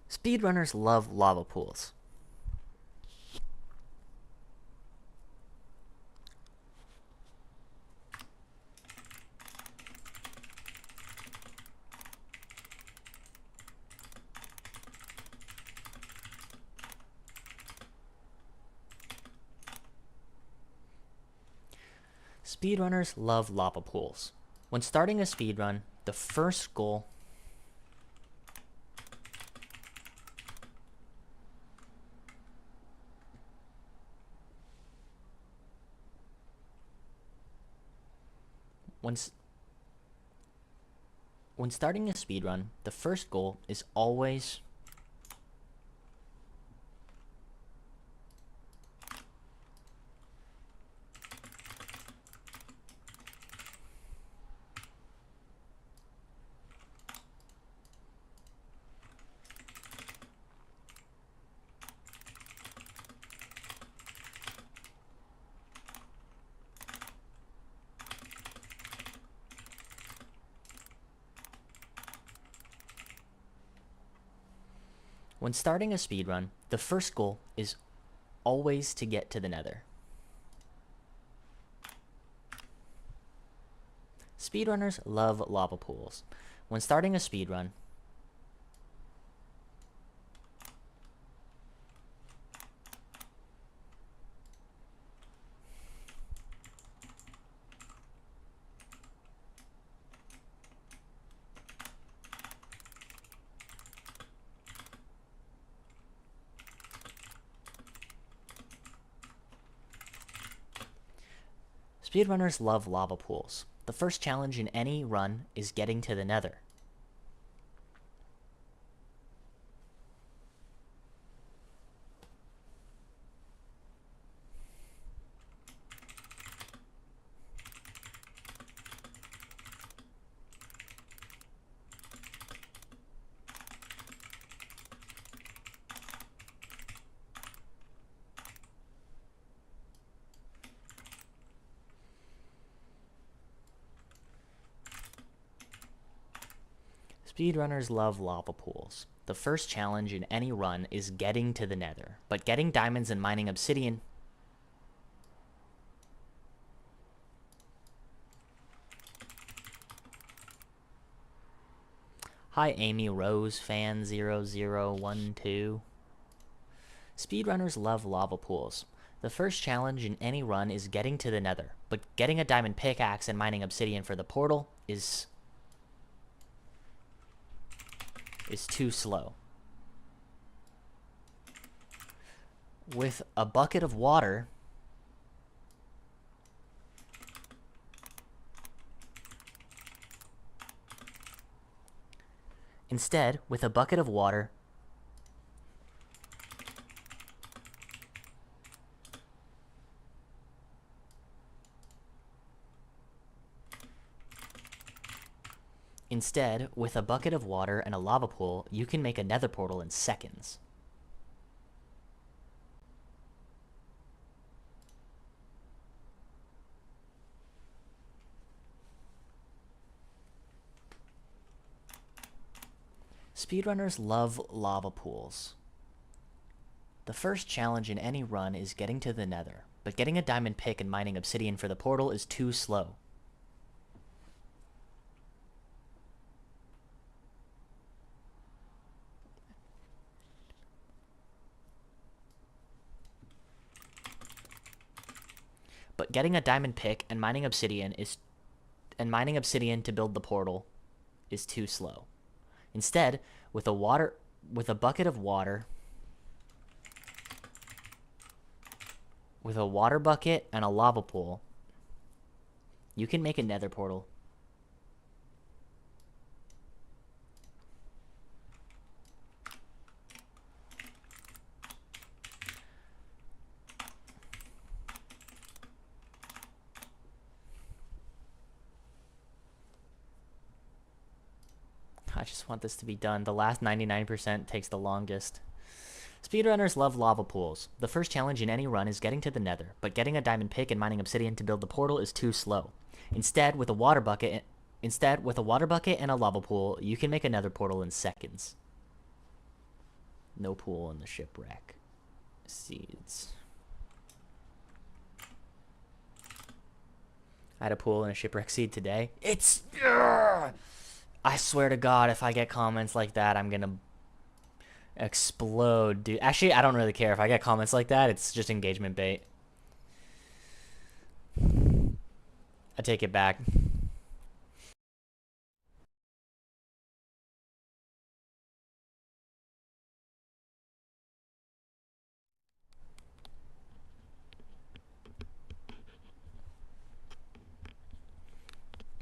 Speedrunners love lava pools. Speedrunners love lava pools. When starting a speedrun, the first goal When starting a speedrun, the first goal is always When starting a speedrun, the first goal is always to get to the nether. Speedrunners love lava pools. When starting a speedrun, speedrunners love lava pools. The first challenge in any run is getting to the nether. Speedrunners love lava pools. The first challenge in any run is getting to the nether, but getting diamonds and mining obsidian Hi Amy Rose fan 0012. Speedrunners love lava pools. The first challenge in any run is getting to the nether, but getting a diamond pickaxe and mining obsidian for the portal is too slow. With a bucket of water, instead, with a bucket of water, Instead, with a bucket of water and a lava pool, you can make a nether portal in seconds. Speedrunners love lava pools. The first challenge in any run is getting to the nether, but getting a diamond pick and mining obsidian for the portal is too slow. But getting a diamond pick and mining obsidian to build the portal is too slow. Instead, with a bucket of water, with a water bucket and a lava pool, you can make a nether portal. I just want this to be done. The last 99% takes the longest. Speedrunners love lava pools. The first challenge in any run is getting to the nether, but getting a diamond pick and mining obsidian to build the portal is too slow. Instead, with a water bucket and a lava pool, you can make a nether portal in seconds. No pool in the shipwreck. Seeds. I had a pool and a shipwreck seed today. It's... I swear to God, if I get comments like that, I'm gonna explode, dude. Actually, I don't really care. If I get comments like that, it's just engagement bait. I take it back.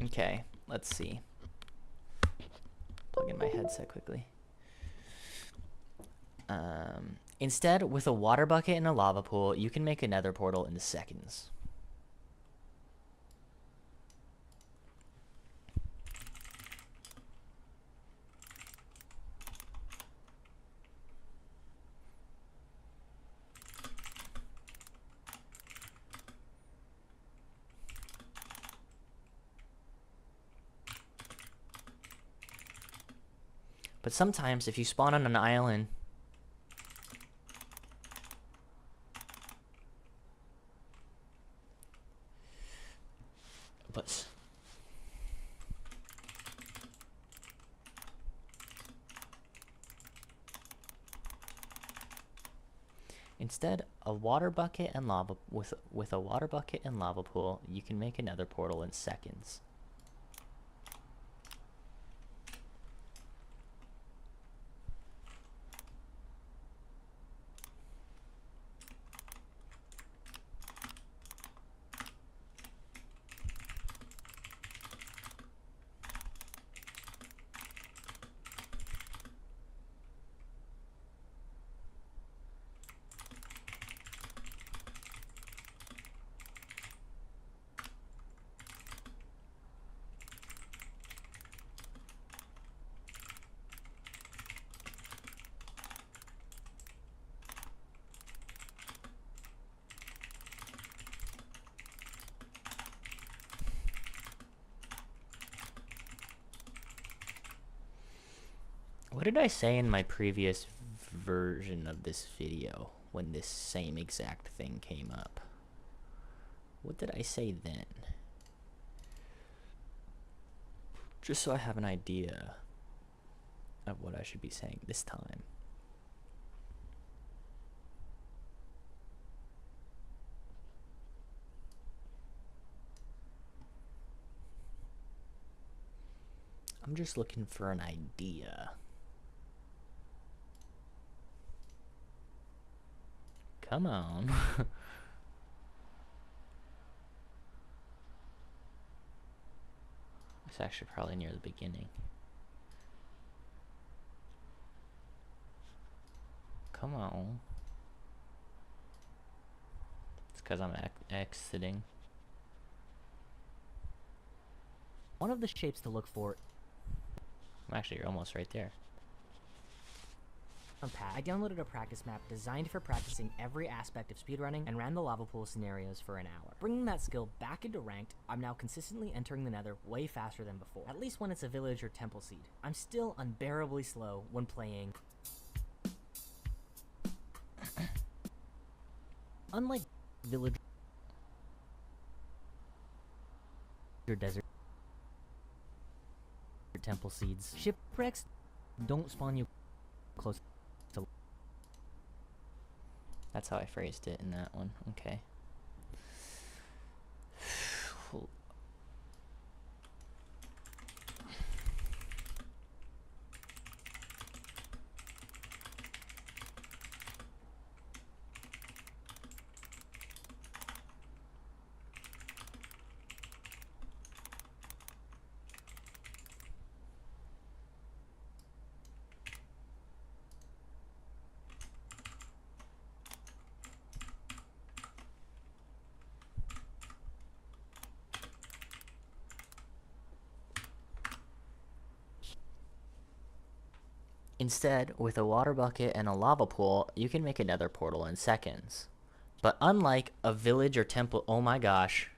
Okay, let's see. Plug in my headset quickly. Instead, with a water bucket and a lava pool, you can make a nether portal in seconds. But sometimes, if you spawn on an island Instead, a water bucket and lava with a water bucket and lava pool, you can make another portal in seconds. What did I say in my previous version of this video when this same exact thing came up? What did I say then? Just so I have an idea of what I should be saying this time. I'm just looking for an idea. Come on. It's actually probably near the beginning. Come on. It's because I'm exiting. One of the shapes to look for. Actually, you're almost right there. I downloaded a practice map designed for practicing every aspect of speedrunning and ran the lava pool scenarios for an hour. Bringing that skill back into ranked, I'm now consistently entering the nether way faster than before, at least when it's a village or temple seed. I'm still unbearably slow when playing. Unlike village or desert temple seeds, shipwrecks don't spawn you close to. That's how I phrased it in that one. Okay. Instead, with a water bucket and a lava pool, you can make another portal in seconds. But unlike a village or temple, oh my gosh,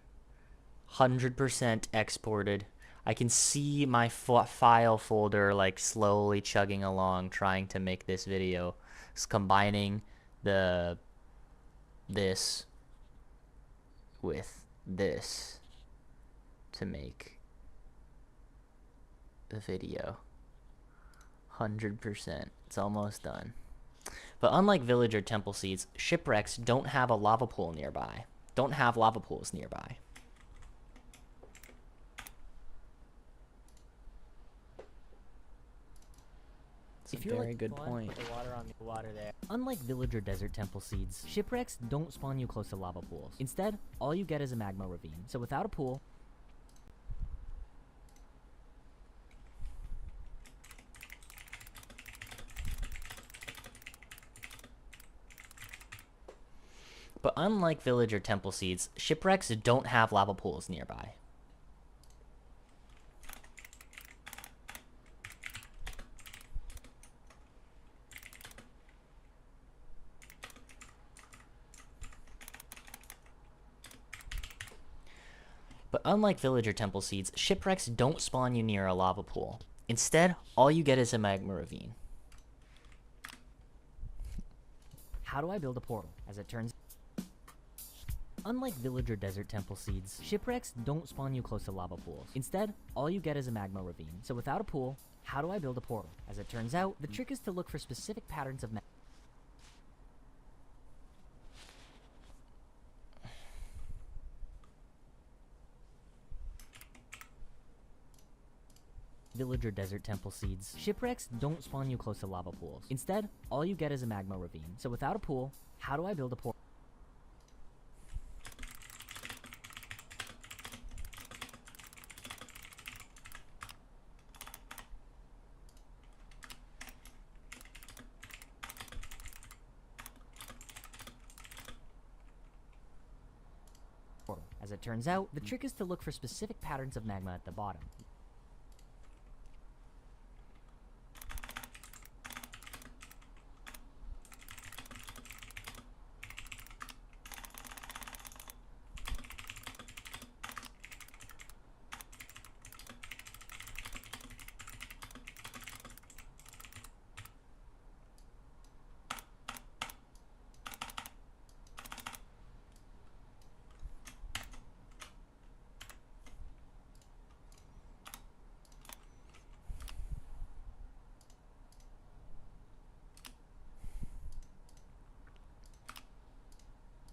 100% exported. I can see my file folder like slowly chugging along, trying to make this video. It's combining this with this to make the video. 100%. It's almost done. But unlike village or temple seeds, shipwrecks don't have a lava pool nearby. Don't have lava pools nearby. It's a very good point. Unlike village or desert temple seeds, shipwrecks don't spawn you close to lava pools. Instead, all you get is a magma ravine. So without a pool, But unlike village or temple seeds, shipwrecks don't have lava pools nearby. But unlike village or temple seeds, shipwrecks don't spawn you near a lava pool. Instead, all you get is a magma ravine. how do I build a portal? As it turns Unlike village or desert temple seeds, shipwrecks don't spawn you close to lava pools. Instead, all you get is a magma ravine. So without a pool, how do I build a portal? As it turns out, the trick is to look for specific patterns of village or desert temple seeds. Shipwrecks don't spawn you close to lava pools. Instead, all you get is a magma ravine. So without a pool, how do I build a portal? As it turns out, the trick is to look for specific patterns of magma at the bottom.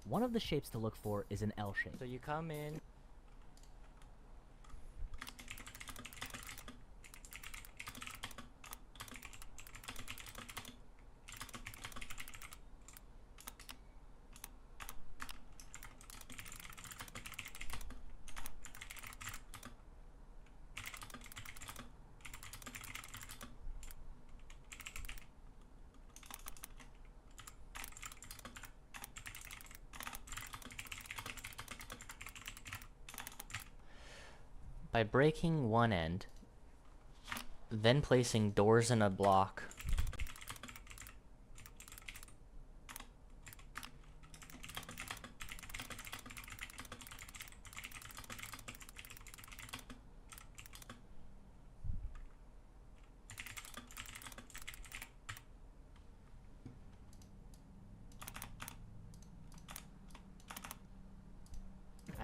One of the shapes to look for is an L shape. So you come in. By breaking one end, then placing doors in a block.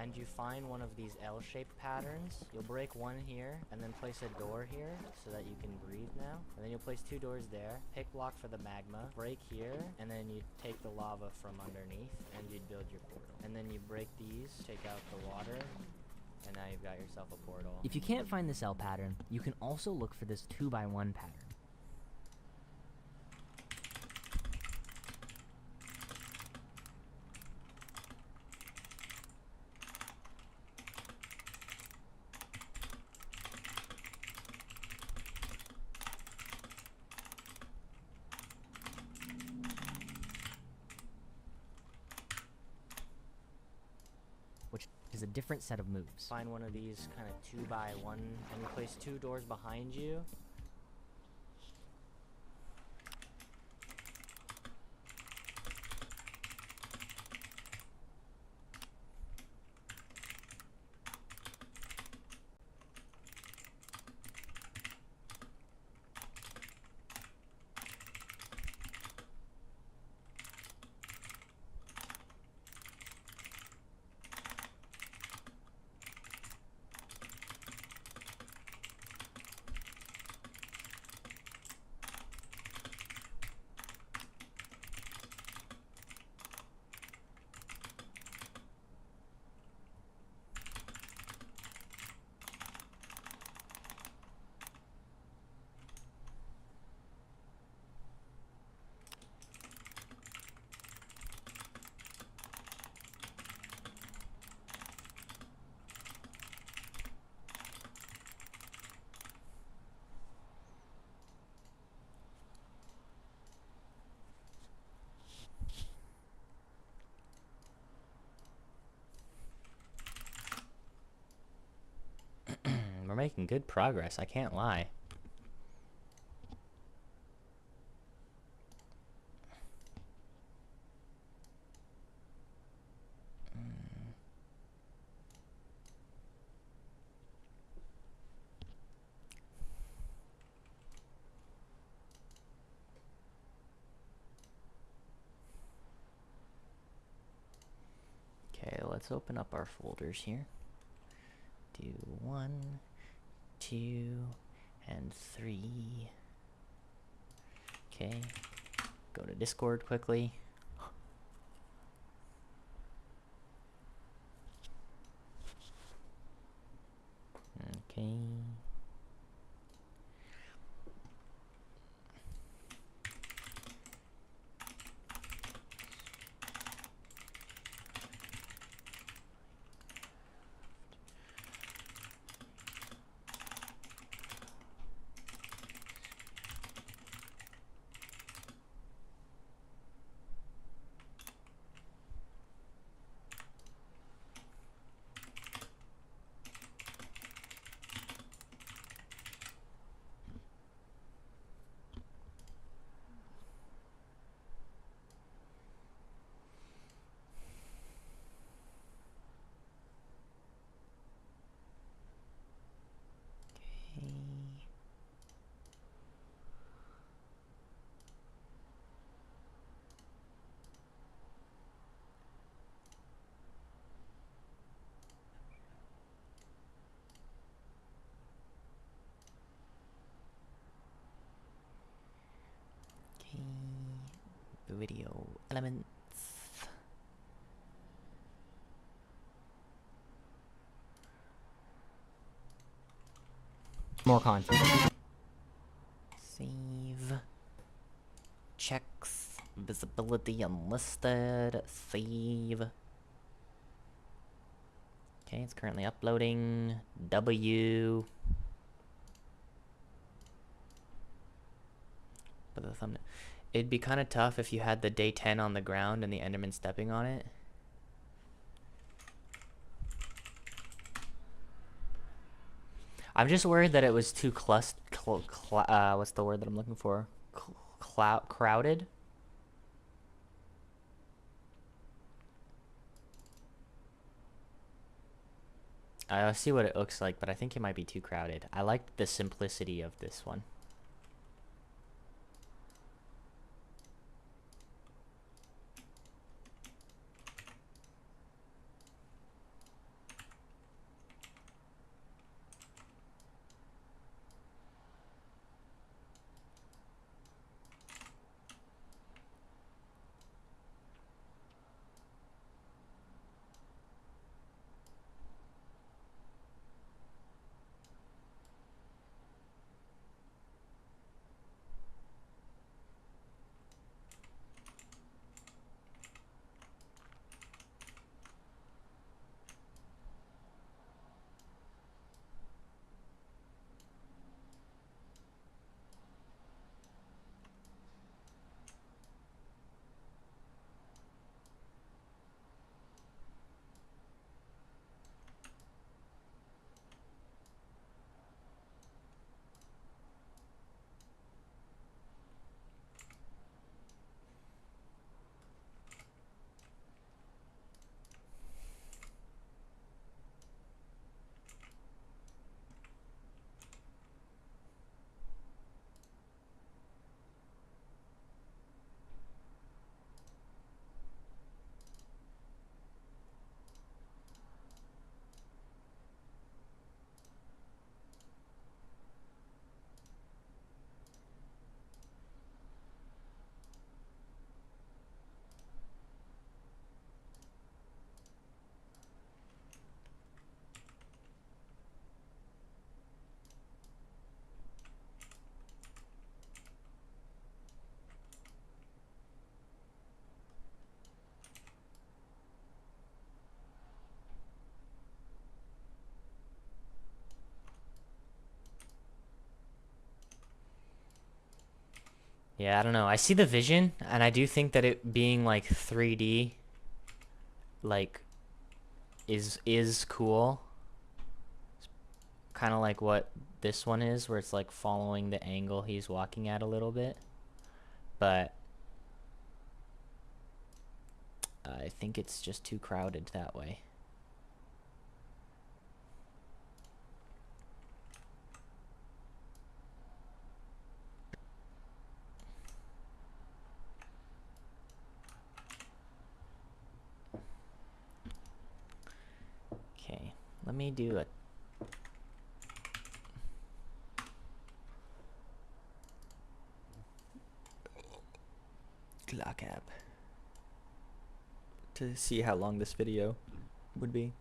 And you find one of these L-shaped patterns, you'll break one here, and then place a door here, so that you can breathe now. And then you'll place 2 doors there, pick block for the magma, break here, and then you take the lava from underneath, and you'd build your portal. And then you break these, take out the water, and now you've got yourself a portal. If you can't find this L pattern, you can also look for this 2x1 pattern. Which is a different set of moves. Find one of these kind of 2x1, and you place 2 doors behind you. We're making good progress, I can't lie. Okay, let's open up our folders here. Do 1, 2, and 3. Okay, go to Discord quickly. Okay. video elements. More content. Save. Checks. Visibility unlisted. Save. Okay, it's currently uploading. W. But the thumbnail. It'd be kind of tough if you had the day 10 on the ground and the Enderman stepping on it. I'm just worried that it was too what's the word that I'm looking for? Crowded? I'll see what it looks like, but I think it might be too crowded. I like the simplicity of this one. Yeah, I don't know. I see the vision, and I do think that it being like 3D, like, is cool. Kind of like what this one is, where it's like following the angle he's walking at a little bit. But I think it's just too crowded that way. Okay, let me do a clock app to see how long this video would be.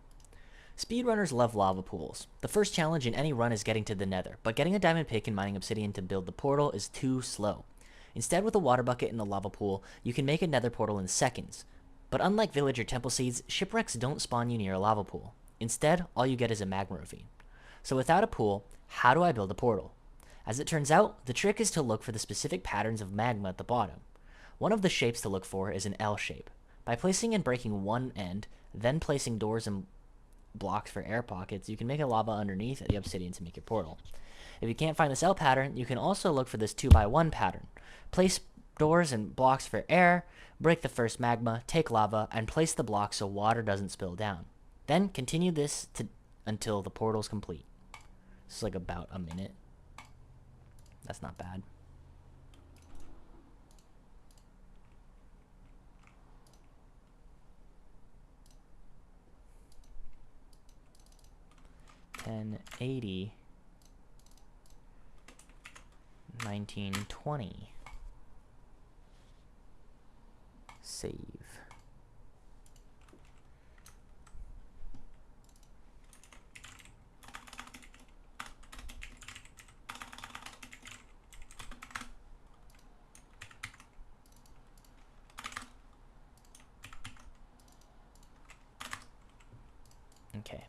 Speedrunners love lava pools. The first challenge in any run is getting to the nether, but getting a diamond pick and mining obsidian to build the portal is too slow. Instead, with a water bucket and a lava pool, you can make a nether portal in seconds. But unlike village or temple seeds, shipwrecks don't spawn you near a lava pool. Instead, all you get is a magma ravine. So without a pool, how do I build a portal? As it turns out, the trick is to look for the specific patterns of magma at the bottom. One of the shapes to look for is an L shape. By placing and breaking one end, then placing doors and blocks for air pockets, you can make a lava underneath the obsidian to make your portal. If you can't find this L pattern, you can also look for this 2x1 pattern. Place doors and blocks for air, break the first magma, take lava, and place the block so water doesn't spill down. Then continue this until the portal's complete. This is like about a minute. That's not bad. $10.80 $19.20. Save. Okay.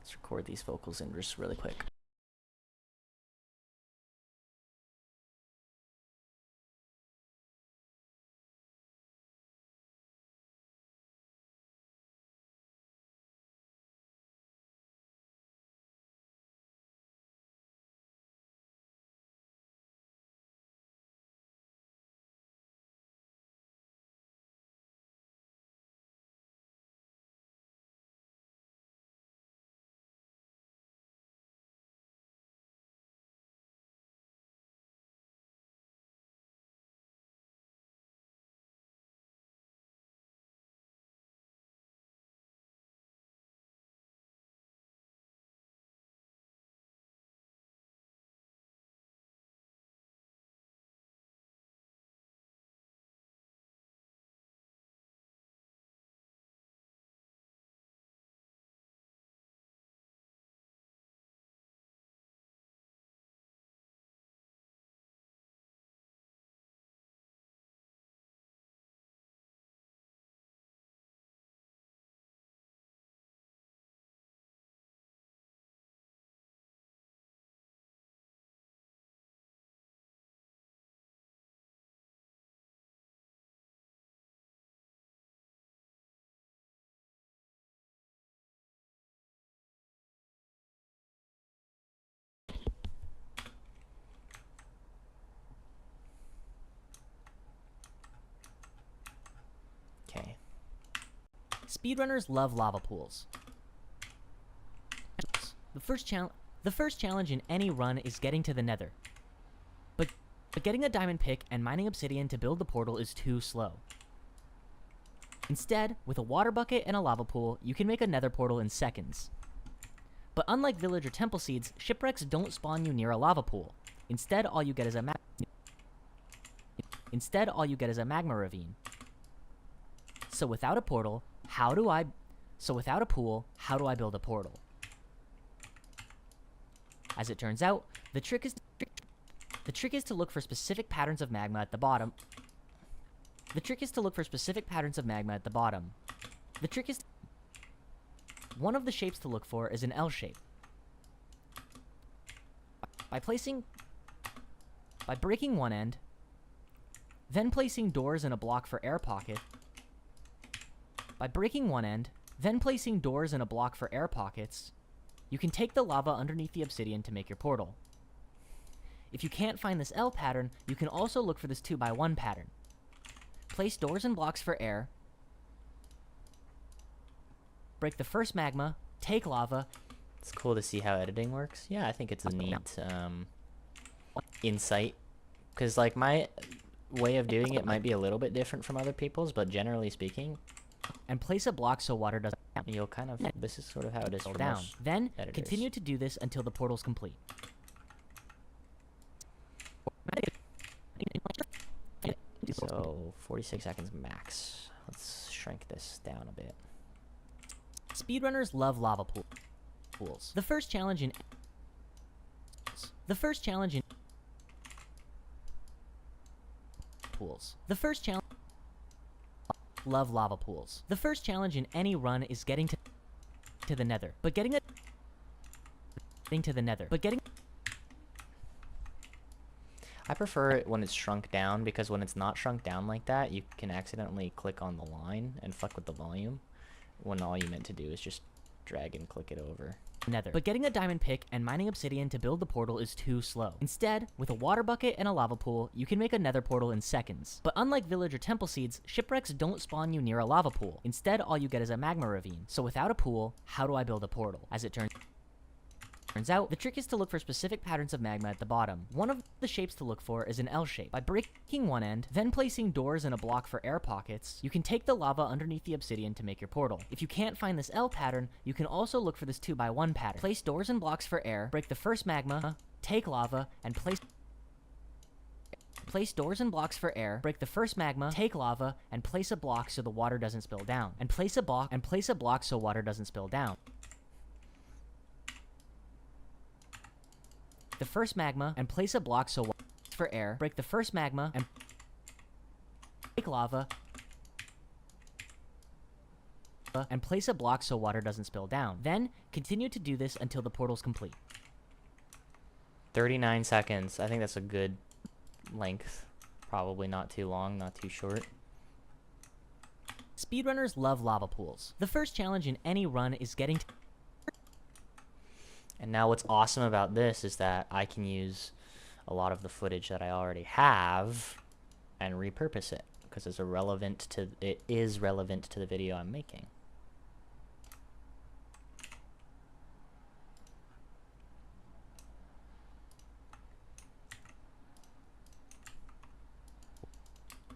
Let's record these vocals in just really quick. Okay. Speedrunners love lava pools. The first challenge in any run is getting to the nether. But getting a diamond pick and mining obsidian to build the portal is too slow. Instead, with a water bucket and a lava pool, you can make a nether portal in seconds. But unlike village or temple seeds, shipwrecks don't spawn you near a lava pool. Instead, all you get is a magma ravine. So without a pool, how do I build a portal? As it turns out, the trick is to look for specific patterns of magma at the bottom. One of the shapes to look for is an L shape. By breaking one end, then placing doors in a block for air pockets, you can take the lava underneath the obsidian to make your portal. If you can't find this L pattern, you can also look for this 2x1 pattern. Place doors and blocks for air, break the first magma, take lava. It's cool to see how editing works. Yeah, I think it's a neat insight. Because, like, my way of doing it might be a little bit different from other people's, but generally speaking... And place a block so water doesn't... You'll kind of... This is sort of how it is for down. most Then, editors. continue to do this until the portal's complete. So, 46 seconds max. Let's shrink this down a bit. Speedrunners love lava pools. The first challenge in love lava pools. The first challenge in any run is getting to the nether. But getting I prefer it when it's shrunk down, because when it's not shrunk down like that, you can accidentally click on the line and fuck with the volume, when all you meant to do is just drag and click it over. Nether. But getting a diamond pick and mining obsidian to build the portal is too slow. Instead, with a water bucket and a lava pool, you can make a nether portal in seconds. But unlike village or temple seeds, shipwrecks don't spawn you near a lava pool. Instead, all you get is a magma ravine. So without a pool, how do I build a portal? As it turns out, the trick is to look for specific patterns of magma at the bottom. One of the shapes to look for is an L shape. By breaking one end, then placing doors in a block for air pockets, you can take the lava underneath the obsidian to make your portal. If you can't find this L pattern, you can also look for this 2x1 pattern. Place doors and blocks for air, break the first magma, take lava, and place Place doors and blocks for air, break the first magma, take lava, and place a block so the water doesn't spill down. And place a block so water doesn't spill down. The first magma, and place a block so water for air, break the first magma, and take lava, and place a block so water doesn't spill down. Then, continue to do this until the portal's complete. 39 seconds. I think that's a good length. Probably not too long, not too short. Speedrunners love lava pools. The first challenge in any run is getting to... And now what's awesome about this is that I can use a lot of the footage that I already have and repurpose it because it is relevant to the video I'm making.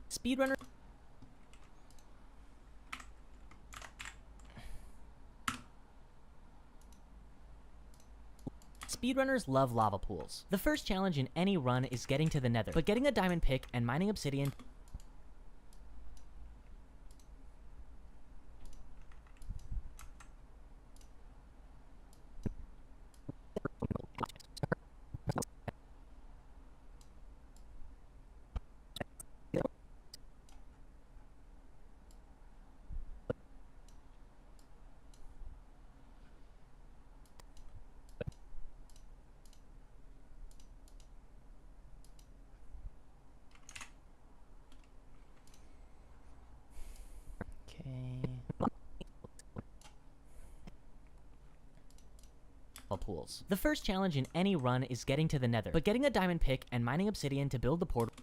Speedrunner... Speedrunners love lava pools. The first challenge in any run is getting to the nether, but getting a diamond pick and mining obsidian... pools. The first challenge in any run is getting to the nether, but getting a diamond pick and mining obsidian to build the portal...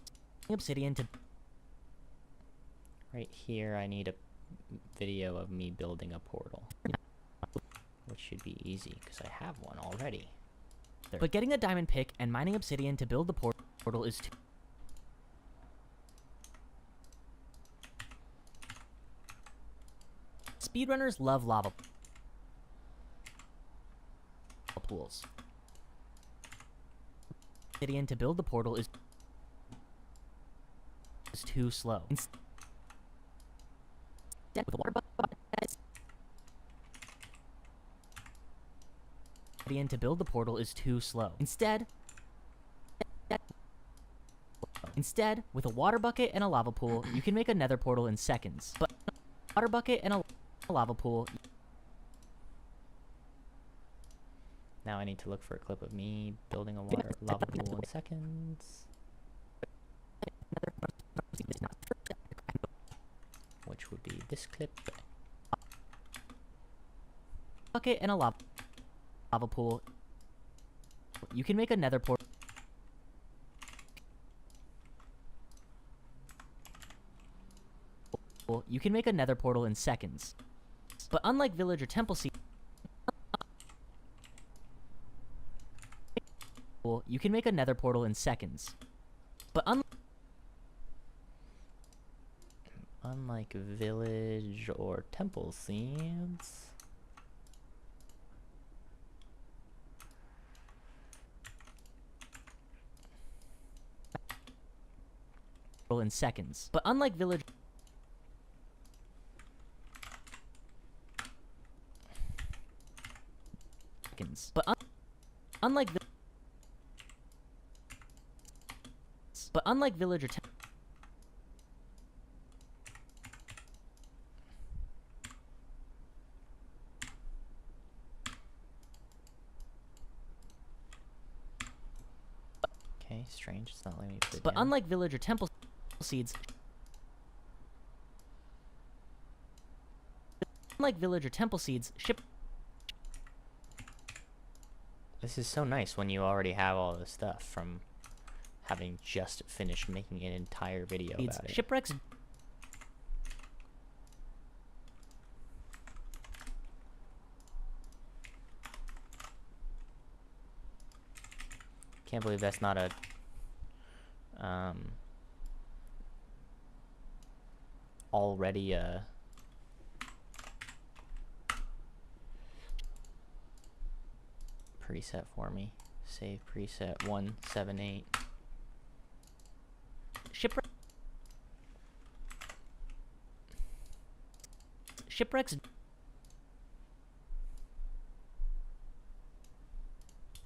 Right here, I need a video of me building a portal. Which should be easy, because I have one already. But getting a diamond pick and mining obsidian to build the portal is too... Speedrunners love lava pools. Obsidian to build the portal is too slow. Instead, with a water bucket, obsidian to build the portal is too slow. Instead, with a water bucket and a lava pool, you can make a nether portal in seconds. But a water bucket and a lava pool... Now I need to look for a clip of me building a lava pool in seconds. Which would be this clip. Bucket and a lava pool. You can make a nether portal. You can make a nether portal in seconds. But unlike village or temple seeds, you can make a nether portal in seconds. But unlike village or temple seeds, in seconds. But unlike village, unlike village or temple. Okay, strange. It's not letting me put it But down. unlike village or temple seeds, ship. This is so nice when you already have all the stuff from having just finished making an entire video about it. Shipwrecks. Can't believe that's not a already a preset for me. Save preset 178. Shipwrecks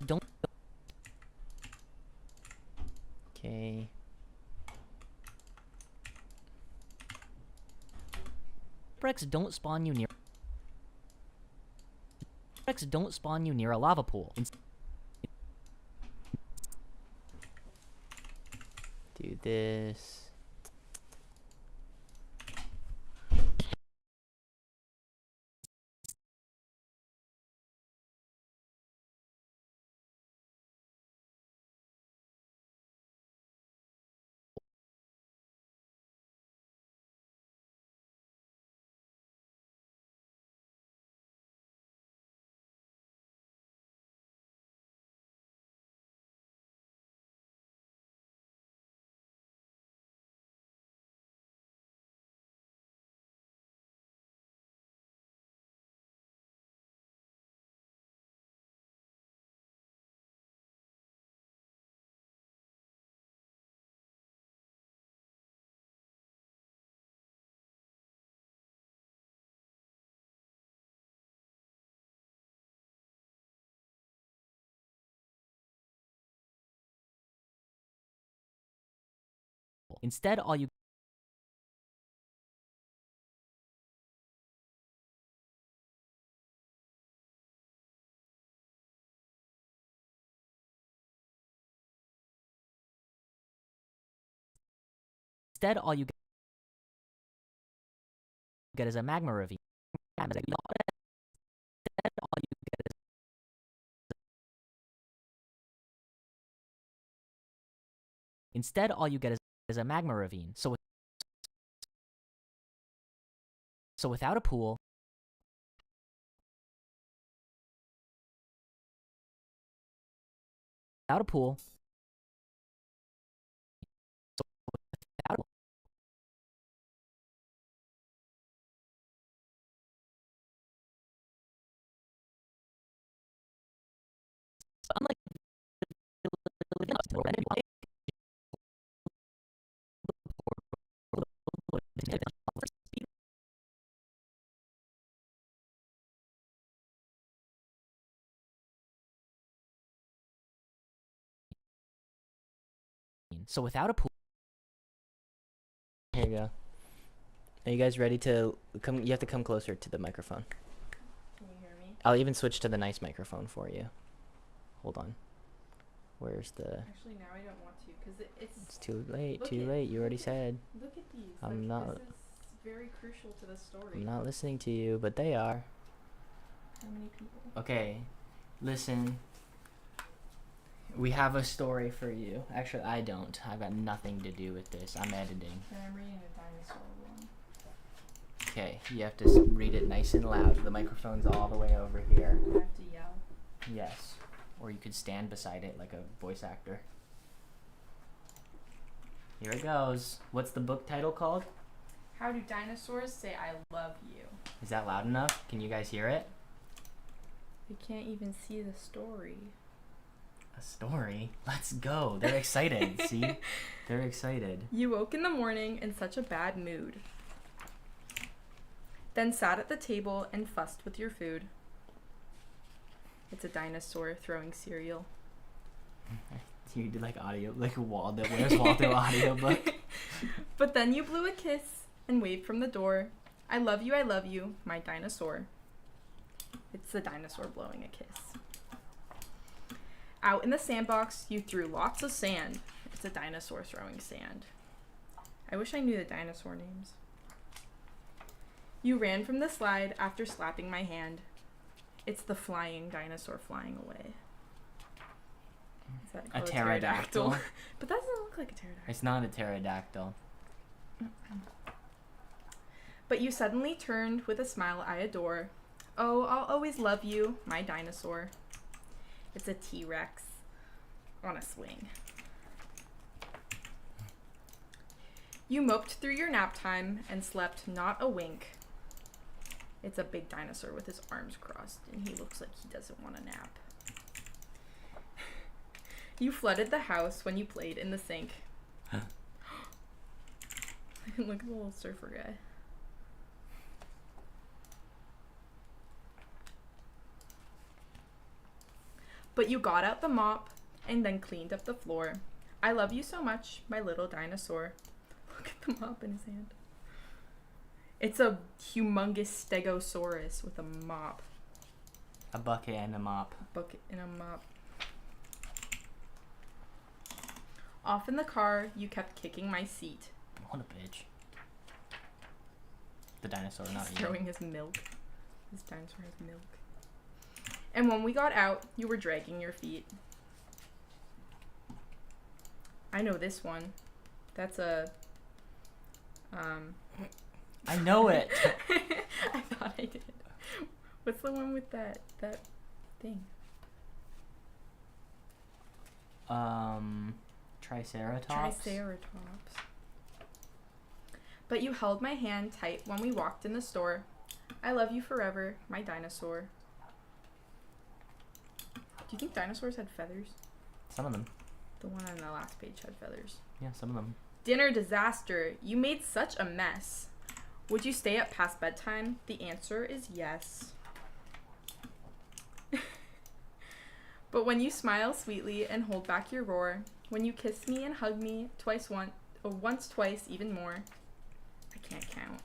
don't. Okay. Shipwrecks don't spawn you near. Shipwrecks don't spawn you near a lava pool. Do this. Instead, all you get is a magma ravine. Instead, all you get is a magma ravine. So without a pool, without a pool, unlike so without a pool. Here you go. Are you guys ready to come? You have to come closer to the microphone. Can you hear me? I'll even switch to the nice microphone for you. Hold on. Where's the... Actually, now I don't want to, because It's too late, look too at- late. You already said. Look at these. I'm like, not... This is very crucial to the story. I'm not listening to you, but they are. How many people? Okay, listen. We have a story for you. Actually, I don't. I've got nothing to do with this. I'm editing. And I'm reading a dinosaur one. Okay, you have to read it nice and loud. The microphone's all the way over here. I have to yell. Yes. Or you could stand beside it like a voice actor. Here it goes. What's the book title called? How do dinosaurs say I love you? Is that loud enough? Can you guys hear it? You can't even see the story. A story? Let's go. They're excited. See? They're excited. You woke in the morning in such a bad mood. Then sat at the table and fussed with your food. It's a dinosaur throwing cereal. You did like audio, like Waldo. Where's Waldo audiobook? But then you blew a kiss and waved from the door. I love you, my dinosaur. It's the dinosaur blowing a kiss. Out in the sandbox, you threw lots of sand. It's a dinosaur throwing sand. I wish I knew the dinosaur names. You ran from the slide after slapping my hand. It's the flying dinosaur flying away. Is that A called pterodactyl. But that doesn't look like a pterodactyl. It's not a pterodactyl. But you suddenly turned with a smile I adore. Oh, I'll always love you, my dinosaur. It's a T-Rex on a swing. You moped through your nap time and slept not a wink. It's a big dinosaur with his arms crossed, and he looks like he doesn't want to nap. You flooded the house when you played in the sink. Look at the little surfer guy. But you got out the mop and then cleaned up the floor. I love you so much, my little dinosaur. Look at the mop in his hand. It's a humongous stegosaurus with a mop. A bucket and a mop. Bucket and a mop. Off in the car, you kept kicking my seat. What a bitch. The dinosaur, not He's you. throwing his milk. This dinosaur has milk. And when we got out, you were dragging your feet. I know this one. That's a... I know it! I thought I did. What's the one with that thing? Triceratops? Triceratops. But you held my hand tight when we walked in the store. I love you forever, my dinosaur. Do you think dinosaurs had feathers? Some of them. The one on the last page had feathers. Yeah, some of them. Dinner disaster. You made such a mess. Would you stay up past bedtime? The answer is yes. But when you smile sweetly and hold back your roar, when you kiss me and hug me once, twice, even more, I can't count.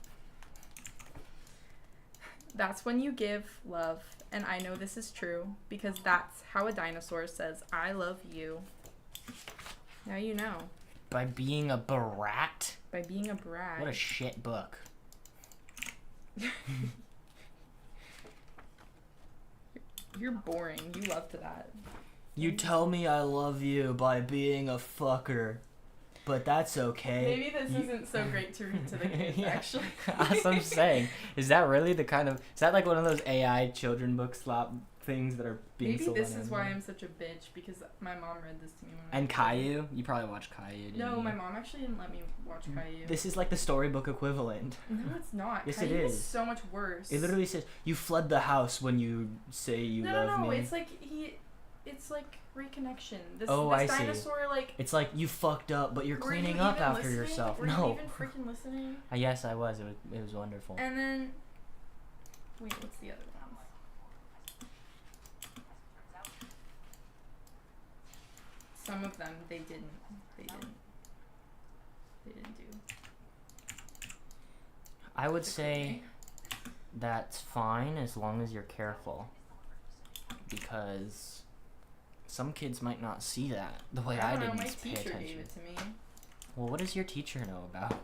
That's when you give love, and I know this is true, because that's how a dinosaur says, I love you. Now you know. By being a brat? By being a brat. What a shit book. You're boring. You loved that. You tell me I love you by being a fucker. But that's okay. Maybe this isn't so great to read to the kids, Yeah. actually. That's what I'm saying. Is that really the kind of... Is that like one of those AI children book slop things that are being Maybe sold this on is why Amazon? I'm such a bitch, because my mom read this to me when I And was a kid. Caillou? You probably watched Caillou, didn't No, you? my mom actually didn't let me watch Caillou. This is like the storybook equivalent. No, it's not. Yes, Caillou it is is. so much worse. It literally says, you flood the house when you say you love No, me. it's like it's like reconnection. This I see. dinosaur like. It's like, you fucked up, but you're Were you cleaning up even after listening? yourself. Were No. you even freaking listening? Yes, I was. It was wonderful. And then, wait, what's the other one? Some of them they didn't do. I would say that's fine as long as you're careful. Because some kids might not see that the way I don't know, didn't my pay teacher attention. gave it to me. Well, what does your teacher know about?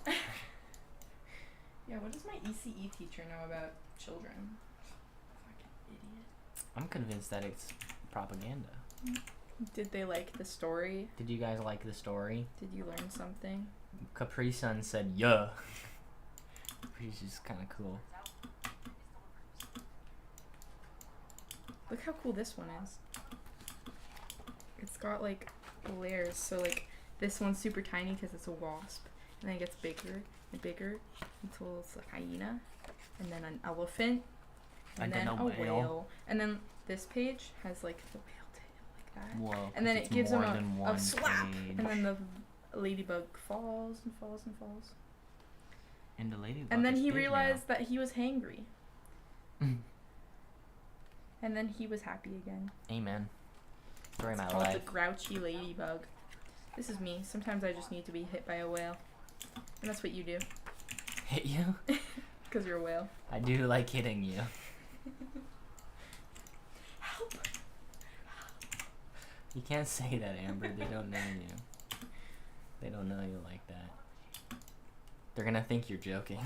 Yeah, what does my ECE teacher know about children? Fucking idiot. I'm convinced that it's propaganda. Did they like the story? Did you guys like the story? Did you learn something? Capri Sun said, yeah. Capri's just kind of cool. Look how cool this one is. It's got like layers, so like this one's super tiny because it's a wasp, and then it gets bigger and bigger until it's a hyena, and then an elephant, and then a whale. And then this page has like the whale tail like that. Whoa, And then 'cause it it's gives him more than a one slap, page. and then the ladybug falls and falls and falls. And the ladybug And then is he big realized that he was hangry. And then he was happy again. now. Amen. Story of It's my called life. the grouchy ladybug. This is me. Sometimes I just need to be hit by a whale. And that's what you do. Hit you? Because you're a whale. I do like hitting you. Help! You can't say that, Amber. They don't know you. They don't know you like that. They're gonna think you're joking.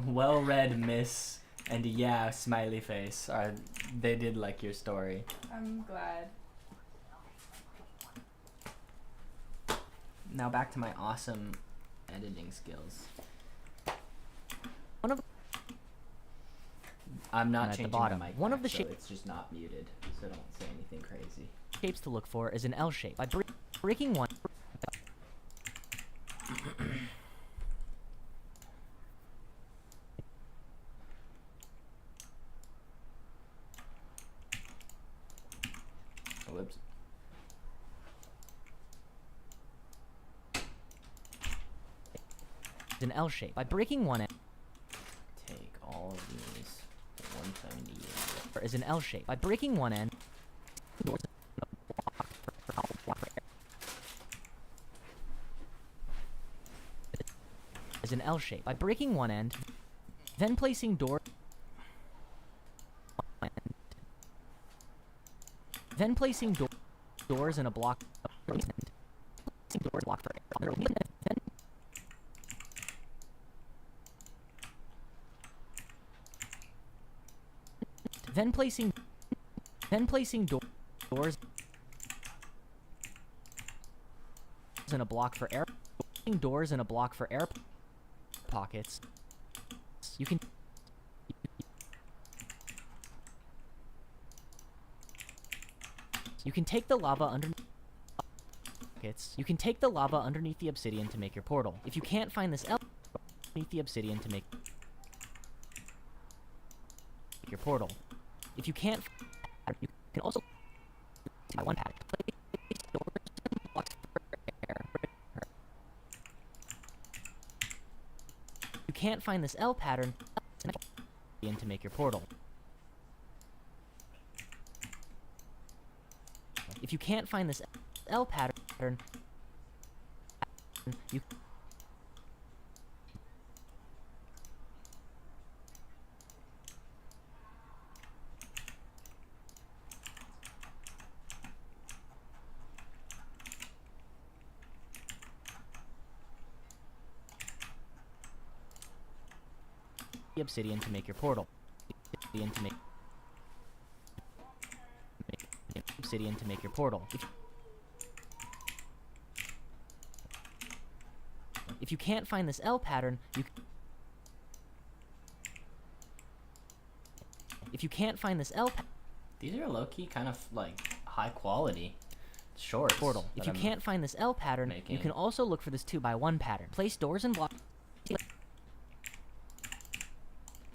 Well read, miss. And yeah, smiley face. They did like your story. I'm glad. Now back to my awesome editing skills. I'm not And at the changing bottom, the mic one back, of the so shape- it's just not muted, so don't say anything crazy. shapes to look for is an L shape. By breaking one, Whoops. an L shape. By breaking one end, Take all of these. 170 is an L shape. By breaking one end, is an L shape. By breaking one end, then placing doors in a block. Then placing doors in a block for air. Doors in a block for air pockets. You can take the lava underneath. You can take the lava underneath the obsidian to make your portal. If you can't find this underneath the obsidian to make your portal. If you can't, you can also buy one pattern. You can't find this L pattern to make your portal. If you can't find this L pattern, you the obsidian to make your portal. Obsidian to make your portal. If you can't find this L pattern, if you can't find this L pattern, These are low-key kind of like high quality shorts. portal. If you can't find this L pattern, you can also look for this 2x1 pattern. Place doors and blocks.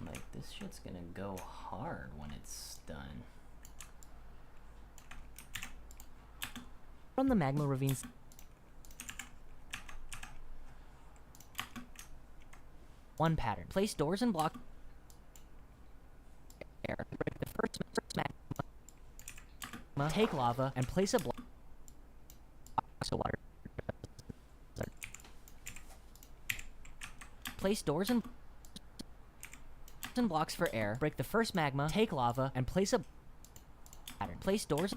Like, this shit's gonna go hard when it's done. From the magma ravines. One pattern. Place doors and block. Air. Break the first magma. Take lava and place a block. So water. Place doors and blocks for air. Break the first magma. Take lava and place a pattern. Place doors.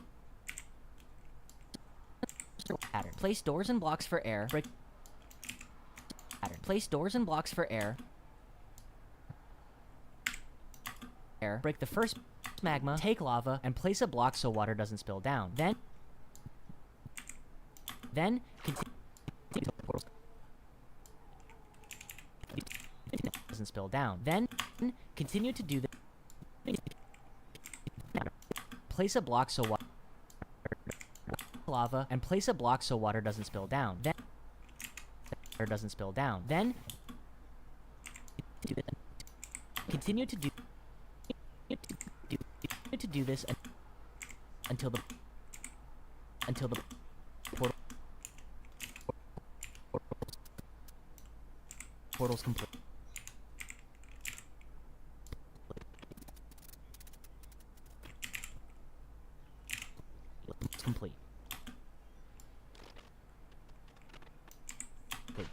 Pattern. Place doors and blocks for air. Break. Pattern. Place doors and blocks for air. Break the first magma. Take lava and place a block so water doesn't spill down. Then continue doesn't spill down. Then continue to do this. Place a block so water lava and place a block so water doesn't spill down. Then water doesn't spill down. Then continue to do this until the portal's complete. Complete. Good.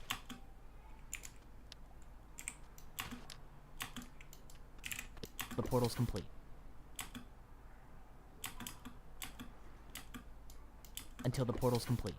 The portal's complete. Until the portal's complete.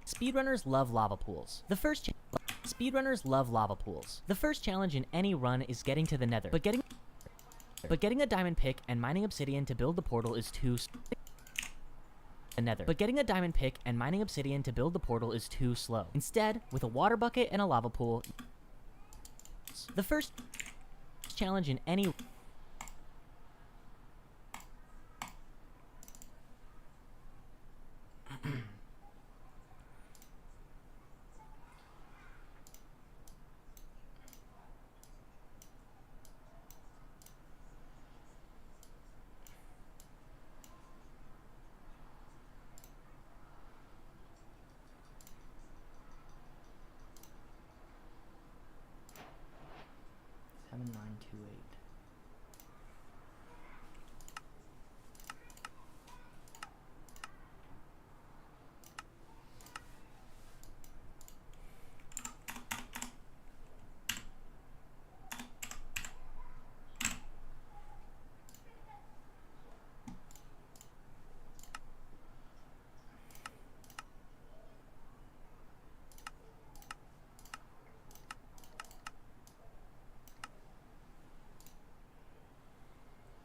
Speedrunners love lava pools. Speedrunners love lava pools. The first challenge in any run is getting to the nether, but getting a diamond pick and mining obsidian to build the portal is too slow. Instead, with a water bucket and a lava pool, the first challenge in any...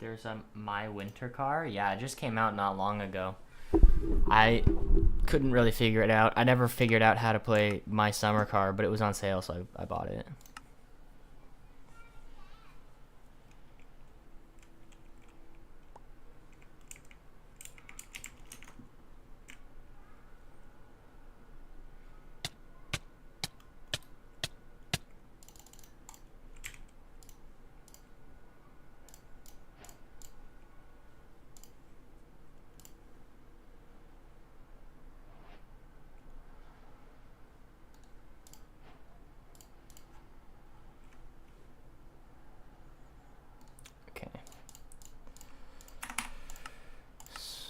There's a My Winter Car. Yeah, it just came out not long ago. I couldn't really figure it out. I never figured out how to play My Summer Car, but it was on sale, so I bought it.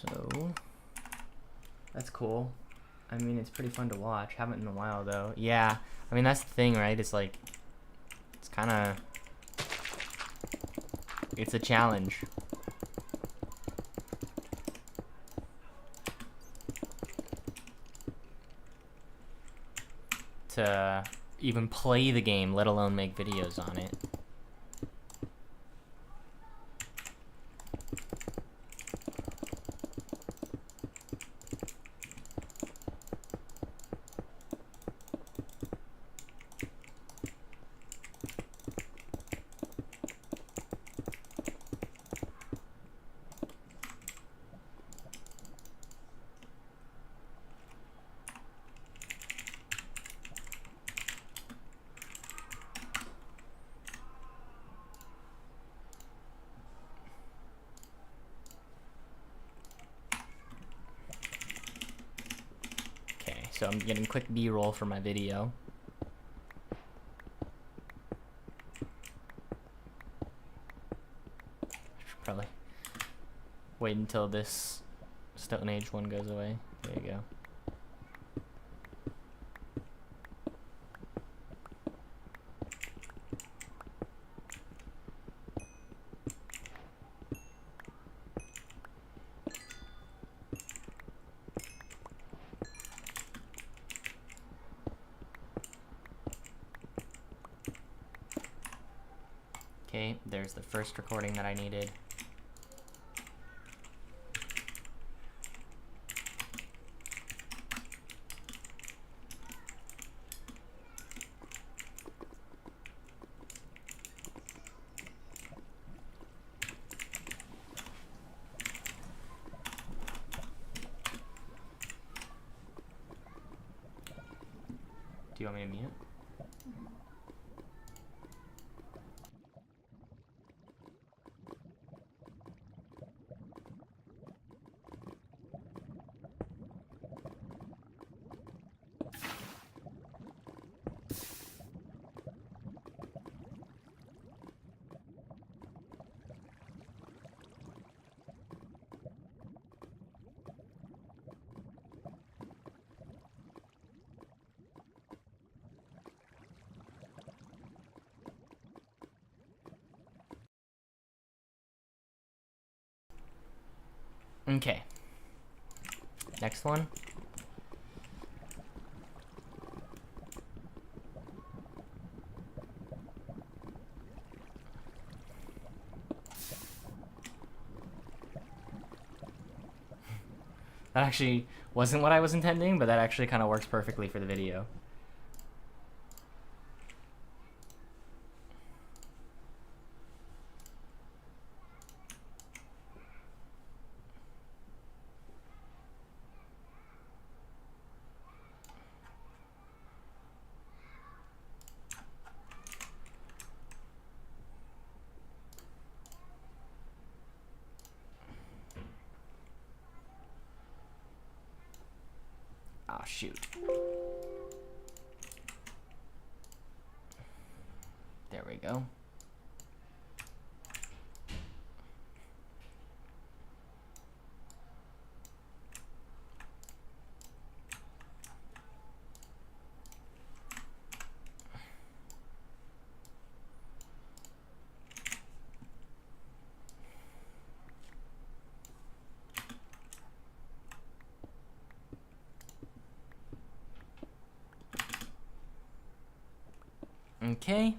So that's cool. I mean, it's pretty fun to watch. Haven't in a while though. Yeah, I mean that's the thing, right? It's like it's kind of it's a challenge. To even play the game, let alone make videos on it. So I'm getting quick B-roll for my video. Should probably wait until this Stone Age one goes away. There you go. Okay, there's the first recording that I needed. Do you want me to mute? Okay. Next one. That actually wasn't what I was intending, but that actually kind of works perfectly for the video. Shoot. There we go. Okay.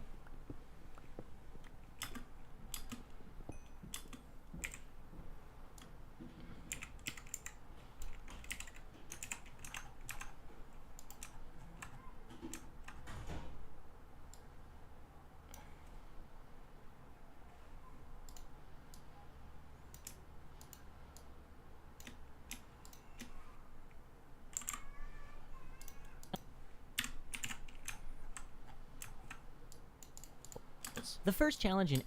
The first challenge in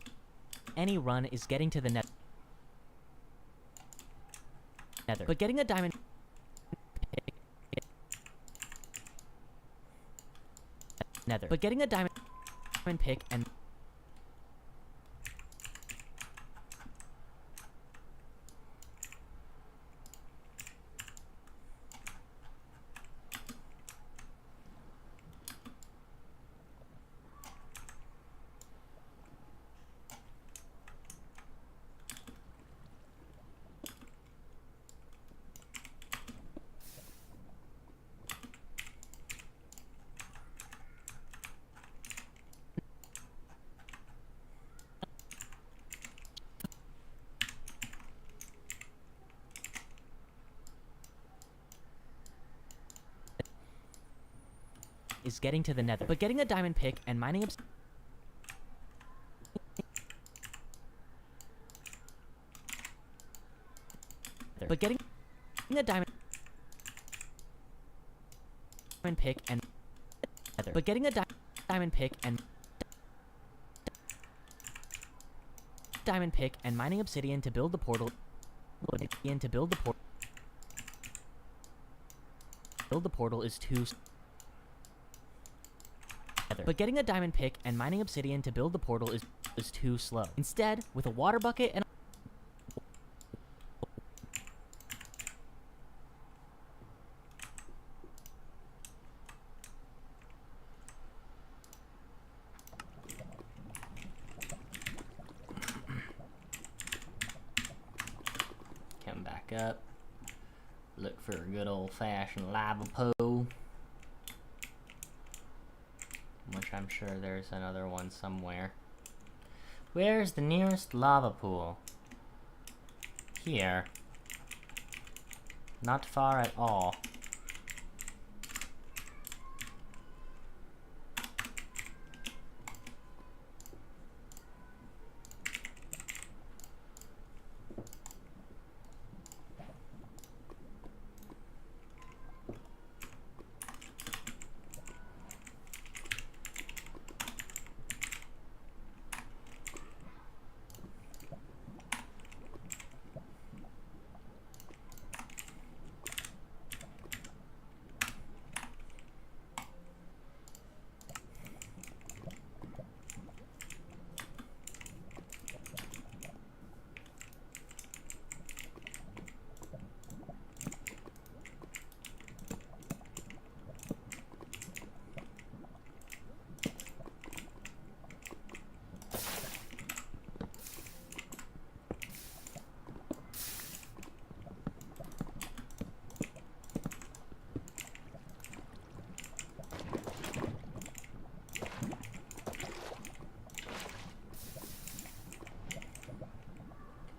any run is getting to the nether. But getting a diamond nether. But getting a diamond pick and is getting to the nether. But getting a diamond pick and mining but getting a diamond pick and but getting a diamond pick and mining obsidian to build the portal is too. But getting a diamond pick and mining obsidian to build the portal is too slow. Instead, with a water bucket and Come back up. Look for a good old-fashioned lava pool. Which I'm sure there's another one somewhere. Where's the nearest lava pool? Here. Not far at all.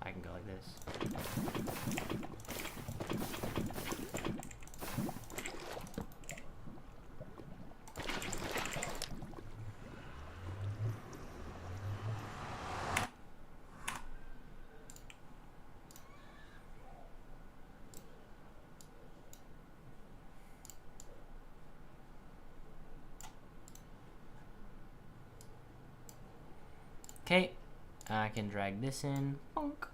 I can go like this. Okay, I can drag this in. Bonk.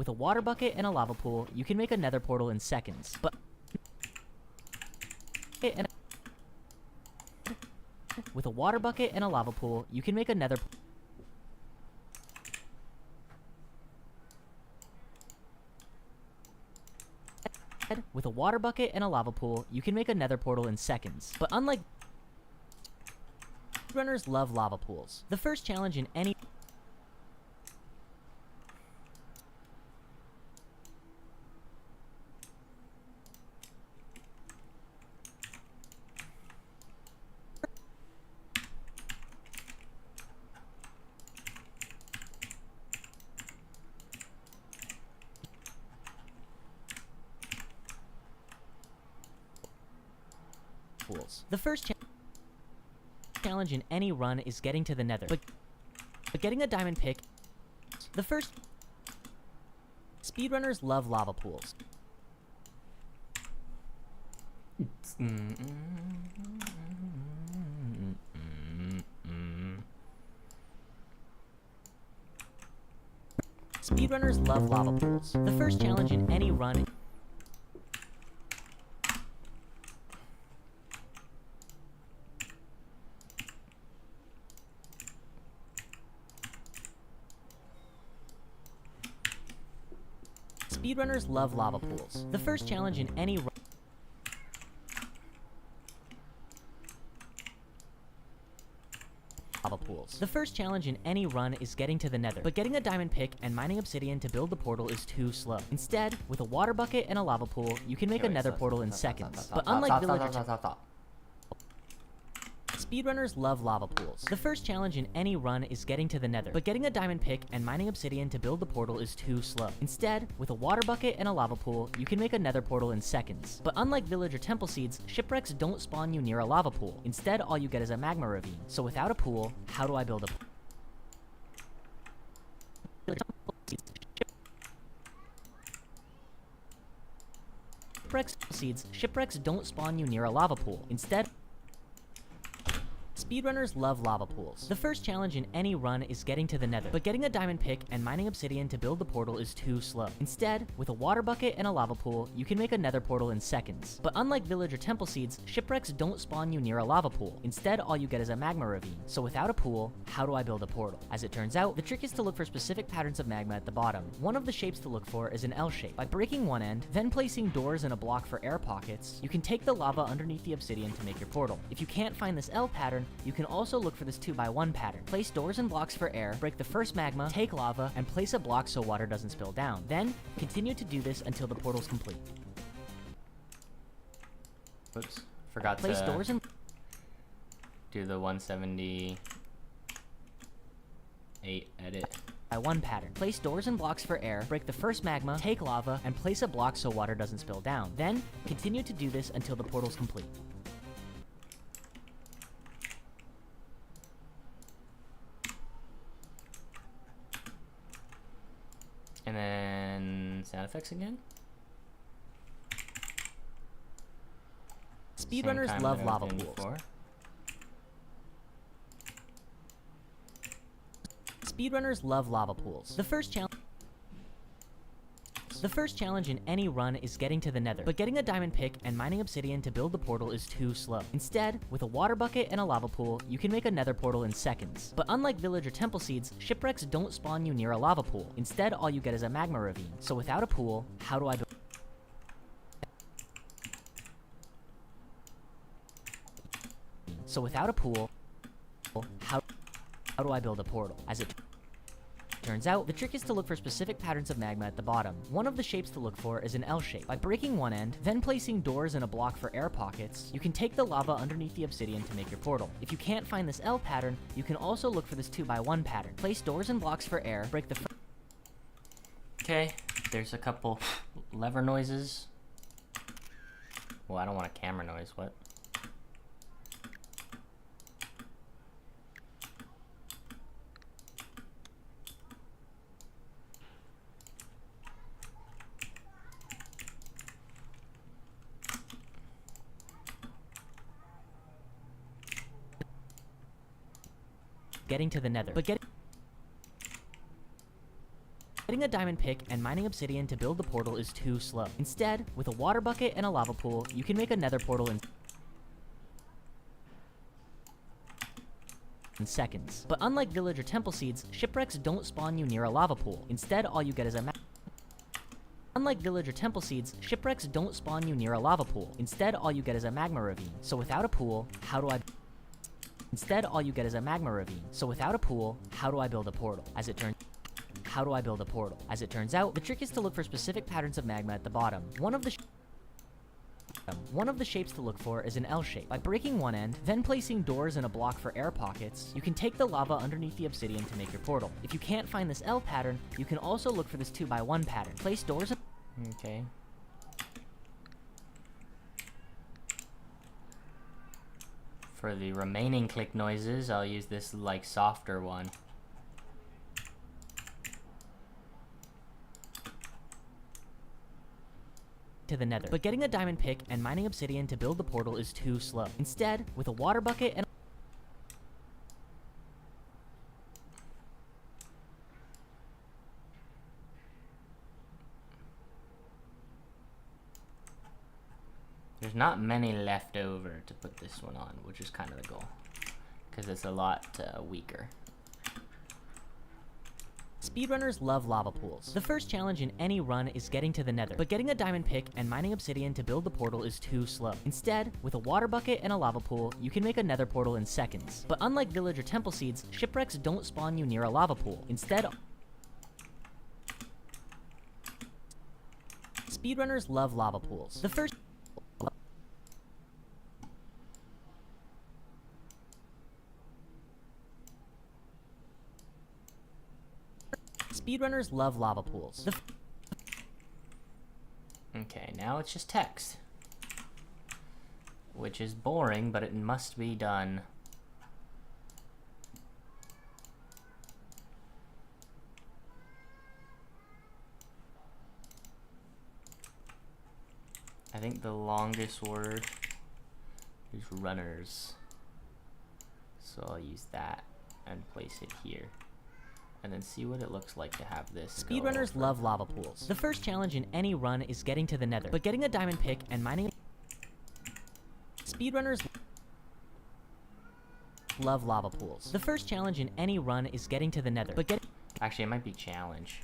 with a water bucket and a lava pool, you can make a nether portal in seconds. But with a water bucket and a lava pool, you can make a nether with a water bucket and a lava pool, you can make a nether portal in seconds. But unlike runners love lava pools. The first challenge in any pools. The first challenge in any run is getting to the nether. But getting a diamond pick, the first speedrunners love lava pools. Speedrunners love lava pools. The first challenge in any run Speedrunners love lava pools. The first challenge in any run lava pools. The first challenge in any run is getting to the nether, but getting a diamond pick and mining obsidian to build the portal is too slow. Instead, with a water bucket and a lava pool, you can make a nether portal in seconds. But unlike villagers, speedrunners love lava pools. The first challenge in any run is getting to the nether, but getting a diamond pick and mining obsidian to build the portal is too slow. Instead, with a water bucket and a lava pool, you can make a nether portal in seconds. But unlike villager temple seeds, shipwrecks don't spawn you near a lava pool. Instead, all you get is a magma ravine. So without a pool, how do I build a Shipwrecks don't spawn you near a lava pool. Instead, speedrunners love lava pools. The first challenge in any run is getting to the nether, but getting a diamond pick and mining obsidian to build the portal is too slow. Instead, with a water bucket and a lava pool, you can make a nether portal in seconds. But unlike villager temple seeds, shipwrecks don't spawn you near a lava pool. Instead, all you get is a magma ravine. So without a pool, how do I build a portal? As it turns out, the trick is to look for specific patterns of magma at the bottom. One of the shapes to look for is an L shape. By breaking one end, then placing doors and a block for air pockets, you can take the lava underneath the obsidian to make your portal. If you can't find this L pattern, you can also look for this 2x1 pattern. Place doors and blocks for air, break the first magma, take lava, and place a block so water doesn't spill down. Then, continue to do this until the portal's complete. Oops. Forgot Place to doors and do the 178 edit. by one pattern. Place doors and blocks for air, break the first magma, take lava, and place a block so water doesn't spill down. Then, continue to do this until the portal's complete. And then sound effects again. Speedrunners love lava pools. Before. Speedrunners love lava pools. The first challenge in any run is getting to the nether, but getting a diamond pick and mining obsidian to build the portal is too slow. Instead, with a water bucket and a lava pool, you can make a nether portal in seconds. But unlike villager temple seeds, shipwrecks don't spawn you near a lava pool. Instead, all you get is a magma ravine. So without a pool, how do I build? How do I build a portal? As it turns out, the trick is to look for specific patterns of magma at the bottom. One of the shapes to look for is an L shape. By breaking one end, then placing doors and a block for air pockets, you can take the lava underneath the obsidian to make your portal. If you can't find this L pattern, you can also look for this 2x1 pattern. Place doors and blocks for air, break the Okay, there's a couple lever noises. Well, I don't want a camera noise, what? getting to the nether. But Getting a diamond pick and mining obsidian to build the portal is too slow. Instead, with a water bucket and a lava pool, you can make a nether portal in seconds. But unlike village or temple seeds, shipwrecks don't spawn you near a lava pool. Instead, all you get is a Unlike village or temple seeds, shipwrecks don't spawn you near a lava pool. Instead, all you get is a magma ravine. So without a pool, how do I build a portal? How do I build a portal? As it turns out, the trick is to look for specific patterns of magma at the bottom. One of the shapes to look for is an L shape. By breaking one end, then placing doors and a block for air pockets, you can take the lava underneath the obsidian to make your portal. If you can't find this L pattern, you can also look for this 2x1 pattern. Place doors. Okay. For the remaining click noises, I'll use this like softer one. To the nether. But getting a diamond pick and mining obsidian to build the portal is too slow. Instead, with a water bucket and There's not many left over to put this one on, which is kind of the goal, because it's a lot weaker. Speedrunners love lava pools. The first challenge in any run is getting to the nether, but getting a diamond pick and mining obsidian to build the portal is too slow. Instead, with a water bucket and a lava pool, you can make a nether portal in seconds. But unlike village or temple seeds, shipwrecks don't spawn you near a lava pool. Instead, speedrunners love lava pools. Speedrunners love lava pools. Okay, now it's just text, which is boring, but it must be done. I think the longest word is runners, so I'll use that and place it here. And then see what it looks like to have this. Speedrunners love lava pools. The first challenge in any run is getting to the nether, but getting a diamond pick and mining. Speedrunners love lava pools. The first challenge in any run is getting to the nether, but actually, it might be challenge.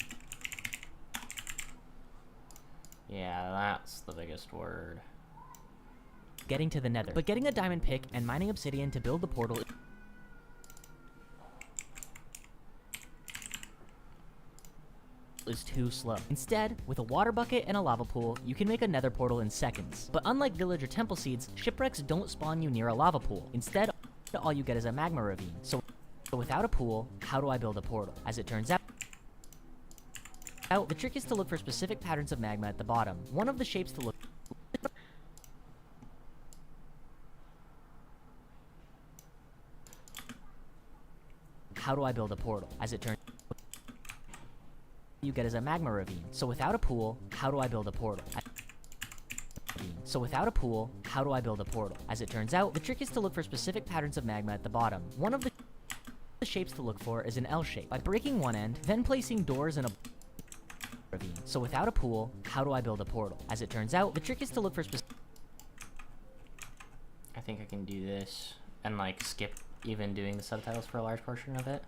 Yeah, that's the biggest word. Getting to the nether, but getting a diamond pick and mining obsidian to build the portal is too slow. Instead, with a water bucket and a lava pool, you can make a nether portal in seconds. But unlike village or temple seeds, shipwrecks don't spawn you near a lava pool. Instead, all you get is a magma ravine. So without a pool, how do I build a portal? As it turns out, the trick is to look for specific patterns of magma at the bottom. One of the shapes to look how do I build a portal? As it turns you get is a magma ravine. So without a pool, how do I build a portal? As it turns out, the trick is to look for specific patterns of magma at the bottom. One of the shapes to look for is an L shape. By breaking one end, then placing doors and a ravine. So without a pool, how do I build a portal? As it turns out, the trick is to look for I think I can do this and like skip even doing the subtitles for a large portion of it.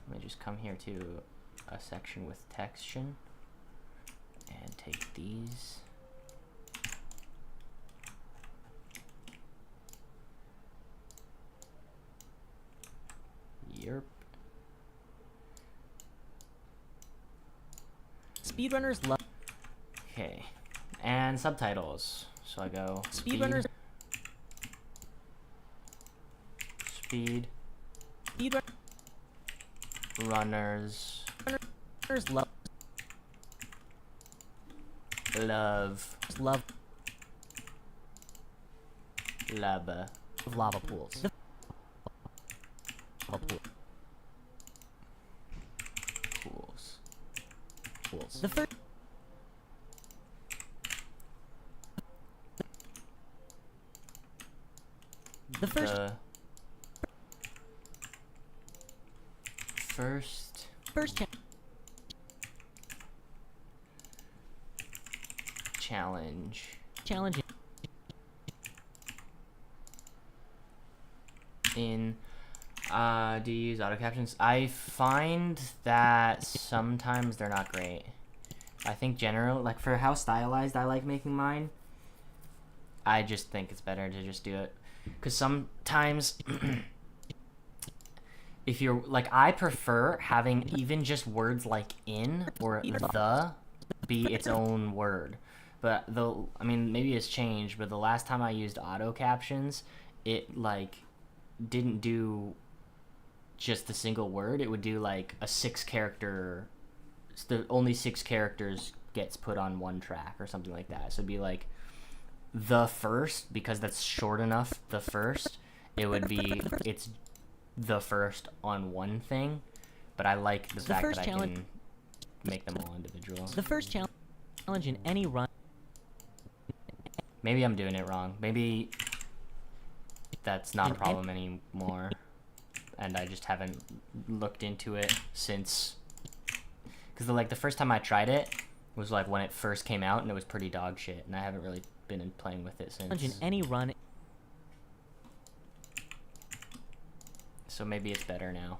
Let me just come here to a section with textion and take these. Yerp. Speedrunners love. Okay, and subtitles. So I go Speedrunners. Speed. Runners love lava pools. The first First challenge. In do you use auto captions? I find that sometimes they're not great. I think general, like for how stylized I like making mine, I just think it's better to just do it. Because sometimes if you're like, I prefer having even just words like in or the be its own word. But I mean, maybe it's changed, but the last time I used auto captions, it like didn't do just the single word. It would do like a 6-character, only 6 characters gets put on one track or something like that. So it'd be like the first, because that's short enough, the first, it would be, it's the first on one thing. But I like the fact that I can make them all individual. The first challenge in any run. Maybe I'm doing it wrong. Maybe that's not a problem anymore, and I just haven't looked into it since. Because the first time I tried it was like when it first came out, and it was pretty dog shit, and I haven't really been playing with it since. In any run. So maybe it's better now,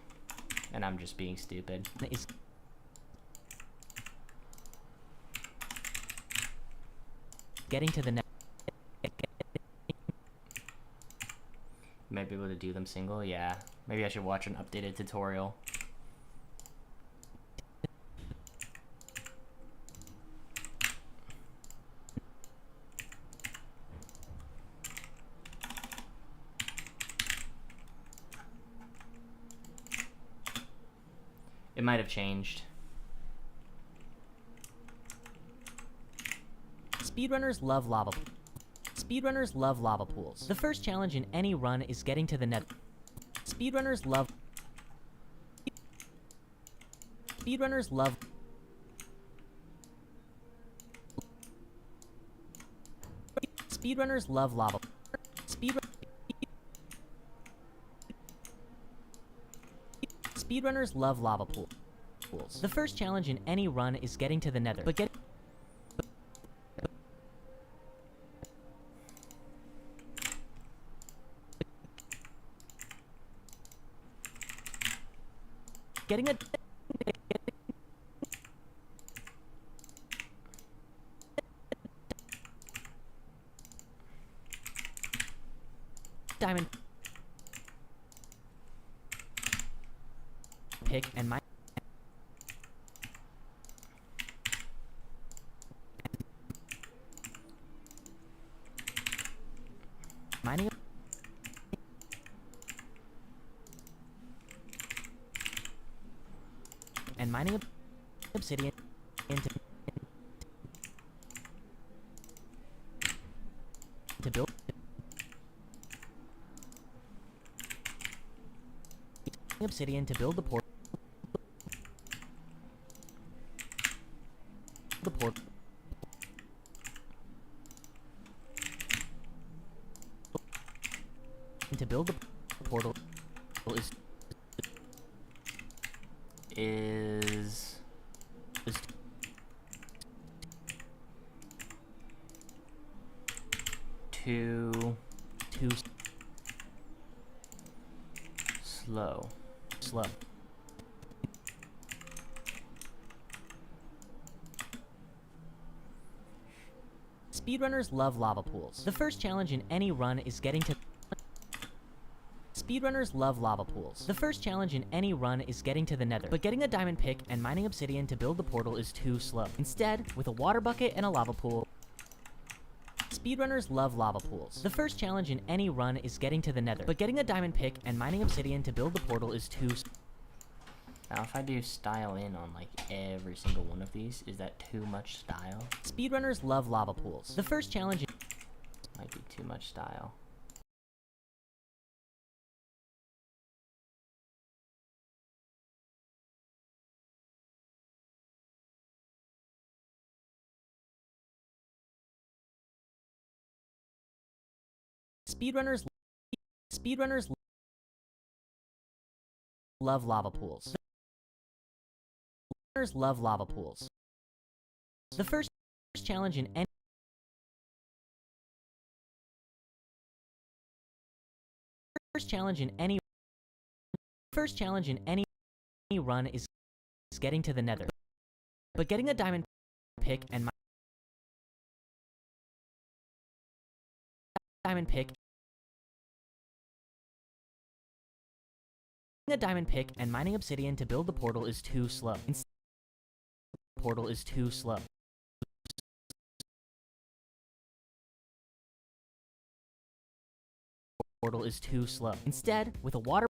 and I'm just being stupid. Getting to the next. Might be able to do them single, yeah. Maybe I should watch an updated tutorial. It might have changed. Speedrunners love lava. Speedrunners love lava pools. The first challenge in any run is getting to the nether. Speedrunners love. Speedrunners love. Speedrunners love lava. Speedrunners love lava pools. The first challenge in any run is getting to the nether. But getting a diamond pick and mining and mining obsidian into to build obsidian to build the port to build the portal is too slow. Speedrunners love lava pools. The first challenge in any run is getting to Speedrunners love lava pools. The first challenge in any run is getting to the nether, but getting a diamond pick and mining obsidian to build the portal is too slow. Instead, with a water bucket and a lava pool, speedrunners love lava pools. The first challenge in any run is getting to the nether, but getting a diamond pick and mining obsidian to build the portal is too slow. Now if I do style in on like every single one of these, is that too much style? Speedrunners love lava pools. The first challenge might be too much style. Speedrunners love lava pools. Speedrunners love lava pools. The first challenge in any run is getting to the nether. But getting a diamond pick and mining obsidian to build the portal is too slow. Instead, with a water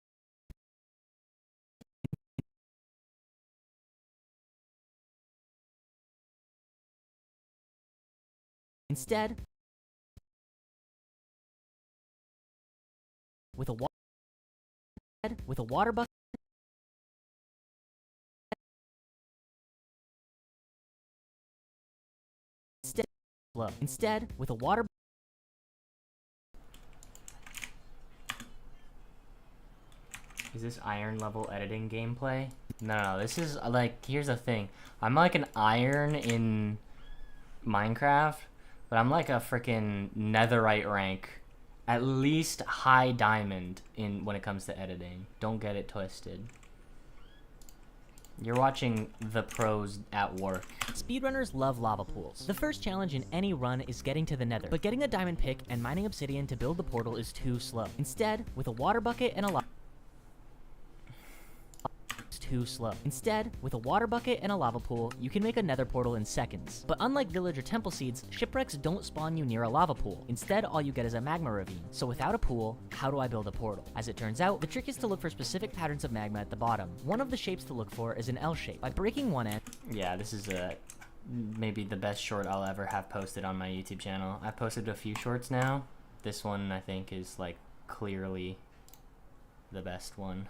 bucket Instead, with a water Is this iron level editing gameplay? No, this is like, here's the thing. I'm like an iron in Minecraft, but I'm like a freaking netherite rank. At least high diamond in when it comes to editing. Don't get it twisted. You're watching the pros at work. Speedrunners love lava pools. The first challenge in any run is getting to the nether, but getting a diamond pick and mining obsidian to build the portal is too slow. Instead, with a water bucket and a lava pool, you can make a nether portal in seconds. But unlike village or temple seeds, shipwrecks don't spawn you near a lava pool. Instead, all you get is a magma ravine. So without a pool, how do I build a portal? As it turns out, the trick is to look for specific patterns of magma at the bottom. One of the shapes to look for is an L shape. By breaking one end... Yeah, this is maybe the best short I'll ever have posted on my YouTube channel. I've posted a few shorts now. This one, I think, is like clearly the best one.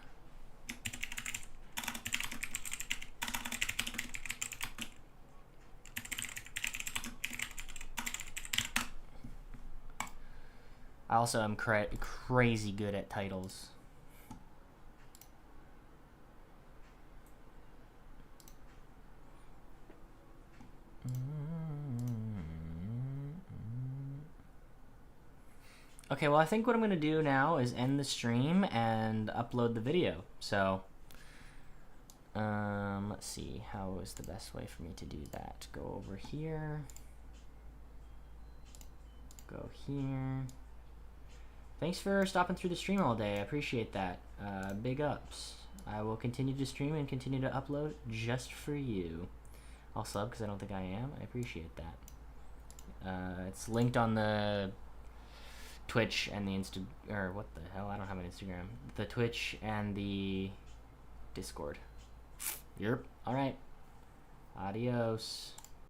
I also am crazy good at titles. Okay, well, I think what I'm gonna do now is end the stream and upload the video. So, let's see, how is the best way for me to do that? Go over here. Go here. Thanks for stopping through the stream all day. I appreciate that. Big ups. I will continue to stream and continue to upload just for you. I'll sub because I don't think I am. I appreciate that. It's linked on the Twitch and the or what the hell? I don't have an Instagram. The Twitch and the Discord. Yep. All right. Adios.